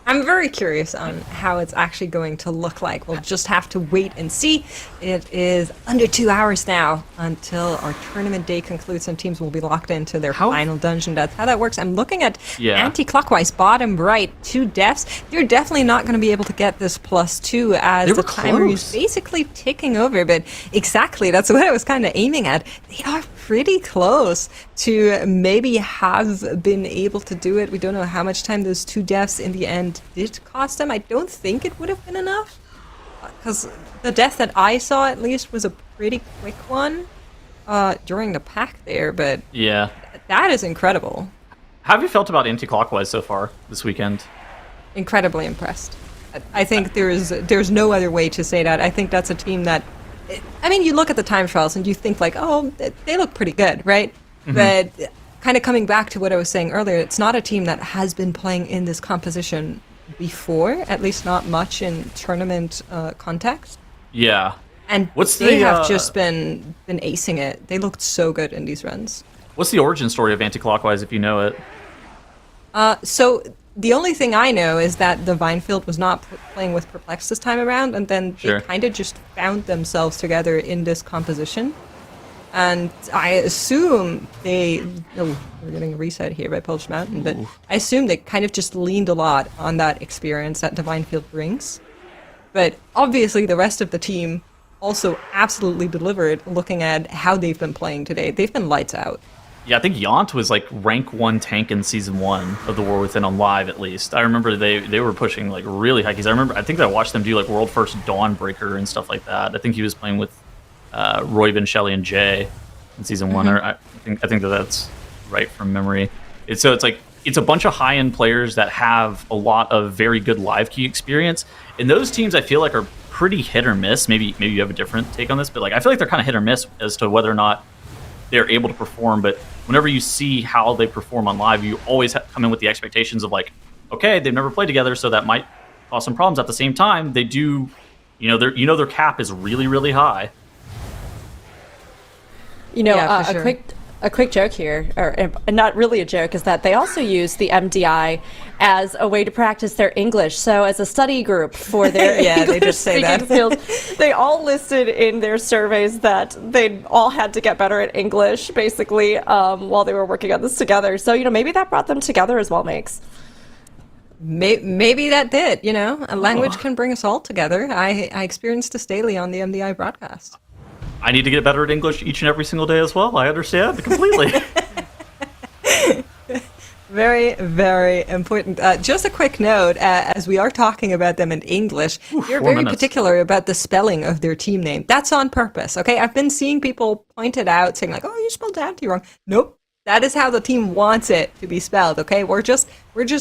I'm very curious on how it's actually going to look like. We'll just have to wait and see. It is under 2 hours now until our tournament day concludes and teams will be locked into their final dungeon. That's how that works. I'm looking at anti-clockwise, bottom right, 2 deaths. They're definitely not going to be able to get this +2 as the timer is basically ticking over. But exactly, that's what I was kind of aiming at. They are pretty close to maybe have been able to do it. We don't know how much time those 2 deaths in the end did cost them. I don't think it would have been enough, because the death that I saw at least was a pretty quick one during the pack there, but yeah, that is incredible. How have you felt about anti-clockwise so far this weekend? Incredibly impressed. I think there's no other way to say that. I think that's a team that, I mean, you look at the time trials and you think like, oh, they look pretty good, right? But kind of coming back to what I was saying earlier, it's not a team that has been playing in this composition before, at least not much in tournament context. Yeah. And they have just been acing it. They looked so good in these runs. What's the origin story of anti-clockwise, if you know it? So the only thing I know is that the Vinefield was not playing with Perplex this time around, and then they kind of just found themselves together in this composition. And I assume we're getting a reset here by Polish Mountain, but I assume they kind of just leaned a lot on that experience that Divine Field brings. But obviously the rest of the team also absolutely delivered, looking at how they've been playing today. They've been lights out. Yeah, I think Yant was like rank 1 tank in season 1 of the War Within on live, at least. I remember they were pushing like really high keys. I think I watched them do like world first Dawnbreaker and stuff like that. I think he was playing with Royben, Shelley, and Jay in season 1. Or I think that's right from memory. It's a bunch of high end players that have a lot of very good live key experience, and those teams I feel like are pretty hit or miss. Maybe you have a different take on this, but like I feel like they're kind of hit or miss as to whether or not they're able to perform. But whenever you see how they perform on live, you always come in with the expectations of like, okay, they've never played together, so that might cause some problems. At the same time, they do, their cap is really, really high. Sure. A quick joke here, or not really a joke, is that they also use the MDI as a way to practice their English. So as a study group for their they just say that. Skills, they all listed in their surveys that they all had to get better at English, basically, while they were working on this together. So, maybe that brought them together as well, Makes. Maybe that did, A language can bring us all together. I experienced this daily on the MDI broadcast. I need to get better at English each and every single day as well. I understand completely. Very, very important. Just a quick note, as we are talking about them in English, you're very particular about the spelling of their team name. That's on purpose, okay? I've been seeing people point it out, saying like, oh, you spelled Anti wrong. Nope. That is how the team wants it to be spelled, okay? We're just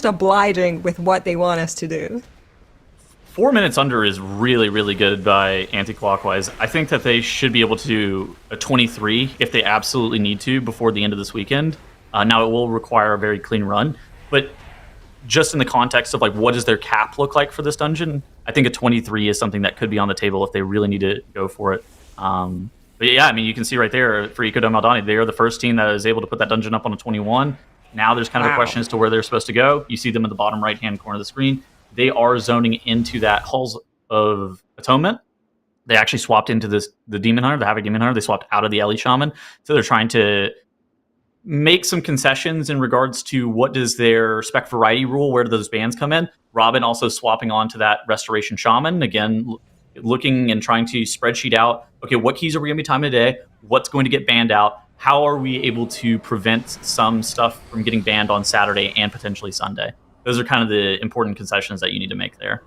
obliging with what they want us to do. 4 minutes under is really, really good by anti-clockwise. I think that they should be able to do a 23 if they absolutely need to before the end of this weekend. Now, it will require a very clean run, but just in the context of like what does their cap look like for this dungeon, I think a 23 is something that could be on the table if they really need to go for it. But yeah, I mean, you can see right there for Eco Maldani, they are the first team that is able to put that dungeon up on a 21. Now there's kind of a question as to where they're supposed to go. You see them in the bottom right-hand corner of the screen. They are zoning into that Halls of Atonement. They actually swapped into the Demon Hunter, the Havoc Demon Hunter. They swapped out of the Ellie Shaman. So they're trying to make some concessions in regards to what does their spec variety rule, where do those bans come in. Robin also swapping onto that Restoration Shaman. Again, looking and trying to spreadsheet out, okay, what keys are we going to be timing today? What's going to get banned out? How are we able to prevent some stuff from getting banned on Saturday and potentially Sunday? Those are kind of the important concessions that you need to make there.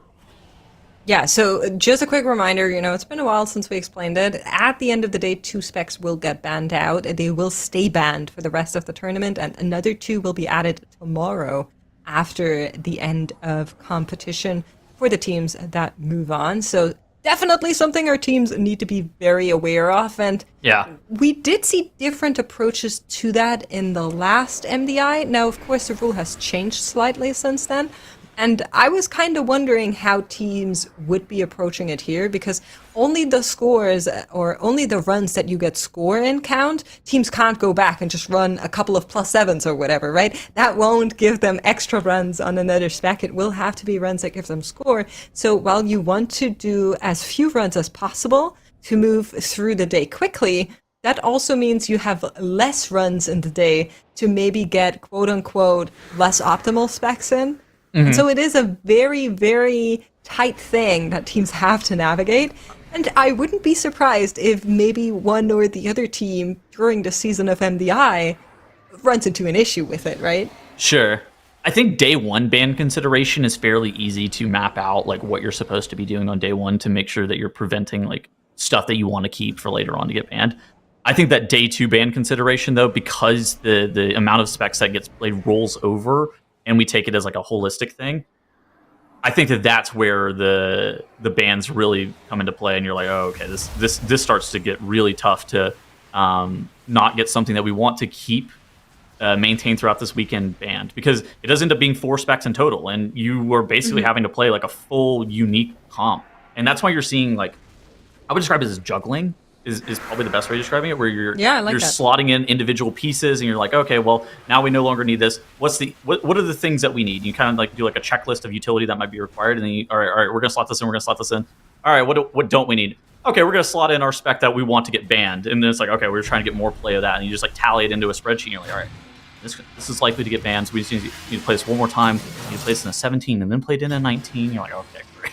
Yeah, so just a quick reminder, it's been a while since we explained it. At the end of the day, 2 specs will get banned out. They will stay banned for the rest of the tournament, and another 2 will be added tomorrow after the end of competition for the teams that move on. So definitely something our teams need to be very aware of. And yeah, we did see different approaches to that in the last MDI. Now, of course, the rule has changed slightly since then. And I was kind of wondering how teams would be approaching it here, because only the scores or only the runs that you get score in count. Teams can't go back and just run a couple of +7s or whatever, right? That won't give them extra runs on another spec. It will have to be runs that give them score. So while you want to do as few runs as possible to move through the day quickly, that also means you have less runs in the day to maybe get quote unquote less optimal specs in. And so it is a very, very tight thing that teams have to navigate. And I wouldn't be surprised if maybe one or the other team during the season of MDI runs into an issue with it, right? Sure. I think day one ban consideration is fairly easy to map out, like what you're supposed to be doing on day one to make sure that you're preventing like stuff that you want to keep for later on to get banned. I think that day 2 ban consideration, though, because the amount of specs that gets played rolls over, and we take it as like a holistic thing, I think that's where the bans really come into play, and you're like, oh, okay, this starts to get really tough to not get something that we want to keep maintained throughout this weekend banned, because it does end up being 4 specs in total, and you are basically having to play like a full unique comp, and that's why you're seeing, like, I would describe it as juggling. Is probably the best way of describing it, where you're slotting in individual pieces, and you're like, okay, well, now we no longer need this. What are the things that we need? You kind of like do like a checklist of utility that might be required, and then all right, we're gonna slot this in, All right, what don't we need? Okay, we're gonna slot in our spec that we want to get banned, and then it's like, okay, we're trying to get more play of that, and you just like tally it into a spreadsheet, and you're like, all right, this is likely to get banned, so we just need to play this one more time. You play this in a 17, and then play it in a 19. You're like, okay, great.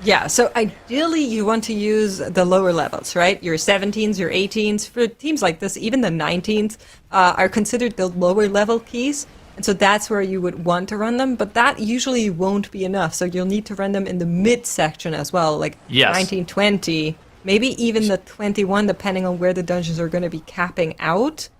Yeah, so ideally you want to use the lower levels, right? Your 17s, your 18s. For teams like this, even the 19s are considered the lower level keys. And so that's where you would want to run them. But that usually won't be enough. So you'll need to run them in the mid section as well, like 19, 20, maybe even the 21, depending on where the dungeons are going to be capping out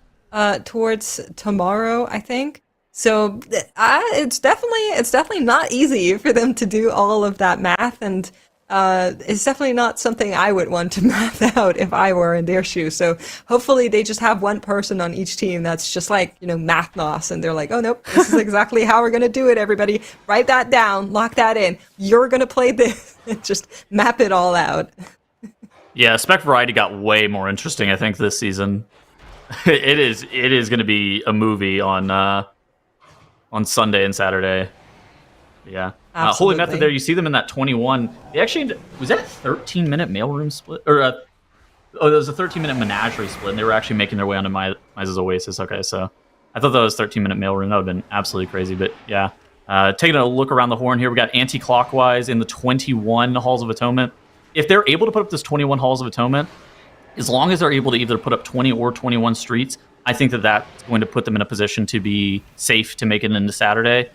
towards tomorrow, I think. So it's definitely not easy for them to do all of that math, and it's definitely not something I would want to math out if I were in their shoes. So hopefully they just have one person on each team that's just like, math nos, and they're like, oh nope, this is exactly how we're gonna do it, everybody. Write that down, lock that in. You're gonna play this, and just map it all out. Yeah, spec variety got way more interesting, I think, this season. It is gonna be a movie on Sunday and Saturday. Yeah. Holy Method there, you see them in that 21. They actually, was that a 13-minute mailroom split? Or, there was a 13-minute menagerie split, and they were actually making their way onto Mize's Oasis. Okay, so I thought that was 13-minute mailroom. That would have been absolutely crazy, but yeah. Taking a look around the horn here, we got anti-clockwise in the 21 Halls of Atonement. If they're able to put up this 21 Halls of Atonement, as long as they're able to either put up 20 or 21 streets, I think that's going to put them in a position to be safe to make it into Saturday.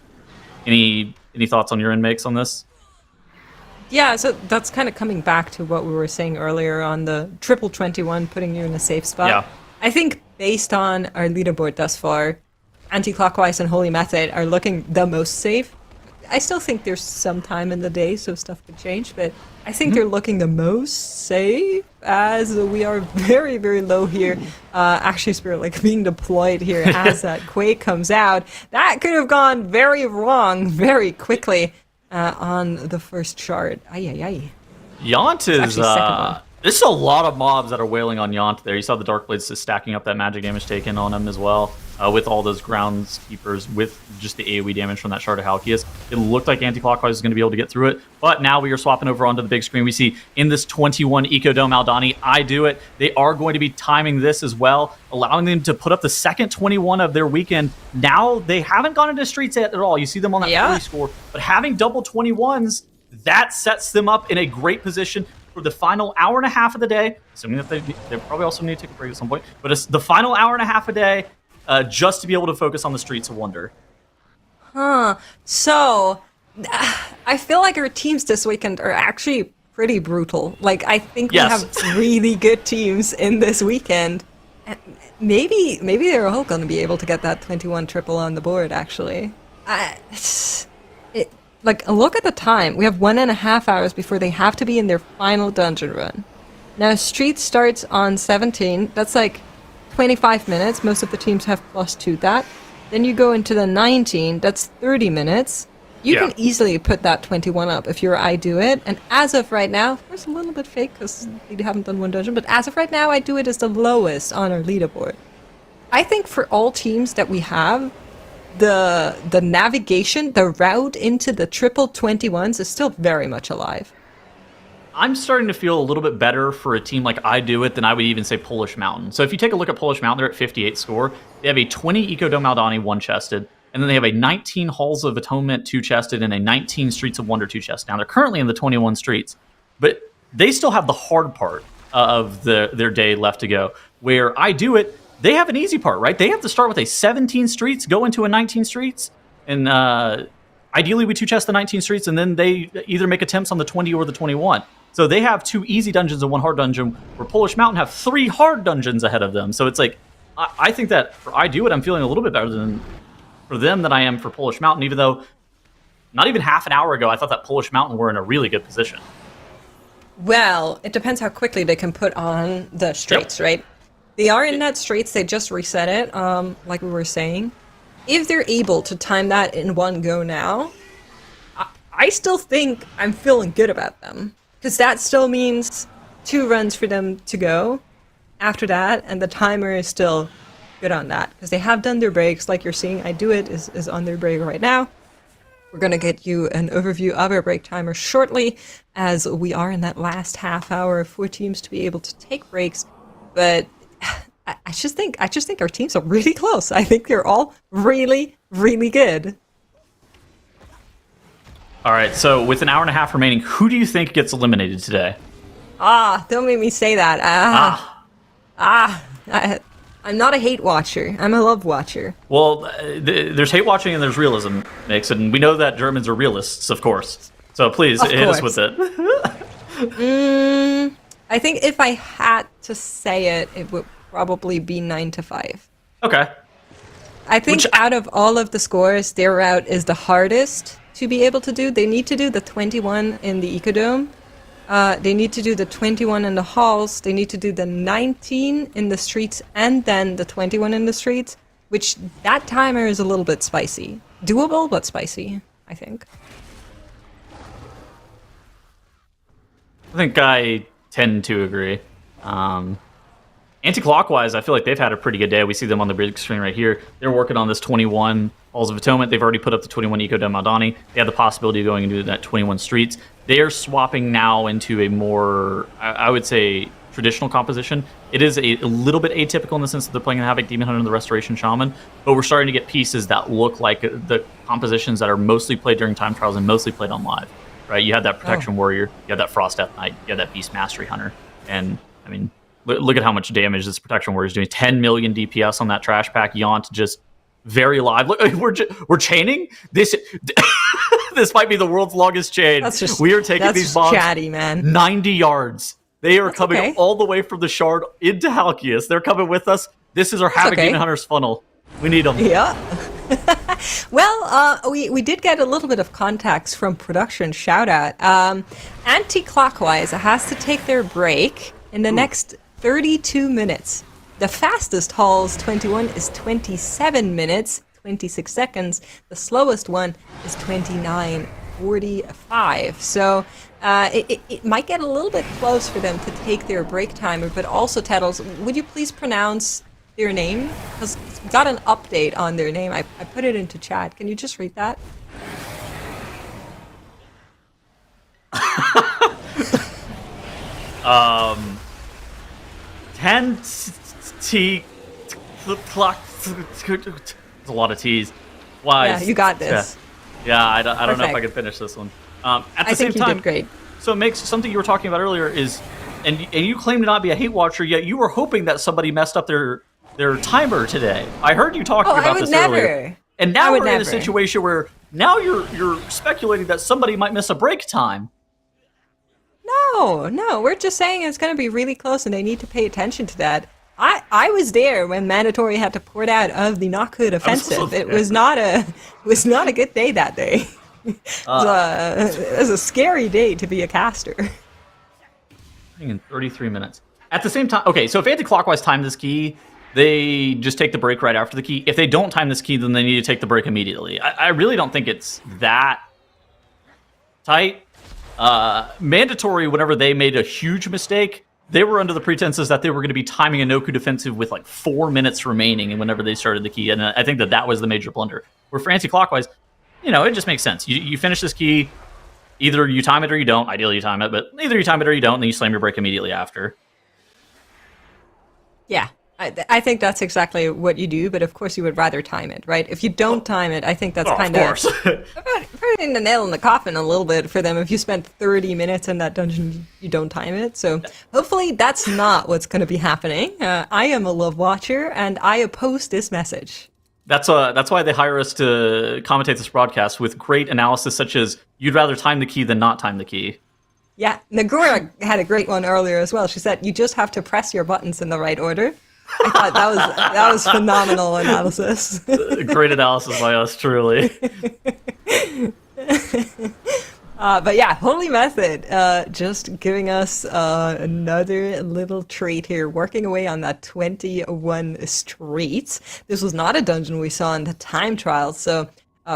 Any thoughts on your end makes on this? Yeah, so that's kind of coming back to what we were saying earlier on the triple 21, putting you in a safe spot. Yeah. I think based on our leaderboard thus far, Anti-Clockwise and Holy Method are looking the most safe. I still think there's some time in the day, so stuff could change, but I think they're looking the most safe, as we are very, very low here. Actually, Spirit like being deployed here as that Quake comes out. That could have gone very wrong very quickly on the first chart. Ay. Yant is This is a lot of mobs that are wailing on Yont there. You saw the Dark Blades just stacking up that magic damage taken on him as well, with all those groundskeepers, with just the AoE damage from that Shard of Halkias. It looked like Anti-Clockwise was going to be able to get through it, but now we are swapping over onto the big screen. We see in this 21 Ecodome Aldani, I do it. They are going to be timing this as well, allowing them to put up the second 21 of their weekend. Now they haven't gone into streets yet at all. You see them on that 3 score, but having double 21s, that sets them up in a great position for the final hour and a half of the day, assuming that they probably also need to take a break at some point, but it's the final hour and a half a day just to be able to focus on the Streets of Wonder. So, I feel like our teams this weekend are actually pretty brutal. Like, I think we have really good teams in this weekend. And maybe they're all going to be able to get that 21 triple on the board, actually. Like, look at the time. We have 1.5 hours before they have to be in their final dungeon run. Now, Street starts on 17. That's like 25 minutes. Most of the teams have +2 that. Then you go into the 19. That's 30 minutes. You can easily put that 21 up if you're I Do It. And as of right now, it's a little bit fake because we haven't done one dungeon, but as of right now, I Do It is the lowest on our leaderboard. I think for all teams that we have, the navigation, the route into the triple 21s is still very much alive. I'm starting to feel a little bit better for a team like I Do It than I would even say Polish Mountain. So if you take a look at Polish Mountain, they're at 58 score. They have a 20 Ecodome Aldani 1-chested, and then they have a 19 Halls of Atonement 2-chested and a 19 Streets of Wonder 2-chested. Now they're currently in the 21 streets, but they still have the hard part of their day left to go, where I Do It, they have an easy part, right? They have to start with a 17 streets, go into a 19 streets, and ideally we 2-chest the 19 streets, and then they either make attempts on the 20 or the 21. So they have 2 easy dungeons and 1 hard dungeon, where Polish Mountain have 3 hard dungeons ahead of them. So it's like, I think that for I Do It, I'm feeling a little bit better for them than I am for Polish Mountain, even though not even half an hour ago, I thought that Polish Mountain were in a really good position. Well, it depends how quickly they can put on the streets, right? They are in that streets, they just reset it, like we were saying. If they're able to time that in one go now, I still think I'm feeling good about them. Because that still means 2 runs for them to go after that, and the timer is still good on that. Because they have done their breaks, like you're seeing, I Do It is on their break right now. We're going to get you an overview of our break timer shortly, as we are in that last half hour for teams to be able to take breaks. But I just think our teams are really close. I think they're all really, really good. All right, so with an hour and a half remaining, who do you think gets eliminated today? Don't make me say that. I'm not a hate watcher. I'm a love watcher. Well, there's hate watching and there's realism, Mix, and we know that Germans are realists, of course. So please, hit us with it. I think if I had to say it, it would probably be 9-5. Okay. I think out of all of the scores, their route is the hardest to be able to do. They need to do the 21 in the Ecodome. They need to do the 21 in the halls. They need to do the 19 in the streets and then the 21 in the streets, which that timer is a little bit spicy. Doable, but spicy, I think. I think I tend to agree. Anti-clockwise, I feel like they've had a pretty good day. We see them on the big screen right here. They're working on this 21 Halls of Atonement. They've already put up the 21 Ecodome Aldani. They have the possibility of going into that 21 streets. They are swapping now into a more, I would say, traditional composition. It is a little bit atypical in the sense that they're playing the Havoc Demon Hunter and the Restoration Shaman, but we're starting to get pieces that look like the compositions that are mostly played during time trials and mostly played on live. Right? You had that Protection Warrior, you had that Frost Death Knight, you had that Beast Mastery Hunter, and I mean, look at how much damage this Protection Warrior is doing. 10 million DPS on that trash pack. Yont just very live. Look, we're chaining this. This might be the world's longest chain. We are taking these bombs chatty, man. 90 yards. They are coming all the way from the Shard into Halkias. They're coming with us. This is our Havoc Demon Hunter's funnel. We need them. Yeah. Well, we did get a little bit of context from production. Shout out. Anti-clockwise has to take their break in the next 32 minutes. The fastest Halls 21 is 27 minutes, 26 seconds. The slowest one is 29:45. So it might get a little bit close for them to take their break timer, but also, Tettles, would you please pronounce their name? Because we got an update on their name. I put it into chat. Can you just read that? Clock. There's a lot of T's. Why? Yeah, you got this. Yeah, I don't know if I Perfect. can finish this one. At the I same think you time, did great. so it makes something you were talking about earlier is, and you claim to not be a hate watcher, yet you were hoping that somebody messed up their timer today. I heard you talking Oh, I about would this never. earlier. And I now would we're in a never. situation where now you're speculating that somebody might miss a break time. No, we're just saying it's going to be really close, and they need to pay attention to that. I was there when Mandatory had to port out of the not good offensive. It was not a good day that day. It was a scary day to be a caster. In 33 minutes. At the same time, okay, so if anti-clockwise time this key, they just take the break right after the key. If they don't time this key, then they need to take the break immediately. I really don't think it's that tight. Mandatory, whenever they made a huge mistake, they were under the pretenses that they were going to be timing a Noku defensive with like 4 minutes remaining and whenever they started the key. And I think that was the major blunder. Where for anti-clockwise, it just makes sense. You finish this key, either you time it or you don't. Ideally you time it, but either you time it or you don't, and then you slam your break immediately after. Yeah, I think that's exactly what you do, but of course you would rather time it, right? If you don't time it, I think that's kind of putting the nail in the coffin a little bit for them. If you spend 30 minutes in that dungeon, you don't time it. So hopefully that's not what's going to be happening. I am a love watcher, and I oppose this message. That's why they hire us to commentate this broadcast with great analysis such as, you'd rather time the key than not time the key. Yeah, Nagura had a great one earlier as well. She said, you just have to press your buttons in the right order. I thought that was phenomenal analysis. Great analysis by us, truly. But yeah, Holy Method, just giving us another little treat here, working away on that 21 streets. This was not a dungeon we saw in the time trial, so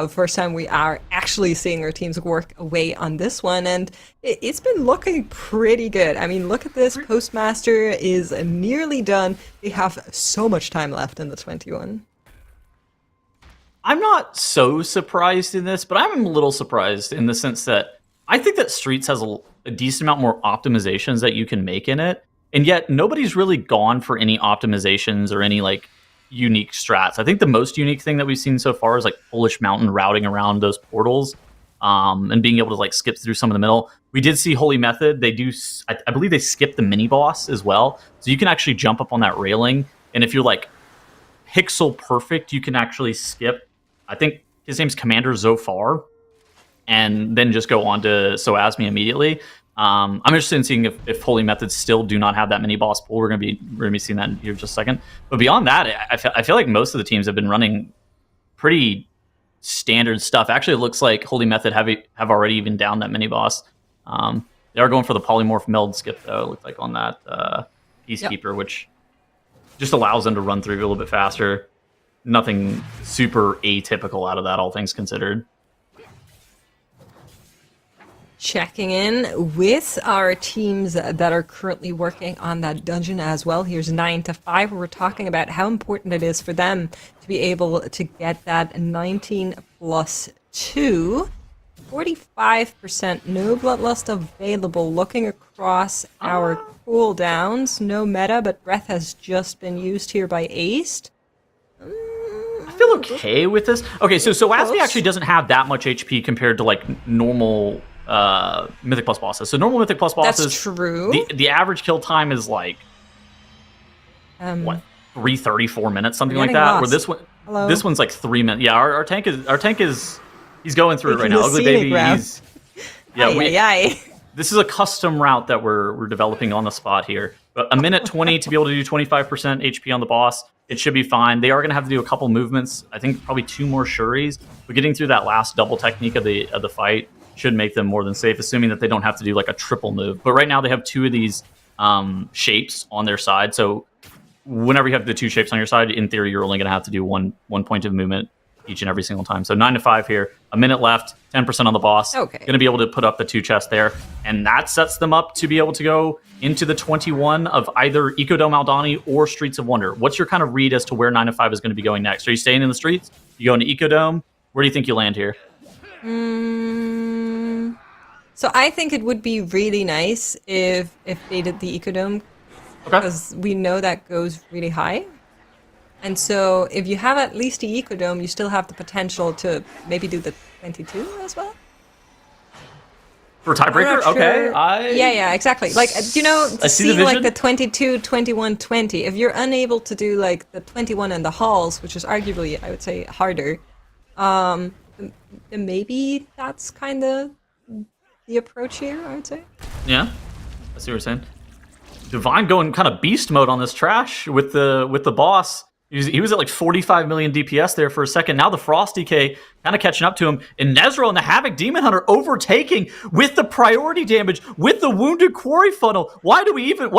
first time we are actually seeing our teams work away on this one, and it's been looking pretty good. I mean, look at this. Postmaster is nearly done. They have so much time left in the 21. I'm not so surprised in this, but I'm a little surprised in the sense that I think that Streets has a decent amount more optimizations that you can make in it, and yet nobody's really gone for any optimizations or any like unique strats. I think the most unique thing that we've seen so far is like Polish Mountain routing around those portals, and being able to like skip through some of the middle. We did see Holy Method. They do, I believe they skipped the mini boss as well, so you can actually jump up on that railing, and if you're like pixel perfect, you can actually skip. I think his name's Commander Zofar, and then just go on to Soasmi immediately. I'm interested in seeing if Holy Methods still do not have that mini boss pool. We're gonna be seeing that in here in just a second. But beyond that, I feel like most of the teams have been running pretty standard stuff. Actually, it looks like Holy Method have already even down that mini boss. They are going for the polymorph meld skip though. It looked like on that Peacekeeper, which just allows them to run through a little bit faster. Nothing super atypical out of that, all things considered. Checking in with our teams that are currently working on that dungeon as well. Here's 9 to 5. We're talking about how important it is for them to be able to get that 19 plus 2. 45% no Bloodlust available. Looking across our cooldowns, no meta, but Breath has just been used here by Aced. I feel okay with this. Okay, so Asmi actually doesn't have that much HP compared to like normal Mythic Plus bosses. So normal Mythic Plus bosses, That's true. The average kill time is like what, 334 minutes, something like that. Lost. Where this one's like 3 minutes. Yeah, our tank is he's going through it right now. Ugly Baby. This is a custom route that we're developing on the spot here. But a minute 20 to be able to do 25% HP on the boss. It should be fine. They are going to have to do a couple movements. I think probably 2 more Shuris. But getting through that last double technique of the fight should make them more than safe, assuming that they don't have to do like a triple move. But right now they have 2 of these shapes on their side. So whenever you have the 2 shapes on your side, in theory, you're only going to have to do one point of movement each and every single time. So 9 to 5 here, a minute left, 10% on the boss. Okay. Going to be able to put up the 2 chests there. And that sets them up to be able to go into the 21 of either Ecodome Aldani or Streets of Wonder. What's your kind of read as to where 9 to 5 is going to be going next? Are you staying in the streets? You go into Ecodome? Where do you think you land here? So I think it would be really nice if they did the Ecodome, because we know that goes really high. And so if you have at least the Ecodome, you still have the potential to maybe do the 22 as well. For tiebreaker? Sure. Okay. Yeah, exactly. Like, you know, I to see the see like vision. the 22, 21, 20, if you're unable to do like the 21 and the halls, which is arguably, I would say, harder, then maybe that's kind of the approach here, I would say. Yeah, I see what you're saying. Divine going kind of beast mode on this trash with the boss. He was at like 45 million DPS there for a second. Now the Frost DK kind of catching up to him. And Nezro and the Havoc Demon Hunter overtaking with the priority damage, with the Wounded Quarry funnel. Why do we even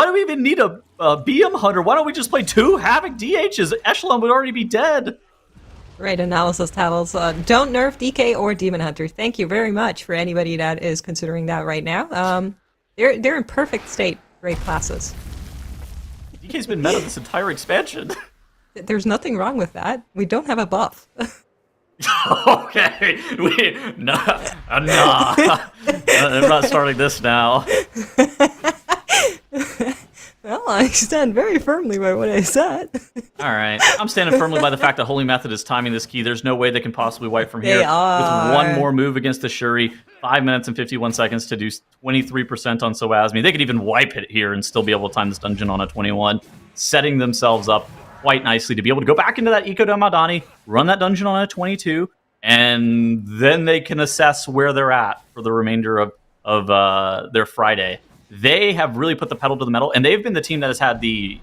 need a BM Hunter? Why don't we just play 2 Havoc DHs? Echelon would already be dead. Right, analysis tables. Don't nerf DK or Demon Hunter. Thank you very much for anybody that is considering that right now. They're in perfect state. Great classes. DK's been meta this entire expansion. There's nothing wrong with that. We don't have a buff. Okay, I'm not starting this now. Well, I stand very firmly by what I said. All right, I'm standing firmly by the fact that Holy Method is timing this key. There's no way they can possibly wipe from here. They are. With one more move against the Shuri, 5 minutes and 51 seconds to do 23% on Soasmi. They could even wipe it here and still be able to time this dungeon on a 21, setting themselves up quite nicely to be able to go back into that Ecodome Aldani, run that dungeon on a 22, and then they can assess where they're at for the remainder of their Friday. They have really put the pedal to the metal, and they've been the team that has had a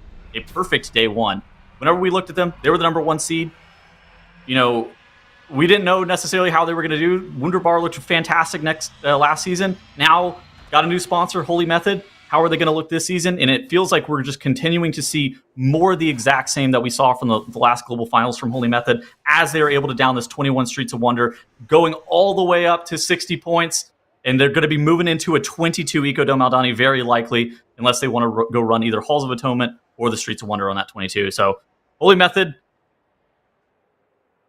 perfect day one. Whenever we looked at them, they were the number 1 seed. You know, we didn't know necessarily how they were going to do. Wunderbar looked fantastic last season. Now, got a new sponsor, Holy Method. How are they going to look this season? And it feels like we're just continuing to see more of the exact same that we saw from the last global finals from Holy Method, as they were able to down this 21 Streets of Wonder, going all the way up to 60 points. And they're going to be moving into a 22 Ecodome Aldani very likely, unless they want to go run either Halls of Atonement or the Streets of Wonder on that 22. So, Holy Method,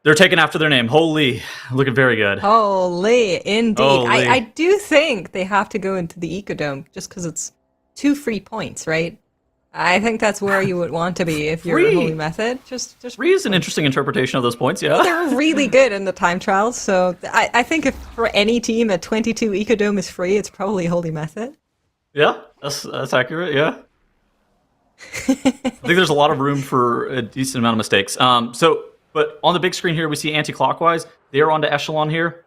they're taking after their name. Holy, looking very good. Holy, indeed. Holy. I do think they have to go into the Ecodome just because it's 2 free points, right? I think that's where you would want to be if you're a Holy Method. Just Free is an interesting interpretation of those points, yeah. They're really good in the time trials, so I think if for any team a 22 Ecodome is free, it's probably Holy Method. Yeah, that's accurate, yeah. I think there's a lot of room for a decent amount of mistakes. But on the big screen here, we see anti-clockwise. They are on to Echelon here.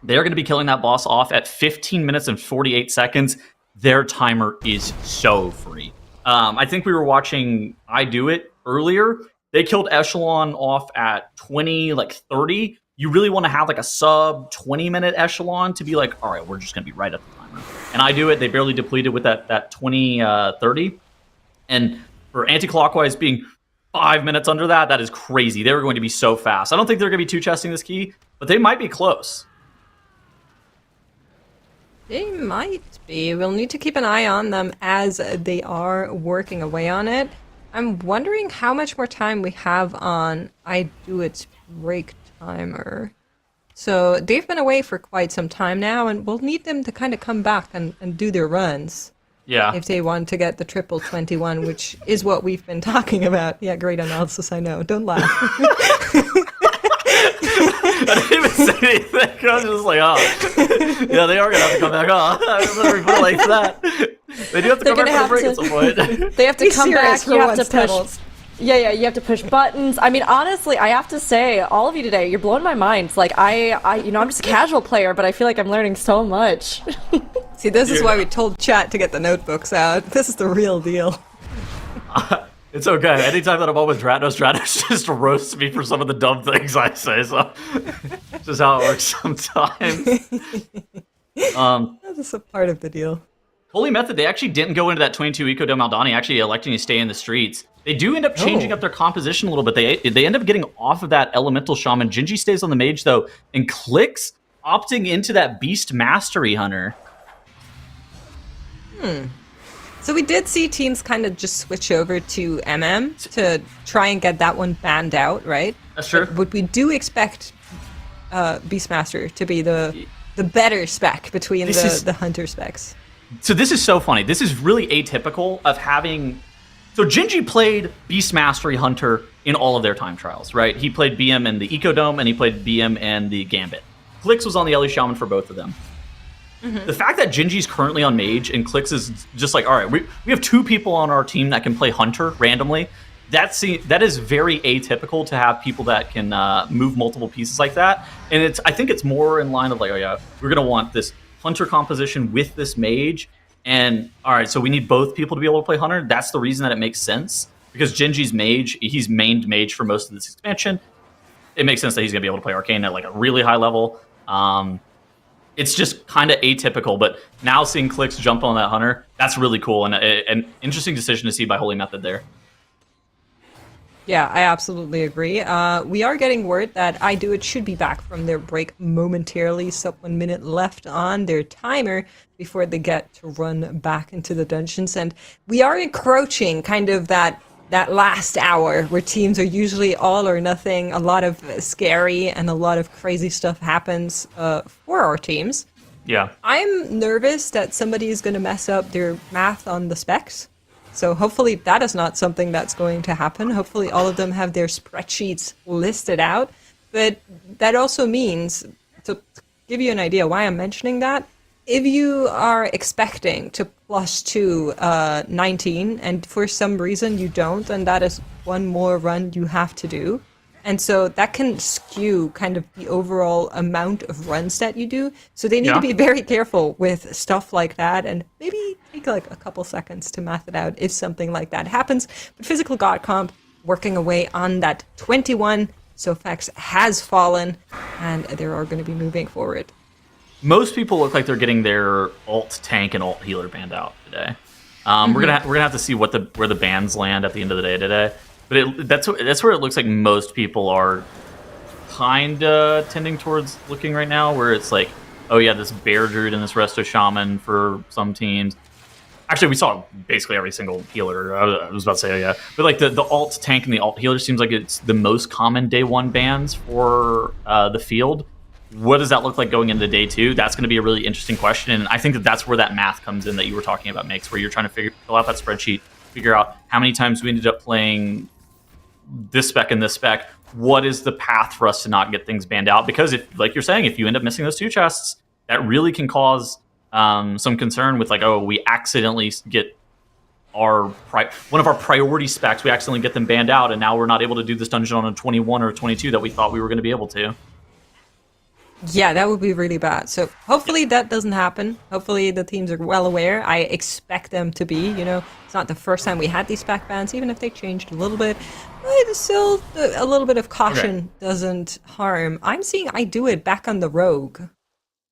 They're going to be killing that boss off at 15 minutes and 48 seconds. Their timer is so free. I think we were watching I Do It earlier. They killed Echelon off at 30. You really want to have like a sub 20-minute Echelon to be like, all right, we're just going to be right at the timer. And I Do It, they barely depleted with that 30. And for anti-clockwise being 5 minutes under that is crazy. They were going to be so fast. I don't think they're going to be two-chesting this key, but they might be close. They might be. We'll need to keep an eye on them as they are working away on it. I'm wondering how much more time we have on I Do It's break timer. So they've been away for quite some time now, and we'll need them to kind of come back and do their runs. Yeah. If they want to get the triple 21, which is what we've been talking about. Yeah, great analysis, I know. Don't laugh. I didn't even say anything. I was just like, oh. Yeah, they are going to have to come back. Oh, I remember like that. They do have to come back for a break at some point. They have to Be come serious back. for You have once, to push. Pebbles. Yeah, you have to push buttons. I mean, honestly, I have to say, all of you today, you're blowing my mind. Like, I'm just a casual player, but I feel like I'm learning so much. See, this is why we told chat to get the notebooks out. This is the real deal. It's okay. Anytime that I'm on with Dranos just roasts me for some of the dumb things I say. So, it's just how it works sometimes. That's just a part of the deal. Holy Method, they actually didn't go into that 22 Eco Del Maldani, actually electing to stay in the streets. They do end up changing up their composition a little bit. They end up getting off of that Elemental Shaman. Gingy stays on the Mage, though, and Clicks opting into that Beast Mastery Hunter. So we did see teams kind of just switch over to MM to try and get that one banned out, right? That's true. But we do expect Beastmaster to be the better spec between the Hunter specs. So this is so funny. This is really atypical of having... So Gingy played Beast Mastery Hunter in all of their time trials, right? He played BM in the Ecodome, and he played BM and the Gambit. Clicks was on the Ellie Shaman for both of them. The fact that Gingy's currently on Mage and Clicks is just like, all right, we have 2 people on our team that can play Hunter randomly. That is very atypical to have people that can move multiple pieces like that. And I think it's more in line of like, oh yeah, we're going to want this Hunter composition with this Mage. And all right, so we need both people to be able to play Hunter. That's the reason that it makes sense. Because Gingy's Mage, he's mained Mage for most of this expansion. It makes sense that he's going to be able to play Arcane at like a really high level. It's just kind of atypical, but now seeing Clicks jump on that Hunter, that's really cool. And an interesting decision to see by Holy Method there. Yeah, I absolutely agree. We are getting word that I Do It should be back from their break momentarily. So 1 minute left on their timer before they get to run back into the dungeons. And we are encroaching kind of that last hour where teams are usually all or nothing. A lot of scary and a lot of crazy stuff happens for our teams. Yeah. I'm nervous that somebody is going to mess up their math on the specs. So hopefully that is not something that's going to happen. Hopefully all of them have their spreadsheets listed out. But that also means, to give you an idea why I'm mentioning that, if you are expecting to +2 19 and for some reason you don't, then that is one more run you have to do. And so that can skew kind of the overall amount of runs that you do. So they need to be very careful with stuff like that and maybe take like a couple seconds to math it out if something like that happens. But Physical God Comp working away on that 21. So Fex has fallen and they are going to be moving forward. Most people look like they're getting their alt tank and alt healer banned out today. We're gonna have to see where the bans land at the end of the day today. But that's where it looks like most people are kind of tending towards looking right now, where it's like, oh yeah, this Bear Druid and this Resto Shaman for some teams. Actually, we saw basically every single healer. I was about to say, oh yeah. But like the alt tank and the alt healer seems like it's the most common day 1 bans for the field. What does that look like going into day 2? That's going to be a really interesting question. And I think that's where that math comes in that you were talking about, Mix, where you're trying to fill out that spreadsheet, figure out how many times we ended up playing this spec and this spec. What is the path for us to not get things banned out? Because if, like you're saying, if you end up missing those 2 chests, that really can cause some concern with like, oh, we accidentally get one of our priority specs, we accidentally get them banned out, and now we're not able to do this dungeon on a 21 or a 22 that we thought we were going to be able to. Yeah, that would be really bad. So hopefully that doesn't happen. Hopefully the teams are well aware. I expect them to be. You know, it's not the first time we had these spec bans, even if they changed a little bit. But still, a little bit of caution doesn't harm. I'm seeing I Do It back on the Rogue.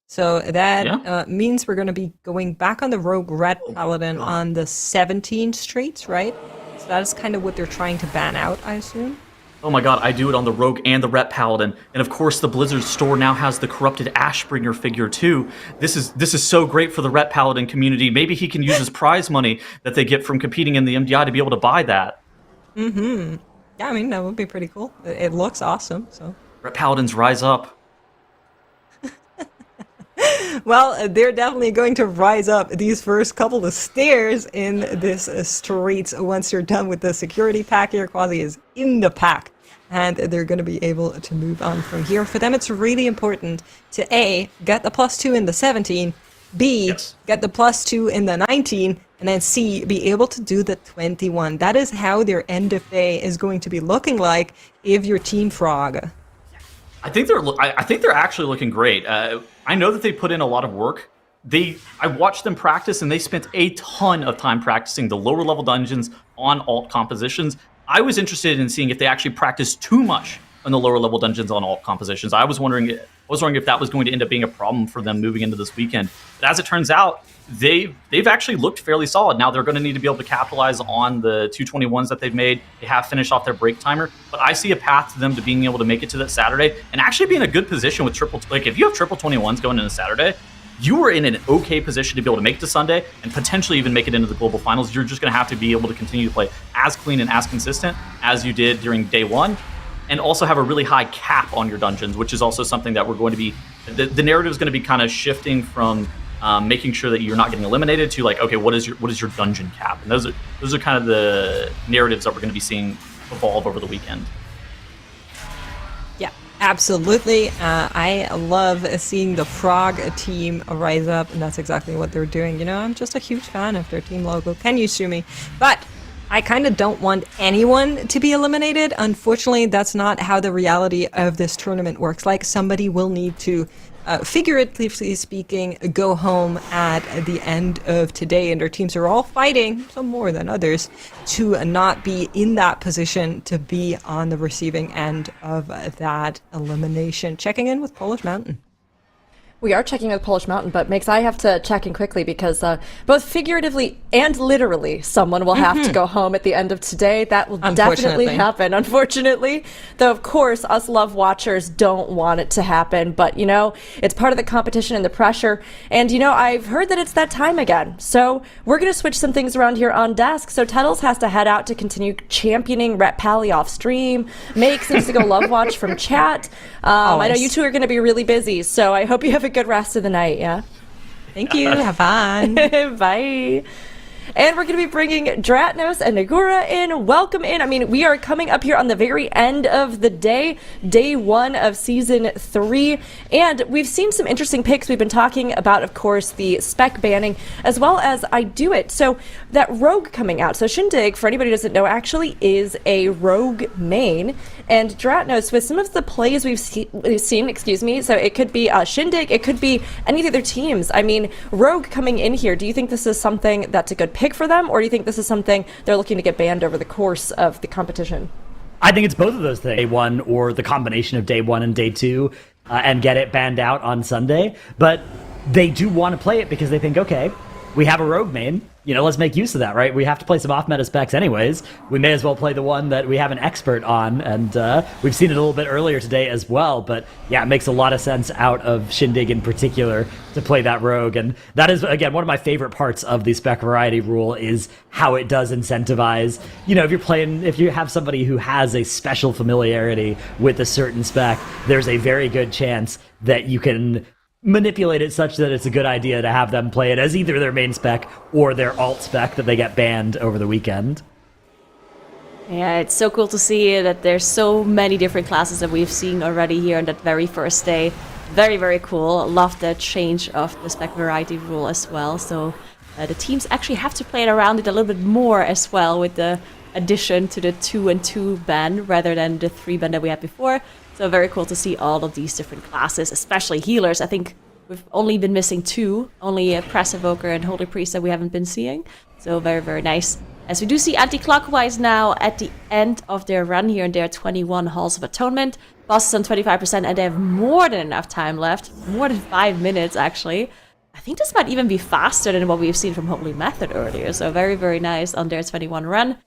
So that means we're going to be going back on the Rogue Red Paladin on the 17 streets, right? So that is kind of what they're trying to ban out, I assume. Oh my god, I Do It on the Rogue and the Ret Paladin. And of course the Blizzard store now has the corrupted Ashbringer figure too. This is so great for the Ret Paladin community. Maybe he can use his prize money that they get from competing in the MDI to be able to buy that. Mm-hmm. Yeah, I mean, that would be pretty cool. It looks awesome, so. Ret Paladins rise up. Well, they're definitely going to rise up these first couple of stairs in this streets. Once you're done with the security pack here, Quasi is in the pack, and they're going to be able to move on from here. For them, it's really important to A, get the +2 in the 17, B, get the +2 in the 19, and then C, be able to do the 21. That is how their end of day is going to be looking like if you're Team Frog. I think they're actually looking great. I know that they put in a lot of work. I watched them practice, and they spent a ton of time practicing the lower level dungeons on alt compositions. I was interested in seeing if they actually practiced too much in the lower level dungeons on all compositions. I was wondering if that was going to end up being a problem for them moving into this weekend. But as it turns out, they've actually looked fairly solid. Now they're going to need to be able to capitalize on the 221s that they've made. They have finished off their break timer, but I see a path to them to being able to make it to that Saturday and actually be in a good position with if you have triple 21s going into Saturday, you are in an okay position to be able to make it to Sunday and potentially even make it into the global finals. You're just going to have to be able to continue to play as clean and as consistent as you did during day one, and also have a really high cap on your dungeons, which is also something that we're going to be, the narrative is going to be kind of shifting from making sure that you're not getting eliminated to like, okay, what is your dungeon cap? And those are kind of the narratives that we're going to be seeing evolve over the weekend. Yeah, absolutely. I love seeing the Frog team rise up, and that's exactly what they're doing. You know, I'm just a huge fan of their team logo. Can you sue me? But I kind of don't want anyone to be eliminated. Unfortunately, that's not how the reality of this tournament works. Like, somebody will need to, figuratively speaking, go home at the end of today, and their teams are all fighting, some more than others, to not be in that position to be on the receiving end of that elimination. Checking in with Polish Mountain. We are checking with Polish Mountain, but Mix, I have to check in quickly because both figuratively and literally, someone will have to go home at the end of today. That will definitely happen, unfortunately. Though, of course, us love watchers don't want it to happen. But, you know, it's part of the competition and the pressure. And, you know, I've heard that it's that time again. So we're going to switch some things around here on desk. So Tettles has to head out to continue championing Rhett Pally off stream. Mix needs to go love watch from chat. I know you two are going to be really busy, so I hope you have a good rest of the night, yeah? Thank you. Have fun. Bye. And we're going to be bringing Dratnos and Nagura in. Welcome in. I mean, we are coming up here on the very end of the day one of Season 3. And we've seen some interesting picks. We've been talking about, of course, the Spec banning, as well as I Do It. So that Rogue coming out. So Shindig, for anybody who doesn't know, actually is a Rogue main. And Dratnos, with some of the plays we've seen, so it could be Shindig, it could be any of the other teams. I mean, Rogue coming in here, do you think this is something that's a good pick for them, or do you think this is something they're looking to get banned over the course of the competition? I think it's both of those things, day one or the combination of day one and day two, and get it banned out on Sunday. But they do want to play it because they think, okay, we have a Rogue main, you know, let's make use of that, right? We have to play some off-meta specs anyways. We may as well play the one that we have an expert on, and we've seen it a little bit earlier today as well, but yeah, it makes a lot of sense out of Shindig in particular to play that Rogue, and that is, again, one of my favorite parts of the spec variety rule is how it does incentivize. You know, if you have somebody who has a special familiarity with a certain spec, there's a very good chance that you can manipulate it such that it's a good idea to have them play it as either their main spec or their alt spec that they get banned over the weekend. Yeah, it's so cool to see that there's so many different classes that we've seen already here on that very first day. Very, very cool. Love the change of the spec variety rule as well. So the teams actually have to play around it a little bit more as well with the addition to the 2 and 2 ban rather than the 3 ban that we had before. So very cool to see all of these different classes, especially healers. I think we've only been missing 2, only a Press Evoker and Holy Priest that we haven't been seeing. So very, very nice. As we do see anti-clockwise now at the end of their run here in their 21 Halls of Atonement. Boss is on 25% and they have more than enough time left. More than 5 minutes, actually. I think this might even be faster than what we've seen from Holy Method earlier. So very, very nice on their 21 run.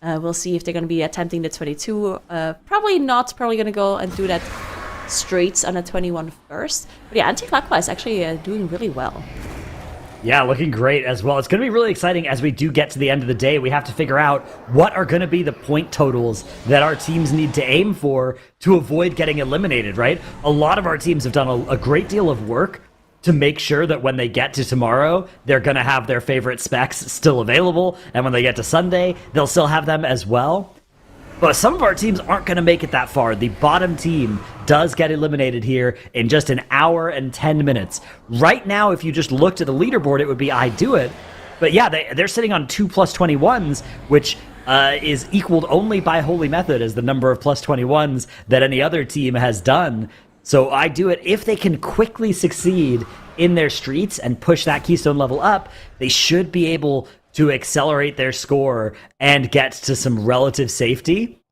We'll see if they're going to be attempting the 22. Probably not. Probably going to go and do that straight on a 21 first. But yeah, anti-clockwise actually doing really well. Yeah, looking great as well. It's going to be really exciting as we do get to the end of the day. We have to figure out what are going to be the point totals that our teams need to aim for to avoid getting eliminated, right? A lot of our teams have done a great deal of work to make sure that when they get to tomorrow, they're going to have their favorite specs still available, and when they get to Sunday, they'll still have them as well. But some of our teams aren't going to make it that far. The bottom team does get eliminated here in just an hour and 10 minutes. Right now, if you just looked at the leaderboard, it would be I Do It. But yeah, they're sitting on 2 +21s, which is equaled only by Holy Method as the number of +21s that any other team has done. So I Do It, if they can quickly succeed in their streets and push that Keystone level up, they should be able to accelerate their score and get to some relative safety.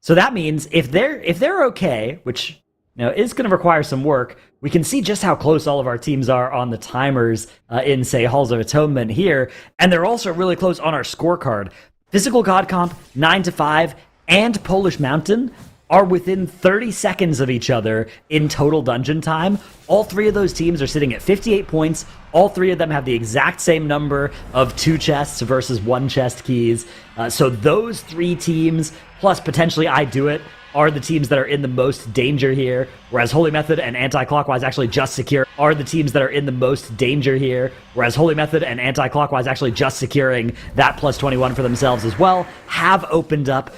So that means if they're okay, which is going to require some work, we can see just how close all of our teams are on the timers in, say, Halls of Atonement here, and they're also really close on our scorecard. Physical God Comp, 9 to 5, and Polish Mountain are within 30 seconds of each other in total dungeon time. All three of those teams are sitting at 58 points. All three of them have the exact same number of 2 chests versus 1 chest keys. So those 3 teams, plus potentially I Do It, are the teams that are in the most danger here, whereas Holy Method and Anti-Clockwise actually just secure are the teams that are in the most danger here, whereas Holy Method and Anti-Clockwise actually just securing that plus 21 for themselves as well, have opened up,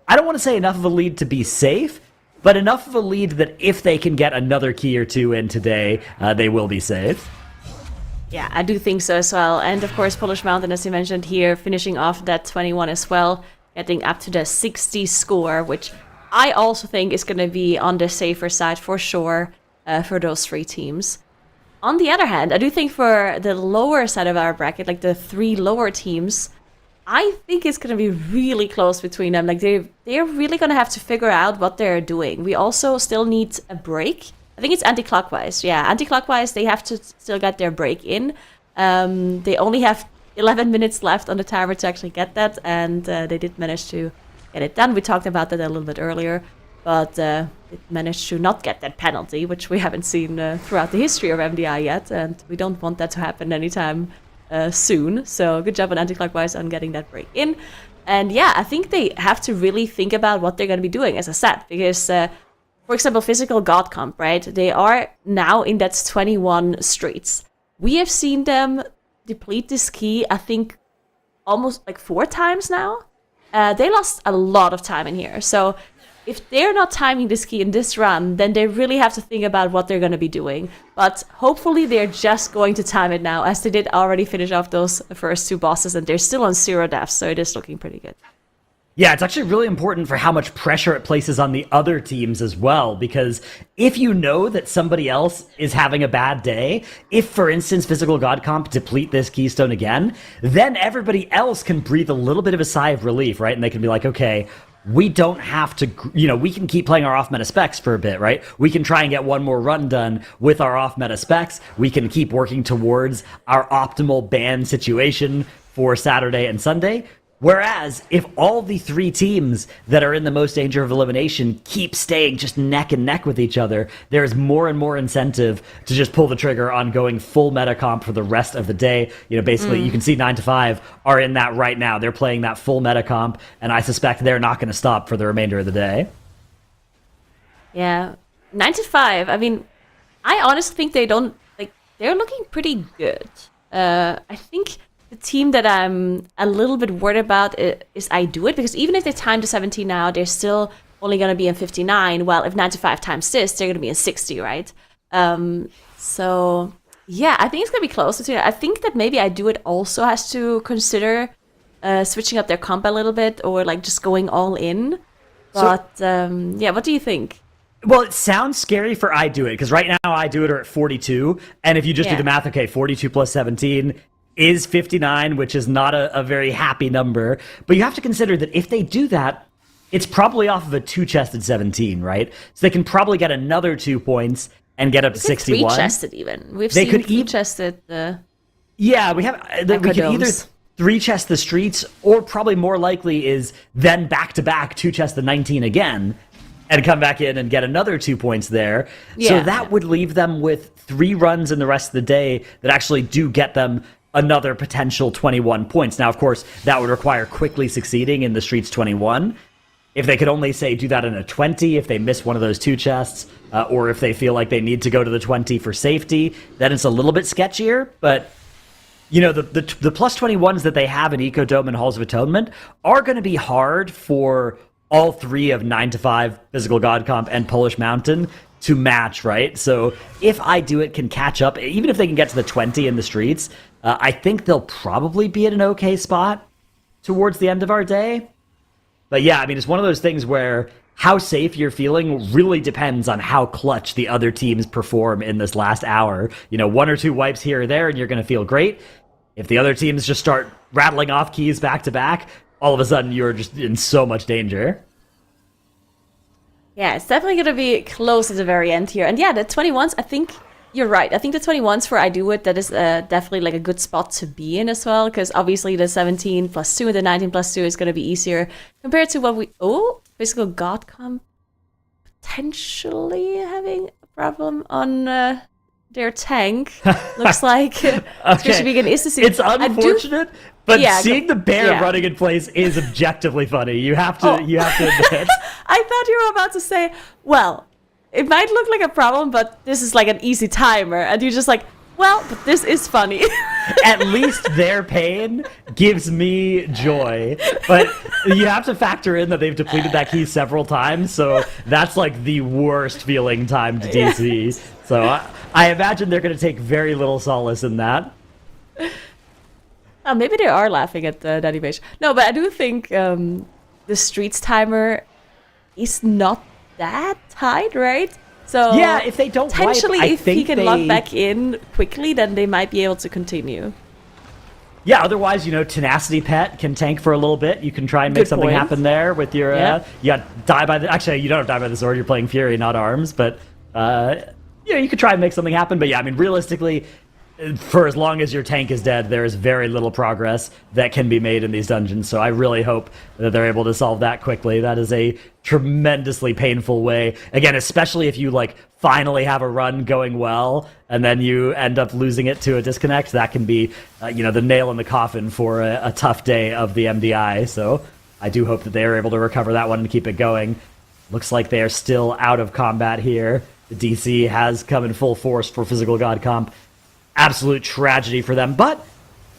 I don't want to say enough of a lead to be safe, but enough of a lead that if they can get another key or 2 in today, they will be safe. Yeah, I do think so as well. And of course, Polish Mountain, as you mentioned here, finishing off that 21 as well, getting up to the 60 score, which I also think is going to be on the safer side for sure for those 3 teams. On the other hand, I do think for the lower side of our bracket, like the 3 lower teams, I think it's going to be really close between them. Like they're really going to have to figure out what they're doing. We also still need a break. I think it's anti-clockwise. Yeah, anti-clockwise, they have to still get their break in. They only have 11 minutes left on the timer to actually get that, and they did manage to get it done. We talked about that a little bit earlier, but it managed to not get that penalty, which we haven't seen throughout the history of MDI yet, and we don't want that to happen anytime soon. So good job on Anti-Clockwise on getting that break in. And yeah, I think they have to really think about what they're going to be doing, as I said, because for example, Physical God Comp, right? They are now in that 21 streets. We have seen them deplete this key, I think, almost like 4 times now. They lost a lot of time in here. So if they're not timing this key in this run, then they really have to think about what they're going to be doing. But hopefully they're just going to time it now, as they did already finish off those first 2 bosses, and they're still on 0 deaths, so it is looking pretty good. Yeah, it's actually really important for how much pressure it places on the other teams as well, because if you know that somebody else is having a bad day, if, for instance, Physical God Comp deplete this keystone again, then everybody else can breathe a little bit of a sigh of relief, right? And they can be like, okay, we don't have to, we can keep playing our off-meta specs for a bit, right? We can try and get one more run done with our off-meta specs. We can keep working towards our optimal ban situation for Saturday and Sunday. Whereas, if all the 3 teams that are in the most danger of elimination keep staying just neck and neck with each other, there's more and more incentive to just pull the trigger on going full meta comp for the rest of the day. Basically, you can see 9 to 5 are in that right now. They're playing that full meta comp, and I suspect they're not going to stop for the remainder of the day. Yeah, 9 to 5. I mean, I honestly think they're looking pretty good. I think the team that I'm a little bit worried about is I Do It, because even if they time to 17 now, they're still only going to be in 59. Well, if 9 to 5 times this, they're going to be in 60, right? So, yeah, I think it's going to be close between. I think that maybe I Do It also has to consider switching up their comp a little bit, or like just going all in. But, yeah, what do you think? Well, it sounds scary for I Do It, because right now I Do It are at 42, and if you just do the math, okay, 42 plus 17 is 59, which is not a very happy number. But you have to consider that if they do that, it's probably off of a 2-chested 17, right? So they can probably get another 2 points and get up to 61. 3-chested even. We've seen 3-chested Yeah, we can either 3-chest the streets, or probably more likely is then back-to-back 2-chest the 19 again, and come back in and get another 2 points there. So that would leave them with 3 runs in the rest of the day that actually do get them another potential 21 points. Now, of course, that would require quickly succeeding in the Streets 21. If they could only, say, do that in a 20, if they miss one of those 2 chests, or if they feel like they need to go to the 20 for safety, then it's a little bit sketchier. But, the plus 21s that they have in Ecodome and Halls of Atonement are going to be hard for all 3 of 9 to 5, Physical God Comp, and Polish Mountain to match, right? So if I Do It can catch up, even if they can get to the 20 in the streets, I think they'll probably be at an okay spot towards the end of our day. But yeah, I mean, it's one of those things where how safe you're feeling really depends on how clutch the other teams perform in this last hour. 1 or 2 wipes here or there, and you're going to feel great. If the other teams just start rattling off keys back to back, all of a sudden you're just in so much danger. Yeah, it's definitely going to be close at the very end here. And yeah, the 21s, I think you're right. I think the 21s for I Do It, that is definitely like a good spot to be in as well, because obviously the 17 plus 2 and the 19 plus 2 is going to be easier compared to what we... Oh, Physical God Comp potentially having a problem on their tank. Looks like especially being an Instancy. It's unfortunate, but seeing the bear running in place is objectively funny. You have to admit. I thought you were about to say, well, it might look like a problem, but this is like an easy timer. And you're just like, well, but this is funny. At least their pain gives me joy. But you have to factor in that they've depleted that key several times, so that's like the worst feeling time to DC. So I imagine they're going to take very little solace in that. Maybe they are laughing at that image. No, but I do think the Streets timer is not that tight, right? So yeah, if they don't potentially, wipe, if he can log back in quickly, then they might be able to continue. Yeah, otherwise, Tenacity Pet can tank for a little bit. You can try and make something happen there with your... you die by the... Actually, you don't die by the sword. You're playing Fury, not Arms. But, you could try and make something happen. But yeah, I mean, realistically, for as long as your tank is dead, there is very little progress that can be made in these dungeons. So I really hope that they're able to solve that quickly. That is a tremendously painful way. Again, especially if you finally have a run going well and then you end up losing it to a disconnect. That can be, the nail in the coffin for a tough day of the MDI. So I do hope that they are able to recover that one and keep it going. Looks like they are still out of combat here. The DC has come in full force for Physical God Comp. Absolute tragedy for them, but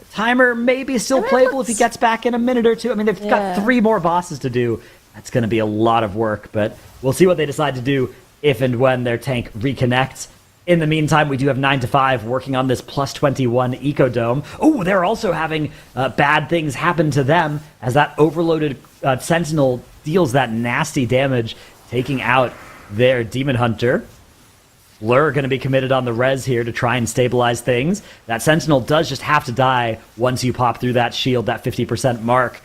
the timer may be still playable if he gets back in a minute or two. I mean, they've got 3 more bosses to do. That's going to be a lot of work, but we'll see what they decide to do if and when their tank reconnects. In the meantime, we do have 9 to 5 working on this plus 21 Ecodome. Oh, they're also having bad things happen to them as that overloaded Sentinel deals that nasty damage, taking out their Demon Hunter. Blur going to be committed on the res here to try and stabilize things. That Sentinel does just have to die once you pop through that shield, that 50% mark.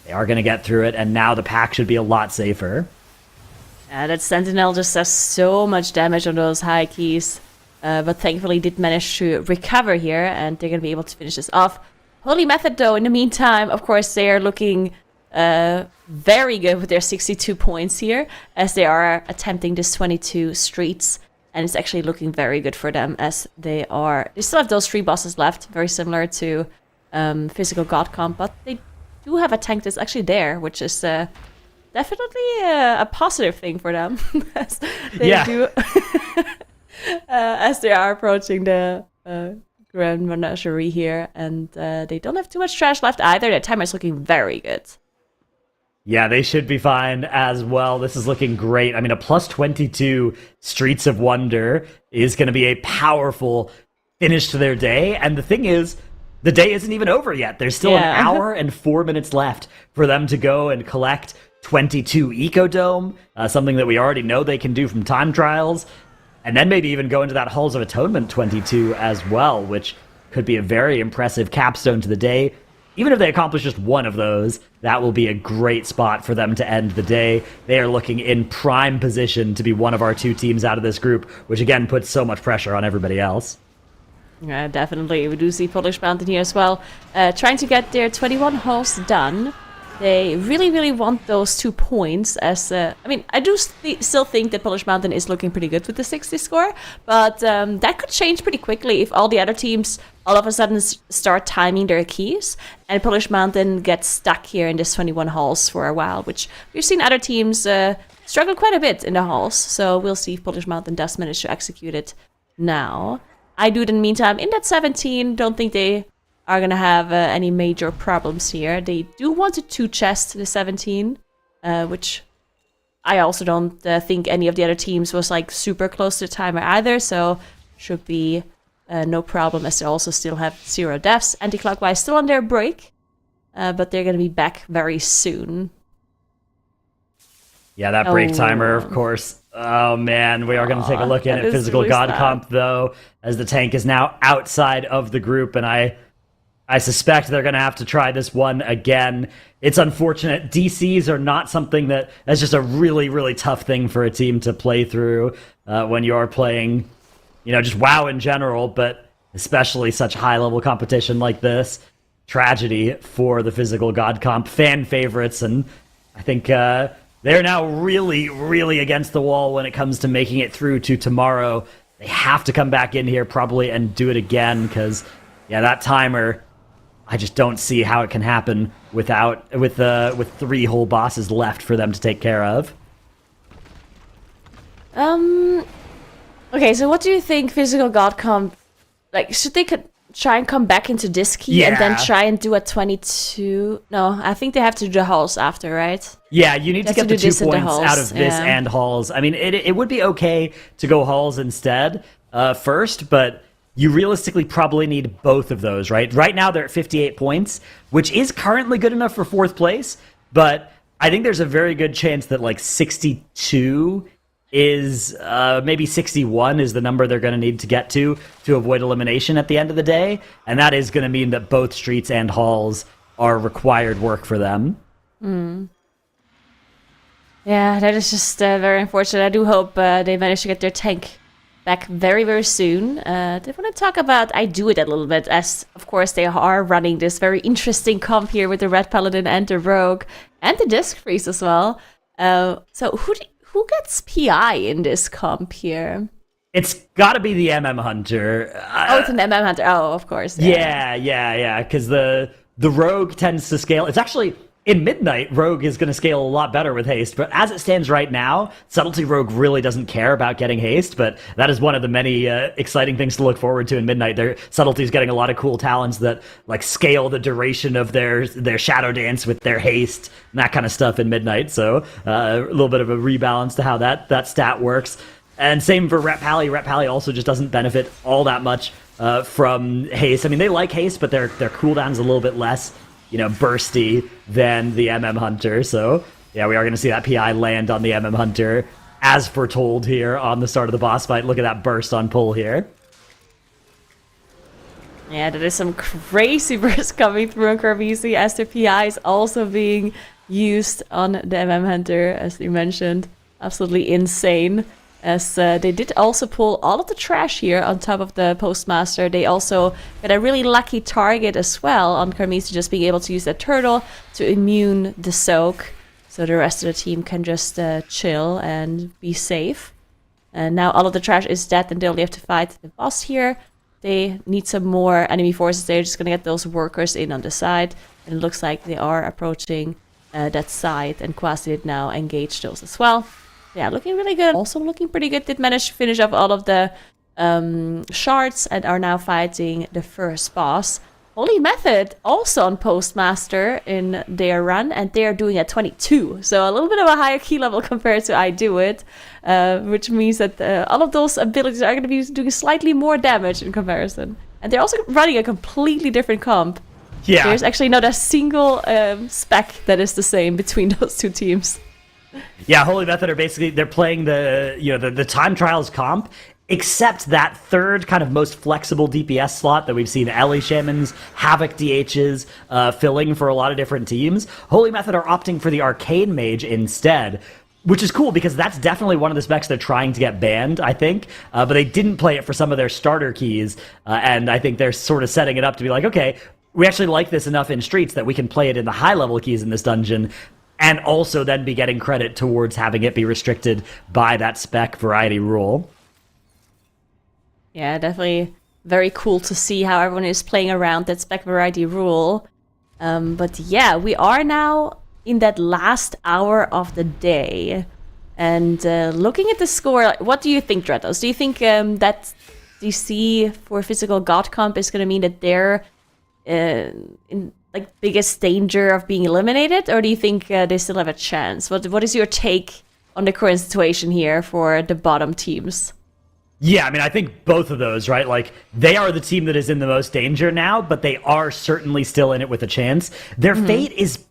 They are going to get through it, and now the pack should be a lot safer. That Sentinel just does so much damage on those high keys, but thankfully did manage to recover here, and they're going to be able to finish this off. Holy Method, though, in the meantime, of course, they are looking very good with their 62 points here, as they are attempting this 22 streets. And it's actually looking very good for them, as they still have those 3 bosses left, very similar to Physical God Comp, but they do have a tank that's actually there, which is definitely a positive thing for them. As they are approaching the Grand Menagerie here, and they don't have too much trash left either. Their timer is looking very good. Yeah, they should be fine as well. This is looking great. I mean, a plus 22 Streets of Wonder is going to be a powerful finish to their day. And the thing is, the day isn't even over yet. There's still an hour and 4 minutes left for them to go and collect 22 Ecodome, something that we already know they can do from time trials. And then maybe even go into that Halls of Atonement 22 as well, which could be a very impressive capstone to the day. Even if they accomplish just one of those, that will be a great spot for them to end the day. They are looking in prime position to be one of our 2 teams out of this group, which again puts so much pressure on everybody else. Yeah, definitely. We do see Polish Mountain here as well, trying to get their 21 halls done. They really, really want those 2 points. I do still think that Polish Mountain is looking pretty good with the 60 score, but that could change pretty quickly if all the other teams all of a sudden start timing their keys, and Polish Mountain gets stuck here in this 21 halls for a while, which we've seen other teams struggle quite a bit in the halls. So we'll see if Polish Mountain does manage to execute it now. I do it in the meantime in that 17. Don't think they are going to have any major problems here. They do want to 2-chest the 17, which I also don't think any of the other teams was super close to the timer either, so should be no problem, as they also still have 0 deaths. Anti-clockwise still on their break, but they're going to be back very soon. Yeah, that break timer, of course. Oh, man, we are going to take a look at Physical really God sad. Comp, though, as the tank is now outside of the group, and I I suspect they're going to have to try this one again. It's unfortunate. DCs are not something that's just a really, really tough thing for a team to play through when you're playing, just WoW in general, but especially such high-level competition like this. Tragedy for the Physical God Comp fan favorites, and I think they're now really, really against the wall when it comes to making it through to tomorrow. They have to come back in here probably and do it again, because, that timer, I just don't see how it can happen with 3 whole bosses left for them to take care of. Okay, so what do you think Physical God Comp, should they try and come back into this key and then try and do a 22? No, I think they have to do the halls after, right? Yeah, you need to get the 2 points out of this and halls. I mean, it would be okay to go halls instead first, but you realistically probably need both of those, right? Right now they're at 58 points, which is currently good enough for 4th place, but I think there's a very good chance that 62 is maybe 61 is the number they're going to need to get to avoid elimination at the end of the day, and that is going to mean that both streets and halls are required work for them. Yeah, that is just very unfortunate. I do hope they manage to get their tank back very, very soon. They want to talk about I Do It a little bit, as of course they are running this very interesting comp here with the Red Paladin and the Rogue and the Disc Freeze as well. So who gets PI in this comp here? It's got to be the MM Hunter. It's an MM Hunter. Oh, of course. Yeah. Because the Rogue tends to scale. It's actually, in Midnight, Rogue is going to scale a lot better with haste. But as it stands right now, Subtlety Rogue really doesn't care about getting haste. But that is one of the many exciting things to look forward to in Midnight. Their Subtlety is getting a lot of cool talents that scale the duration of their Shadow Dance with their haste and that kind of stuff in Midnight. So a little bit of a rebalance to how that stat works. And same for Rep Pally. Rep Pally also just doesn't benefit all that much from haste. I mean, they like haste, but their cooldown's a little bit less bursty than the MM Hunter. So yeah, we are going to see that PI land on the MM Hunter as foretold here on the start of the boss fight. Look at that burst on pull here. Yeah, there is some crazy burst coming through on Carvisi as the PI is also being used on the MM Hunter, as you mentioned. Absolutely insane. As they did also pull all of the trash here on top of the Postmaster. They also got a really lucky target as well on Carmisi, just being able to use that turtle to immune the soak. So the rest of the team can just chill and be safe. And now all of the trash is dead and they only have to fight the boss here. They need some more enemy forces. They're just going to get those workers in on the side. And it looks like they are approaching that side. And Quasi did now engage those as well. Yeah, looking really good. Also looking pretty good. Did manage to finish off all of the shards and are now fighting the first boss. Holy Method also on Postmaster in their run, and they are doing at 22. So a little bit of a higher key level compared to I Do It, which means that all of those abilities are going to be doing slightly more damage in comparison. And they're also running a completely different comp. Yeah. There's actually not a single spec that is the same between those two teams. Yeah, Holy Method are basically, they're playing the Time Trials comp, except that third kind of most flexible DPS slot that we've seen Ellie Shamans, Havoc DHs filling for a lot of different teams. Holy Method are opting for the Arcane Mage instead, which is cool because that's definitely one of the specs they're trying to get banned, I think. But they didn't play it for some of their starter keys, and I think they're sort of setting it up to be like, okay, we actually like this enough in Streets that we can play it in the high-level keys in this dungeon, and also then be getting credit towards having it be restricted by that spec variety rule. Yeah, definitely very cool to see how everyone is playing around that spec variety rule. But yeah, we are now in that last hour of the day. And looking at the score, what do you think, Dretos? Do you think that DC for Physical God Comp is going to mean that they're in biggest danger of being eliminated, or do you think they still have a chance? What is your take on the current situation here for the bottom teams? Yeah, I mean, I think both of those, right? Like, they are the team that is in the most danger now, but they are certainly still in it with a chance. Their fate is,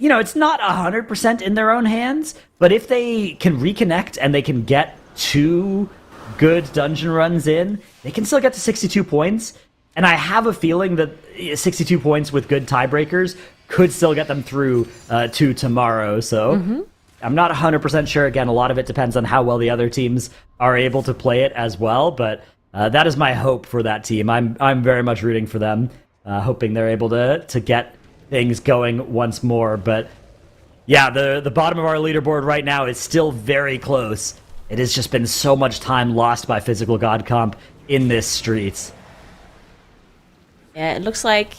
it's not 100% in their own hands, but if they can reconnect and they can get 2 good dungeon runs in, they can still get to 62 points. And I have a feeling that 62 points with good tiebreakers could still get them through to tomorrow. So I'm not 100% sure. Again, a lot of it depends on how well the other teams are able to play it as well. But that is my hope for that team. I'm very much rooting for them, hoping they're able to get things going once more. But yeah, the bottom of our leaderboard right now is still very close. It has just been so much time lost by Physical God Comp in this streets. Yeah, it looks like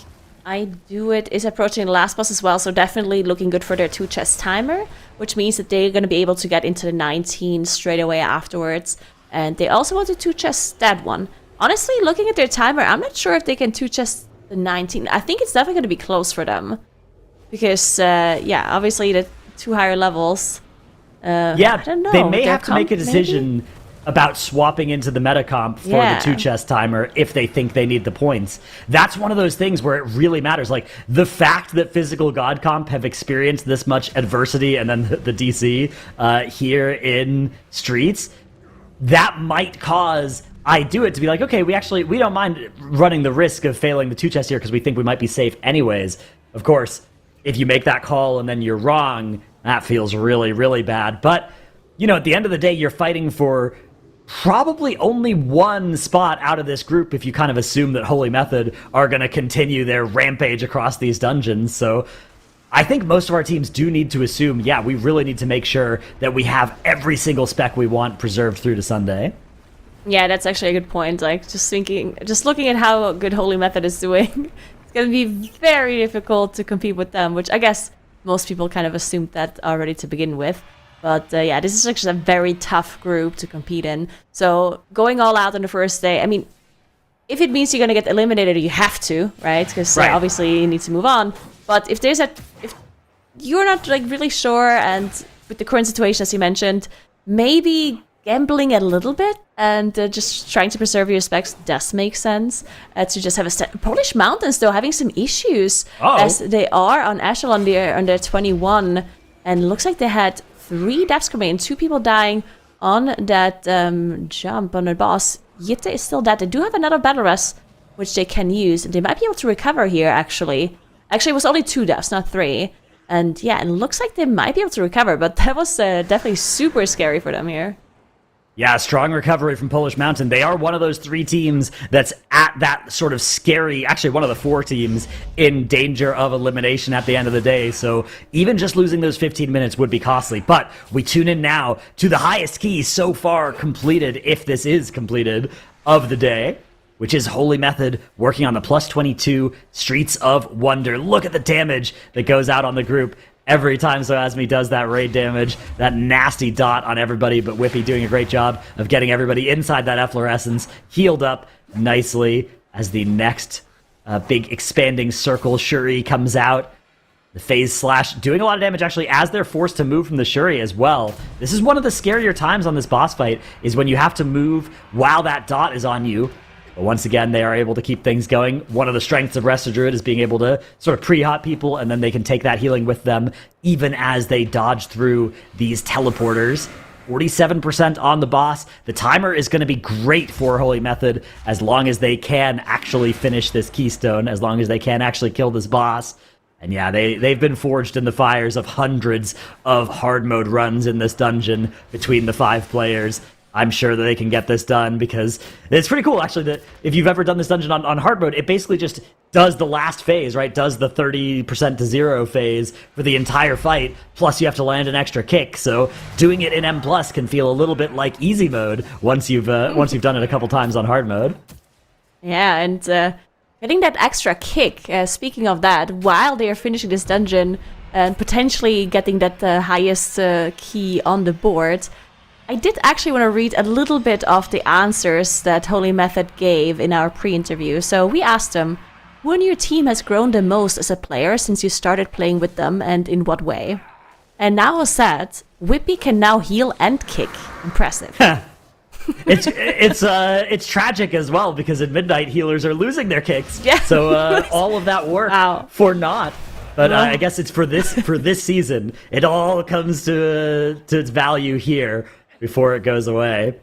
I Do It is approaching the last boss as well, so definitely looking good for their 2-chest timer, which means that they're going to be able to get into the 19 straight away afterwards. And they also want to 2-chest that one. Honestly, looking at their timer, I'm not sure if they can 2-chest the 19. I think it's definitely going to be close for them. Because, yeah, obviously the 2 higher levels. Yeah, I don't know. They may have to make a decision maybe? about swapping into the meta comp for the 2-chest timer if they think they need the points. That's one of those things where it really matters. Like, the fact that Physical God Comp have experienced this much adversity and then the DC here in Streets, that might cause I Do It to be like, okay, we don't mind running the risk of failing the 2-chest here because we think we might be safe anyways. Of course, if you make that call and then you're wrong, that feels really, really bad. But, you know, at the end of the day, you're fighting for probably only one spot out of this group if you kind of assume that Holy Method are going to continue their rampage across these dungeons. So I think most of our teams do need to assume, yeah, we really need to make sure that we have every single spec we want preserved through to Sunday. Yeah, that's actually a good point. Like, just looking at how good Holy Method is doing, it's going to be very difficult to compete with them, which I guess most people kind of assumed that already to begin with. But yeah, this is actually a very tough group to compete in. So going all out on the first day, I mean, if it means you're going to get eliminated, you have to, right? Because obviously you need to move on. But if you're not like really sure, and with the current situation, as you mentioned, maybe gambling a little bit and just trying to preserve your specs does make sense. To just have a Polish Mountains, though, having some issues as they are on Echelon there under 21. And it looks like they had 3 deaths coming in, 2 people dying on that jump on the boss. Yitte is still dead. They do have another battle rest, which they can use. They might be able to recover here, actually. Actually, it was only 2 deaths, not 3. And yeah, it looks like they might be able to recover, but that was definitely super scary for them here. Yeah, strong recovery from Polish Mountain. They are one of those 3 teams that's at that sort of scary, actually one of the 4 teams in danger of elimination at the end of the day. So even just losing those 15 minutes would be costly. But we tune in now to the highest key so far completed, if this is completed, of the day, which is Holy Method working on the plus 22 Streets of Wonder. Look at the damage that goes out on the group every time Zoasmi does that raid damage, that nasty dot on everybody, but Whippy doing a great job of getting everybody inside that efflorescence, healed up nicely as the next big expanding circle Shuri comes out. The phase slash doing a lot of damage actually as they're forced to move from the Shuri as well. This is one of the scarier times on this boss fight, is when you have to move while that dot is on you. But once again, they are able to keep things going. One of the strengths of Resto Druid is being able to sort of pre-hot people, and then they can take that healing with them, even as they dodge through these teleporters. 47% on the boss. The timer is going to be great for Holy Method, as long as they can actually finish this keystone, as long as they can actually kill this boss. And yeah, they've been forged in the fires of hundreds of hard mode runs in this dungeon between the 5 players. I'm sure that they can get this done, because it's pretty cool, actually, that if you've ever done this dungeon on hard mode, it basically just does the last phase, right? Does the 30% to 0 phase for the entire fight, plus you have to land an extra kick. So doing it in M+ can feel a little bit like easy mode once you've done it a couple times on hard mode. Yeah, and getting that extra kick, speaking of that, while they are finishing this dungeon and potentially getting that highest key on the board, I did actually want to read a little bit of the answers that Holy Method gave in our pre-interview. So we asked them, who in your team has grown the most as a player since you started playing with them, and in what way? And Nao said, Whippy can now heal and kick. Impressive. It's tragic as well, because at midnight healers are losing their kicks. Yeah. So all of that work for naught. But I guess it's for this season. It all comes to its value here before it goes away. A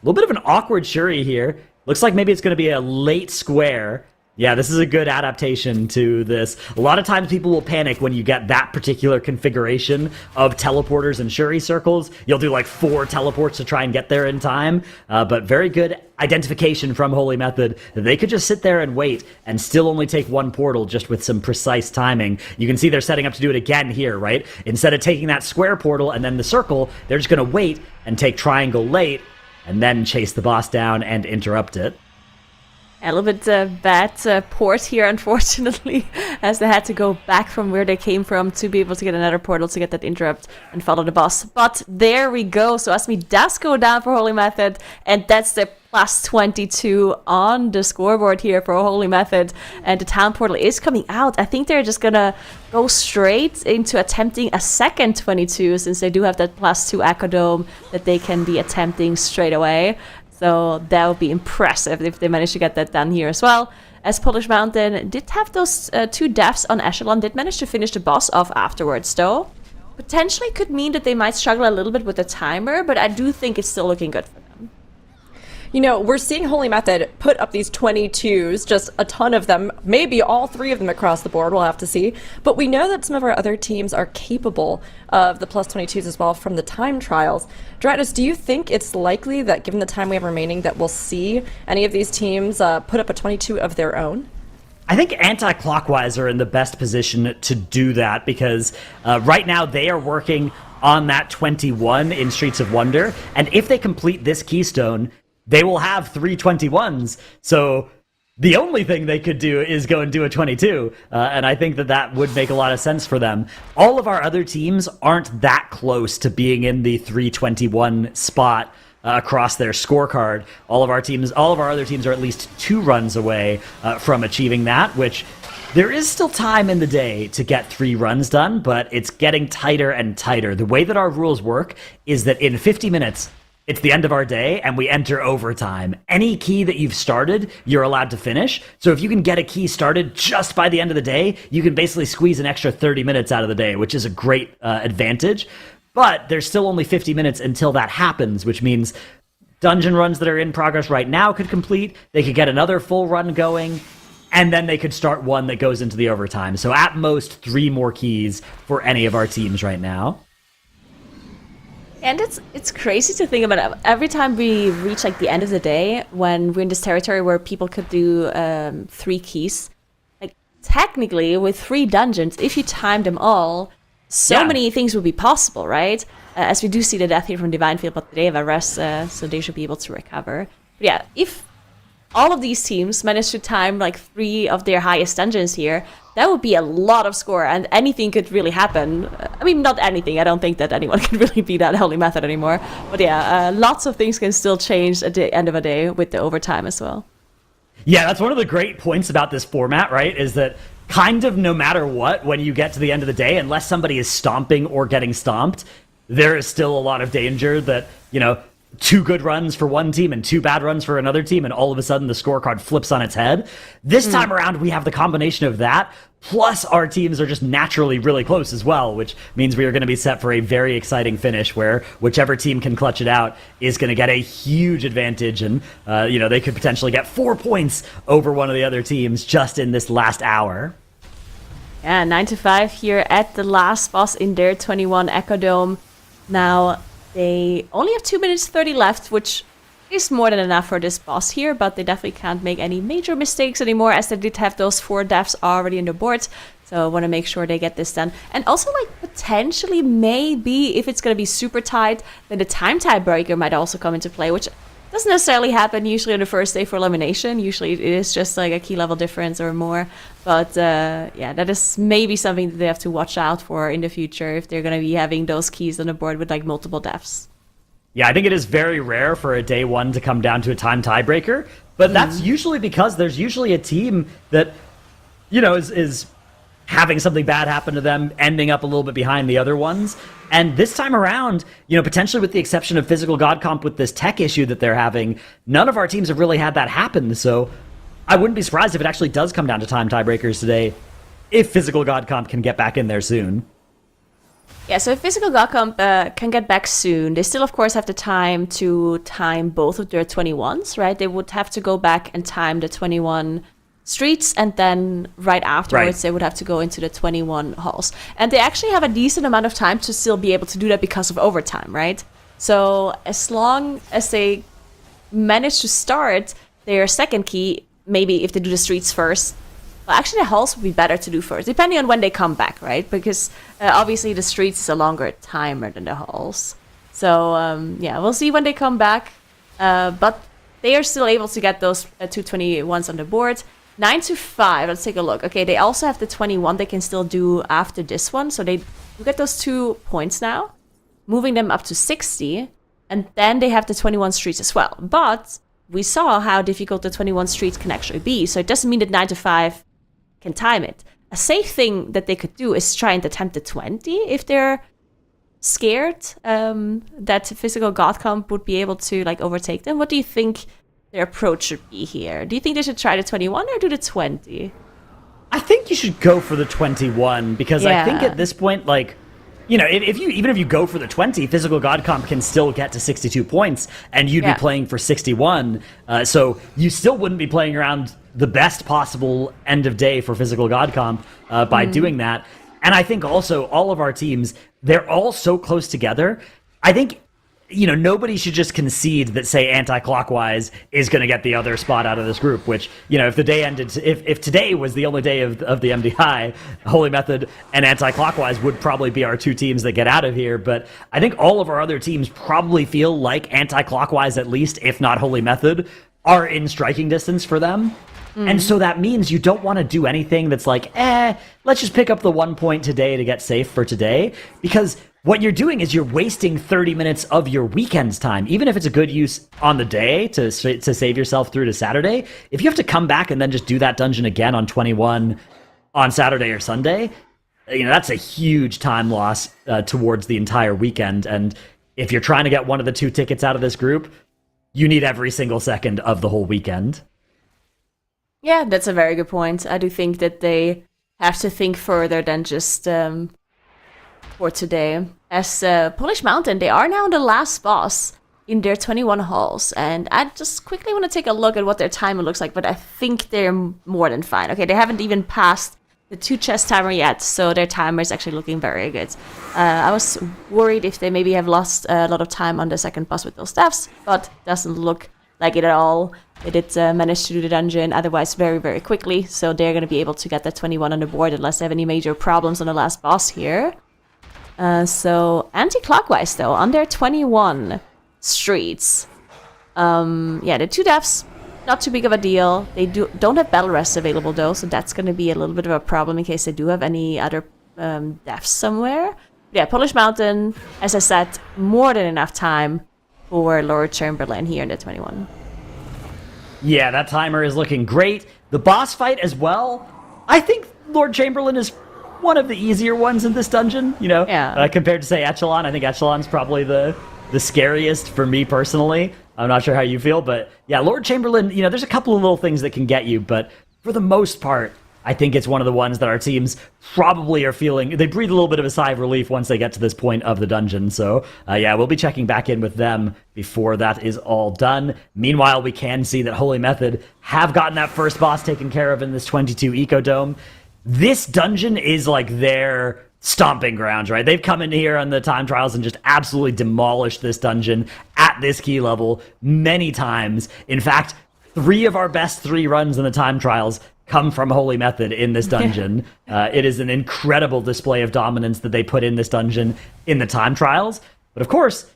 little bit of an awkward Shuri here. Looks like maybe it's going to be a late square Yeah, this is a good adaptation to this. A lot of times people will panic when you get that particular configuration of teleporters and Shuri circles. You'll do like 4 teleports to try and get there in time, but very good identification from Holy Method. They could just sit there and wait and still only take 1 portal just with some precise timing. You can see they're setting up to do it again here, right? Instead of taking that square portal and then the circle, they're just going to wait and take triangle late and then chase the boss down and interrupt it. A little bit bad port here, unfortunately, as they had to go back from where they came from to be able to get another portal to get that interrupt and follow the boss. But there we go. So Asmi does go down for Holy Method, and that's the plus 22 on the scoreboard here for Holy Method. And the town portal is coming out. I think they're just going to go straight into attempting a second 22, since they do have that plus 2 Echo Dome that they can be attempting straight away. So that would be impressive if they manage to get that done here as well. As Polish Mountain did have those 2 deaths on Echelon, did manage to finish the boss off afterwards though. Potentially could mean that they might struggle a little bit with the timer, but I do think it's still looking good for them. You know, we're seeing Holy Method put up these 22s, just a ton of them, maybe all 3 of them across the board, we'll have to see. But we know that some of our other teams are capable of the plus 22s as well from the time trials. Dratus, do you think it's likely that given the time we have remaining that we'll see any of these teams put up a 22 of their own? I think anti-clockwise are in the best position to do that because right now they are working on that 21 in Streets of Wonder, and if they complete this keystone, they will have 3 21s. So the only thing they could do is go and do a 22. And I think that that would make a lot of sense for them. All of our other teams aren't that close to being in the 321 spot across their scorecard. All of our other teams are at least 2 runs away from achieving that, which there is still time in the day to get 3 runs done, but it's getting tighter and tighter. The way that our rules work is that in 50 minutes, it's the end of our day, and we enter overtime. Any key that you've started, you're allowed to finish. So if you can get a key started just by the end of the day, you can basically squeeze an extra 30 minutes out of the day, which is a great advantage. But there's still only 50 minutes until that happens, which means dungeon runs that are in progress right now could complete. They could get another full run going, and then they could start one that goes into the overtime. So at most 3 more keys for any of our teams right now. And it's crazy to think about it. Every time we reach like the end of the day, when we're in this territory where people could do 3 keys, like technically with 3 dungeons, if you time them all, many things would be possible, right? As we do see the death here from Divine Field, but they have a rest, so they should be able to recover. But yeah, if all of these teams manage to time like 3 of their highest dungeons here, that would be a lot of score, and anything could really happen. I mean, not anything. I don't think that anyone can really beat that Holy Method anymore. But yeah, lots of things can still change at the end of a day with the overtime as well. Yeah, that's one of the great points about this format, right? Is that kind of no matter what, when you get to the end of the day, unless somebody is stomping or getting stomped, there is still a lot of danger that, 2 good runs for one team and 2 bad runs for another team, and all of a sudden the scorecard flips on its head. This time around, we have the combination of that, plus our teams are just naturally really close as well, which means we are going to be set for a very exciting finish where whichever team can clutch it out is going to get a huge advantage, and they could potentially get 4 points over one of the other teams just in this last hour. Yeah, 9-5 here at the last boss in their 21 Echo Dome. Now, they only have 2 minutes 30 left, which is more than enough for this boss here, but they definitely can't make any major mistakes anymore, as they did have those 4 deaths already in the board. So I want to make sure they get this done. And also, potentially, maybe, if it's going to be super tight, then the time tiebreaker might also come into play, which doesn't necessarily happen usually on the first day for elimination. Usually it is just like a key level difference or more. But yeah, that is maybe something that they have to watch out for in the future if they're going to be having those keys on the board with multiple deaths. Yeah, I think it is very rare for a day 1 to come down to a time tiebreaker, but that's usually because there's usually a team that, is having something bad happen to them, ending up a little bit behind the other ones. And this time around, potentially with the exception of Physical God Comp with this tech issue that they're having, none of our teams have really had that happen. So I wouldn't be surprised if it actually does come down to time tiebreakers today, if Physical God Comp can get back in there soon. Yeah, so if Physical God Comp can get back soon, they still, of course, have the time to time both of their 21s, right? They would have to go back and time the 21 streets, and then right afterwards they would have to go into the 21 halls. And they actually have a decent amount of time to still be able to do that because of overtime, right? So as long as they manage to start their second key, maybe if they do the streets first, well, actually the halls would be better to do first, depending on when they come back, right? Because obviously the streets is a longer timer than the halls. So yeah, we'll see when they come back. But they are still able to get those 221s on the board. 9 to 5, let's take a look. Okay, they also have the 21 they can still do after this one. So they do get those 2 points now, moving them up to 60. And then they have the 21 streets as well. But we saw how difficult the 21 streets can actually be. So it doesn't mean that 9 to 5 can time it. A safe thing that they could do is try and attempt the 20 if they're scared that physical god comp would be able to like overtake them. What do you think their approach should be here? Do you think they should try the 21 or do the 20? I think you should go for the 21 because I think at this point, like, you know, if you go for the 20, physical god comp can still get to 62 points, and you'd be playing for 61. So you still wouldn't be playing around the best possible end of day for physical god comp by doing that. And I think also all of our teams, they're all so close together. I think, you know, nobody should just concede that, say, anti-clockwise is going to get the other spot out of this group, which, you know, if the day ended, if today was the only day of the MDI, Holy Method and anti-clockwise would probably be our two teams that get out of here. But I think all of our other teams probably feel like anti-clockwise, at least, if not Holy Method, are in striking distance for them. And so that means you don't want to do anything that's like, let's just pick up the 1 point today to get safe for today. Because what you're doing is you're wasting 30 minutes of your weekend's time. Even if it's a good use on the day to save yourself through to Saturday, if you have to come back and then just do that dungeon again on 21 on Saturday or Sunday, you know, that's a huge time loss towards the entire weekend. And if you're trying to get one of the 2 tickets out of this group, you need every single second of the whole weekend. Yeah, that's a very good point. I do think that they have to think further than just for today. As Polish Mountain, they are now the last boss in their 21 halls. And I just quickly want to take a look at what their timer looks like, but I think they're more than fine. Okay, they haven't even passed the 2 chest timer yet, so their timer is actually looking very good. I was worried if they maybe have lost a lot of time on the second boss with those deaths, but doesn't look like it at all. They did manage to do the dungeon otherwise very, very quickly, so they're going to be able to get that 21 on the board unless they have any major problems on the last boss here. So anti-clockwise though, on their 21 streets. Yeah, the 2 deaths, not too big of a deal. They don't have battle rests available though, so that's going to be a little bit of a problem in case they do have any other deaths somewhere. But yeah, Polish Mountain, as I said, more than enough time for Lord Chamberlain here in the 21. Yeah, that timer is looking great. The boss fight as well. I think Lord Chamberlain is one of the easier ones in this dungeon, you know, compared to, say, Echelon. I think Echelon's probably the scariest for me personally. I'm not sure how you feel, but yeah, Lord Chamberlain, you know, there's a couple of little things that can get you, but for the most part, I think it's one of the ones that our teams probably are feeling. They breathe a little bit of a sigh of relief once they get to this point of the dungeon. So, yeah, we'll be checking back in with them before that is all done. Meanwhile, we can see that Holy Method have gotten that first boss taken care of in this 22 Ecodome. This dungeon is like their stomping grounds, right? They've come in here on the time trials and just absolutely demolished this dungeon at this key level many times. In fact, 3 of our best 3 runs in the time trials come from Holy Method in this dungeon. It is an incredible display of dominance that they put in this dungeon in the time trials. But of course,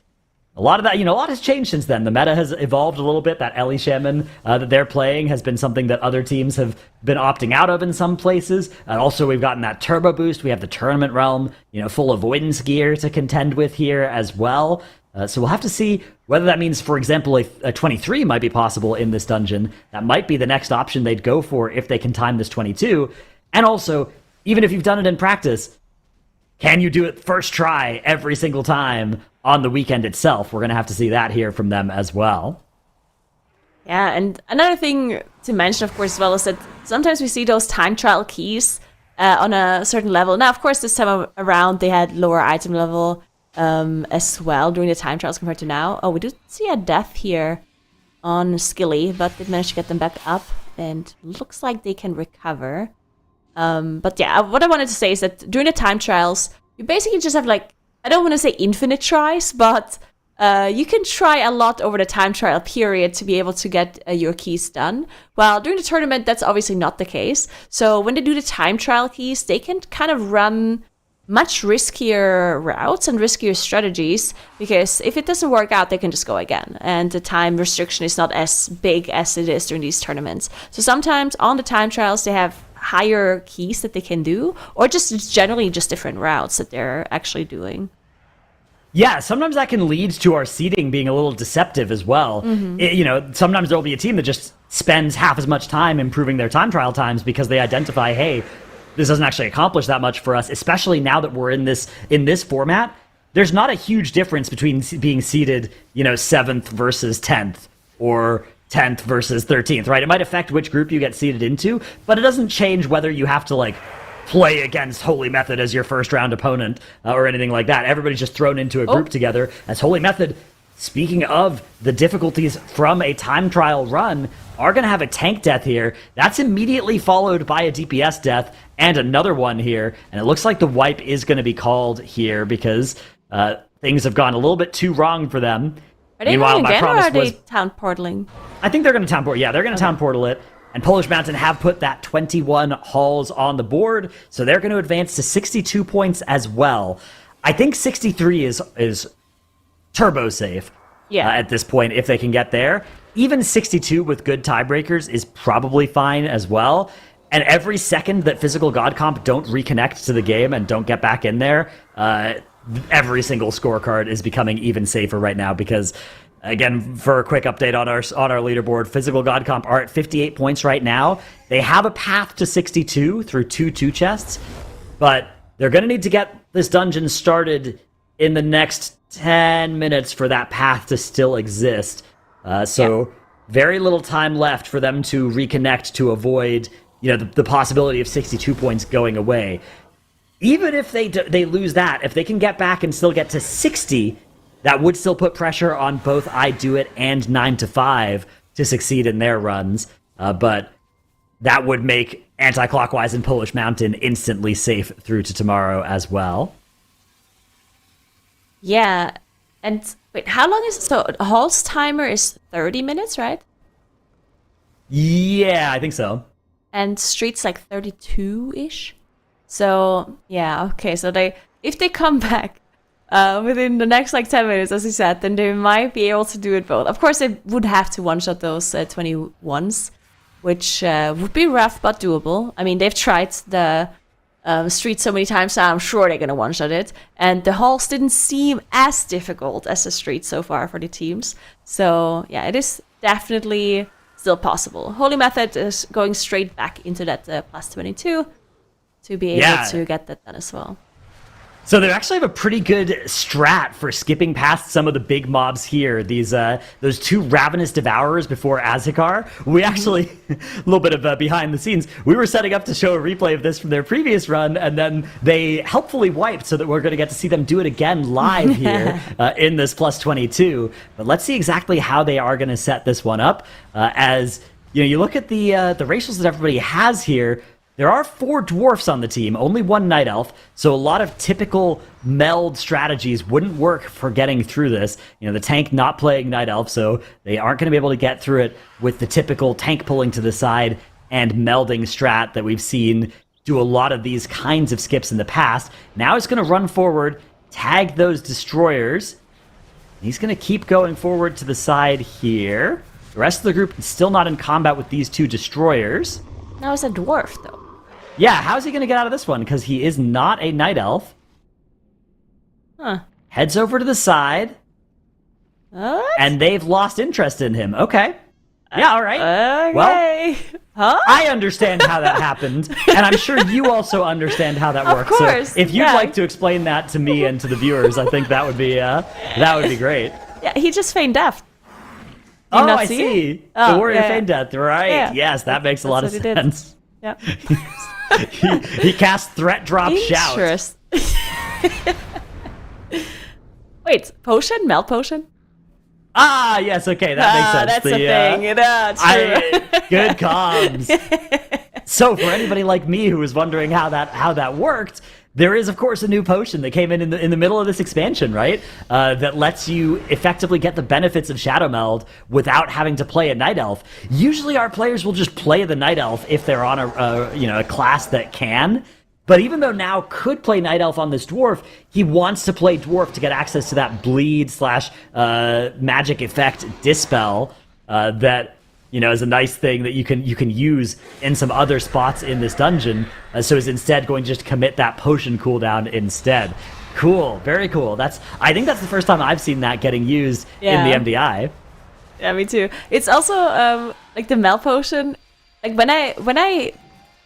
a lot of that, you know, a lot has changed since then. The meta has evolved a little bit. That Ellie Shaman that they're playing has been something that other teams have been opting out of in some places. And also, we've gotten that turbo boost. We have the Tournament Realm, you know, full avoidance gear to contend with here as well. So we'll have to see whether that means, for example, a 23 might be possible in this dungeon. That might be the next option they'd go for if they can time this 22. And also, even if you've done it in practice, can you do it first try every single time on the weekend itself? We're going to have to see that here from them as well. Yeah, and another thing to mention, of course, as well, is that sometimes we see those time trial keys on a certain level. Now, of course, this time around, they had lower item level as well during the time trials compared to now. Oh, we do see a death here on Skilly, but they managed to get them back up. and looks like they can recover. But yeah, what I wanted to say is that during the time trials, you basically just have like, I don't want to say infinite tries, but you can try a lot over the time trial period to be able to get your keys done. Well, during the tournament, that's obviously not the case. So when they do the time trial keys, they can kind of run much riskier routes and riskier strategies, because if it doesn't work out, they can just go again. And the time restriction is not as big as it is during these tournaments. So sometimes on the time trials, they have higher keys that they can do, or just generally just different routes that they're actually doing. Yeah, sometimes that can lead to our seeding being a little deceptive as well. Sometimes there'll be a team that just spends half as much time improving their time trial times because they identify, hey, this doesn't actually accomplish that much for us, especially now that we're in this format. There's not a huge difference between being seeded, 7th versus 10th, or 10th versus 13th, right? It might affect which group you get seeded into, but it doesn't change whether you have to, play against Holy Method as your first round opponent or anything like that. Everybody's just thrown into a group together as Holy Method. Speaking of the difficulties from a time trial run, are going to have a tank death here. That's immediately followed by a DPS death and another one here. And it looks like the wipe is going to be called here because things have gone a little bit too wrong for them. Are they going again, or are they town portaling? I think they're going to town portal. Yeah, they're going to town portal it. And Polish Mountain have put that 21 halls on the board, so they're going to advance to 62 points as well. I think 63 is turbo safe at this point if they can get there. Even 62 with good tiebreakers is probably fine as well. And every second that Physical God Comp don't reconnect to the game and don't get back in there, every single scorecard is becoming even safer right now because... Again, for a quick update on our leaderboard, Physical God Comp are at 58 points right now. They have a path to 62 through 2 chests, but they're going to need to get this dungeon started in the next 10 minutes for that path to still exist. Very little time left for them to reconnect to avoid, the possibility of 62 points going away. Even if they lose that, if they can get back and still get to 60, that would still put pressure on both I Do It and 9 to 5 to succeed in their runs, but that would make Anti-Clockwise and Polish Mountain instantly safe through to tomorrow as well. Yeah, and wait, how long is it? So Hall's timer is 30 minutes, right? Yeah, I think so. And Street's like 32-ish. So yeah, okay. So if they come back within the next 10 minutes, as you said, then they might be able to do it both. Of course, they would have to one-shot those 21s, which would be rough but doable. I mean, they've tried the Street so many times now, I'm sure they're going to one-shot it. And the Halls didn't seem as difficult as the Street so far for the teams. So yeah, it is definitely still possible. Holy Method is going straight back into that plus 22 to be able to get that done as well. So they actually have a pretty good strat for skipping past some of the big mobs here. Those 2 Ravenous Devourers before Azhikar. We actually, a little bit of behind the scenes, we were setting up to show a replay of this from their previous run, and then they helpfully wiped so that we're going to get to see them do it again live here in this plus 22. But let's see exactly how they are going to set this one up. As you look at the racials that everybody has here. There are 4 dwarfs on the team, only 1 night elf, so a lot of typical meld strategies wouldn't work for getting through this. The tank not playing night elf, so they aren't going to be able to get through it with the typical tank pulling to the side and melding strat that we've seen do a lot of these kinds of skips in the past. Now he's going to run forward, tag those destroyers. He's going to keep going forward to the side here. The rest of the group is still not in combat with these 2 destroyers. Now it's a dwarf, though. Yeah, how's he going to get out of this one? Because he is not a night elf. Huh. Heads over to the side. What? And they've lost interest in him. Okay. Yeah, all right. Okay. Well, huh? I understand how that happened, and I'm sure you also understand how that works. Of course. So if you'd like to explain that to me and to the viewers, I think that would be great. Yeah, he just feigned death. I see. The warrior feigned death, right? Yeah. Yes, that makes a lot of sense. Yeah. he cast threat drop shout. Wait, potion? Melt potion? Ah, yes, okay, that makes sense. That's a thing. True. Good comms. So for anybody like me who was wondering how that worked, there is, of course, a new potion that came in the middle of this expansion, right? That lets you effectively get the benefits of Shadow Meld without having to play a Night Elf. Usually our players will just play the Night Elf if they're on a class that can. But even though now could play Night Elf on this Dwarf, he wants to play Dwarf to get access to that bleed / magic effect Dispel that is a nice thing that you can use in some other spots in this dungeon. So is instead going to just commit that potion cooldown instead. Cool, very cool. I think that's the first time I've seen that getting used in the MDI. Yeah, me too. It's also like the Mel potion. Like when I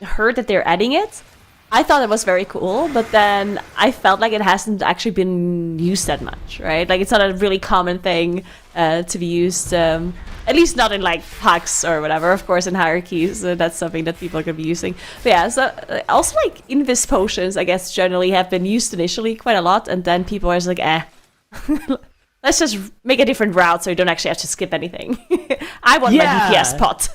heard that they're adding it, I thought it was very cool, but then I felt like it hasn't actually been used that much, right? Like it's not a really common thing to be used, at least not in like packs or whatever. Of course, in hierarchies, that's something that people could be using. But yeah, so also like Invis potions, I guess generally have been used initially quite a lot, and then people are just like, let's just make a different route so you don't actually have to skip anything. I want my DPS pot.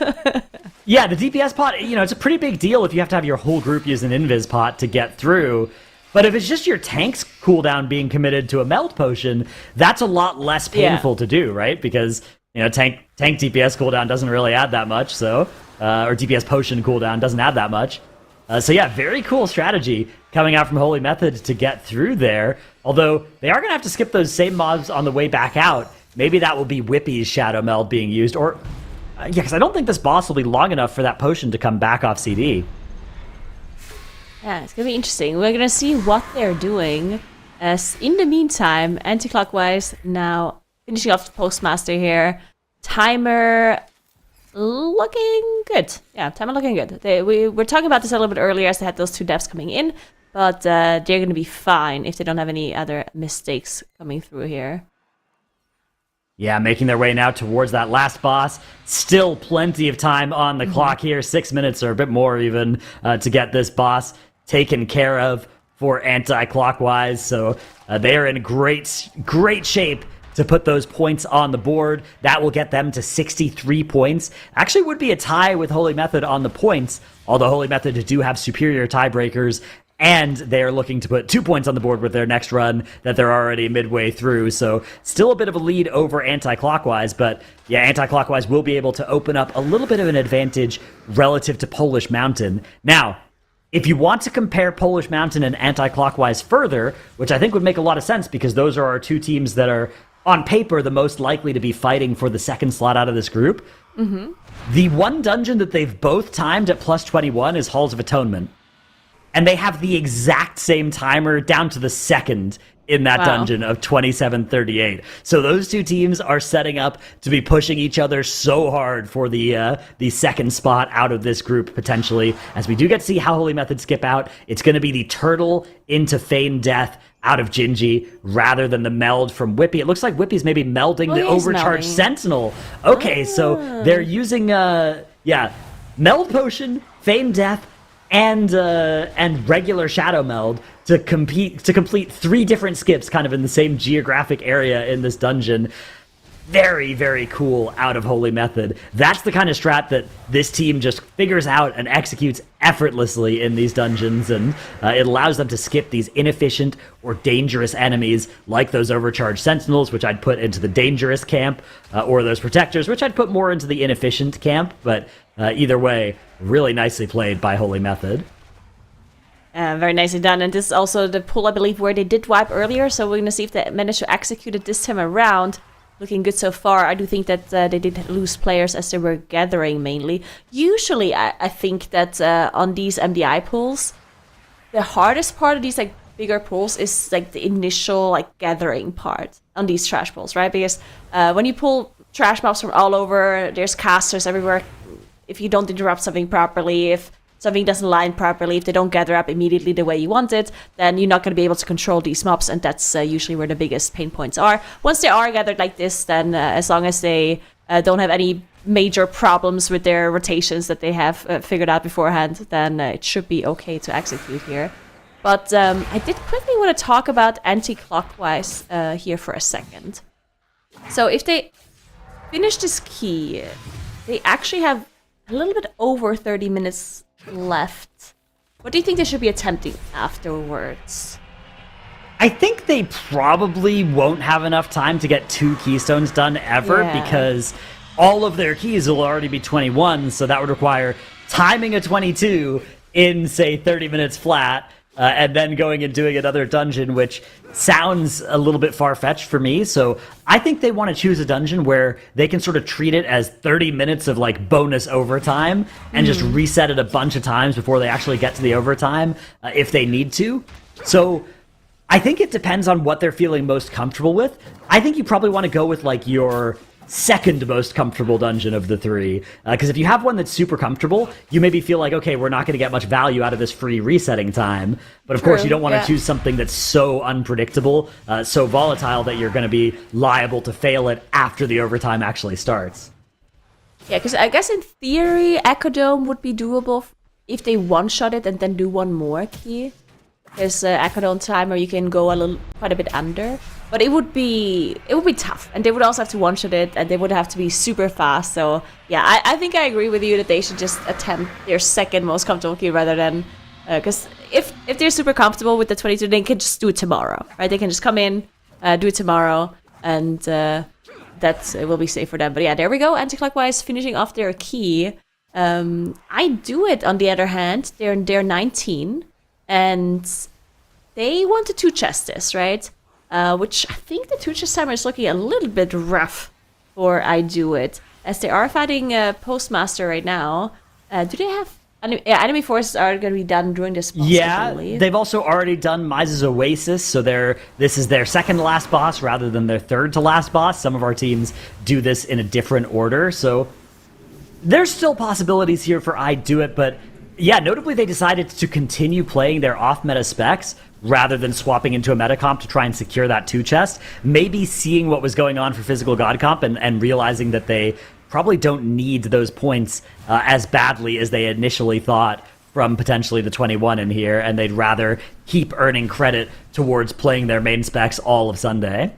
Yeah, the DPS pot, it's a pretty big deal if you have to have your whole group use an Invis pot to get through. But if it's just your tank's cooldown being committed to a Meld potion, that's a lot less painful to do, right? Because, tank DPS cooldown doesn't really add that much, or DPS potion cooldown doesn't add that much. So yeah, very cool strategy coming out from Holy Method to get through there. Although, they are going to have to skip those same mobs on the way back out. Maybe that will be Whippy's Shadow Meld being used, or... because I don't think this boss will be long enough for that potion to come back off CD. Yeah, it's going to be interesting. We're going to see what they're doing. As in the meantime, anti-clockwise, now finishing off the Postmaster here. Timer looking good. Yeah, timer looking good. We were talking about this a little bit earlier as they had those 2 depths coming in, but they're going to be fine if they don't have any other mistakes coming through here. Yeah, making their way now towards that last boss. Still plenty of time on the clock here. 6 minutes or a bit more even to get this boss taken care of for anti-clockwise. So they are in great shape to put those points on the board. That will get them to 63 points. Actually would be a tie with Holy Method on the points, although Holy Method do have superior tiebreakers. And they're looking to put 2 points on the board with their next run that they're already midway through. So still a bit of a lead over anti-clockwise. But yeah, anti-clockwise will be able to open up a little bit of an advantage relative to Polish Mountain. Now, if you want to compare Polish Mountain and anti-clockwise further, which I think would make a lot of sense because those are our 2 teams that are, on paper, the most likely to be fighting for the second slot out of this group. Mm-hmm. The one dungeon that they've both timed at plus 21 is Halls of Atonement. And they have the exact same timer down to the second in that dungeon of 27:38. So those 2 teams are setting up to be pushing each other so hard for the second spot out of this group, potentially. As we do get to see how Holy Method skip out, it's going to be the turtle into Feign Death out of Gingy rather than the meld from Whippy. It looks like Whippy's maybe melding the overcharged Sentinel. Okay, so they're using, Meld Potion, Feign Death, and regular Shadow Meld to complete 3 different skips kind of in the same geographic area in this dungeon. Very, very cool out of Holy Method. That's the kind of strat that this team just figures out and executes effortlessly in these dungeons, and it allows them to skip these inefficient or dangerous enemies like those overcharged Sentinels, which I'd put into the dangerous camp, or those Protectors, which I'd put more into the inefficient camp, but either way, really nicely played by Holy Method. Very nicely done. And this is also the pull, I believe, where they did wipe earlier, so we're going to see if they manage to execute it this time around. Looking good so far. I do think that they did lose players as they were gathering mainly. Usually, I think that on these MDI pulls, the hardest part of these like bigger pulls is like the initial like gathering part on these trash pulls, right? Because when you pull trash mobs from all over, there's casters everywhere. If you don't interrupt something properly, if something doesn't line properly, if they don't gather up immediately the way you want it, then you're not going to be able to control these mobs, and that's usually where the biggest pain points are. Once they are gathered like this, then as long as they don't have any major problems with their rotations that they have figured out beforehand, then it should be okay to execute here. But I did quickly want to talk about anti-clockwise here for a second. So if they finish this key, they actually have a little bit over 30 minutes left. What do you think they should be attempting afterwards? I think they probably won't have enough time to get 2 keystones done ever because all of their keys will already be 21, so that would require timing a 22 in, say, 30 minutes flat, and then going and doing another dungeon, which sounds a little bit far-fetched for me. So I think they want to choose a dungeon where they can sort of treat it as 30 minutes of like bonus overtime and just reset it a bunch of times before they actually get to the overtime if they need to. So I think it depends on what they're feeling most comfortable with. I think you probably want to go with like your second most comfortable dungeon of the 3, because if you have one that's super comfortable, you maybe feel like, okay, we're not going to get much value out of this free resetting time, but of course you don't want to choose something that's so unpredictable, so volatile that you're going to be liable to fail it after the overtime actually starts. Yeah, because I guess in theory Ecodome would be doable if they one-shot it and then do one more key. There's Ecodome timer you can go quite a bit under. But it would be tough, and they would also have to one-shot it, and they would have to be super fast. So yeah, I think I agree with you that they should just attempt their second most comfortable key rather than because if they're super comfortable with the 22, they can just do it tomorrow, right? They can just come in, do it tomorrow, and that will be safe for them. But yeah, there we go. Anti-clockwise finishing off their key. I do it on the other hand. They're 19, and they want to 2-chest this, right? Which I think the 2-chest timer is looking a little bit rough for I Do It, as they are fighting Postmaster right now. Do they have... enemy forces are going to be done during this boss, yeah, they've also already done Mises Oasis, so this is their second to last boss rather than their third to last boss. Some of our teams do this in a different order, so there's still possibilities here for I Do It, but yeah, notably they decided to continue playing their off-meta specs rather than swapping into a meta comp to try and secure that 2-chest. Maybe seeing what was going on for Physical God comp and realizing that they probably don't need those points as badly as they initially thought from potentially the 21 in here, and they'd rather keep earning credit towards playing their main specs all of Sunday.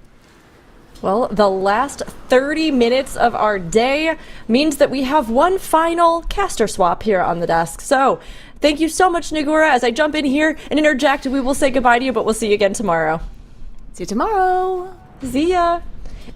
Well, the last 30 minutes of our day means that we have one final caster swap here on the desk. So, thank you so much, Nagura. As I jump in here and interject, we will say goodbye to you, but we'll see you again tomorrow. See you tomorrow. See ya.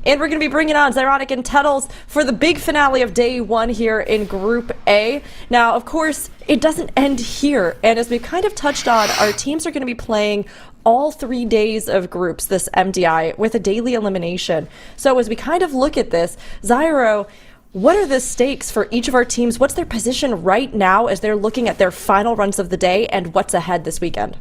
And we're going to be bringing on Xyronic and Tettles for the big finale of day 1 here in Group A. Now, of course, it doesn't end here. And as we've kind of touched on, our teams are going to be playing all 3 days of groups this MDI with a daily elimination. So as we kind of look at this, Zyro, what are the stakes for each of our teams? What's their position right now as they're looking at their final runs of the day, and what's ahead this weekend?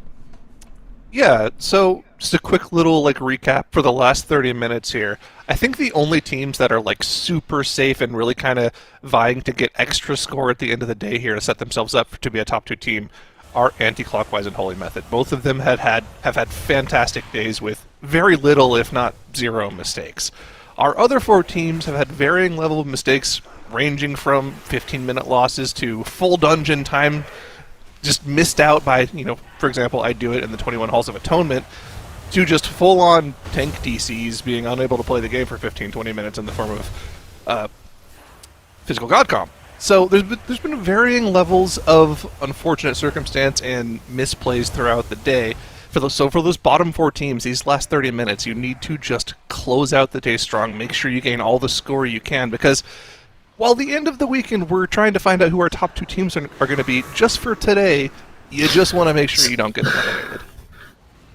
Yeah, so just a quick little recap for the last 30 minutes here. I think the only teams that are super safe and really kind of vying to get extra score at the end of the day here to set themselves up to be a top 2 team are Anti-Clockwise and Holy Method. Both of them have had fantastic days with very little, if not zero, mistakes. Our other 4 teams have had varying level of mistakes, ranging from 15-minute losses to full dungeon time, just missed out by, for example, I Do It in the 21 Halls of Atonement, to just full-on tank DCs being unable to play the game for 15-20 minutes in the form of Physical God comp. So there's been varying levels of unfortunate circumstance and misplays throughout the day. For those bottom 4 teams, these last 30 minutes, you need to just close out the day strong. Make sure you gain all the score you can, because while the end of the weekend we're trying to find out who our top 2 teams are going to be, just for today, you just want to make sure you don't get eliminated.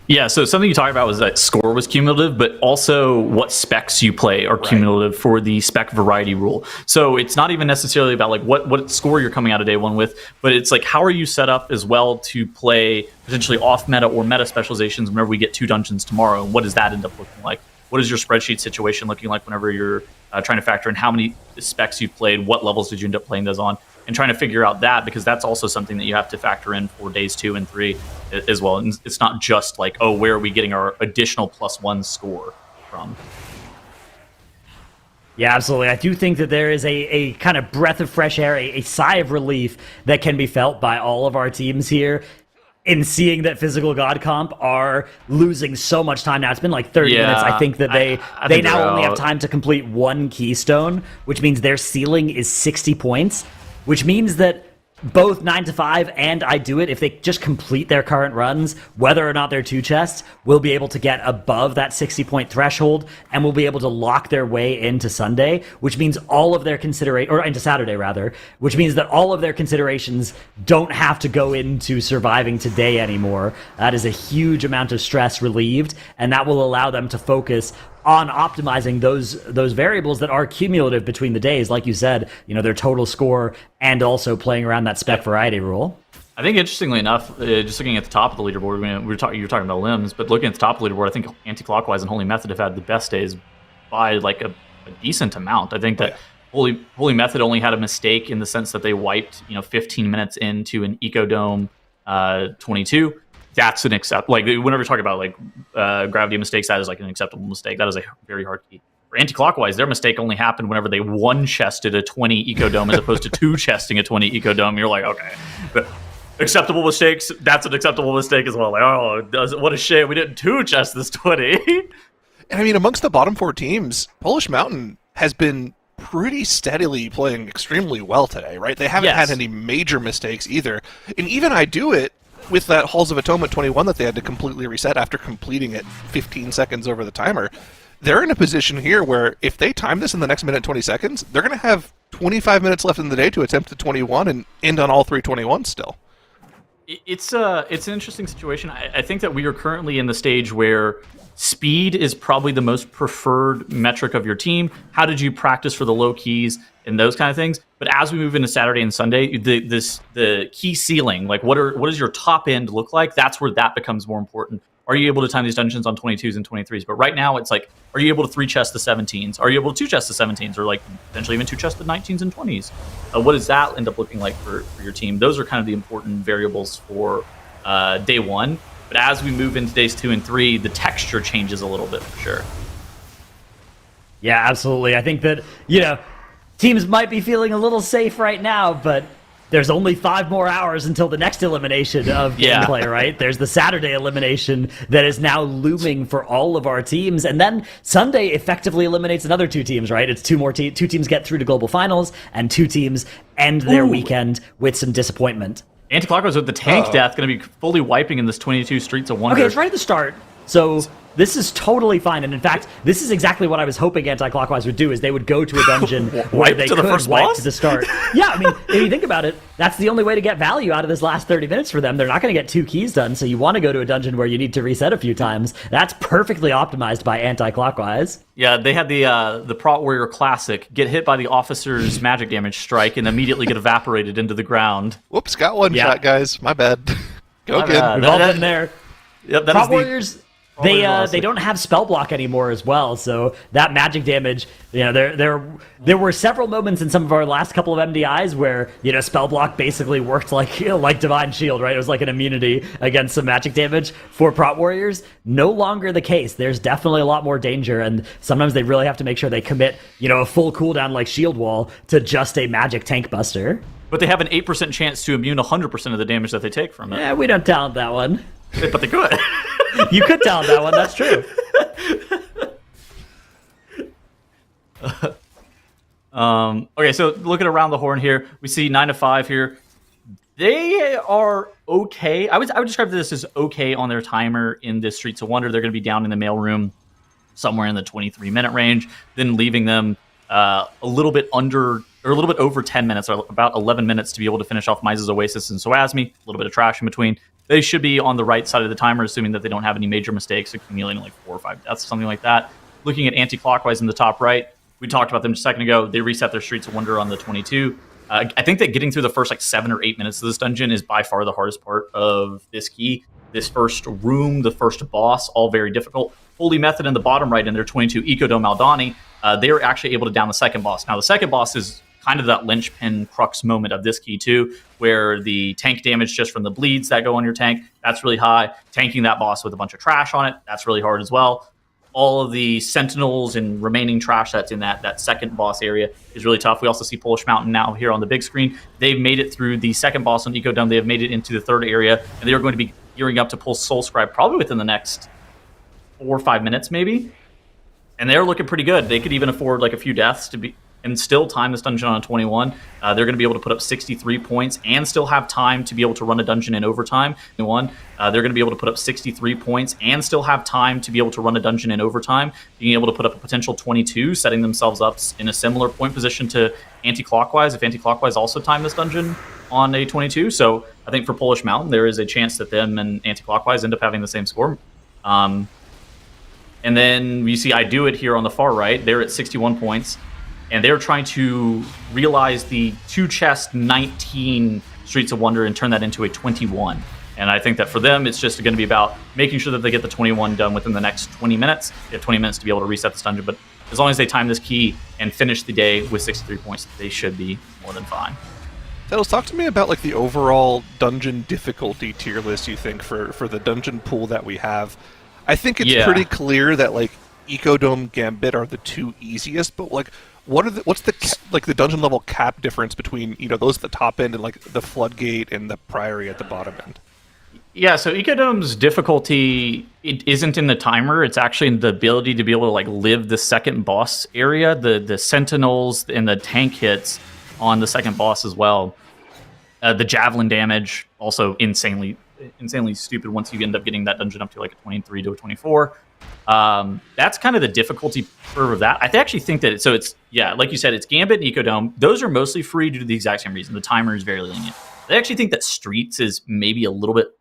Yeah, so something you talked about was that score was cumulative, but also what specs you play are cumulative for the spec variety rule. So it's not even necessarily about what score you're coming out of day 1 with, but it's how are you set up as well to play potentially off meta or meta specializations whenever we get 2 dungeons tomorrow, and what does that end up looking like? What is your spreadsheet situation looking like whenever you're trying to factor in how many specs you've played, what levels did you end up playing those on, and trying to figure out that, because that's also something that you have to factor in for days 2 and 3 as well. And it's not just where are we getting our additional +1 score from? Yeah, absolutely. I do think that there is a kind of breath of fresh air, a sigh of relief that can be felt by all of our teams here. in seeing that Physical God Comp are losing so much time now. It's been like 30 Yeah, minutes. I think that I they think now they're only have out. time to complete one keystone, which means their ceiling is 60 points, which means that both 9 to 5 and I Do It, if they just complete their current runs, whether or not they're 2 chests, will be able to get above that 60-point threshold and will be able to lock their way into Sunday, which means all of their or into Saturday rather, which means that all of their considerations don't have to go into surviving today anymore. That is a huge amount of stress relieved, and that will allow them to focus on optimizing those variables that are cumulative between the days, like you said, their total score and also playing around that spec variety rule. I think interestingly enough, just looking at the top of the leaderboard, you were talking about limbs, but looking at the top of the leaderboard, I think Anti-Clockwise and Holy Method have had the best days by like a decent amount. I think that Holy Method only had a mistake in the sense that they wiped 15 minutes into an Ecodome 22. That's an whenever you talk about gravity mistakes, that is like an acceptable mistake. That is a very hard key. For Anti-Clockwise, their mistake only happened whenever they one chested a 20 Ecodome as opposed to 2 chesting a 20 Ecodome. You're like, okay, but acceptable mistakes. That's an acceptable mistake as well. What a shame we didn't 2 chest this 20. And I mean, amongst the bottom 4 teams, Polish Mountain has been pretty steadily playing extremely well today, right? They haven't had any major mistakes either. And even I Do It, with that Halls of Atonement 21 that they had to completely reset after completing it 15 seconds over the timer, they're in a position here where if they time this in the next minute 20 seconds, they're going to have 25 minutes left in the day to attempt the 21 and end on all 3 21s still. It's an interesting situation. I think that we are currently in the stage where speed is probably the most preferred metric of your team. How did you practice for the low keys and those kind of things? But as we move into Saturday and Sunday, the key ceiling, like what does your top end look like? That's where that becomes more important. Are you able to time these dungeons on 22s and 23s? But right now, it's like, are you able to 3 chest the 17s? Are you able to 2 chest the 17s? Or like potentially even 2 chest the 19s and 20s? What does that end up looking like for your team? Those are kind of the important variables for day 1. But as we move into days 2 and 3, the texture changes a little bit for sure. Yeah, absolutely. I think that, teams might be feeling a little safe right now, but there's only 5 more hours until the next elimination of gameplay, right? There's the Saturday elimination that is now looming for all of our teams, and then Sunday effectively eliminates another 2 teams, right? It's 2 teams get through to global finals, and 2 teams end their weekend with some disappointment. Anti-Clockwise with the tank death going to be fully wiping in this 22 Streets of Wonder. Okay, it's right at the start, so this is totally fine. And in fact, this is exactly what I was hoping Anti-Clockwise would do, is they would go to a dungeon where they could wipe to the start. Yeah, I mean, if you think about it, that's the only way to get value out of this last 30 minutes for them. They're not going to get 2 keys done, so you want to go to a dungeon where you need to reset a few times. That's perfectly optimized by Anti-Clockwise. Yeah, they had the Prot Warrior Classic, get hit by the officer's magic damage strike and immediately get evaporated into the ground. Whoops, got one shot, guys. My bad. Go again. We've all been there. Yep, Prot Warriors, they don't have spell block anymore as well, so that magic damage, there were several moments in some of our last couple of MDIs where spell block basically worked like Divine Shield, right? It was like an immunity against some magic damage. For Prot Warriors, no longer the case. There's definitely a lot more danger, and sometimes they really have to make sure they commit a full cooldown like Shield Wall to just a magic tank buster. But they have an 8% chance to immune 100% of the damage that they take from it. Yeah, we don't talent that one. But they could. You could talent that one, that's true. Okay, so looking around the horn here, we see 9 to 5 here. They are okay. I would describe this as okay on their timer in this Streets of Wonder. They're going to be down in the mailroom somewhere in the 23-minute range, then leaving them a little bit over 10 minutes, or about 11 minutes to be able to finish off Mises Oasis and Soasmi. A little bit of trash in between. They should be on the right side of the timer, assuming that they don't have any major mistakes, accumulating like 4 or 5 deaths, something like that. Looking at Anti-Clockwise in the top right, we talked about them just a second ago. They reset their Streets of Wonder on the 22. I think that getting through the first 7 or 8 minutes of this dungeon is by far the hardest part of this key. This first room, the first boss, all very difficult. Holy Method in the bottom right in their 22 Ecodome Aldani, they are actually able to down the second boss. Now, the second boss is kind of that linchpin crux moment of this key too, where the tank damage just from the bleeds that go on your tank, that's really high. Tanking that boss with a bunch of trash on it, that's really hard as well. all of the sentinels and remaining trash that's in that second boss area is really tough. We also see Polish Mountain now here on the big screen. They've made it through the second boss on Ecodome. They have made it into the third area, and they are going to be gearing up to pull Soul Scribe probably within the next 4 or 5 minutes, maybe. And they're looking pretty good. They could even afford like a few deaths to be and still time this dungeon on 21. They're going to be able to put up 63 points and still have time to be able to run a dungeon in overtime. They're going to be able to put up 63 points and still have time to be able to run a dungeon in overtime, being able to put up a potential 22, setting themselves up in a similar point position to Anti-Clockwise, if Anti-Clockwise also timed this dungeon on a 22. So I think for Polish Mountain, there is a chance that them and Anti-Clockwise end up having the same score. And then you see I Do It here on the far right. They're at 61 points. And they're trying to realize the 2-chest 19 Streets of Wonder and turn that into a 21. And I think that for them, it's just going to be about making sure that they get the 21 done within the next 20 minutes. They have 20 minutes to be able to reset this dungeon. But as long as they time this key and finish the day with 63 points, they should be more than fine. Tails, talk to me about like the overall dungeon difficulty tier list you think for the dungeon pool that we have. I think it's pretty clear that like Ecodome, Gambit are the two easiest, but like what's the dungeon level cap difference between those at the top end and like the Floodgate and the Priory at the bottom end? Yeah, so Ecodome's difficulty, it isn't in the timer. It's actually in the ability to be able to like live the second boss area, the Sentinels and the tank hits on the second boss as well. The javelin damage also insanely stupid once you end up getting that dungeon up to like a 23 to a 24. That's kind of the difficulty curve of that. I actually think that it's like you said, it's Gambit and Ecodome. Those are mostly free due to the exact same reason. The timer is very lenient. I actually think that Streets is maybe a little bit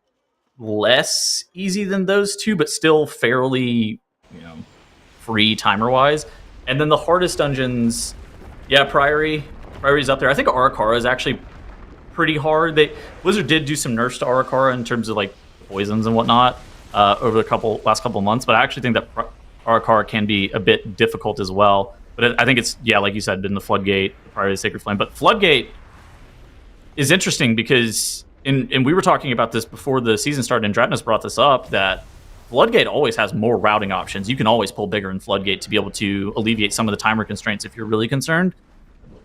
less easy than those two, but still fairly free timer wise. And then the hardest dungeons, Priory's up there. I think Arakara is actually pretty hard. Blizzard did do some nerfs to Arakara in terms of like poisons and whatnot over the last couple of months, but I actually think that Arakara can be a bit difficult as well. But I think it's like you said, been the Floodgate, the Priory of the Sacred Flame. But Floodgate is interesting because and we were talking about this before the season started, and Dratnus brought this up, that Floodgate always has more routing options. You can always pull bigger in Floodgate to be able to alleviate some of the timer constraints if you're really concerned.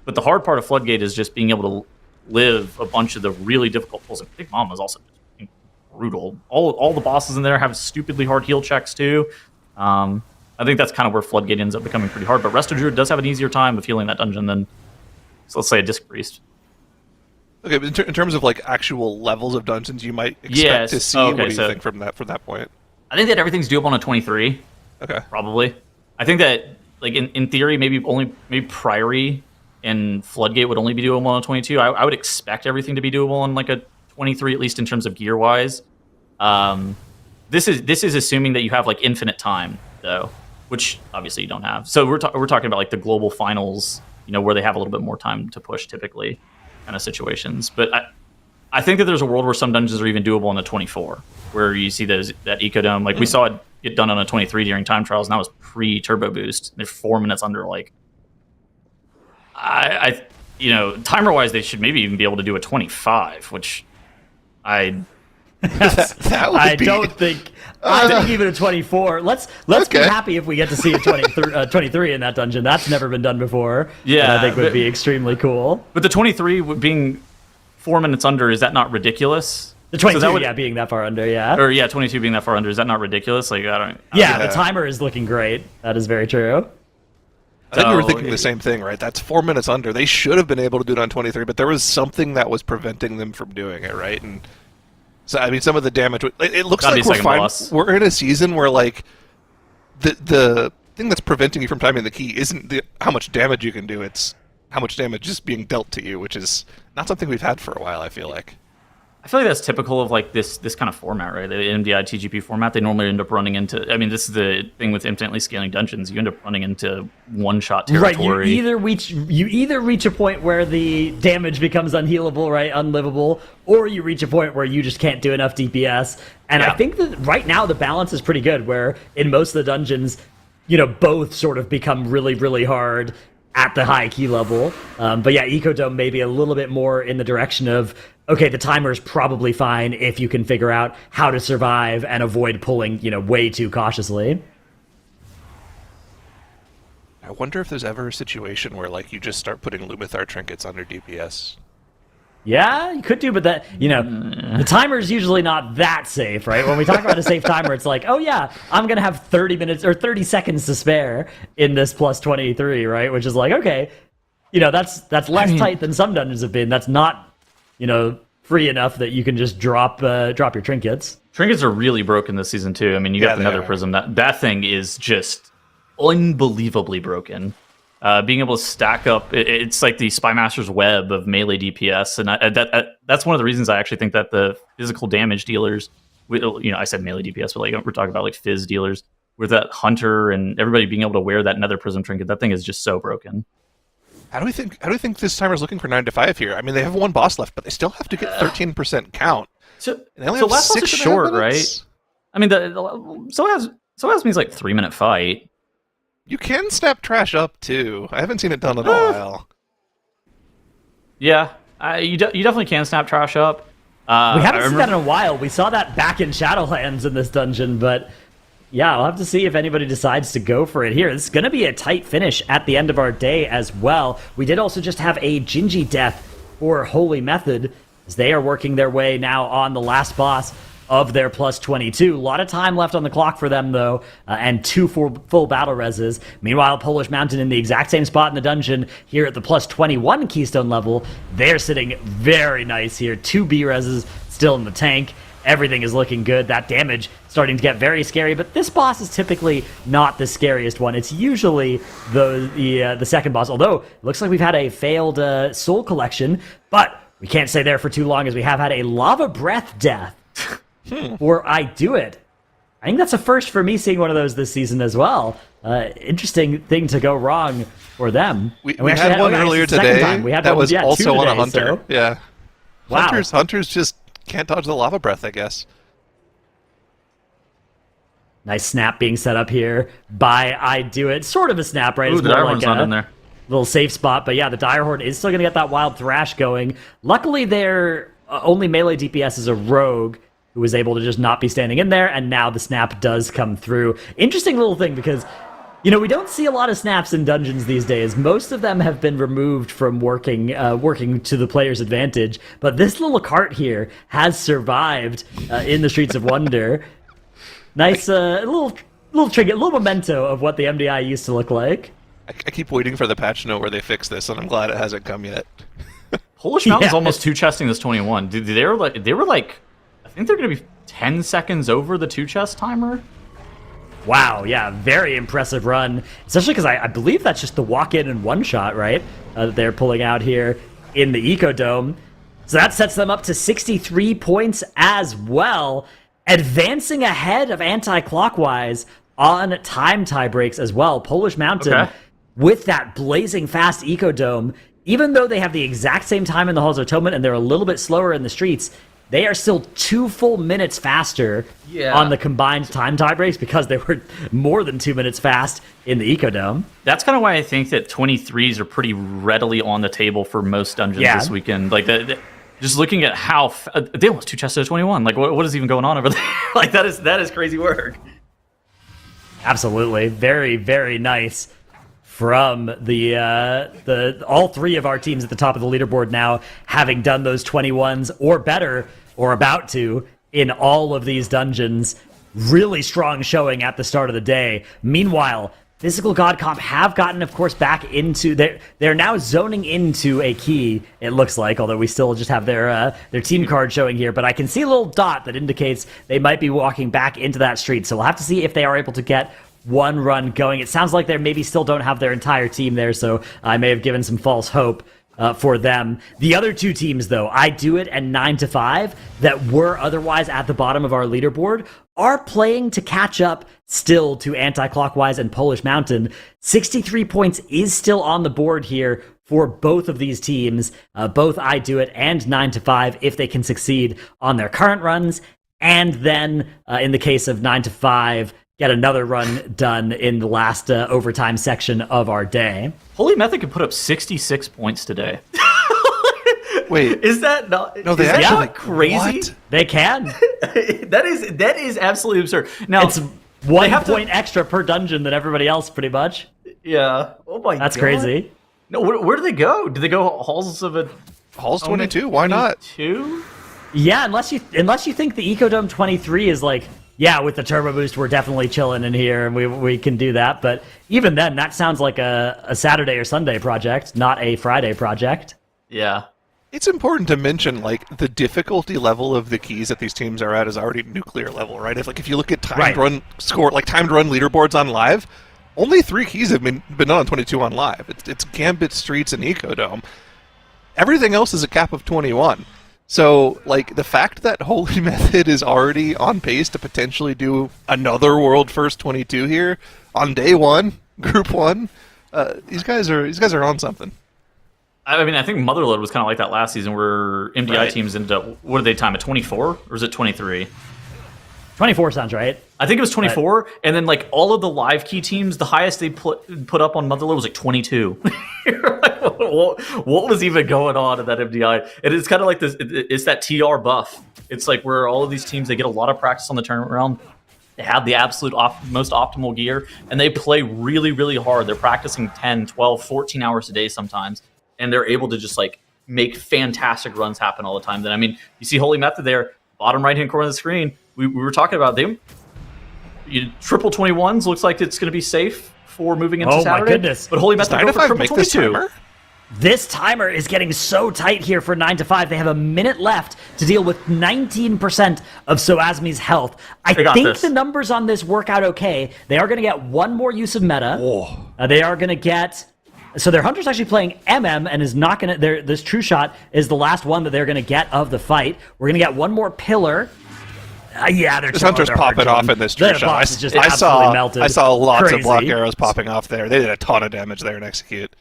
But the hard part of Floodgate is just being able to live a bunch of the really difficult pulls. And Big Mama is also brutal. All the bosses in there have stupidly hard heal checks too. I think that's kind of where Floodgate ends up becoming pretty hard. But Resto Druid does have an easier time of healing that dungeon than, so let's say, a Disc Priest. Okay, but in terms of like actual levels of dungeons you might expect to see, what do you think from that point? I think that everything's doable on a 23. Okay. Probably. I think that like in theory, maybe Priory and Floodgate would only be doable on a 22. I would expect everything to be doable on like a 23, at least in terms of gear wise. This is assuming that you have like infinite time though, which obviously you don't have. So we're talking about like the global finals, where they have a little bit more time to push typically, kind of situations. But I think that there's a world where some dungeons are even doable on a 24, where you see that Ecodome, like we saw it get done on a 23 during time trials, and that was pre-turbo boost. They're 4 minutes under like. Timer wise, they should maybe even be able to do a 25, which I don't think. I think even a 24. Let's be happy if we get to see a 23 in that dungeon. That's never been done before. Yeah, I think would be extremely cool. But the 23 being 4 minutes under, is that not ridiculous? The 22, being that far under, Or 22 being that far under, is that not ridiculous? Like the timer is looking great. That is very true. I think we were thinking the same thing, right? That's 4 minutes under. They should have been able to do it on 23, but there was something that was preventing them from doing it, right? And so, I mean, some of the damage. It looks like we're in a season where, like, the thing that's preventing you from timing the key isn't how much damage you can do. It's how much damage is being dealt to you, which is not something we've had for a while, I feel like. I feel like that's typical of like this kind of format, right? The MDI TGP format. They normally end up running into. I mean, this is the thing with infinitely scaling dungeons. You end up running into one-shot territory. Right. You either reach a point where the damage becomes unhealable, right, unlivable, or you reach a point where you just can't do enough DPS. And I think that right now the balance is pretty good. Where in most of the dungeons, both sort of become really, really hard at the high key level. But yeah, Ecodome maybe a little bit more in the direction of, okay, the timer's probably fine if you can figure out how to survive and avoid pulling, way too cautiously. I wonder if there's ever a situation where like you just start putting Lumithar trinkets under DPS. Yeah, you could do, but that, the timer's usually not that safe, right? When we talk about a safe timer, it's like, oh yeah, I'm going to have 30 minutes or 30 seconds to spare in this plus 23, right? Which is like, okay, that's less tight than some dungeons have been. That's not, free enough that you can just drop your trinkets. Trinkets are really broken this season too. I mean, you got the Nether Prism. That thing is just unbelievably broken. Being able to stack up, it's like the Spy Master's web of melee DPS, and that's one of the reasons I actually think that the physical damage dealers, I said melee DPS, but like we're talking about like Fizz dealers, with that Hunter and everybody being able to wear that Nether Prism trinket, that thing is just so broken. How do we think this timer's looking for 9 to 5 here? I mean, they have one boss left, but they still have to get 13% count. So last boss is short, right? I mean, Soaz means like 3-minute fight. You can snap trash up too. I haven't seen it done in a while. Yeah, you definitely can snap trash up. We haven't seen that in a while. We saw that back in Shadowlands in this dungeon, but yeah, I'll have to see if anybody decides to go for it here. This is going to be a tight finish at the end of our day as well. We did also just have a Gingy death for Holy Method, as they are working their way now on the last boss of their plus 22. A lot of time left on the clock for them, though, and 2 full battle reses. Meanwhile, Polish Mountain in the exact same spot in the dungeon here at the plus 21 Keystone level. They're sitting very nice here. 2 B reses still in the tank. Everything is looking good. That damage starting to get very scary, but this boss is typically not the scariest one. It's usually the second boss, although it looks like we've had a failed soul collection, but we can't stay there for too long as we have had a lava breath death. Or I Do It. I think that's a first for me seeing one of those this season as well. Interesting thing to go wrong for them. We had one earlier today. We had that one, was also on a Hunter. So. Yeah. Wow. Hunters just can't dodge the lava breath, I guess. Nice snap being set up here by I Do It. Sort of a snap, right? Ooh, the Direhorn's not in there. Little safe spot, but yeah, the Direhorn is still going to get that Wild Thrash going. Luckily, their only melee DPS is a Rogue, who was able to just not be standing in there, and now the snap does come through. Interesting little thing, because, we don't see a lot of snaps in dungeons these days. Most of them have been removed from working to the player's advantage, but this little cart here has survived in the Streets of Wonder. Nice little trinket, little memento of what the MDI used to look like. I keep waiting for the patch note where they fix this, and I'm glad it hasn't come yet. Polish Mountain's almost 2-chesting this 21. They were like, I think they're going to be 10 seconds over the 2-chest timer. Wow, yeah, very impressive run. Especially because I believe that's just the walk-in and one-shot, right? That they're pulling out here in the Ecodome. So that sets them up to 63 points as well, advancing ahead of Anti-Clockwise on time tie breaks as well. Polish Mountain, with that blazing fast Ecodome, even though they have the exact same time in the Halls of Atonement and they're a little bit slower in the streets, they are still 2 full minutes faster on the combined time tie breaks because they were more than 2 minutes fast in the Ecodome. That's kind of why I think that 23s are pretty readily on the table for most dungeons this weekend. Like, just looking at how they almost 2-chested 21. Like, what is even going on over there? Like, that is crazy work. Absolutely, very, very nice from the all 3 of our teams at the top of the leaderboard now having done those 21s or better or about to in all of these dungeons. Really strong showing at the start of the day. Meanwhile, Physical God Comp have gotten, of course, back into they're now zoning into a key, it looks like, although we still just have their team card showing here, but I can see a little dot that indicates they might be walking back into that street, so we'll have to see if they are able to get one run going. It sounds like they maybe still don't have their entire team there, so I may have given some false hope for them. The other 2 teams, though, I Do It and 9 to 5, that were otherwise at the bottom of our leaderboard, are playing to catch up still to Anti-Clockwise and Polish Mountain. 63 points is still on the board here for both of these teams, both I Do It and 9 to 5, if they can succeed on their current runs, and then, in the case of 9 to 5, get another run done in the last overtime section of our day. Holy Method could put up 66 points today. Wait, is that not? No, they is actually that not crazy. What? They can. that is absolutely absurd. Now it's 1 point extra per dungeon than everybody else, pretty much. Yeah. Oh my god. That's crazy. No, where do they go? Do they go Halls of a Halls 22, why not? 22? Yeah, unless you think the Ecodome 23 is like, yeah, with the turbo boost, we're definitely chilling in here, and we can do that. But even then, that sounds like a Saturday or Sunday project, not a Friday project. Yeah. It's important to mention, like, the difficulty level of the keys that these teams are at is already nuclear level, right? If you look at timed run leaderboards on live, only 3 keys have been on 22 on live. It's Gambit, Streets, and Ecodome. Everything else is a cap of 21. So, like, the fact that Holy Method is already on pace to potentially do another world first 22 here on day 1, group 1, these guys are on something. I mean, I think Motherload was kind of like that last season where MDI teams ended up, what did they time at 24? Or is it 23? 24 sounds right. I think it was 24, and then like all of the live key teams, the highest they put up on Motherload was like 22. What was even going on in that MDI? And it's kind of like this. It's that TR buff. It's like where all of these teams, they get a lot of practice on the turnaround. They have the absolute most optimal gear, and they play really, really hard. They're practicing 10, 12, 14 hours a day sometimes, and they're able to just like make fantastic runs happen all the time. Then I mean, you see Holy Method there, bottom right-hand corner of the screen. We were talking about them. Triple 21s looks like it's going to be safe for moving into Saturday. Oh my goodness! But Holy Method go for triple 22. This timer is getting so tight here for 9 to 5. They have a minute left to deal with 19% of Soazmi's health. I think the numbers on this work out okay. They are going to get one more use of meta. They are going to get... So their Hunter's actually playing MM and is not going to... This True Shot is the last one that they're going to get of the fight. We're going to get one more Pillar. This Hunter's popping off in this True Shot. I saw lots of block arrows popping off there. They did a ton of damage there in Execute.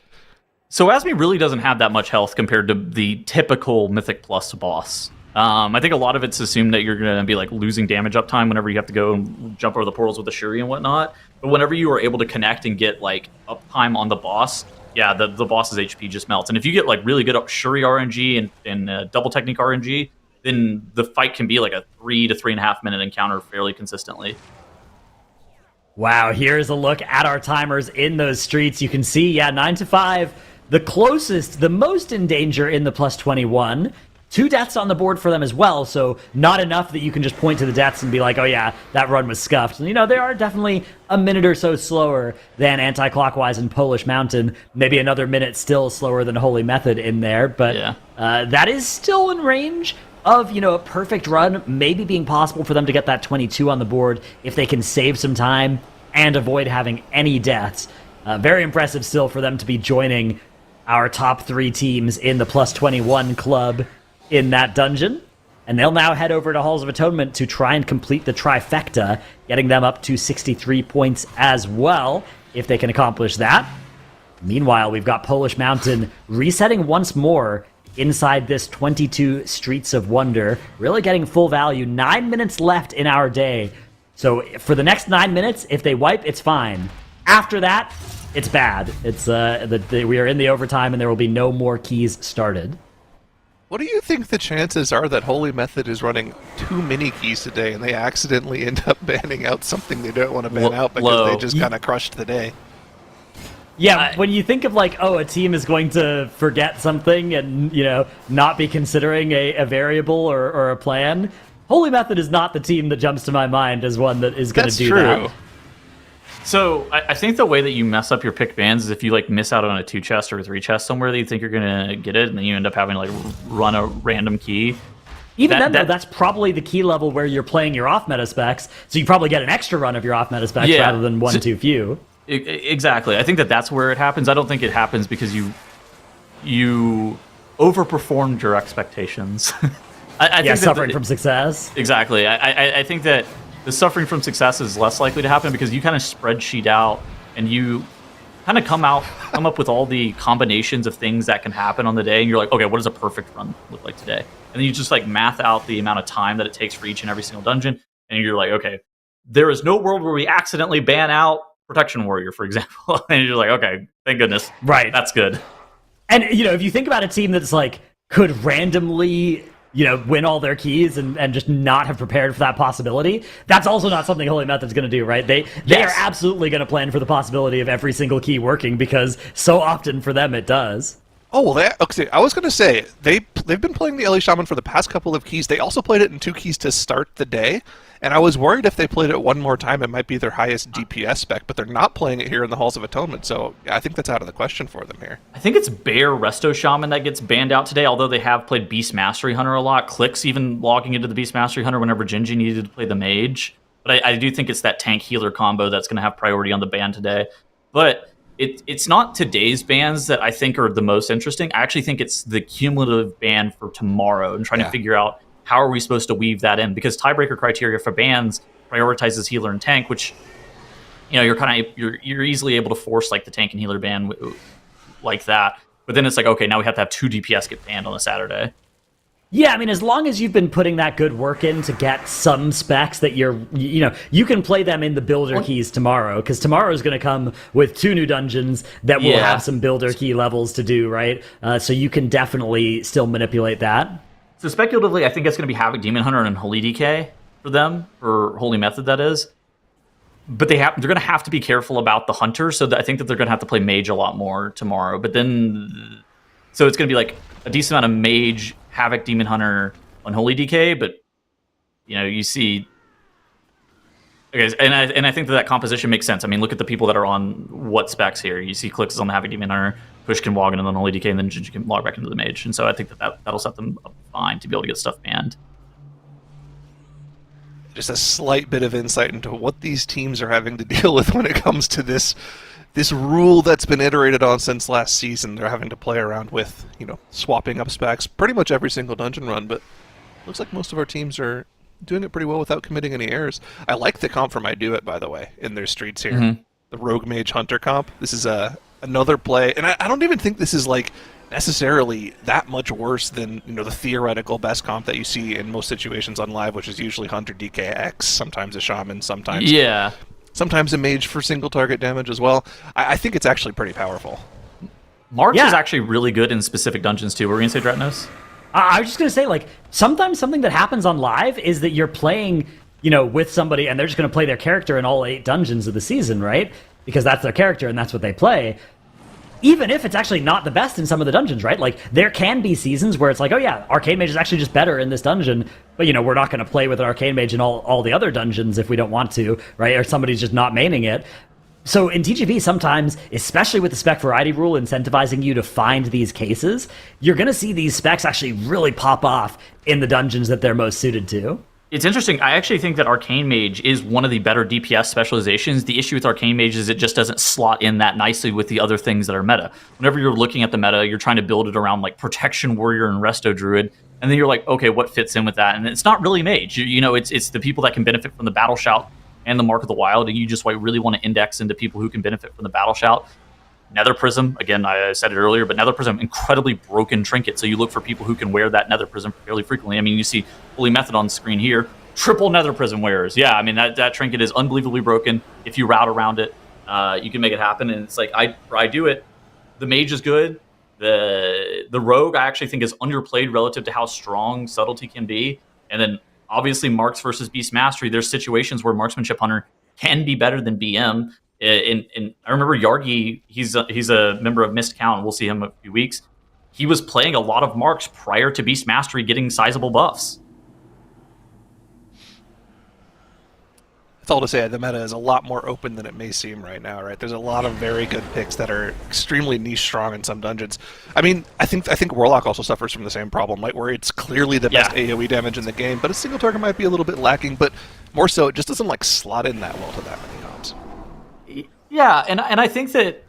So Asmi really doesn't have that much health compared to the typical Mythic Plus boss. I think a lot of it's assumed that you're going to be like losing damage uptime whenever you have to go and jump over the portals with the Shuri and whatnot. But whenever you are able to connect and get like uptime on the boss, yeah, the boss's HP just melts. And if you get like really good Shuri RNG and double technique RNG, then the fight can be like a 3 to 3.5 minute encounter fairly consistently. Wow, here's a look at our timers in those streets. You can see, 9 to 5. The closest, the most in danger in the plus 21. 2 deaths on the board for them as well, so not enough that you can just point to the deaths and be like, oh yeah, that run was scuffed. And, they are definitely a minute or so slower than Anti-Clockwise and Polish Mountain. Maybe another minute still slower than Holy Method in there, but that is still in range of, a perfect run maybe being possible for them to get that 22 on the board if they can save some time and avoid having any deaths. Very impressive still for them to be joining our top 3 teams in the plus 21 club in that dungeon. And they'll now head over to Halls of Atonement to try and complete the trifecta, getting them up to 63 points as well, if they can accomplish that. Meanwhile, we've got Polish Mountain resetting once more inside this 22 Streets of Wonder, really getting full value. 9 minutes left in our day. So for the next 9 minutes, if they wipe, it's fine. After that, it's bad. It's we are in the overtime, and there will be no more keys started. What do you think the chances are that Holy Method is running too many keys today, and they accidentally end up banning out something they don't want to ban out because they just kind of crushed the day? Yeah, when you think of like, a team is going to forget something and, not be considering a variable or a plan, Holy Method is not the team that jumps to my mind as one that is going to do that. That's true. So I think the way that you mess up your pick bans is if you like miss out on a 2 chest or a 3 chest somewhere that you think you're gonna get it, and then you end up having to like run a random key. Even then, that's probably the key level where you're playing your off-meta specs, so you probably get an extra run of your off-meta specs rather than one too few. Exactly. I think that's where it happens. I don't think it happens because you overperformed your expectations. I think suffering from success. Exactly. I think that the suffering from success is less likely to happen because you kind of spreadsheet out and you kind of come up with all the combinations of things that can happen on the day, and you're like, okay, what does a perfect run look like today? And then you just like math out the amount of time that it takes for each and every single dungeon, and you're like, okay, there is no world where we accidentally ban out Protection Warrior, for example. And you're like, okay, thank goodness. Right. That's good. And, if you think about a team that's like, could randomly, win all their keys and just not have prepared for that possibility. That's also not something Holy Method's going to do, right? They are absolutely going to plan for the possibility of every single key working, because so often for them it does. Oh, well, okay. I was going to say, they've been playing the LA Shaman for the past couple of keys. They also played it in 2 keys to start the day, and I was worried if they played it one more time, it might be their highest DPS spec, but they're not playing it here in the Halls of Atonement, so yeah, I think that's out of the question for them here. I think it's Bear Resto Shaman that gets banned out today, although they have played Beast Mastery Hunter a lot. Clicks even logging into the Beast Mastery Hunter whenever Genji needed to play the Mage. But I do think it's that tank healer combo that's going to have priority on the ban today. But it's not today's bans that I think are the most interesting. I actually think it's the cumulative ban for tomorrow and trying to figure out how are we supposed to weave that in, because tiebreaker criteria for bans prioritizes healer and tank, which you're easily able to force like the tank and healer ban like that. But then it's like, okay, now we have to have 2 DPS get banned on a Saturday. Yeah, I mean, as long as you've been putting that good work in to get some specs that you can play them in the builder keys tomorrow, because tomorrow is going to come with 2 new dungeons that will have some builder key levels to do, right? So you can definitely still manipulate that. So speculatively, I think it's going to be Havoc Demon Hunter and Holy DK for them, for Holy Method, that is. But they're going to have to be careful about the Hunter, so I think that they're going to have to play Mage a lot more tomorrow. But then, so it's going to be like a decent amount of Mage, Havoc Demon Hunter on Holy DK, but you see, okay, and I think that composition makes sense. I mean, look at the people that are on what specs here. You see Clicks is on the Havoc Demon Hunter, Push can log in on Holy DK, and then Jinji can log back into the Mage. And so I think that'll set them up fine to be able to get stuff banned. Just a slight bit of insight into what these teams are having to deal with when it comes to this rule that's been iterated on since last season. They're having to play around with, swapping up specs pretty much every single dungeon run, but looks like most of our teams are doing it pretty well without committing any errors. I like the comp from I Do It, by the way, in their streets here. Mm-hmm. The Rogue Mage Hunter comp. This is another play, and I don't even think this is like necessarily that much worse than the theoretical best comp that you see in most situations on live, which is usually Hunter DKX, sometimes a Shaman, sometimes a Mage for single target damage as well. I think it's actually pretty powerful. Marks is actually really good in specific dungeons too. What were you going to say, Dratnos? I was just going to say, like, sometimes something that happens on live is that you're playing, with somebody and they're just going to play their character in all 8 dungeons of the season, right? Because that's their character and that's what they play. Even if it's actually not the best in some of the dungeons, right? Like, there can be seasons where it's like, oh yeah, Arcane Mage is actually just better in this dungeon, but we're not going to play with an Arcane Mage in all the other dungeons if we don't want to, right? Or somebody's just not maining it. So in TGV, sometimes, especially with the spec variety rule incentivizing you to find these cases, you're going to see these specs actually really pop off in the dungeons that they're most suited to. It's interesting. I actually think that Arcane Mage is one of the better DPS specializations. The issue with Arcane Mage is it just doesn't slot in that nicely with the other things that are meta. Whenever you're looking at the meta, you're trying to build it around like Protection Warrior and Resto Druid, and then you're like, okay, what fits in with that? And it's not really Mage. It's the people that can benefit from the Battle Shout and the Mark of the Wild, and you just really want to index into people who can benefit from the Battle Shout. Nether Prism, again, I said it earlier, but Nether Prism, incredibly broken trinket, so you look for people who can wear that Nether Prism fairly frequently. I mean, you see Holy Method on screen here, triple Nether Prism wearers. Yeah, I mean, that trinket is unbelievably broken. If you route around it, you can make it happen, and it's like, I do it. The Mage is good. The Rogue, I actually think, is underplayed relative to how strong Subtlety can be, and then obviously Marks versus Beast Mastery, there's situations where Marksmanship Hunter can be better than BM. And I remember Yargi, he's a member of Mist Count, we'll see him in a few weeks. He was playing a lot of Marks prior to Beast Mastery getting sizable buffs. That's all to say, the meta is a lot more open than it may seem right now, right? There's a lot of very good picks that are extremely niche strong in some dungeons. I mean, I think Warlock also suffers from the same problem, right? Where it's clearly the best AoE damage in the game, but a single target might be a little bit lacking, but more so, it just doesn't like slot in that well to that many comps. Yeah, and I think that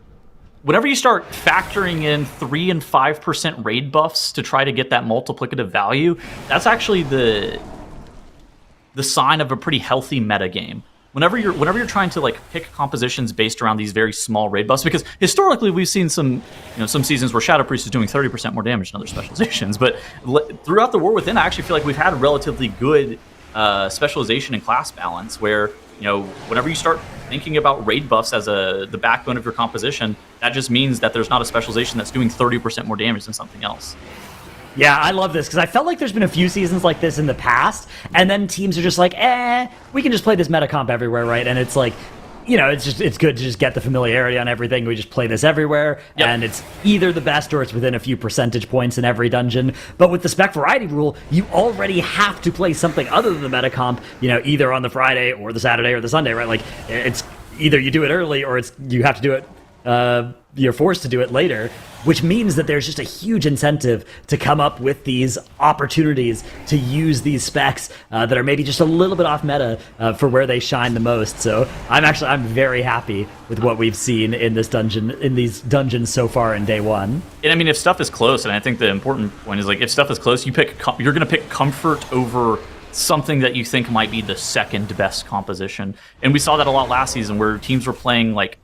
whenever you start factoring in 3 and 5% raid buffs to try to get that multiplicative value, that's actually the sign of a pretty healthy meta game. Whenever you're trying to like pick compositions based around these very small raid buffs, because historically we've seen some seasons where Shadow Priest is doing 30% more damage than other specializations, but throughout the War Within, I actually feel like we've had a relatively good specialization and class balance where whenever you start thinking about raid buffs as the backbone of your composition, that just means that there's not a specialization that's doing 30% more damage than something else. Yeah, I love this, because I felt like there's been a few seasons like this in the past, and then teams are just like, we can just play this meta comp everywhere, right? And it's like, it's good to just get the familiarity on everything. We just play this everywhere, and it's either the best or it's within a few percentage points in every dungeon. But with the Spec Variety rule, you already have to play something other than the meta comp, either on the Friday or the Saturday or the Sunday, right? Like, it's either you do it early or you have to do it, you're forced to do it later, which means that there's just a huge incentive to come up with these opportunities to use these specs that are maybe just a little bit off meta for where they shine the most. So I'm very happy with what we've seen in these dungeons so far in day one. And I mean, if stuff is close, and I think the important point is, like, if stuff is close, you're going to pick comfort over something that you think might be the second best composition. And we saw that a lot last season, where teams were playing like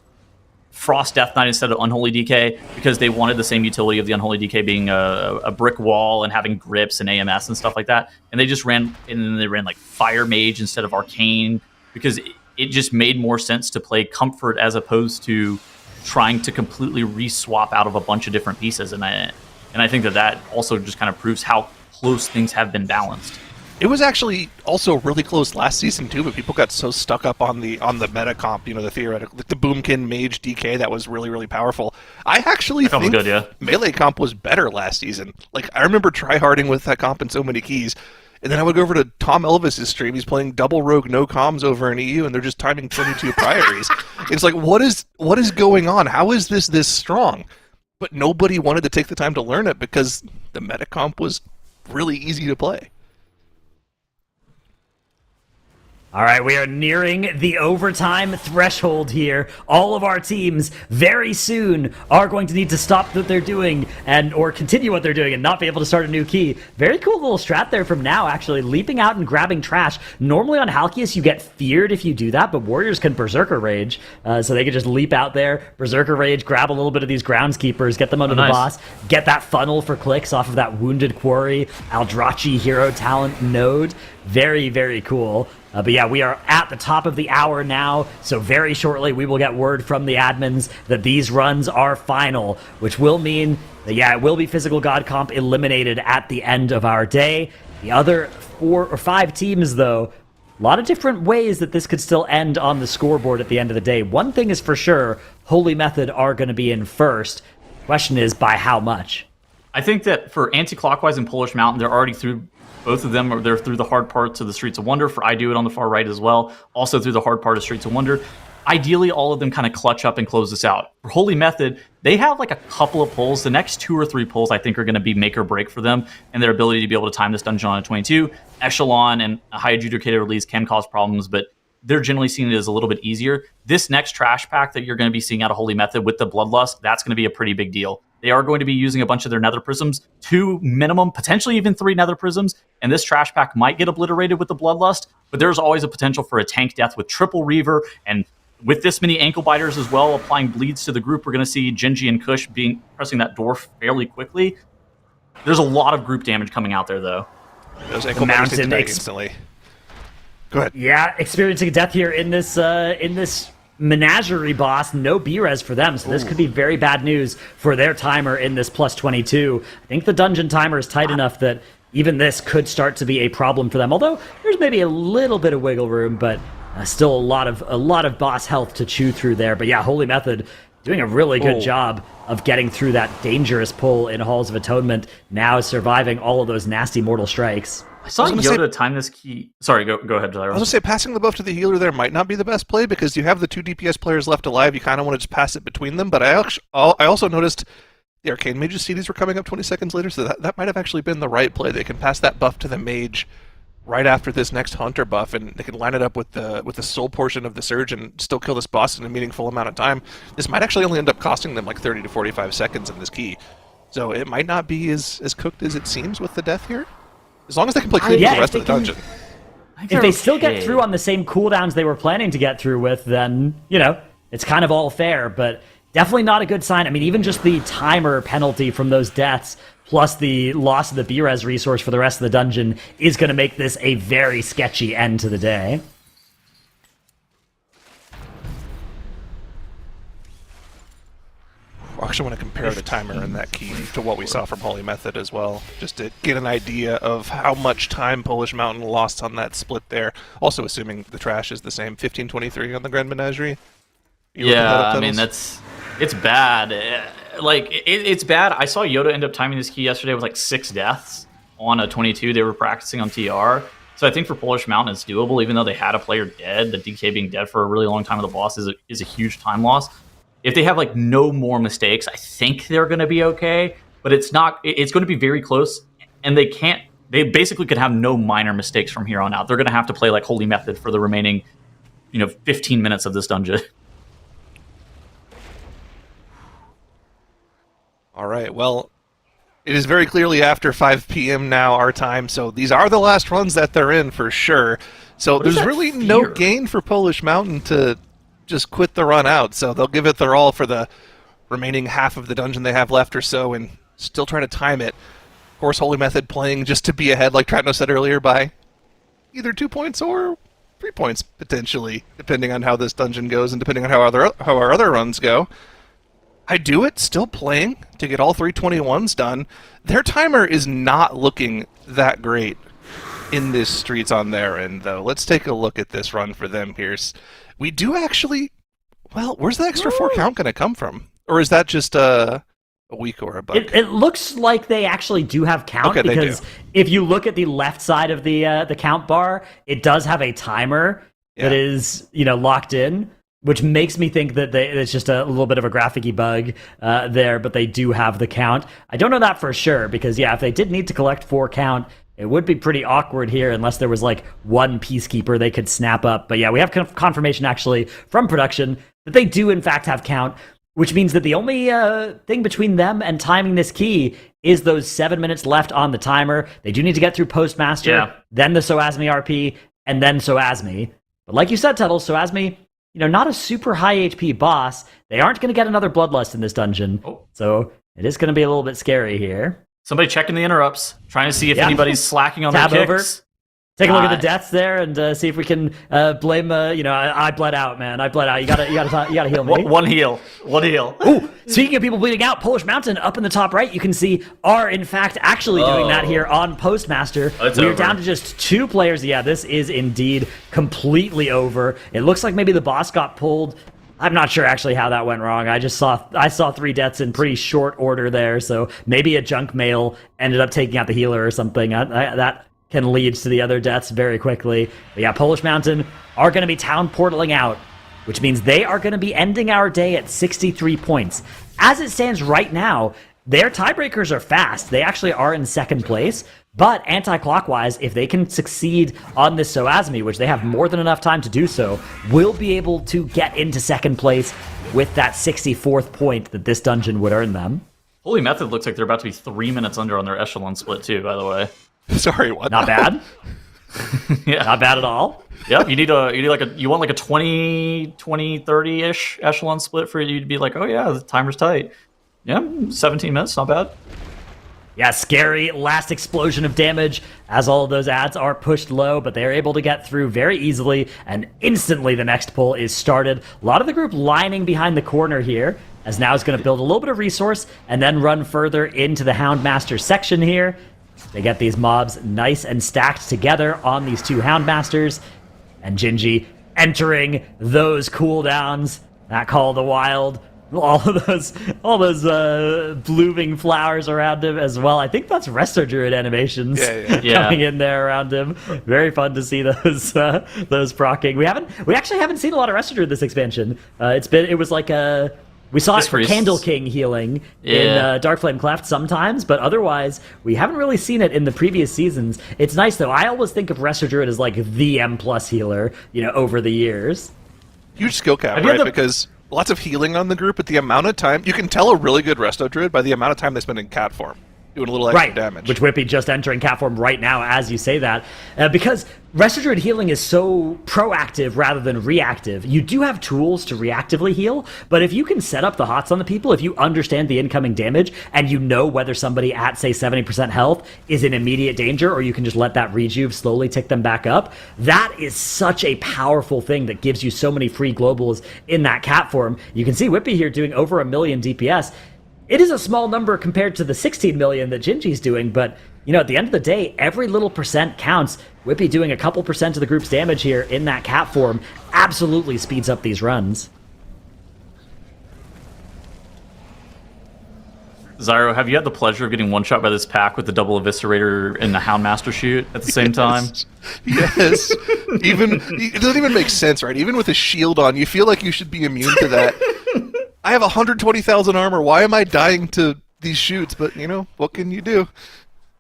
Frost Death Knight instead of Unholy DK because they wanted the same utility of the Unholy DK being a brick wall and having grips and AMS and stuff like that. And they just ran like Fire Mage instead of Arcane because it just made more sense to play comfort as opposed to trying to completely re-swap out of a bunch of different pieces. And I think that also just kind of proves how close things have been balanced. It was actually also really close last season too, but people got so stuck up on the meta comp, the theoretical, like the Boomkin Mage DK that was really, really powerful. I actually think melee comp was better last season. Like, I remember tryharding with that comp in so many keys, and then I would go over to Tom Elvis's stream. He's playing double rogue no comms over in EU, and they're just timing 22 priories. It's like, what is going on? How is this strong? But nobody wanted to take the time to learn it because the meta comp was really easy to play. All right, we are nearing the overtime threshold here. All of our teams very soon are going to need to stop what they're doing or continue what they're doing and not be able to start a new key. Very cool little strat there from Now, actually, leaping out and grabbing trash. Normally on Halkias, you get feared if you do that, but Warriors can Berserker Rage, so they can just leap out there, Berserker Rage, grab a little bit of these Groundskeepers, get them under the boss, get that funnel for clicks off of that Wounded Quarry, Aldrachi Hero Talent node. Very, very cool. But yeah, we are at the top of the hour now, so very shortly we will get word from the admins that these runs are final, which will mean that, it will be Physical God Comp eliminated at the end of our day. The other 4 or 5 teams, though, a lot of different ways that this could still end on the scoreboard at the end of the day. One thing is for sure, Holy Method are going to be in first. Question is, by how much? I think that for Anti-Clockwise and Polish Mountain, they're already through. Both of them they're through the hard parts of the Streets of Wonder. For I Do It on the far right as well, also through the hard part of Streets of Wonder. Ideally, all of them kind of clutch up and close this out. For Holy Method, they have like a couple of pulls. The next 2 or 3 pulls, I think, are going to be make or break for them and their ability to be able to time this dungeon on a 22. Echelon and a high adjudicated release can cause problems, but they're generally seeing it as a little bit easier. This next trash pack that you're going to be seeing out of Holy Method with the Bloodlust, that's going to be a pretty big deal. They are going to be using a bunch of their Nether Prisms, 2 minimum, potentially even 3 Nether Prisms, and this trash pack might get obliterated with the Bloodlust, but there's always a potential for a tank death with triple Reaver, and with this many Ankle Biters as well, applying bleeds to the group, we're going to see Genji and Kush pressing that dwarf fairly quickly. There's a lot of group damage coming out there, though. Those Ankle Biters instantly. Go ahead. Yeah, experiencing death here in this Menagerie boss. No B-res for them, so this could be very bad news for their timer in this plus 22. I think the dungeon timer is tight enough that even this could start to be a problem for them, although there's maybe a little bit of wiggle room, but still a lot of boss health to chew through there. But yeah, Holy Method doing a really good job of getting through that dangerous pull in Halls of Atonement, now surviving all of those nasty mortal strikes. I saw Yoda time this key. Sorry, go ahead, Tyler. I was going to say, passing the buff to the healer there might not be the best play because you have the 2 DPS players left alive. You kind of want to just pass it between them. But I also noticed the Arcane Mage's CDs were coming up 20 seconds later, so that might have actually been the right play. They can pass that buff to the Mage right after this next Hunter buff, and they can line it up with the soul portion of the Surge and still kill this boss in a meaningful amount of time. This might actually only end up costing them like 30 to 45 seconds in this key. So it might not be as cooked as it seems with the death here. As long as they can play clean the rest of the dungeon. If they still get through on the same cooldowns they were planning to get through with, then, it's kind of all fair, but definitely not a good sign. I mean, even just the timer penalty from those deaths, plus the loss of the B-res resource for the rest of the dungeon, is going to make this a very sketchy end to the day. actually want to compare the timer in that key to what we saw from Holy Method as well, just to get an idea of how much time Polish Mountain lost on that split there. Also assuming the trash is the same, 15:23 on the Grand Menagerie. Yeah, I mean, it's bad. It's bad. I saw Yoda end up timing this key yesterday with like 6 deaths on a 22 they were practicing on TR. So I think for Polish Mountain it's doable, even though they had a player dead. The DK being dead for a really long time with the boss is a huge time loss. If they have like no more mistakes, I think they're going to be okay. But it's not. It's going to be very close, and they can't. They basically could have no minor mistakes from here on out. They're going to have to play like Holy Method for the remaining, 15 minutes of this dungeon. All right, well, it is very clearly after 5 p.m. now, our time, so these are the last runs that they're in for sure. So there's really no gain for Polish Mountain to just quit the run out, so they'll give it their all for the remaining half of the dungeon they have left or so and still try to time it. Of course, Holy Method playing just to be ahead, like Tratno said earlier, by either 2 points or 3 points, potentially, depending on how this dungeon goes and depending on how our other runs go. I do it, still playing to get all 321s done. Their timer is not looking that great in this Streets on their end, though. Let's take a look at this run for them here. We do actually... Well, where's the extra 4 count going to come from? Or is that just a week or a bug? It looks like they actually do have count, okay, because if you look at the left side of the count bar, it does have a timer that is locked in, which makes me think that it's just a little bit of a graphic-y bug there, but they do have the count. I don't know that for sure, because, if they did need to collect 4 count, it would be pretty awkward here unless there was, like, one Peacekeeper they could snap up. But, we have confirmation, actually, from production that they do, in fact, have count, which means that the only thing between them and timing this key is those 7 minutes left on the timer. They do need to get through Postmaster, then the Soasmi RP, and then Soasmi. But like you said, Tuttle, Soasmi... not a super high HP boss. They aren't going to get another Bloodlust in this dungeon. So it is going to be a little bit scary here. Somebody checking the interrupts, trying to see if anybody's slacking on their kicks. Take a look at the deaths there and see if we can blame. I bled out, man. I bled out. You gotta heal me. One heal. Ooh, speaking of people bleeding out, Polish Mountain up in the top right, you can see are in fact actually doing that here on Postmaster. We're down to just 2 players. Yeah, this is indeed completely over. It looks like maybe the boss got pulled. I'm not sure actually how that went wrong. I saw 3 deaths in pretty short order there, so maybe a junk mail ended up taking out the healer or something. That can lead to the other deaths very quickly. But Polish Mountain are going to be town portaling out, which means they are going to be ending our day at 63 points. As it stands right now, their tiebreakers are fast. They actually are in second place, but anti-clockwise, if they can succeed on this Soasmi, which they have more than enough time to do so, will be able to get into second place with that 64th point that this dungeon would earn them. Holy Method looks like they're about to be 3 minutes under on their echelon split too, by the way. Sorry, what? Not bad. Yeah. Not bad at all. Yep, you want like a 20, 30-ish echelon split for you to be like, oh yeah, the timer's tight. Yeah, 17 minutes, not bad. Yeah, scary last explosion of damage as all of those ads are pushed low, but they're able to get through very easily, and instantly the next pull is started. A lot of the group lining behind the corner here, as now is going to build a little bit of resource and then run further into the Houndmaster section here. They get these mobs nice and stacked together on these 2 Houndmasters, and Gingy entering those cooldowns. That Call of the Wild, all those blooming flowers around him as well. I think that's Resto Druid animations coming in there around him. Very fun to see those proccing. We actually haven't seen a lot of Resto Druid this expansion. It was like a... We saw it for Candle King healing in Darkflame Cleft sometimes, but otherwise, we haven't really seen it in the previous seasons. It's nice, though. I always think of Resto Druid as like the M+ healer, over the years. Huge skill cap, right? Because lots of healing on the group, but the amount of time... You can tell a really good Resto Druid by the amount of time they spend in cat form, doing a little extra damage. Which Whippy just entering cat form right now as you say that. Because Resto Druid healing is so proactive rather than reactive. You do have tools to reactively heal, but if you can set up the hots on the people, if you understand the incoming damage, and you know whether somebody at, say, 70% health is in immediate danger, or you can just let that rejuve slowly tick them back up, that is such a powerful thing that gives you so many free globals in that cat form. You can see Whippy here doing over 1 million DPS. it is a small number compared to the 16 million that Gingy's doing, but at the end of the day, every little percent counts. Whippy doing a couple percent of the group's damage here in that cat form absolutely speeds up these runs. Zyro, have you had the pleasure of getting one shot by this pack with the double eviscerator and the Houndmaster shoot at the same time? Yes. It doesn't even make sense, right? Even with a shield on, you feel like you should be immune to that. I have 120,000 armor. Why am I dying to these shoots? But, what can you do?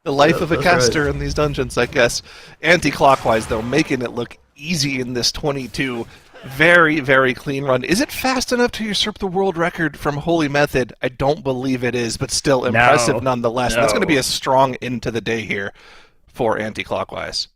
The life of a caster in these dungeons, I guess. Anti-clockwise, though, making it look easy in this 22. Very, very clean run. Is it fast enough to usurp the world record from Holy Method? I don't believe it is, but still impressive nonetheless. No. That's going to be a strong end to the day here for Anti-Clockwise.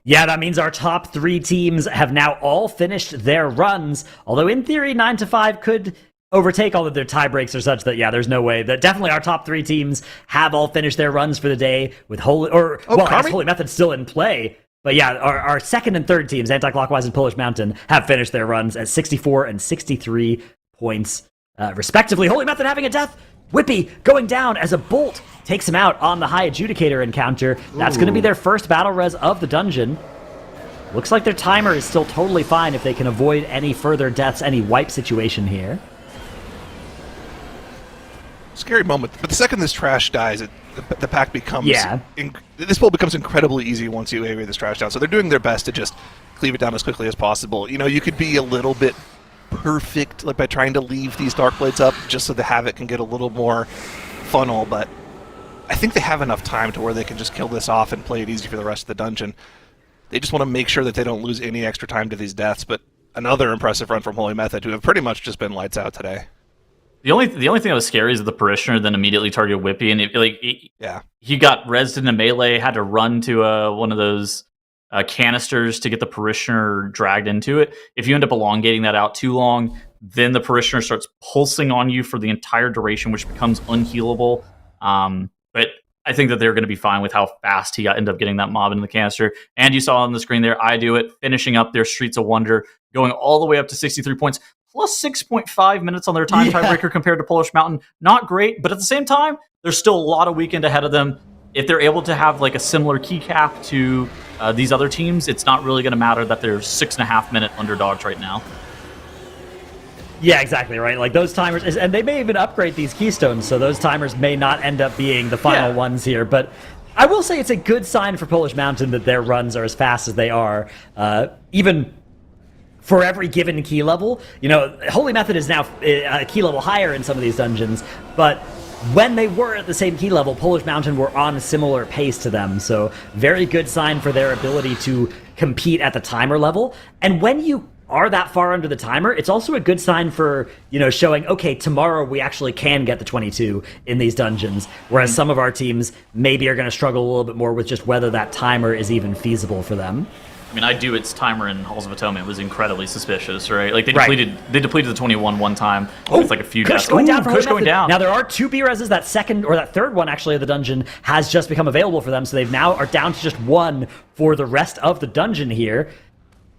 Yeah, that means our top 3 teams have now all finished their runs, although in theory 9 to 5 could overtake all of their tie breaks or such that, there's no way. That definitely our top 3 teams have all finished their runs for the day with Holy... I guess Holy Method's still in play. But yeah, our second and third teams, Anti-Clockwise and Polish Mountain, have finished their runs at 64 and 63 points, respectively. Holy Method having a death. Whippy going down as a bolt takes him out on the High Adjudicator encounter. That's going to be their first battle res of the dungeon. Looks like their timer is still totally fine if they can avoid any further deaths, any wipe situation here. Scary moment. But the second this trash dies, the pack becomes... this pull becomes incredibly easy once you AoE this trash down. So they're doing their best to just cleave it down as quickly as possible. You could be a little bit perfect by trying to leave these Dark Blades up just so the Havoc can get a little more funnel, but I think they have enough time to where they can just kill this off and play it easy for the rest of the dungeon. They just want to make sure that they don't lose any extra time to these deaths, but another impressive run from Holy Method, who have pretty much just been lights out today. The only thing that was scary is that the Parishioner then immediately targeted Whippy, and he got rezzed in a melee, had to run to one of those canisters to get the Parishioner dragged into it. If you end up elongating that out too long, then the Parishioner starts pulsing on you for the entire duration, which becomes unhealable. But I think that they're going to be fine with how fast he ended up getting that mob into the canister. And you saw on the screen there, I do it, finishing up their Streets of Wonder, going all the way up to 63 points. Plus 6.5 minutes on their time tiebreaker compared to Polish Mountain. Not great, but at the same time, there's still a lot of weekend ahead of them. If they're able to have a similar key cap to these other teams, it's not really going to matter that they're 6.5 minute underdogs right now. Yeah, exactly, right? Those timers, and they may even upgrade these keystones, so those timers may not end up being the final ones here, but I will say it's a good sign for Polish Mountain that their runs are as fast as they are, even for every given key level. Holy Method is now a key level higher in some of these dungeons, but when they were at the same key level, Polish Mountain were on a similar pace to them, so very good sign for their ability to compete at the timer level. And when you are that far under the timer, it's also a good sign for, showing, okay, tomorrow we actually can get the 22 in these dungeons, whereas some of our teams maybe are going to struggle a little bit more with just whether that timer is even feasible for them. I mean, I do its timer in Halls of Atonement was incredibly suspicious, right? They depleted the 21 one time with a few deaths. Kush going down. Now there are 2 B-reses. That second or that third one actually of the dungeon has just become available for them, so they've now are down to just 1 for the rest of the dungeon here.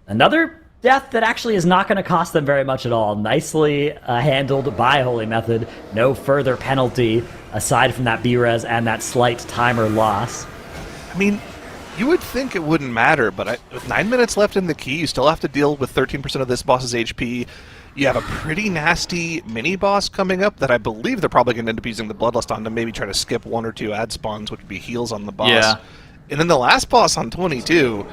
Another death that actually is not going to cost them very much at all. Nicely handled by Holy Method. No further penalty aside from that B-res and that slight timer loss. I mean, you would think it wouldn't matter, but with 9 minutes left in the key, you still have to deal with 13% of this boss's HP. You have a pretty nasty mini-boss coming up that I believe they're probably going to end up using the Bloodlust on to maybe try to skip 1 or 2 ad spawns, which would be heals on the boss. Yeah. And then the last boss on 22,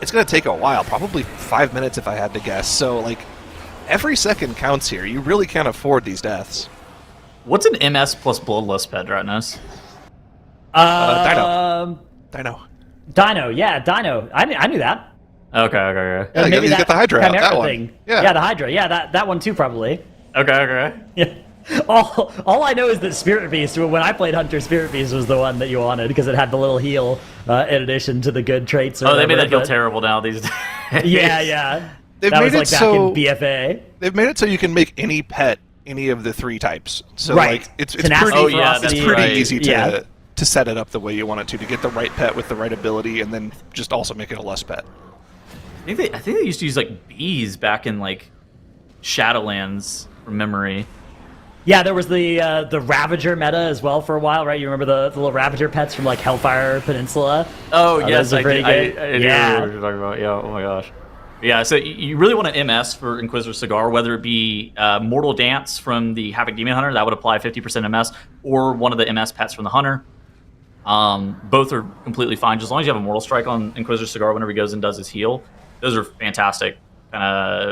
it's going to take a while, probably 5 minutes if I had to guess. So, every second counts here. You really can't afford these deaths. What's an MS plus Bloodlust pet, Dratnus? Dino, yeah, Dino. I knew that. Okay. Yeah, maybe you get the Hydra out, that one. Yeah, the Hydra. Yeah, that one too, probably. Okay. Yeah. All I know is that Spirit Beast, when I played Hunter, Spirit Beast was the one that you wanted because it had the little heal in addition to the good traits. They made that heal terrible now these days. Yeah. They've that made was it back in BFA. They've made it so you can make any pet any of the 3 types. So it's Tenacity, pretty easy to set it up the way you want it to get the right pet with the right ability, and then just also make it a lust pet. I think they used to use bees back in Shadowlands from memory. Yeah, there was the Ravager meta as well for a while, right? You remember the little Ravager pets from like Hellfire Peninsula? Oh yes, those are I pretty do good. know what you're talking about. Yeah. Oh my gosh. Yeah. So you really want to MS for Inquisitor Cigar, whether it be Mortal Dance from the Havoc Demon Hunter, that would apply 50% MS, or one of the MS pets from the Hunter. Both are completely fine, just as long as you have a Mortal Strike on Inquisitor Cigar whenever he goes and does his heal. Those are fantastic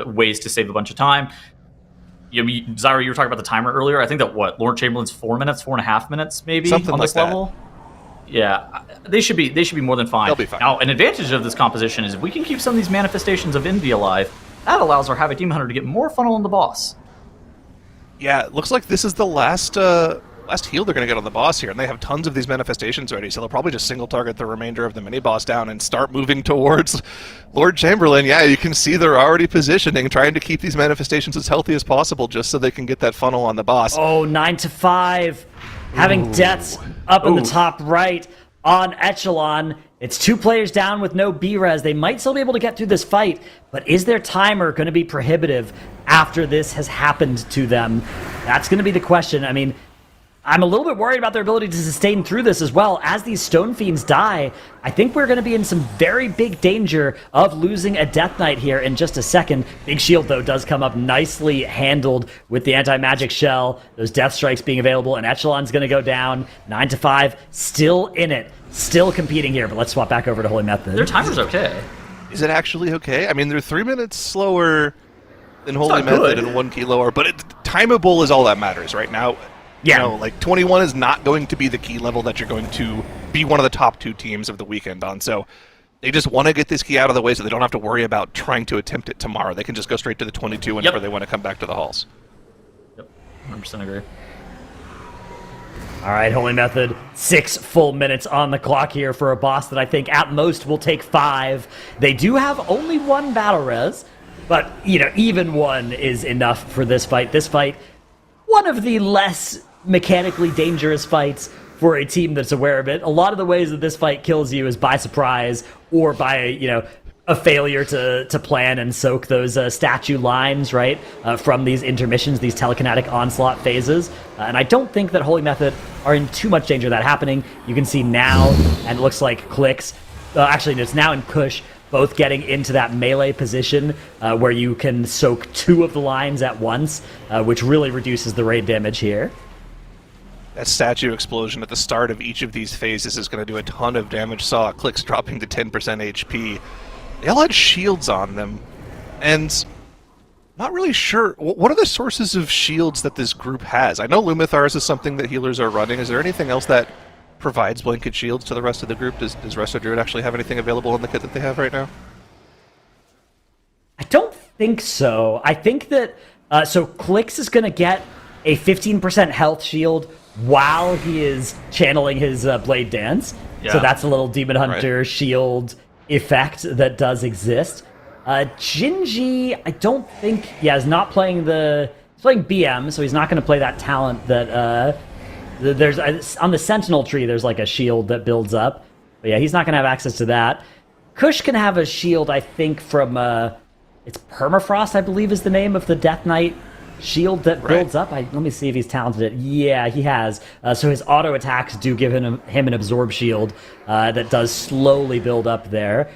ways to save a bunch of time. Zyra, you were talking about the timer earlier. I think that Lord Chamberlain's 4 minutes, 4.5 minutes, maybe something on like this level. Yeah, they should be more than fine. They'll be fine. Now, an advantage of this composition is if we can keep some of these manifestations of envy alive, that allows our Havoc Demon Hunter to get more funnel on the boss. Yeah, it looks like this is the last heal they're going to get on the boss here, and they have tons of these manifestations already, so they'll probably just single target the remainder of the mini-boss down and start moving towards Lord Chamberlain. Yeah, you can see they're already positioning, trying to keep these manifestations as healthy as possible just so they can get that funnel on the boss. Oh, 9 to 5. Having deaths up in the top right on Echelon. It's 2 players down with no B-res. They might still be able to get through this fight, but is their timer going to be prohibitive after this has happened to them? That's going to be the question. I mean, I'm a little bit worried about their ability to sustain through this as well. As these Stone Fiends die, I think we're going to be in some very big danger of losing a Death Knight here in just a second. Big Shield, though, does come up nicely handled with the Anti-Magic Shell. Those Death Strikes being available, and Echelon's going to go down. 9 to 5, still in it. Still competing here, but let's swap back over to Holy Method. Their timer's okay. Is it actually okay? I mean, they're 3 minutes slower than Holy Method and 1 key lower, but timeable is all that matters right now. Yeah. You know, like 21 is not going to be the key level that you're going to be one of the top 2 teams of the weekend on. So they just want to get this key out of the way so they don't have to worry about trying to attempt it tomorrow. They can just go straight to the 22 whenever they want to come back to the halls. Yep, 100% agree. All right, Holy Method, 6 full minutes on the clock here for a boss that I think at most will take 5. They do have only 1 battle res, but, even 1 is enough for this fight. This fight, one of the less mechanically dangerous fights for a team that's aware of it. A lot of the ways that this fight kills you is by surprise or by, a failure to plan and soak those statue lines, right, from these intermissions, these telekinetic onslaught phases. And I don't think that Holy Method are in too much danger of that happening. You can see now, and it looks like Clicks, actually, it's now in Kush, both getting into that melee position where you can soak 2 of the lines at once, which really reduces the raid damage here. That statue explosion at the start of each of these phases is going to do a ton of damage. Saw Clicks dropping to 10% HP. They all had shields on them, and not really sure. What are the sources of shields that this group has? I know Lumithars is something that healers are running. Is there anything else that provides blanket shields to the rest of the group? Does Resto Druid actually have anything available in the kit that they have right now? I don't think so. I think that so Clicks is going to get a 15% health shield while he is channeling his Blade Dance. Yeah. So that's a little Demon Hunter shield effect that does exist. Jinji, I don't think, is not playing he's playing BM, so he's not going to play that talent that there's on the Sentinel tree. There's like a shield that builds up, but yeah, he's not going to have access to that. Kush can have a shield, I think, from it's Permafrost, I believe, is the name of the Death Knight shield that builds up. Let me see if he's talented it. Yeah, he has. So his auto attacks do give him an absorb shield that does slowly build up there.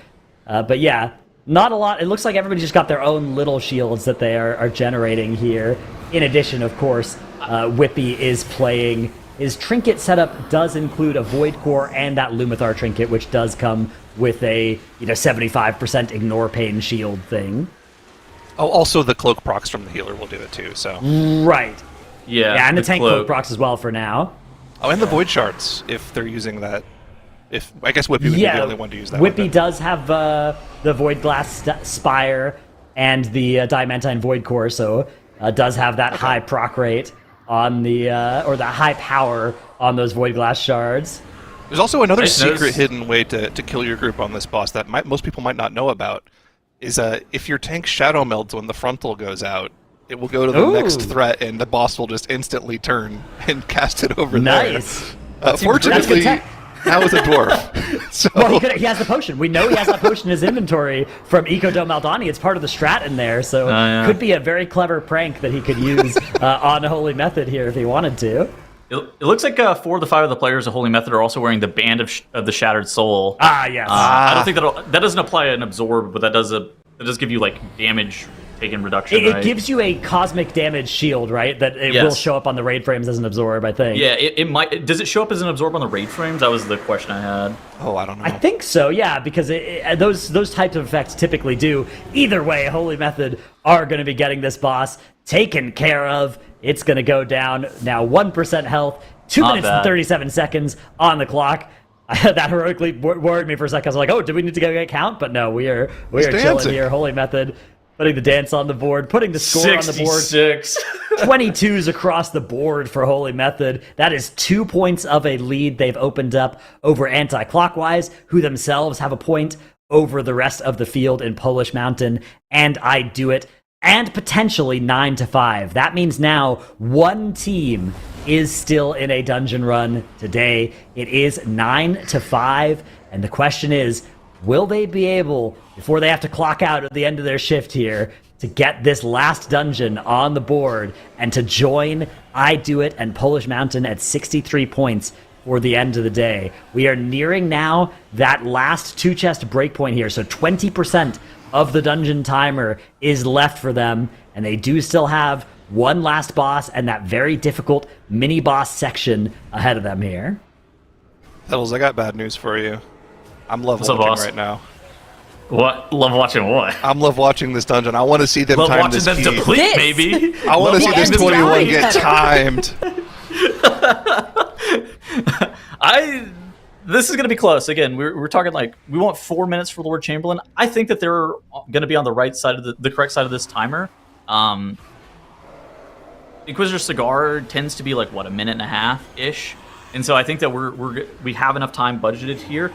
But yeah, not a lot. It looks like everybody just got their own little shields that they are generating here. In addition, of course, Whippy is playing. His trinket setup does include a Void Core and that Lumithar trinket, which does come with a 75% ignore pain shield thing. Oh, also the cloak procs from the healer will do it too. So right, yeah, and the tank cloak procs as well for now. Oh, and the void shards if they're using that. If I guess Whippy would be the only one to use that. Whippy does have the Void Glass Spire and the Diamantine Void Core, so does have that high proc rate on the or the high power on those Void Glass shards. There's also another secret hidden way to kill your group on this boss that most people might not know about. Is if your tank shadow melds when the frontal goes out, it will go to the next threat, and the boss will just instantly turn and cast it over there. Nice. Fortunately, Now is a dwarf. So Well, he has the potion. We know he has that potion in his inventory from Eco Dome Maldani. It's part of the strat in there, so could be a very clever prank that he could use on Holy Method here if he wanted to. It looks like 4 of the 5 of the players of Holy Method are also wearing the Band of the Shattered Soul. Yes. I don't think that doesn't apply an absorb, but that does give you like damage taken reduction. It right? gives you a cosmic damage shield, right? That it will show up on the raid frames as an absorb, I think. Yeah, it might. Does it show up as an absorb on the raid frames? That was the question I had. Oh, I don't know. I think so, yeah, because those types of effects typically do. Either way, Holy Method are going to be getting this boss taken care of. It's going to go down now 1% health, 2 Not minutes and bad. 37 seconds on the clock. That heroically worried me for a second. I was like, oh, do we need to go get count? But no, we are chilling dancing. here. Holy Method putting the dance on the board, putting the score on the board. 66. 22s across the board for Holy Method. That is 2 points of a lead they've opened up over Anti-Clockwise, who themselves have a point over the rest of the field in Polish Mountain, and I Do It, and potentially 9-5. That means now one team is still in a dungeon run today. It is 9-5, and the question is, will they be able, before they have to clock out at the end of their shift here, to get this last dungeon on the board and to join I Do It and Polish Mountain at 63 points for the end of the day? We are nearing now that last 2-chest breakpoint here, so 20% of the dungeon timer is left for them, and they do still have one last boss and that very difficult mini-boss section ahead of them here. Pebbles, I got bad news for you. I'm love What's up, watching boss? right now. What? Love watching what? I'm love watching this dungeon. I want to see them Love time watching this them key. deplete, This. maybe. I want to see this watching 21 them get timed. This is going to be close. Again, we're talking like we want 4 minutes for Lord Chamberlain. I think that they're going to be on the right side of the correct side of this timer. Inquisitor Cigar tends to be like what, a minute and a half ish, and so I think that we have enough time budgeted here.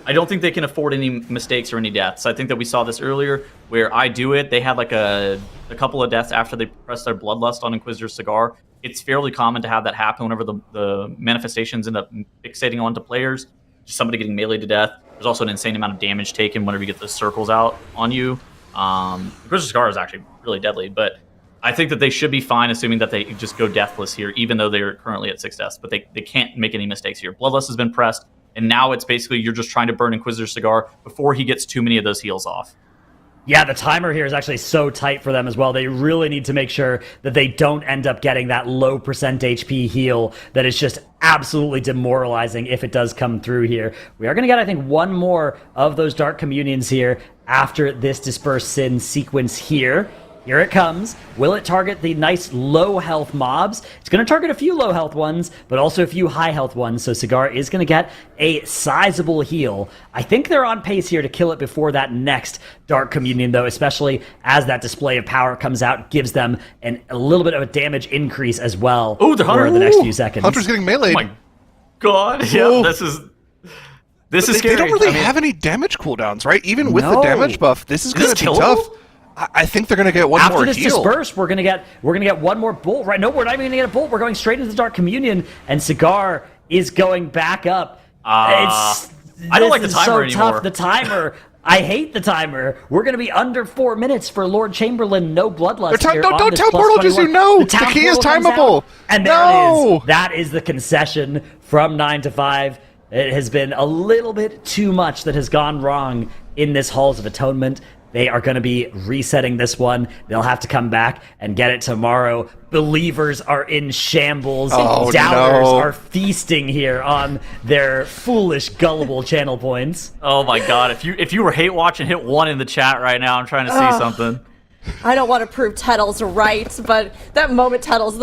I don't think they can afford any mistakes or any deaths. I think that we saw this earlier where I Do It. They had like a couple of deaths after they pressed their Bloodlust on Inquisitor Cigar. It's fairly common to have that happen whenever the manifestations end up fixating onto players. Just somebody getting melee to death. There's also an insane amount of damage taken whenever you get those circles out on you. Inquisitor Cigar is actually really deadly, but I think that they should be fine assuming that they just go deathless here, even though they're currently at 6 deaths. But they can't make any mistakes here. Bloodlust has been pressed. And now it's basically you're just trying to burn Inquisitor Cigar before he gets too many of those heals off. Yeah, the timer here is actually so tight for them as well. They really need to make sure that they don't end up getting that low percent HP heal that is just absolutely demoralizing if it does come through here. We are going to get, I think, one more of those Dark Communions here after this Disperse Sin sequence here. Here it comes. Will it target the nice low health mobs? It's going to target a few low health ones, but also a few high health ones, so Cigar is going to get a sizable heal. I think they're on pace here to kill it before that next Dark Communion, though, especially as that display of power comes out, gives them a little bit of a damage increase as well Ooh, the Hunter. for the next few seconds. Hunter's getting meleeed. Oh my god. Yeah, Ooh. this is They scary. don't really I mean, have any damage cooldowns, right? Even with the No. damage buff, this is going to Is be this tough. killable? I think they're going to get one After more this heal. disperse, we're gonna get one more bolt. Right? No, we're not even gonna get a bolt. We're going straight into the Dark Communion, and Cigar is going back up. I don't like the this is timer so anymore. Tough. The timer. I hate the timer. We're gonna be under 4 minutes for Lord Chamberlain. No bloodlust. here on Don't this tell plus Portal Juice 21. no. The town key is portal comes timeable. out, and there it No. is. That is the concession from 9-5. It has been a little bit too much that has gone wrong in this Halls of Atonement. They are going to be resetting this one. They'll have to come back and get it tomorrow. Believers are in shambles. Oh, Doubters no. are feasting here on their foolish, gullible channel points. Oh my god, if you were hate watching, hit 1 in the chat right now. I'm trying to see something. I don't want to prove Tettle's right, but that moment Tettle's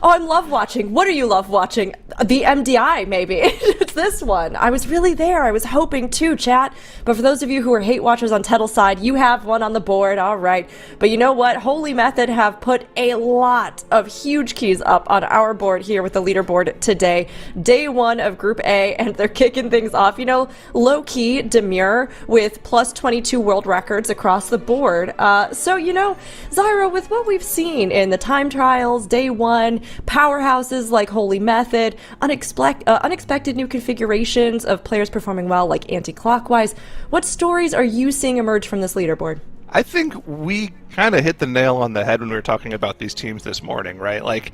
I'm love watching. What are you love watching? The MDI, maybe. It's this one. I was really there. I was hoping to, chat. But for those of you who are hate watchers on Tettle's side, you have one on the board, all right. But you know what? Holy Method have put a lot of huge keys up on our board here with the leaderboard today. Day 1 of Group A, and they're kicking things off. You know, low-key, demure, with plus 22 world records across the board. So, you know, know, Zyro, with what we've seen in the time trials, day one, powerhouses like Holy Method, unexpected new configurations of players performing well like anti-clockwise, what stories are you seeing emerge from this leaderboard? I think we kind of hit the nail on the head when we were talking about these teams this morning, right? Like,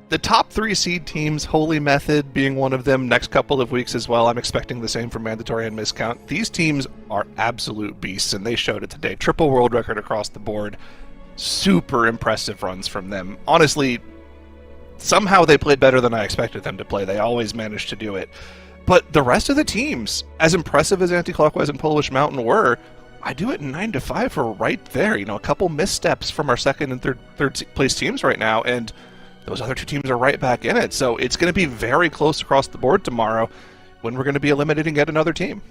the top 3 seed teams, Holy Method being one of them, next couple of weeks as well. I'm expecting the same for Mandatory and Miscount. These teams are absolute beasts, and they showed it today. Triple world record across the board. Super impressive runs from them. Honestly, somehow they played better than I expected them to play. They always managed to do it. But the rest of the teams, as impressive as Anti-Clockwise and Polish Mountain were, I do it in 9-5 for right there. You know, a couple missteps from our second and third place teams right now, and those other 2 teams are right back in it. So it's going to be very close across the board tomorrow when we're going to be eliminating yet another team.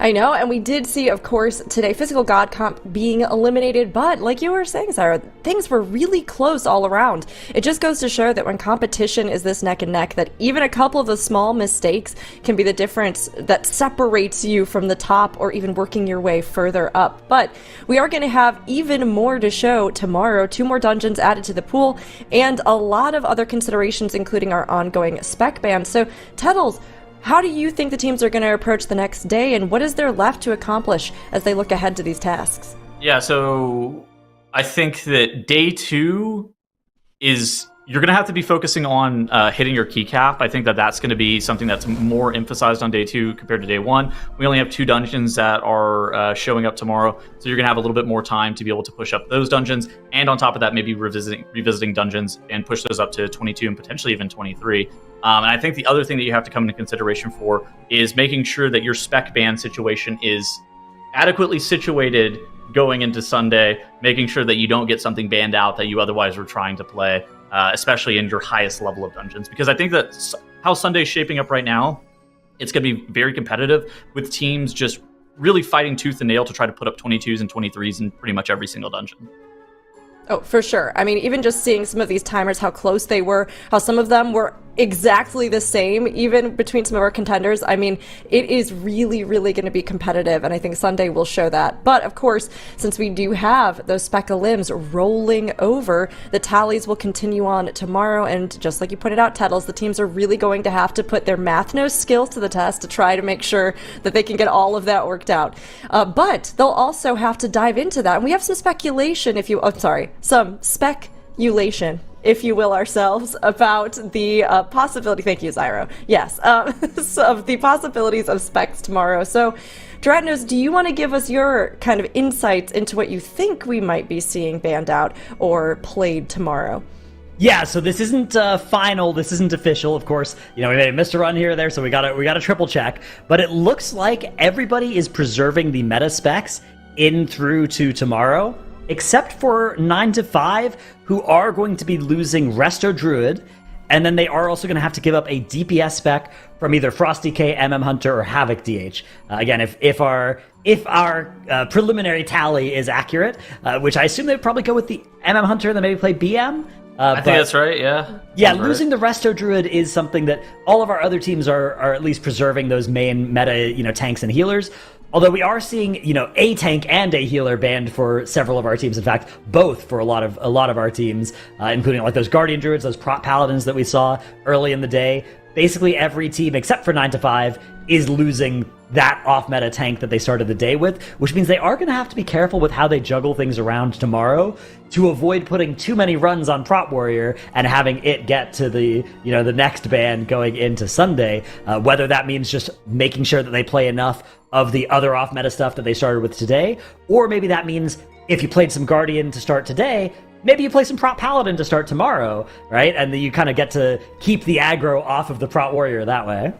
I know, and we did see, of course, today Physical God Comp being eliminated, but like you were saying, Sarah, things were really close all around. It just goes to show that when competition is this neck and neck, that even a couple of the small mistakes can be the difference that separates you from the top or even working your way further up. But we are going to have even more to show tomorrow, 2 more dungeons added to the pool, and a lot of other considerations, including our ongoing spec ban. So, Tettles, how do you think the teams are going to approach the next day, and what is there left to accomplish as they look ahead to these tasks? Yeah, so I think that day 2 is you're going to have to be focusing on hitting your key cap. I think that that's going to be something that's more emphasized on day 2 compared to day 1. We only have 2 dungeons that are showing up tomorrow, so you're going to have a little bit more time to be able to push up those dungeons, and on top of that, maybe revisiting dungeons and push those up to 22 and potentially even 23. And I think the other thing that you have to come into consideration for is making sure that your spec ban situation is adequately situated going into Sunday, making sure that you don't get something banned out that you otherwise were trying to play, especially in your highest level of dungeons. Because I think that how Sunday's shaping up right now, it's going to be very competitive with teams just really fighting tooth and nail to try to put up 22s and 23s in pretty much every single dungeon. Oh, for sure. I mean, even just seeing some of these timers, how close they were, how some of them were exactly the same, even between some of our contenders. I mean, it is really, really going to be competitive, and I think Sunday will show that. But, of course, since we do have those Spec limbs rolling over, the tallies will continue on tomorrow, and just like you pointed out, Tettles, the teams are really going to have to put their Mathnos skills to the test to try to make sure that they can get all of that worked out. But they'll also have to dive into that, and we have some speculation, some speculation, if you will, ourselves, about the possibility, thank you, Zyro, yes, of the possibilities of specs tomorrow. So, Dratnos, do you want to give us your kind of insights into what you think we might be seeing banned out or played tomorrow? Yeah, so this isn't final, this isn't official, of course. You know, we may have missed a run here or there, so we gotta triple check. But it looks like everybody is preserving the meta specs in through to tomorrow, except for 9-5, who are going to be losing Resto Druid, and then they are also going to have to give up a DPS spec from either Frost DK, MM Hunter, or Havoc DH. Again, if our preliminary tally is accurate, which I assume they'd probably go with the MM Hunter and then maybe play BM. I think that's right, yeah. Yeah, losing the Resto Druid is something that all of our other teams are at least preserving those main meta, tanks and healers. Although we are seeing, a tank and a healer banned for several of our teams. In fact, both for a lot of our teams, including like those Guardian Druids, those Prot Paladins that we saw early in the day. Basically, every team except for 9-5 is losing that off-meta tank that they started the day with, which means they are going to have to be careful with how they juggle things around tomorrow to avoid putting too many runs on Prot Warrior and having it get to the next ban going into Sunday. Whether that means just making sure that they play enough of the other off-meta stuff that they started with today, or maybe that means if you played some Guardian to start today, maybe you play some Prot Paladin to start tomorrow, right? And then you kind of get to keep the aggro off of the Prot Warrior that way.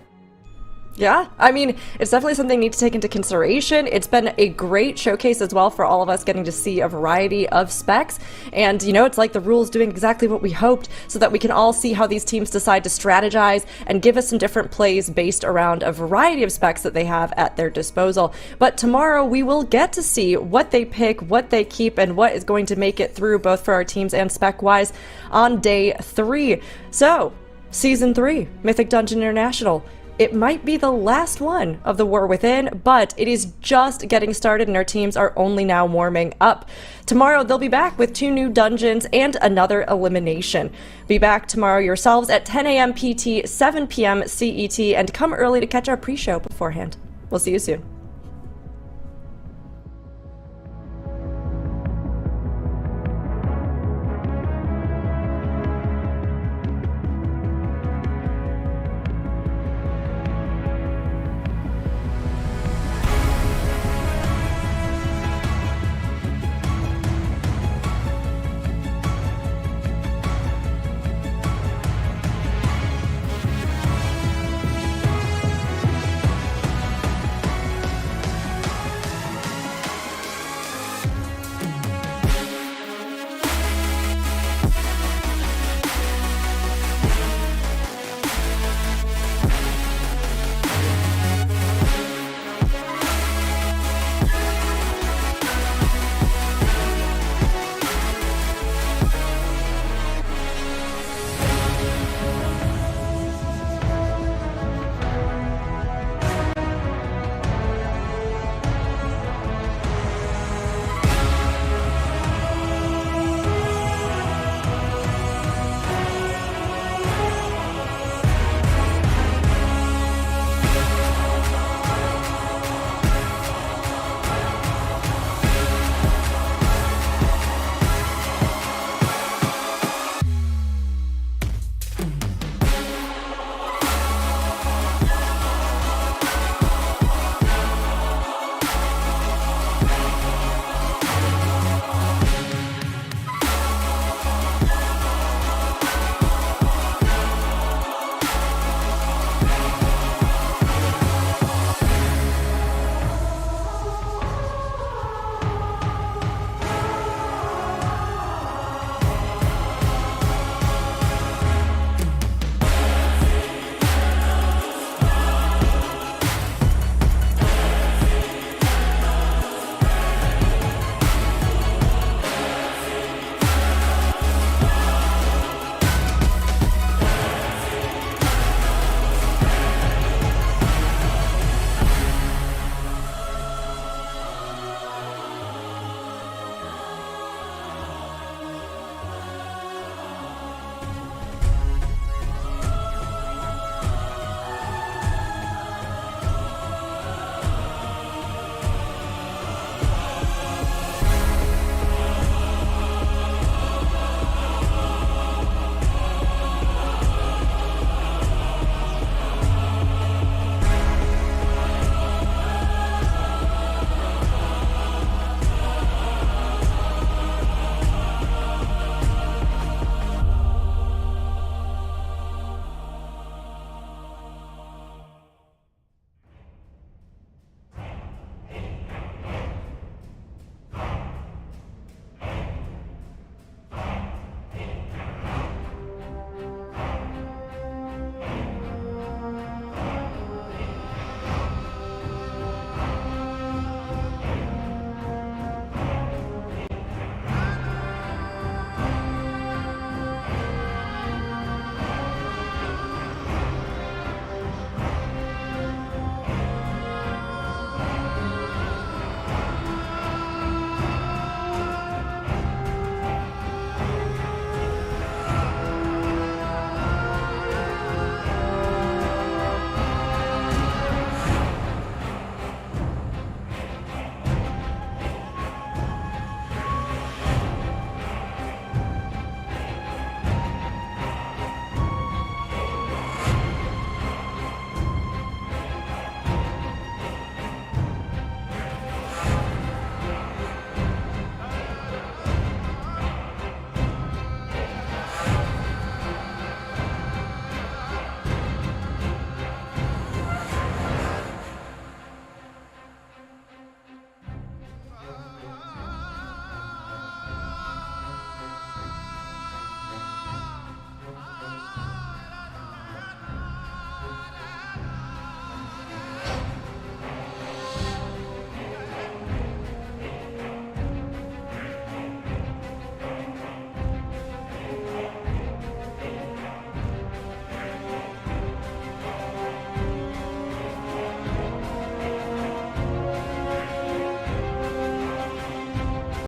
Yeah, I mean, it's definitely something we need to take into consideration. It's been a great showcase as well for all of us getting to see a variety of specs. And, it's like the rules doing exactly what we hoped so that we can all see how these teams decide to strategize and give us some different plays based around a variety of specs that they have at their disposal. But tomorrow we will get to see what they pick, what they keep, and what is going to make it through both for our teams and spec-wise on day 3. So, Season 3, Mythic Dungeon International. it might be the last one of the War Within, but it is just getting started and our teams are only now warming up. Tomorrow they'll be back with 2 new dungeons and another elimination. Be back tomorrow yourselves at 10 a.m. PT, 7 p.m. CET, and come early to catch our pre-show beforehand. We'll see you soon.